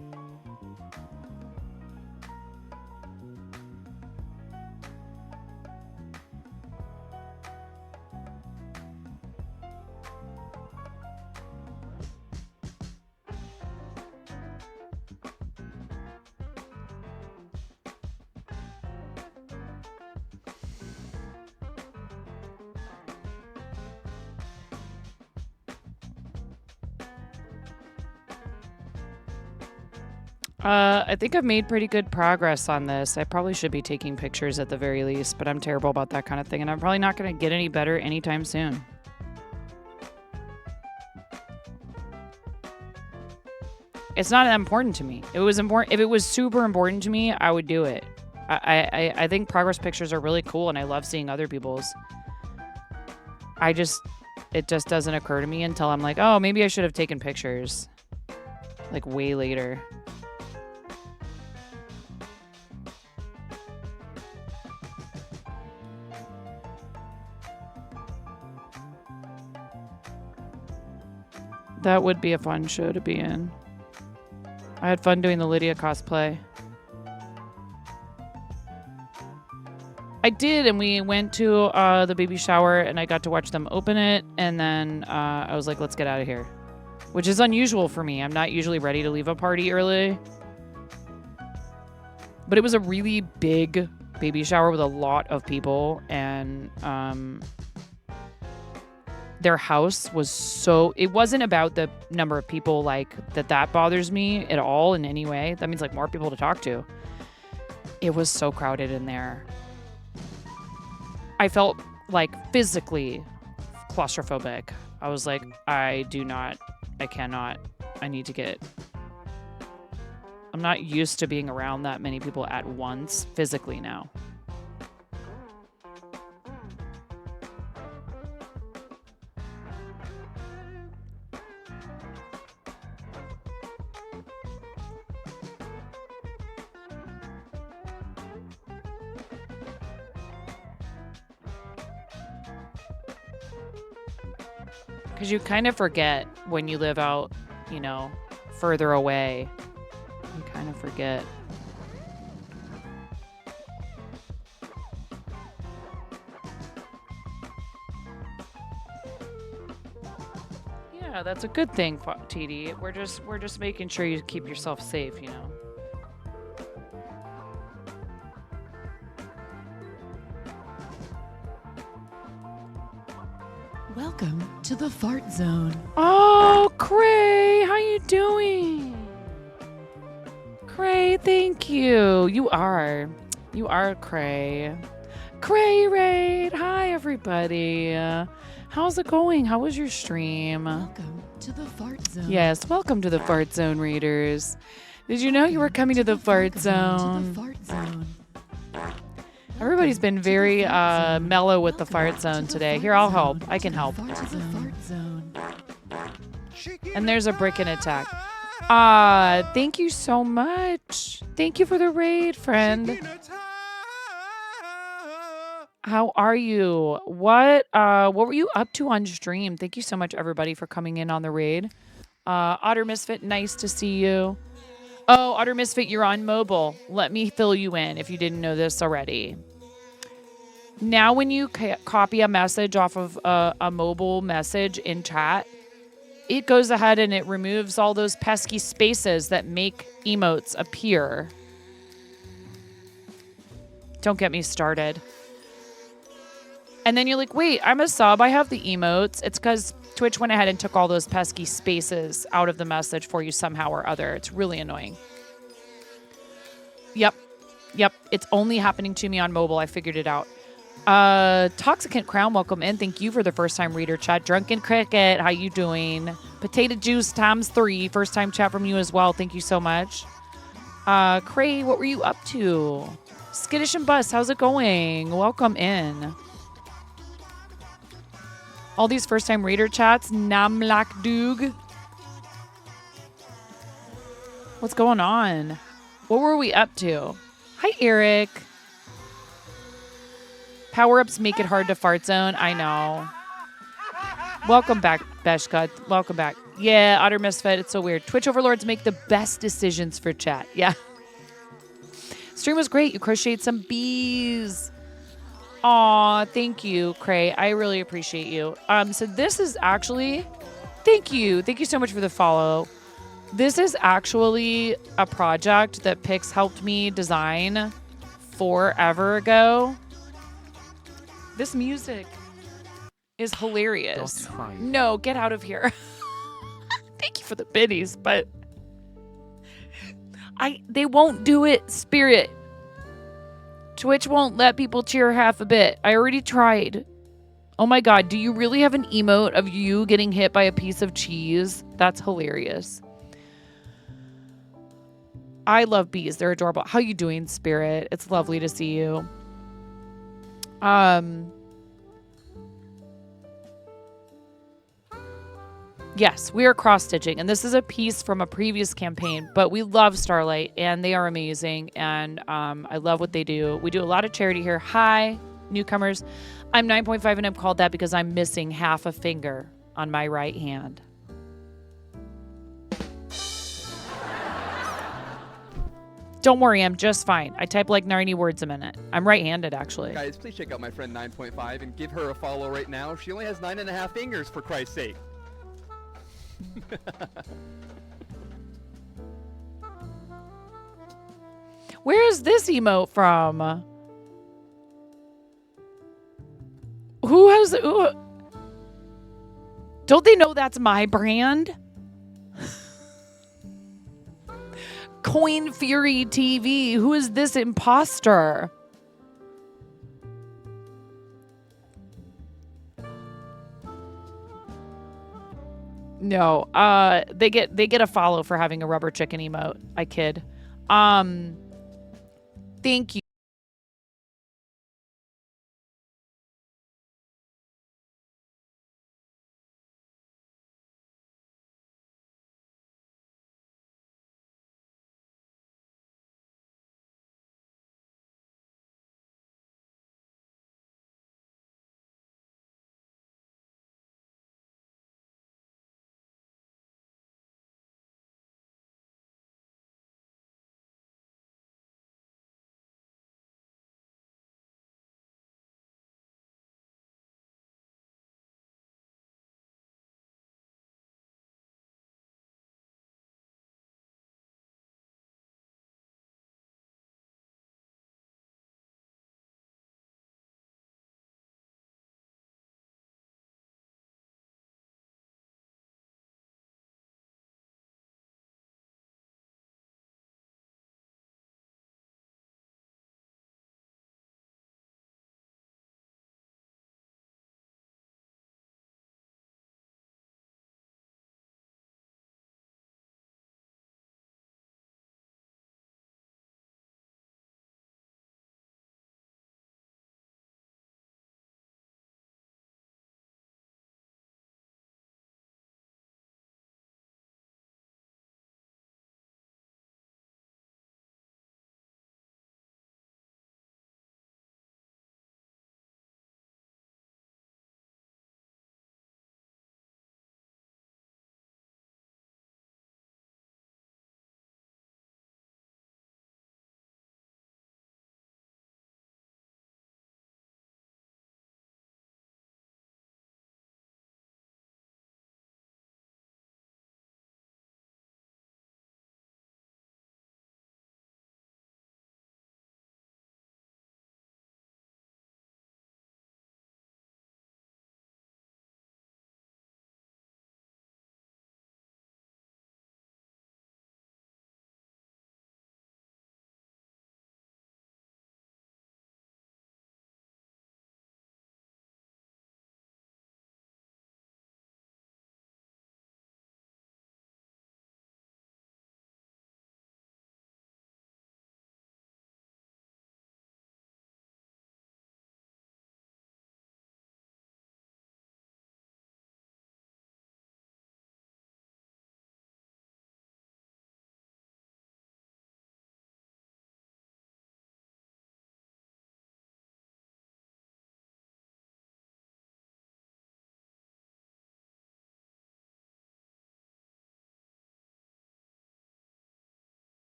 I think I've made pretty good progress on this. I probably should be taking pictures at the very least, but I'm terrible about that kind of thing, and I'm probably not going to get any better anytime soon. It's not that important to me. It was important. If it was super important to me, I would do it. I think progress pictures are really cool, and I love seeing other people's. It just doesn't occur to me until I'm like, oh, maybe I should have taken pictures. Like way later. That would be a fun show to be in. I had fun doing the Lydia cosplay. I did, and we went to the baby shower, and I got to watch them open it, and then I was like, let's get out of here. Which is unusual for me. I'm not usually ready to leave a party early. But it was a really big baby shower with a lot of people, and their house was so... It wasn't about the number of people, like, that bothers me at all in any way. That means, like, more people to talk to. It was so crowded in there. I felt, like, physically claustrophobic. I was like, I cannot. I need to get... I'm not used to being around that many people at once physically now. Because you kind of forget when you live out, you know, further away. You kind of forget. Yeah, that's a good thing, TD. We're just making sure you keep yourself safe, you know. Welcome to the fart zone. Oh, Cray, how you doing? Cray, thank you. You are Cray. Cray Raid. Hi, everybody. How's it going? How was your stream? Welcome to the fart zone. Yes, welcome to the fart zone, readers. Did you know you were coming to the fart zone? To the fart zone. Everybody's been very mellow with the fart zone today. Here, I'll help. I can help. And there's a brick in attack. Thank you so much. Thank you for the raid, friend. How are you? What were you up to on stream? Thank you so much, everybody, for coming in on the raid. Otter Misfit, nice to see you. Oh, Otter Misfit, you're on mobile. Let me fill you in if you didn't know this already. Now when you copy a message off of a mobile message in chat, it goes ahead and it removes all those pesky spaces that make emotes appear. Don't get me started. And then you're like, wait, I'm a sub. I have the emotes. It's because Twitch went ahead and took all those pesky spaces out of the message for you somehow or other. It's really annoying. Yep. It's only happening to me on mobile. I figured it out. Toxicant Crown, welcome in. Thank you for the first time reader chat. Drunken Cricket, how you doing? Potato Juice times 3, first time chat from you as well. Thank you so much. Cray, what were you up to? Skittish and Bus, how's it going? Welcome in. All these first time reader chats. Namlak Doog. What's going on? What were we up to? Hi, Eric. Power-ups make it hard to fart zone. I know. Welcome back, Beshka. Welcome back. Yeah, Otter Misfit. It's so weird. Twitch overlords make the best decisions for chat. Yeah. Stream was great. You crocheted some bees. Aw, thank you, Cray. I really appreciate you. So this is actually... Thank you. Thank you so much for the follow. This is actually a project that Pix helped me design forever ago. This music is hilarious. No, get out of here. Thank you for the biddies, but they won't do it, Spirit. Twitch won't let people cheer half a bit. I already tried. Oh my god, do you really have an emote of you getting hit by a piece of cheese? That's hilarious. I love bees. They're adorable. How you doing, Spirit? It's lovely to see you. Yes, we are cross-stitching, and this is a piece from a previous campaign, but we love Starlight, and they are amazing, and I love what they do. We do a lot of charity here. Hi, newcomers. I'm 9.5, and I'm called that because I'm missing half a finger on my right hand. Don't worry, I'm just fine. I type like 90 words a minute. I'm right-handed, actually. Guys, please check out my friend 9.5 and give her a follow right now. She only has 9.5 fingers, for Christ's sake. Where is this emote from? Who has... Don't they know that's my brand? Coin Fury TV. Who is this imposter? No. They get a follow for having a rubber chicken emote. I kid. Thank you.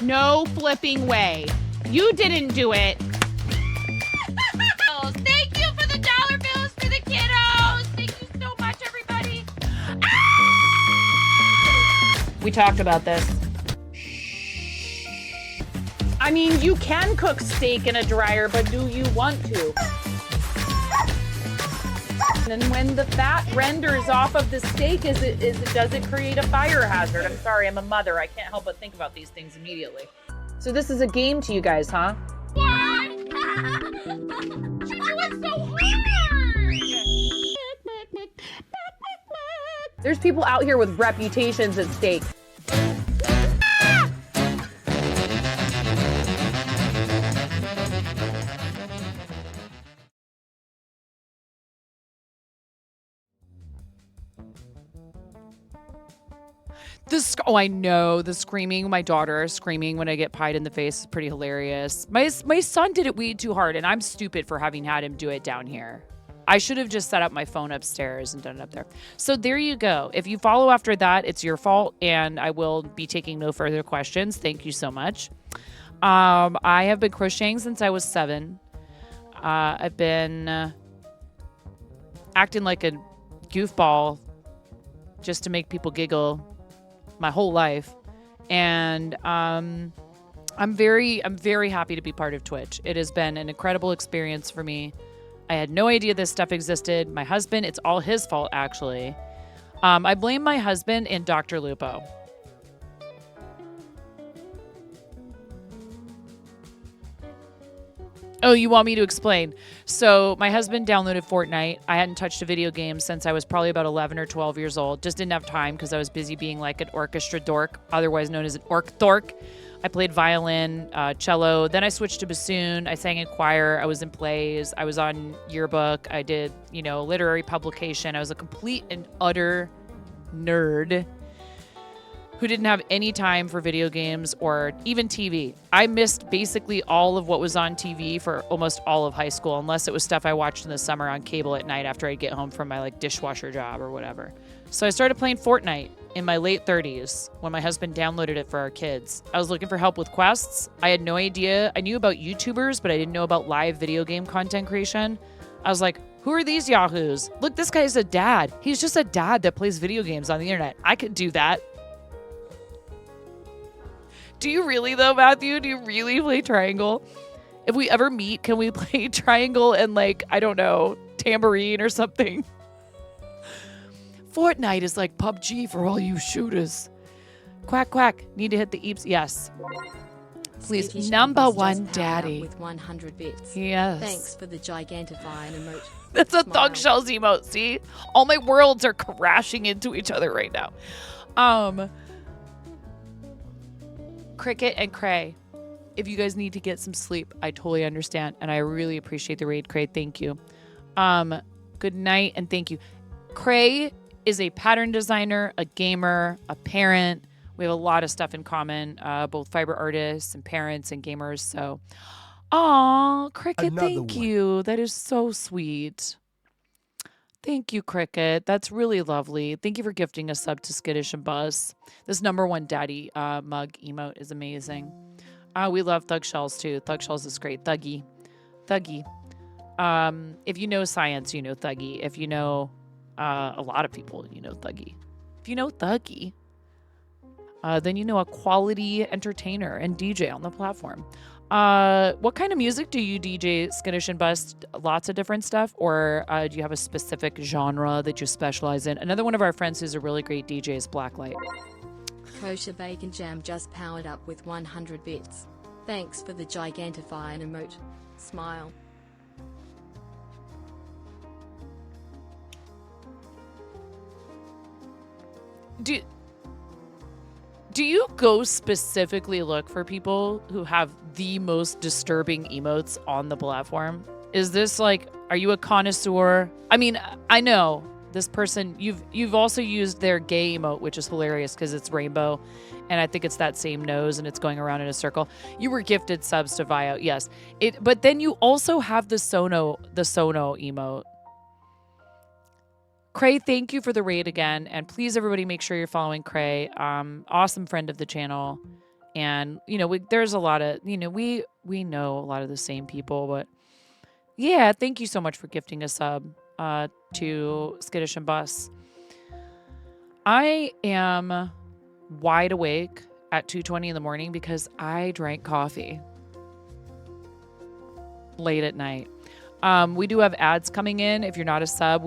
No flipping way. You didn't do it. Thank you for the dollar bills for the kiddos. Thank you so much, everybody. We talked about this. I mean, you can cook steak in a dryer, but do you want to? And when the fat renders off of the steak, does it create a fire hazard? I'm sorry, I'm a mother. I can't help but think about these things immediately. So this is a game to you guys, huh? What? She went so hard. There's people out here with reputations at stake. Oh, I know. The screaming, my daughter screaming when I get pied in the face is pretty hilarious. My son did it way too hard, and I'm stupid for having had him do it down here. I should have just set up my phone upstairs and done it up there. So there you go. If you follow after that, it's your fault, and I will be taking no further questions. Thank you so much. I have been crocheting since I was 7. I've been acting like a goofball just to make people giggle my whole life, and I'm very happy to be part of Twitch. It has been an incredible experience for me. I had no idea this stuff existed. My husband, it's all his fault, actually. I blame my husband and Dr. Lupo. Oh, you want me to explain? So my husband downloaded Fortnite. I hadn't touched a video game since I was probably about 11 or 12 years old. Just didn't have time because I was busy being like an orchestra dork, otherwise known as an orc dork. I played violin, cello. Then I switched to bassoon. I sang in choir. I was in plays. I was on yearbook. I did, literary publication. I was a complete and utter nerd who didn't have any time for video games or even TV. I missed basically all of what was on TV for almost all of high school, unless it was stuff I watched in the summer on cable at night after I'd get home from my dishwasher job or whatever. So I started playing Fortnite in my late 30s when my husband downloaded it for our kids. I was looking for help with quests. I had no idea. I knew about YouTubers, but I didn't know about live video game content creation. I was like, who are these yahoos? Look, this guy's a dad. He's just a dad that plays video games on the internet. I could do that. Do you really, though, Matthew? Do you really play Triangle? If we ever meet, can we play Triangle and, I don't know, Tambourine or something? Fortnite is like PUBG for all you shooters. Quack, quack. Need to hit the eeps. Yes. Please, Skittish number Buzz one, just powered up daddy. with 100 bits. Yes. Thanks for the gigantifying emote. That's a Smile. thug shells emote. See? All my worlds are crashing into each other right now. Cricket and Cray, if you guys need to get some sleep, I totally understand, and I really appreciate the raid, Cray. Thank you. Good night, and thank you. Cray is a pattern designer, a gamer, a parent. We have a lot of stuff in common, both fiber artists and parents and gamers. So, aw, Cricket, thank you. That is so sweet. Thank you, Cricket. That's really lovely. Thank you for gifting a sub to Skittish and Buzz. This number one daddy mug emote is amazing. We love Thug Shells too. Thug Shells is great. Thuggy. Thuggy. If you know science, you know Thuggy. If you know a lot of people, you know Thuggy. If you know Thuggy, then you know a quality entertainer and DJ on the platform. What kind of music do you DJ, Skittish and Bust? Lots of different stuff? Or do you have a specific genre that you specialize in? Another one of our friends who's a really great DJ is Blacklight. Kosher Bacon Jam just powered up with 100 bits. Thanks for the gigantifying emote. Smile. Do you go specifically look for people who have the most disturbing emotes on the platform? Is this are you a connoisseur? I mean, I know this person, you've also used their gay emote, which is hilarious because it's rainbow, and I think it's that same nose and it's going around in a circle. You were gifted subs to Vio, yes. But then you also have the Sono emote. Cray, thank you for the raid again, and please everybody make sure you're following Cray. Awesome friend of the channel, And, there's a lot of, we know a lot of the same people, but yeah, thank you so much for gifting a sub to Skittish and Bus. I am wide awake at 2:20 in the morning because I drank coffee late at night. We do have ads coming in. If you're not a sub,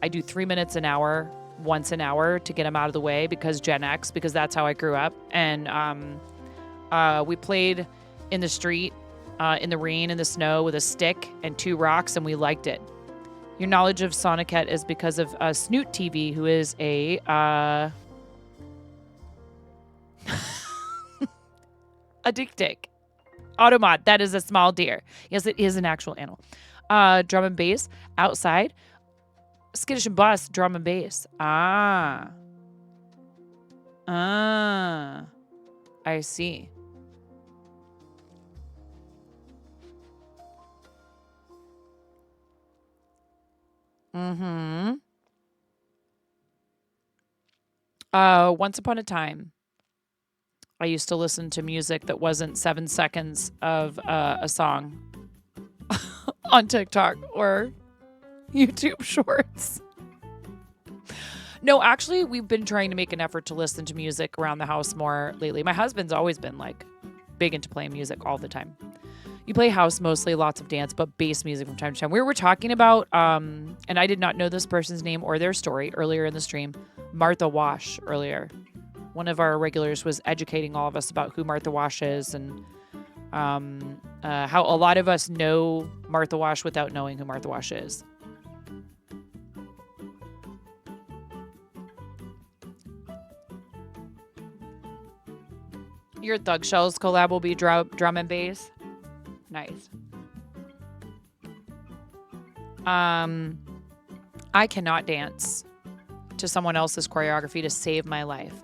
I do 3 minutes an hour, once an hour to get them out of the way because Gen X, because that's how I grew up. And we played in the street, in the rain, in the snow with a stick and 2 rocks, and we liked it. Your knowledge of Sonicat is because of Snoot TV, who is a a dick. Automod, that is a small deer. Yes, it is an actual animal. Drum and bass, outside. Skittish and Bus, drum and bass. I see. Once upon a time, I used to listen to music that wasn't 7 seconds of a song on TikTok or YouTube Shorts. No, actually, we've been trying to make an effort to listen to music around the house more lately. My husband's always been like big into playing music all the time. You play house mostly, lots of dance, but bass music from time to time. We were talking about, and I did not know this person's name or their story earlier in the stream, Martha Wash earlier. One of our regulars was educating all of us about who Martha Wash is and how a lot of us know Martha Wash without knowing who Martha Wash is. Your Thug Shells collab will be drum and bass. Nice. I cannot dance to someone else's choreography to save my life.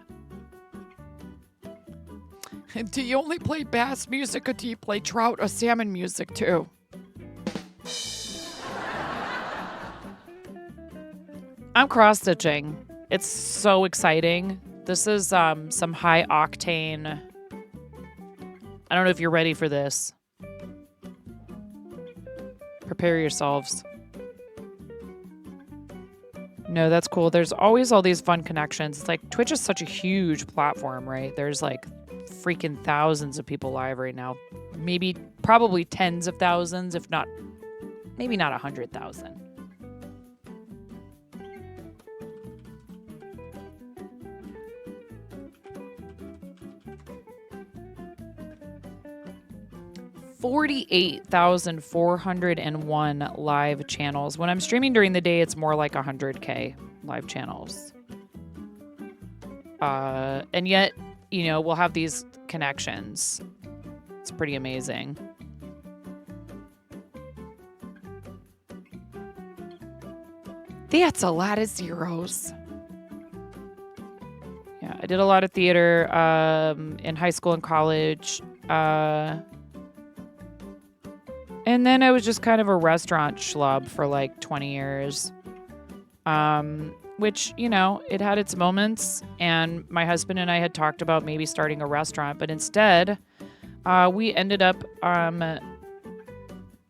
Do you only play bass music or do you play trout or salmon music too? I'm cross-stitching. It's so exciting. This is some high octane. I don't know if you're ready for this. Prepare yourselves. No, that's cool. There's always all these fun connections. It's like Twitch is such a huge platform, right? There's like freaking thousands of people live right now. Probably tens of thousands, if not, maybe not 100,000. $48,401 live channels. When I'm streaming during the day, it's more like 100K live channels. And yet, we'll have these connections. It's pretty amazing. That's a lot of zeros. Yeah, I did a lot of theater in high school and college. And then I was just kind of a restaurant schlub for like 20 years. Which, it had its moments. And my husband and I had talked about maybe starting a restaurant. But instead, we ended up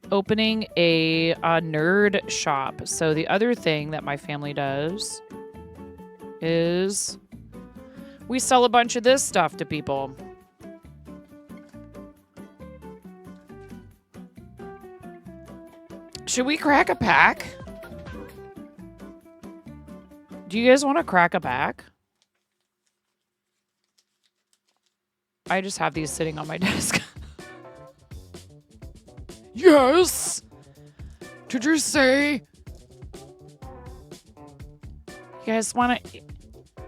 opening a nerd shop. So the other thing that my family does is we sell a bunch of this stuff to people. Should we crack a pack? Do you guys want to crack a pack? I just have these sitting on my desk. Yes! Did you say? You guys want to?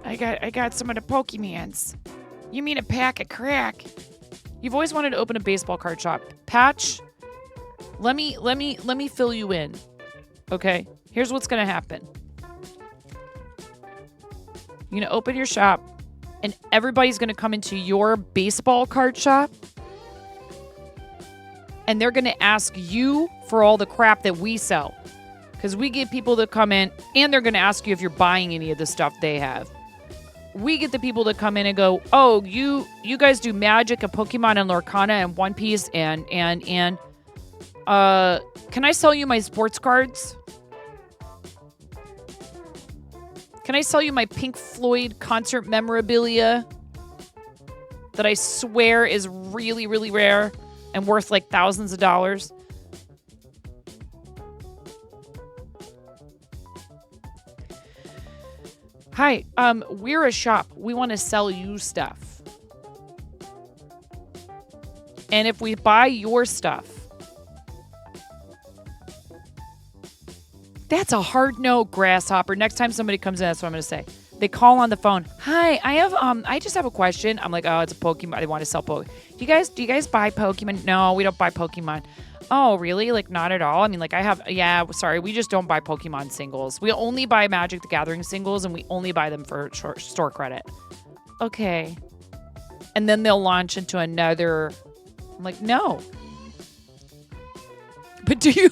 I got some of the Pokemans. You mean a pack of crack? You've always wanted to open a baseball card shop. Patch, let me fill you in. Okay? Here's what's going to happen. You're going to open your shop and everybody's going to come into your baseball card shop and they're going to ask you for all the crap that we sell. Because we get people that come in and they're going to ask you if you're buying any of the stuff they have. we get the people that come in and go, oh, you guys do Magic and Pokemon and Lorcana and One Piece and can I sell you my sports cards? Can I sell you my Pink Floyd concert memorabilia that I swear is really, really rare and worth like thousands of dollars? Hi, we're a shop. We want to sell you stuff. And if we buy your stuff, that's a hard no, grasshopper. Next time somebody comes in, that's what I'm going to say. They call on the phone. Hi, I just have a question. I'm like, oh, it's a Pokemon. They want to sell Pokemon. Do you guys buy Pokemon? No, we don't buy Pokemon. Oh, really? Like, not at all? I mean, like, sorry, we just don't buy Pokemon singles. We only buy Magic the Gathering singles, and we only buy them for store credit. Okay. And then they'll launch into another. I'm like, no. But do you?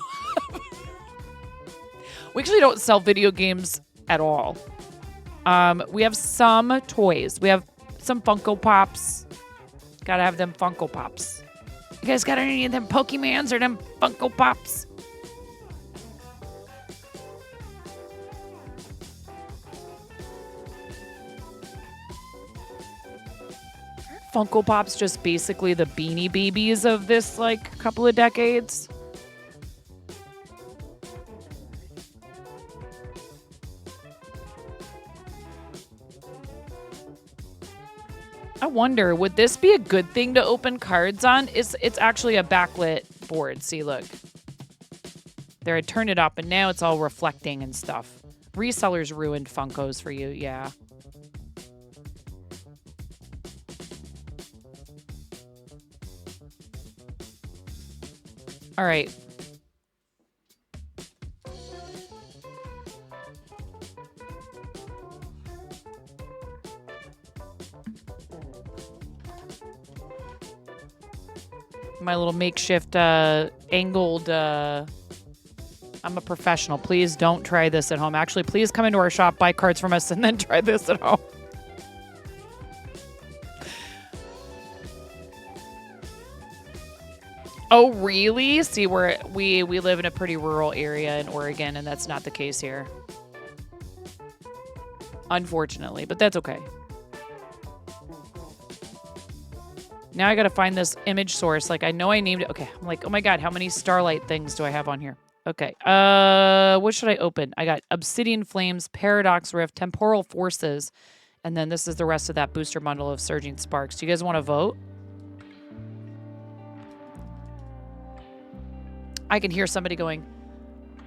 We actually don't sell video games at all. We have some toys. We have some Funko Pops. Gotta have them Funko Pops. You guys got any of them Pokemons or them Funko Pops? Funko Pops just basically the Beanie Babies of this, like, couple of decades. I wonder, would this be a good thing to open cards on? It's actually a backlit board. See, look. There, I turned it up, and now it's all reflecting and stuff. Resellers ruined Funkos for you, yeah. All right. My little makeshift angled I'm a professional. Please don't try this at home. Actually, please come into our shop, buy cards from us, and then try this at home. Oh, really? See, we live in a pretty rural area in Oregon, and that's not the case here. Unfortunately, but that's okay. Now I gotta find this image source. Like, I know I named it. Okay, I'm like, oh my god, how many Starlight things do I have on here? Okay, what should I open? I got Obsidian Flames, Paradox Rift, Temporal Forces, and then this is the rest of that booster bundle of Surging Sparks. Do you guys want to vote? I can hear somebody going,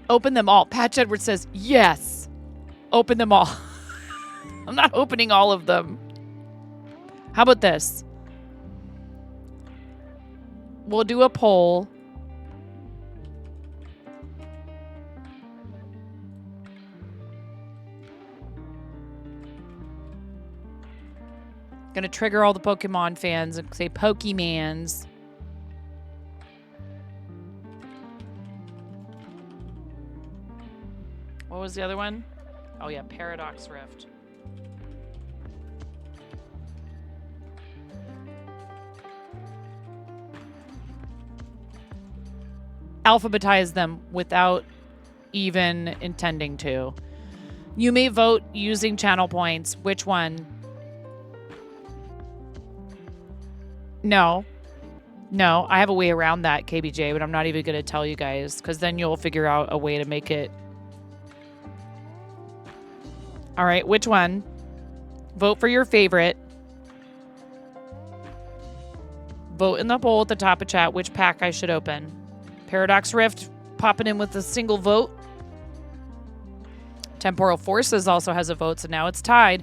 open them all. Patch Edwards says, yes, open them all. I'm not opening all of them. How about this? We'll do a poll. Gonna trigger all the Pokemon fans and say Pokemans. What was the other one? Oh yeah, Paradox Rift. Alphabetize them without even intending to. You may vote using channel points. Which one? No. No, I have a way around that, KBJ, but I'm not even going to tell you guys because then you'll figure out a way to make it. All right, which one? Vote for your favorite. Vote in the poll at the top of chat which pack I should open. Paradox Rift popping in with a single vote. Temporal Forces also has a vote, so now it's tied.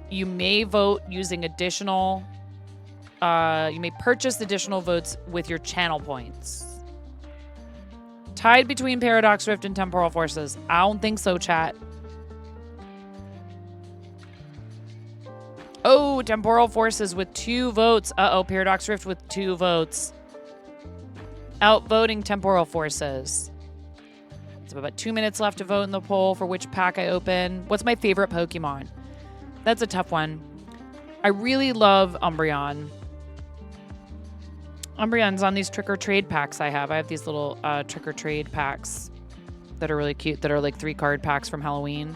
You may vote using additional... you may purchase additional votes with your channel points. Tied between Paradox Rift and Temporal Forces. I don't think so, chat. Oh, Temporal Forces with 2 votes. Uh-oh, Paradox Rift with 2 votes. Outvoting Temporal Forces. It's about 2 minutes left to vote in the poll for which pack I open. What's my favorite Pokemon? That's a tough one. I really love Umbreon. Umbreon's on these trick or trade packs I have. I have these little trick or trade packs that are really cute, that are like 3-card packs from Halloween.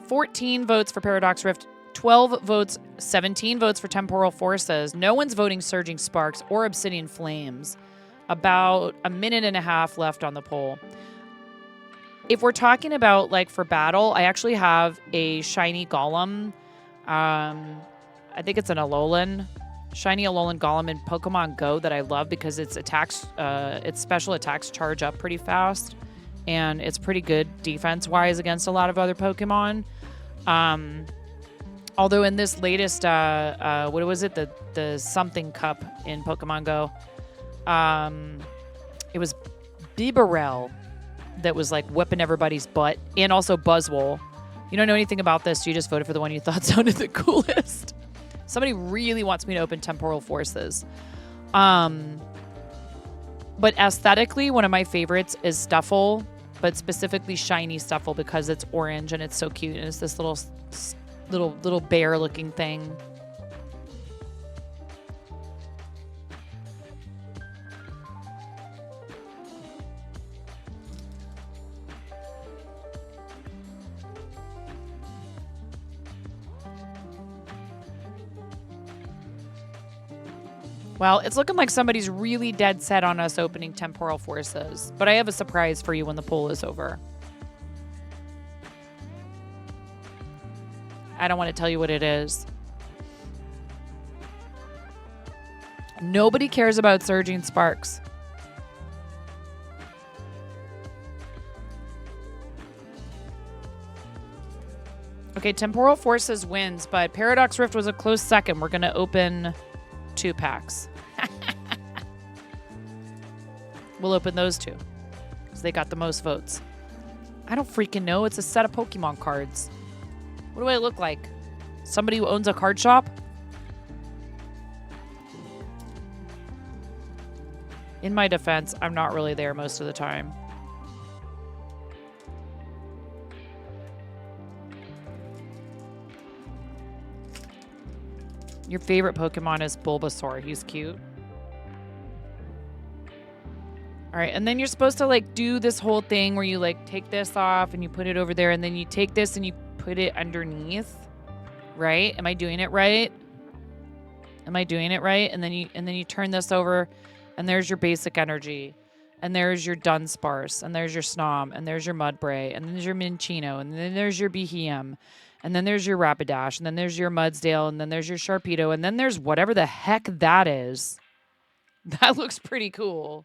14 votes for Paradox Rift, 12 votes, 17 votes for Temporal Forces. No one's voting Surging Sparks or Obsidian Flames. About a minute and a half left on the poll. If we're talking about like for battle, I actually have a shiny Golem. I think it's an Alolan. Shiny Alolan Golem in Pokemon Go that I love because its attacks, its special attacks charge up pretty fast. And it's pretty good defense-wise against a lot of other Pokemon. Although in this latest, what was it? The something cup in Pokemon Go. It was Bibarel that was like whipping everybody's butt, and also Buzzwole. You don't know anything about this, so you just voted for the one you thought sounded the coolest. Somebody really wants me to open Temporal Forces. But aesthetically, one of my favorites is Stuffle, but specifically shiny Stuffle because it's orange and it's so cute, and it's this little bear-looking thing. Well, it's looking like somebody's really dead set on us opening Temporal Forces, but I have a surprise for you when the poll is over. I don't want to tell you what it is. Nobody cares about Surging Sparks. Okay, Temporal Forces wins, but Paradox Rift was a close second. We're going to open 2 packs. We'll open those 2 because they got the most votes. I don't freaking know. It's a set of Pokemon cards. What do I look like? Somebody who owns a card shop? In my defense, I'm not really there most of the time. Your favorite Pokemon is Bulbasaur. He's cute. All right, and then you're supposed to like do this whole thing where you like take this off and you put it over there, and then you take this and you put it underneath. Right? Am I doing it right? Am I doing it right? And then you turn this over, and there's your basic energy, and there's your Dunsparce, and there's your Snom, and there's your Mudbray, and then there's your Minccino, and then there's your Behem, and then there's your Rapidash, and then there's your Mudsdale, and then there's your Sharpedo, and then there's whatever the heck that is. That looks pretty cool.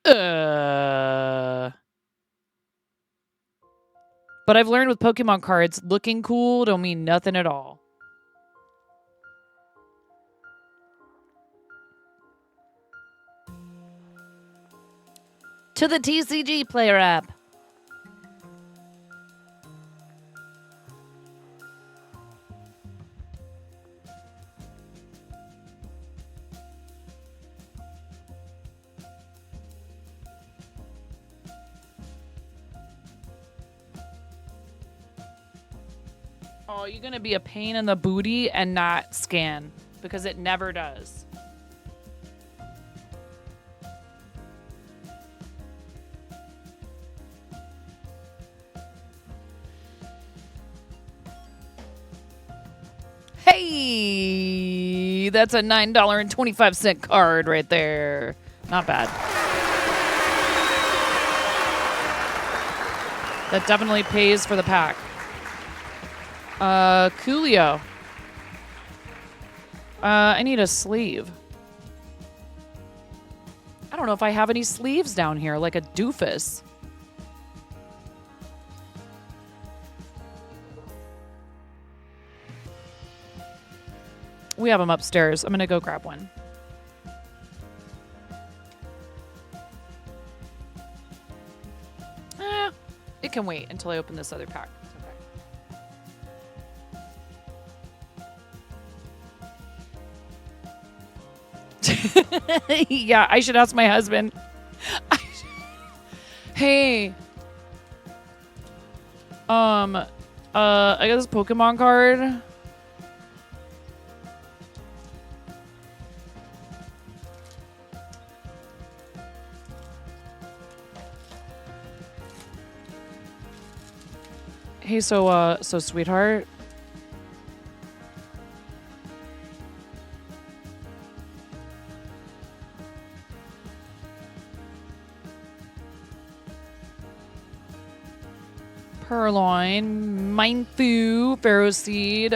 But I've learned with Pokemon cards, looking cool don't mean nothing at all. To the TCG Player app. Oh, you're going to be a pain in the booty and not scan because it never does. Hey, that's a $9.25 card right there. Not bad. That definitely pays for the pack. Coolio. I need a sleeve. I don't know if I have any sleeves down here, like a doofus. We have them upstairs. I'm gonna go grab one. It can wait until I open this other pack. Yeah, I should ask my husband. Hey, I got this Pokemon card. Hey, so sweetheart. Purloin, Mindfu, Pharaoh Seed,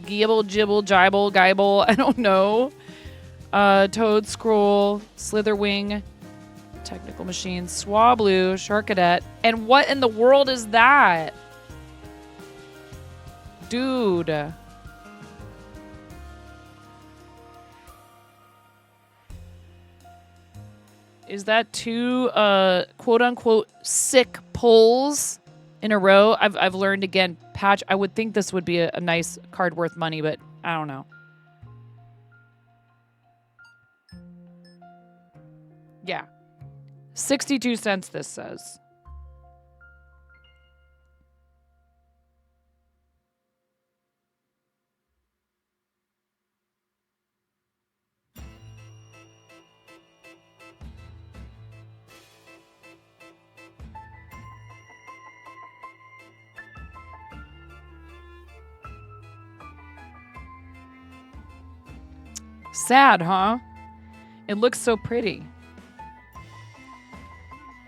Gibble, Gibble, Jibble, Gibble, I don't know. Toad Scroll, Slitherwing, Technical Machine, Swablu, Sharkadet. And what in the world is that? Dude. Is that two quote unquote sick pulls in a row? I've learned again, Patch. I would think this would be a nice card worth money, but I don't know. Yeah. 62 cents this says. Sad, huh? It looks so pretty.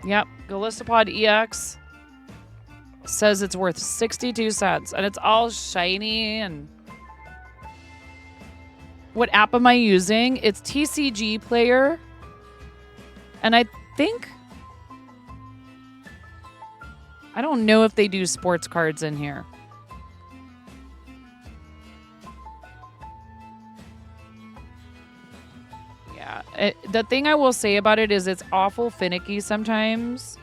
Yep, Galistopod EX says it's worth 62 cents and it's all shiny and... What app am I using? It's TCG Player. And I think... I don't know if they do sports cards in here. The thing I will say about it is it's awful finicky sometimes.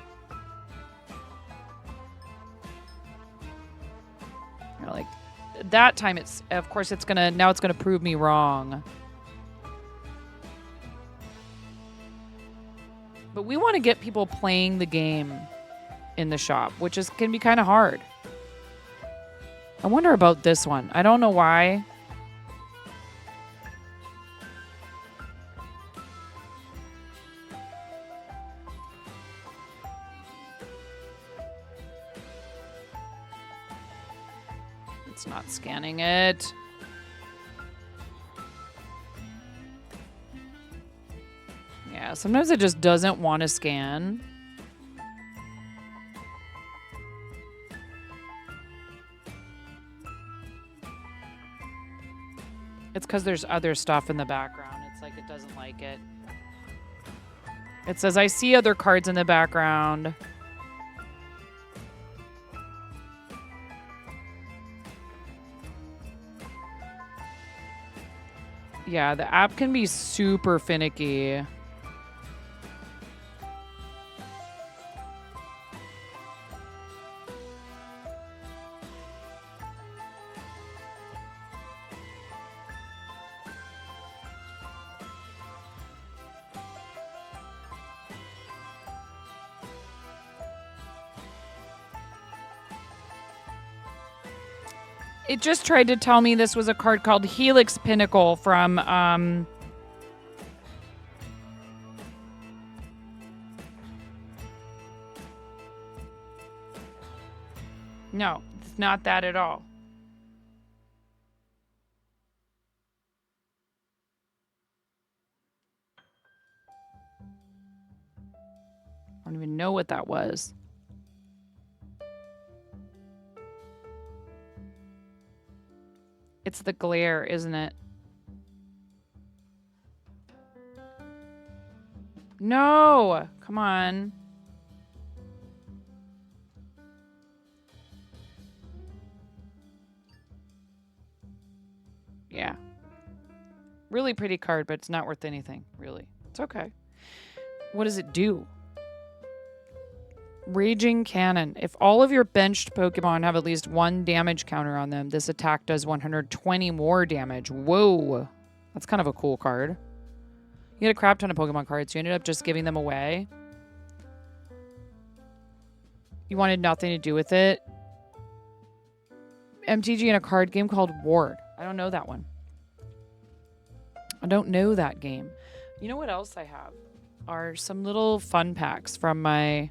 You're like, that time it's, of course it's gonna, now it's gonna prove me wrong. But we want to get people playing the game in the shop, which can be kind of hard. I wonder about this one. I don't know why. It's not scanning it. Yeah, sometimes it just doesn't want to scan. It's because there's other stuff in the background. It's like it doesn't like it. It says, I see other cards in the background. Yeah, the app can be super finicky. It just tried to tell me this was a card called Helix Pinnacle from, no, it's not that at all. I don't even know what that was. It's the glare, isn't it? No! Come on. Yeah. Really pretty card, but it's not worth anything, really. It's okay. What does it do? Raging Cannon. If all of your benched Pokemon have at least one damage counter on them, this attack does 120 more damage. Whoa. That's kind of a cool card. You had a crap ton of Pokemon cards. You ended up just giving them away. You wanted nothing to do with it? MTG in a card game called Ward. I don't know that one. I don't know that game. You know what else I have? Are some little fun packs from my...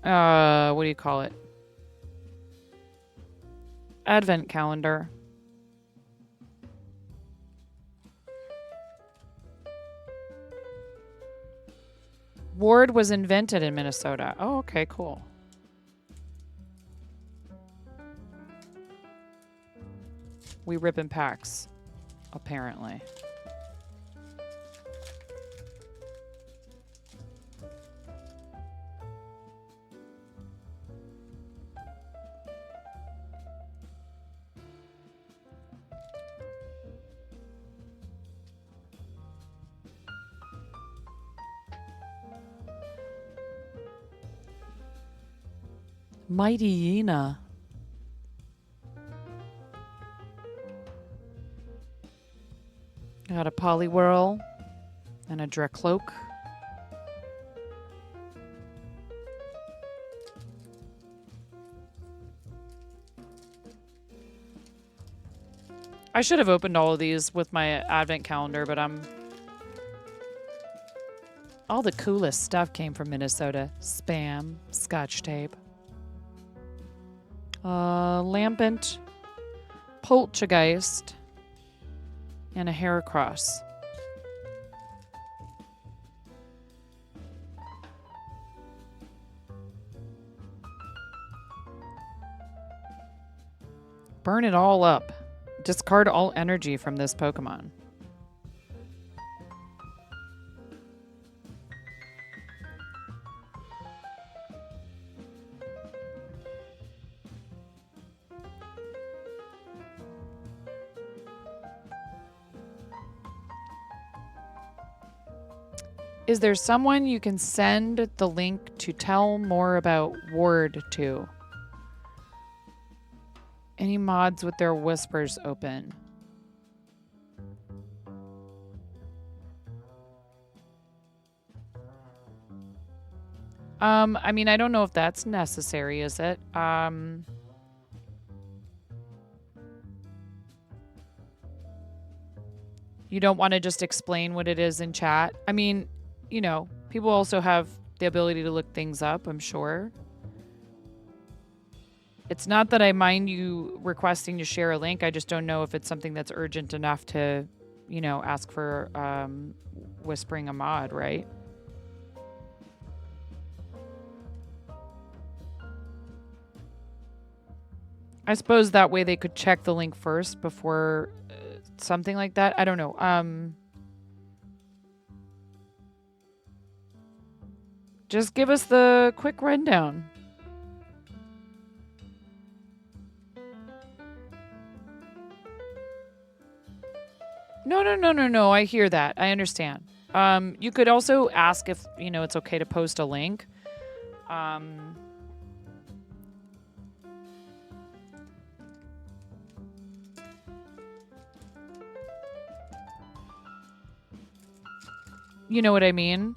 what do you call it? Advent calendar. Ward was invented in Minnesota. Oh, okay, cool. We rip in packs, apparently. Mighty Yena. Got a Poliwhirl and a Drecloak. I should have opened all of these with my advent calendar, but all the coolest stuff came from Minnesota. Spam, Scotch tape. Lampent, Poltergeist, and a Heracross. Burn it all up. Discard all energy from this Pokemon. Is there someone you can send the link to tell more about Ward to? Any mods with their whispers open? I mean, I don't know if that's necessary, is it? You don't want to just explain what it is in chat? I mean, you know, people also have the ability to look things up, I'm sure. It's not that I mind you requesting to share a link. I just don't know if it's something that's urgent enough to, you know, ask for whispering a mod, right? I suppose that way they could check the link first before something like that. I don't know. Just give us the quick rundown. No. I hear that. I understand. You could also ask if, you know, it's okay to post a link. You know what I mean?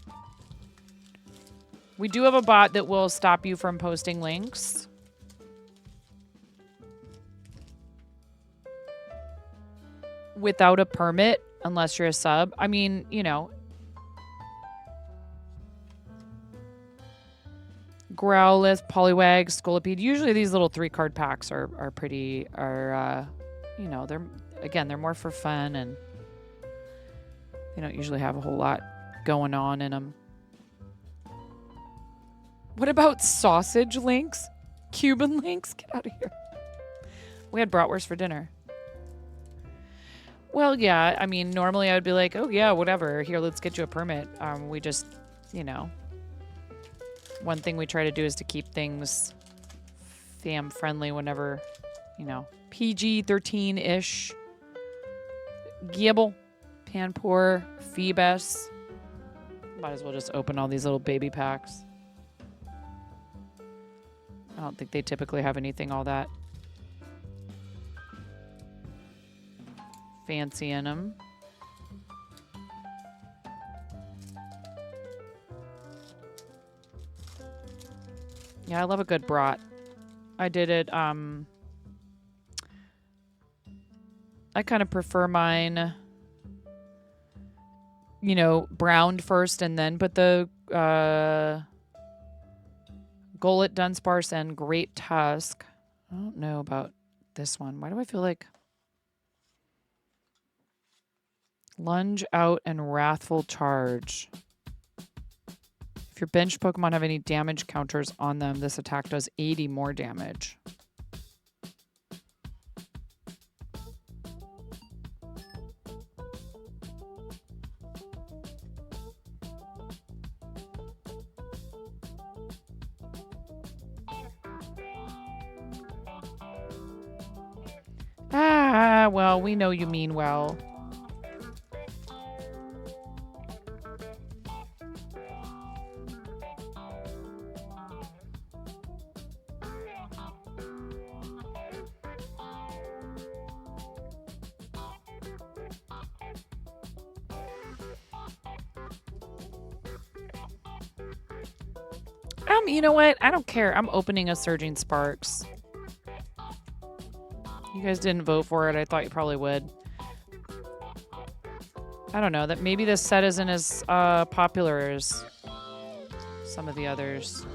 We do have a bot that will stop you from posting links. Without a permit, unless you're a sub. I mean, you know. Growlithe, Poliwag, Scolipede. Usually these little 3-card packs are pretty, you know, they're more for fun and they don't usually have a whole lot going on in them. What about sausage links? Cuban links? Get out of here. We had bratwurst for dinner. Well, yeah, I mean, normally I would be like, oh, yeah, whatever. Here, let's get you a permit. We just, you know, one thing we try to do is to keep things fam-friendly whenever, you know, PG-13-ish. Gibble, Panpour, Phoebus. Might as well just open all these little baby packs. I don't think they typically have anything all that fancy in them. Yeah, I love a good brat. I did it, I kind of prefer mine, you know, browned first and then put the Gullet, Dunsparce, and Great Tusk. I don't know about this one. Why do I feel like Lunge Out and Wrathful Charge? If your bench Pokemon have any damage counters on them, this attack does 80 more damage. Ah, well, we know you mean well. You know what? I don't care. I'm opening a Surging Sparks. You guys didn't vote for it. I thought you probably would. I don't know. That maybe this set isn't as popular as some of the others.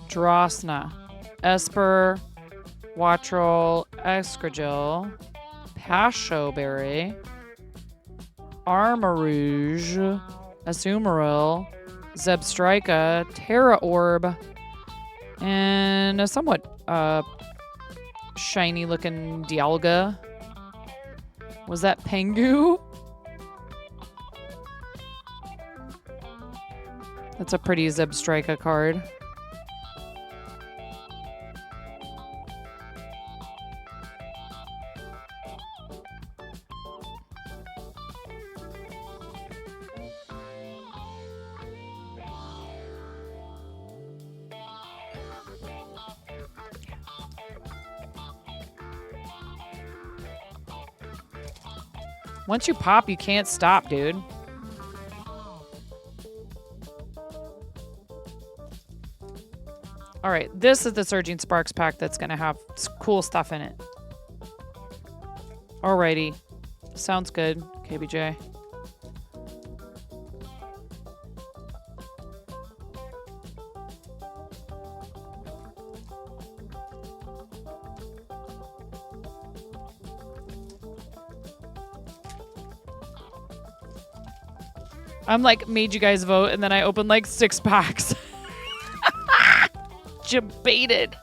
Drosna, Esper, Wattrel, Excragil, Pashoberry, Armarouge, Azumarill, Zebstrika, Terra Orb, and a somewhat shiny looking Dialga. Was that Pengu? That's a pretty Zebstrika card. Once you pop, you can't stop, dude. All right, this is the Surging Sparks pack that's going to have cool stuff in it. Alrighty. Sounds good, KBJ. I'm like, made you guys vote, and then I opened like 6 packs. Debated.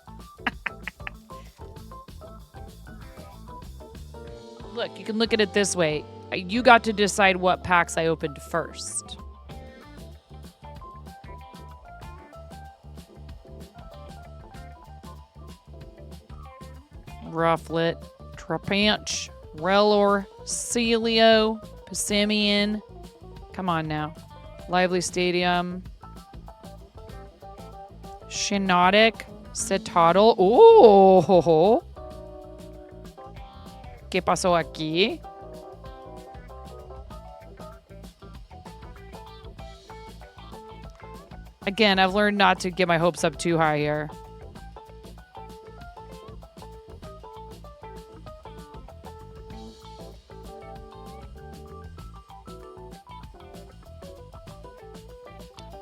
Look, you can look at it this way. You got to decide what packs I opened first. Rufflet, Trapinch, Rellor, Celio, Passimian. Come on now. Lively Stadium. Shinotic. Cetotl. Oh. ¿Qué pasó aquí? Again, I've learned not to get my hopes up too high here.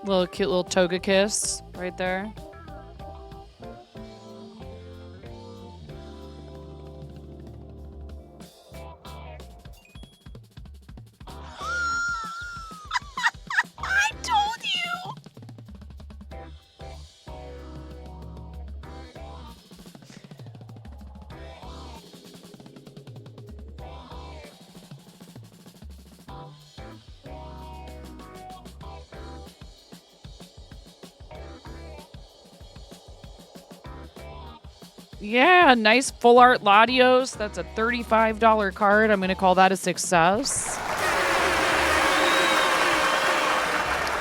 Little cute little Togekiss right there. I told you! Yeah, nice full art Latios. That's a $35 card. I'm going to call that a success.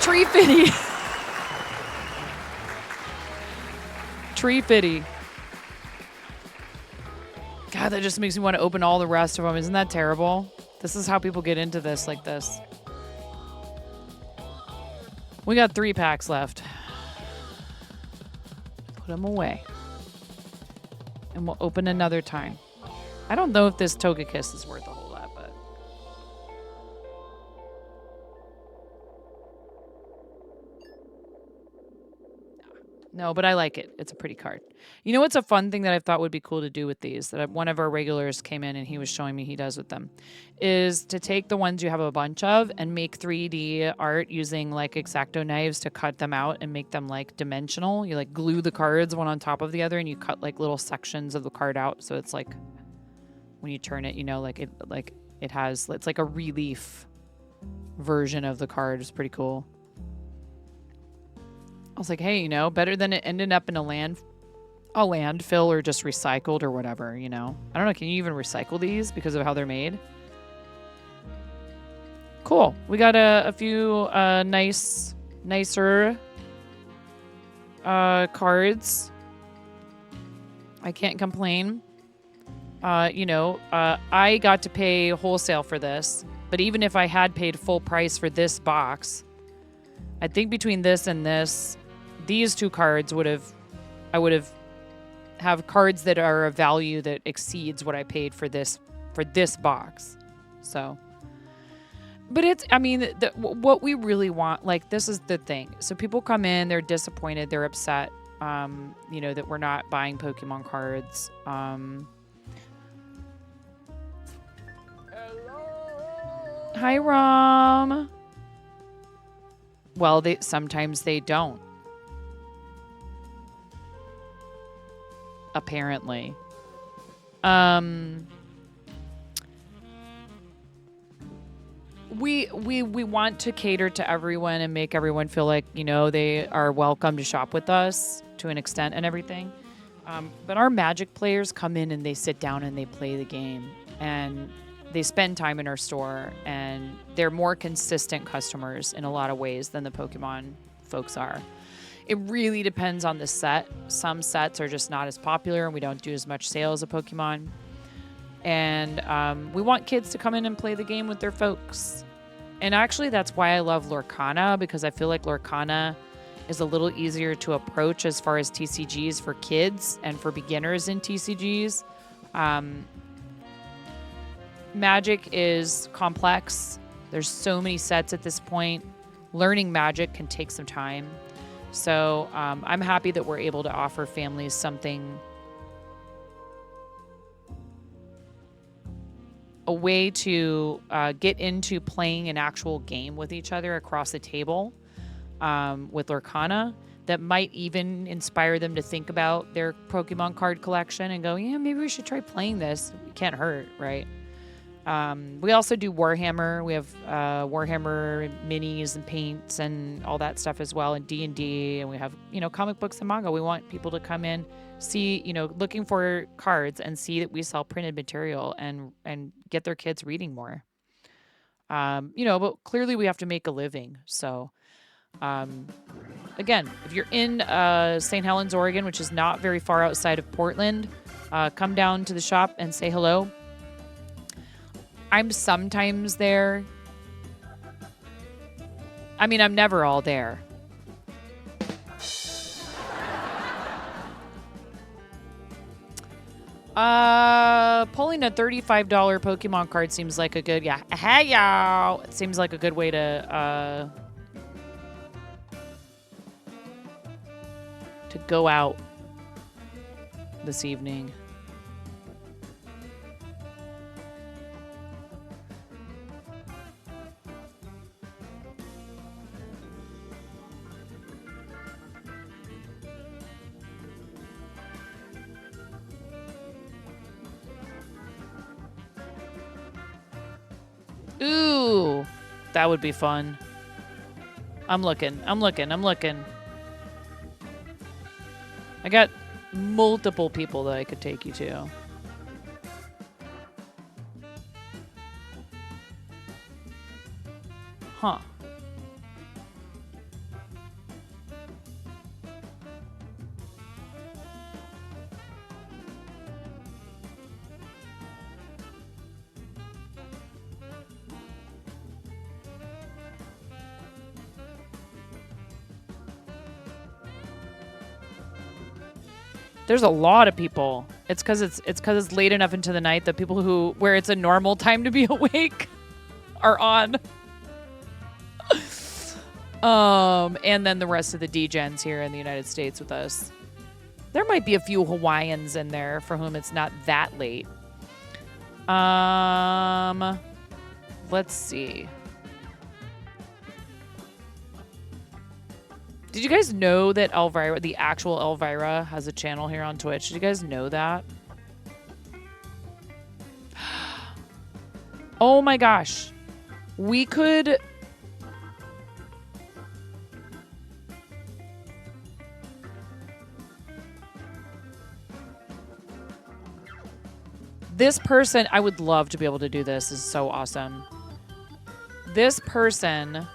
Tree Fitty. Tree Fitty. God, that just makes me want to open all the rest of them. Isn't that terrible? This is how people get into this like this. We got 3 packs left. Put them away. And we'll open another time. I don't know if this Togekiss is worth a whole lot, but... No, but I like it. It's a pretty card. You know what's a fun thing that I thought would be cool to do with these, that one of our regulars came in and he was showing me he does with them, is to take the ones you have a bunch of and make 3D art using like X-Acto knives to cut them out and make them like dimensional. You like glue the cards one on top of the other and you cut like little sections of the card out. So it's like when you turn it, you know, like it has, it's like a relief version of the card. It's pretty cool. I was like, hey, you know, better than it ended up in a landfill or just recycled or whatever, you know. I don't know, can you even recycle these because of how they're made? Cool. We got a few nicer cards. I can't complain. I got to pay wholesale for this, but even if I had paid full price for this box, I think between this and this, these 2 cards I would have cards that are a value that exceeds what I paid for this box. So, but what we really want, like, this is the thing. So people come in, they're disappointed, they're upset, that we're not buying Pokemon cards. Hi, Rom. Well, sometimes they don't. Apparently. We want to cater to everyone and make everyone feel like, you know, they are welcome to shop with us to an extent and everything. But our Magic players come in and they sit down and they play the game and they spend time in our store, and they're more consistent customers in a lot of ways than the Pokemon folks are. It really depends on the set. Some sets are just not as popular and we don't do as much sales of Pokemon. And we want kids to come in and play the game with their folks. And actually that's why I love Lorcana, because I feel like Lorcana is a little easier to approach as far as TCGs for kids and for beginners in TCGs. Magic is complex. There's so many sets at this point. Learning Magic can take some time. So I'm happy that we're able to offer families something, a way to get into playing an actual game with each other across the table with Lorcana that might even inspire them to think about their Pokemon card collection and go, yeah, maybe we should try playing this. It can't hurt, right? We also do Warhammer. We have Warhammer minis and paints and all that stuff as well, and D&D, and we have, comic books and manga. We want people to come in, see, looking for cards and see that we sell printed material and get their kids reading more. But clearly we have to make a living. So, again, if you're in St. Helens, Oregon, which is not very far outside of Portland, come down to the shop and say hello. I'm sometimes there. I mean, I'm never all there. Pulling a $35 Pokemon card seems like a good, hey y'all. It seems like a good way to go out this evening. Ooh, that would be fun. I'm looking. I got multiple people that I could take you to. Huh. There's a lot of people. It's because it's late enough into the night that people where it's a normal time to be awake are on. And then the rest of the degens here in the United States with us. There might be a few Hawaiians in there for whom it's not that late. Let's see. Did you guys know that Elvira, the actual Elvira, has a channel here on Twitch? Did you guys know that? Oh my gosh. We could... This person, I would love to be able to do this. This is so awesome. This person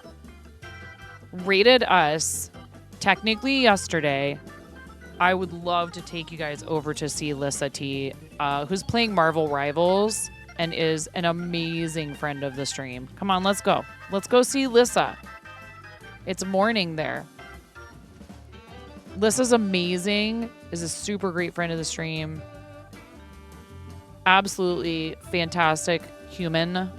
rated us technically yesterday. I would love to take you guys over to see Lissa T, who's playing Marvel Rivals and is an amazing friend of the stream. Come on, let's go. Let's go see Lissa. It's morning there. Lissa's amazing, is a super great friend of the stream. Absolutely fantastic human.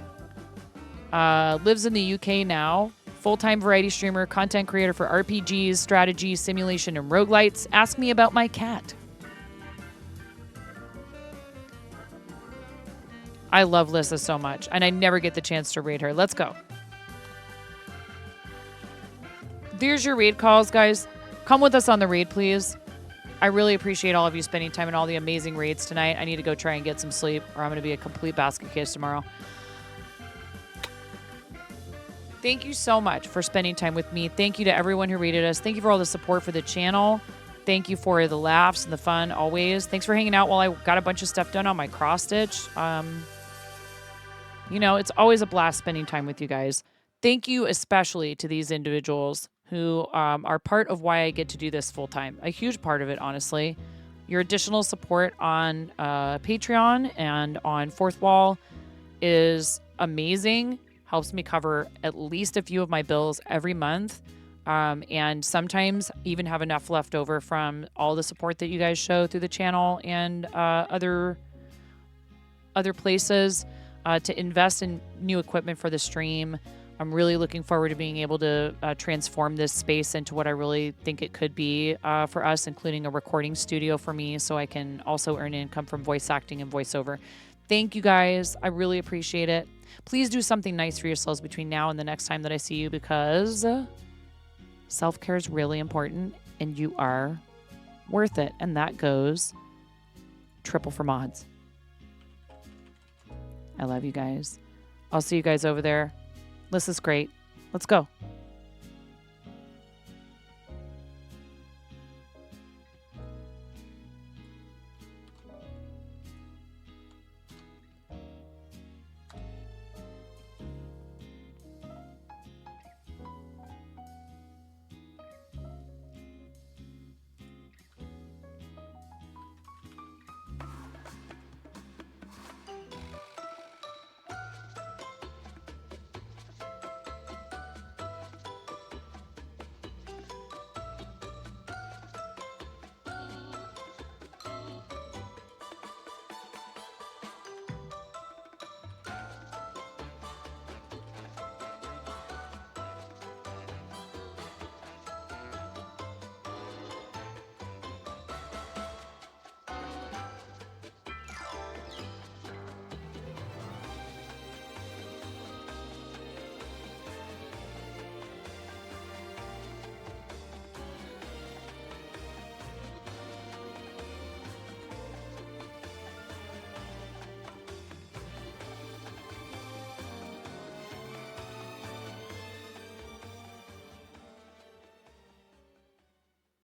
Lives in the UK now. Full-time variety streamer, content creator for RPGs, strategy, simulation, and roguelites. Ask me about my cat. I love Lissa so much, and I never get the chance to raid her. Let's go. There's your raid calls, guys. Come with us on the raid, please. I really appreciate all of you spending time in all the amazing raids tonight. I need to go try and get some sleep, or I'm going to be a complete basket case tomorrow. Thank you so much for spending time with me. Thank you to everyone who rated us. Thank you for all the support for the channel. Thank you for the laughs and the fun always. Thanks for hanging out while I got a bunch of stuff done on my cross stitch. You know, it's always a blast spending time with you guys. Thank you especially to these individuals who are part of why I get to do this full time. A huge part of it, honestly. Your additional support on Patreon and on Fourth Wall is amazing. Helps me cover at least a few of my bills every month. And sometimes even have enough left over from all the support that you guys show through the channel and other places to invest in new equipment for the stream. I'm really looking forward to being able to transform this space into what I really think it could be for us, including a recording studio for me, so I can also earn income from voice acting and voiceover. Thank you guys. I really appreciate it. Please do something nice for yourselves between now and the next time that I see you, because self-care is really important and you are worth it. And that goes triple for mods. I love you guys. I'll see you guys over there. Lissa's great. Let's go.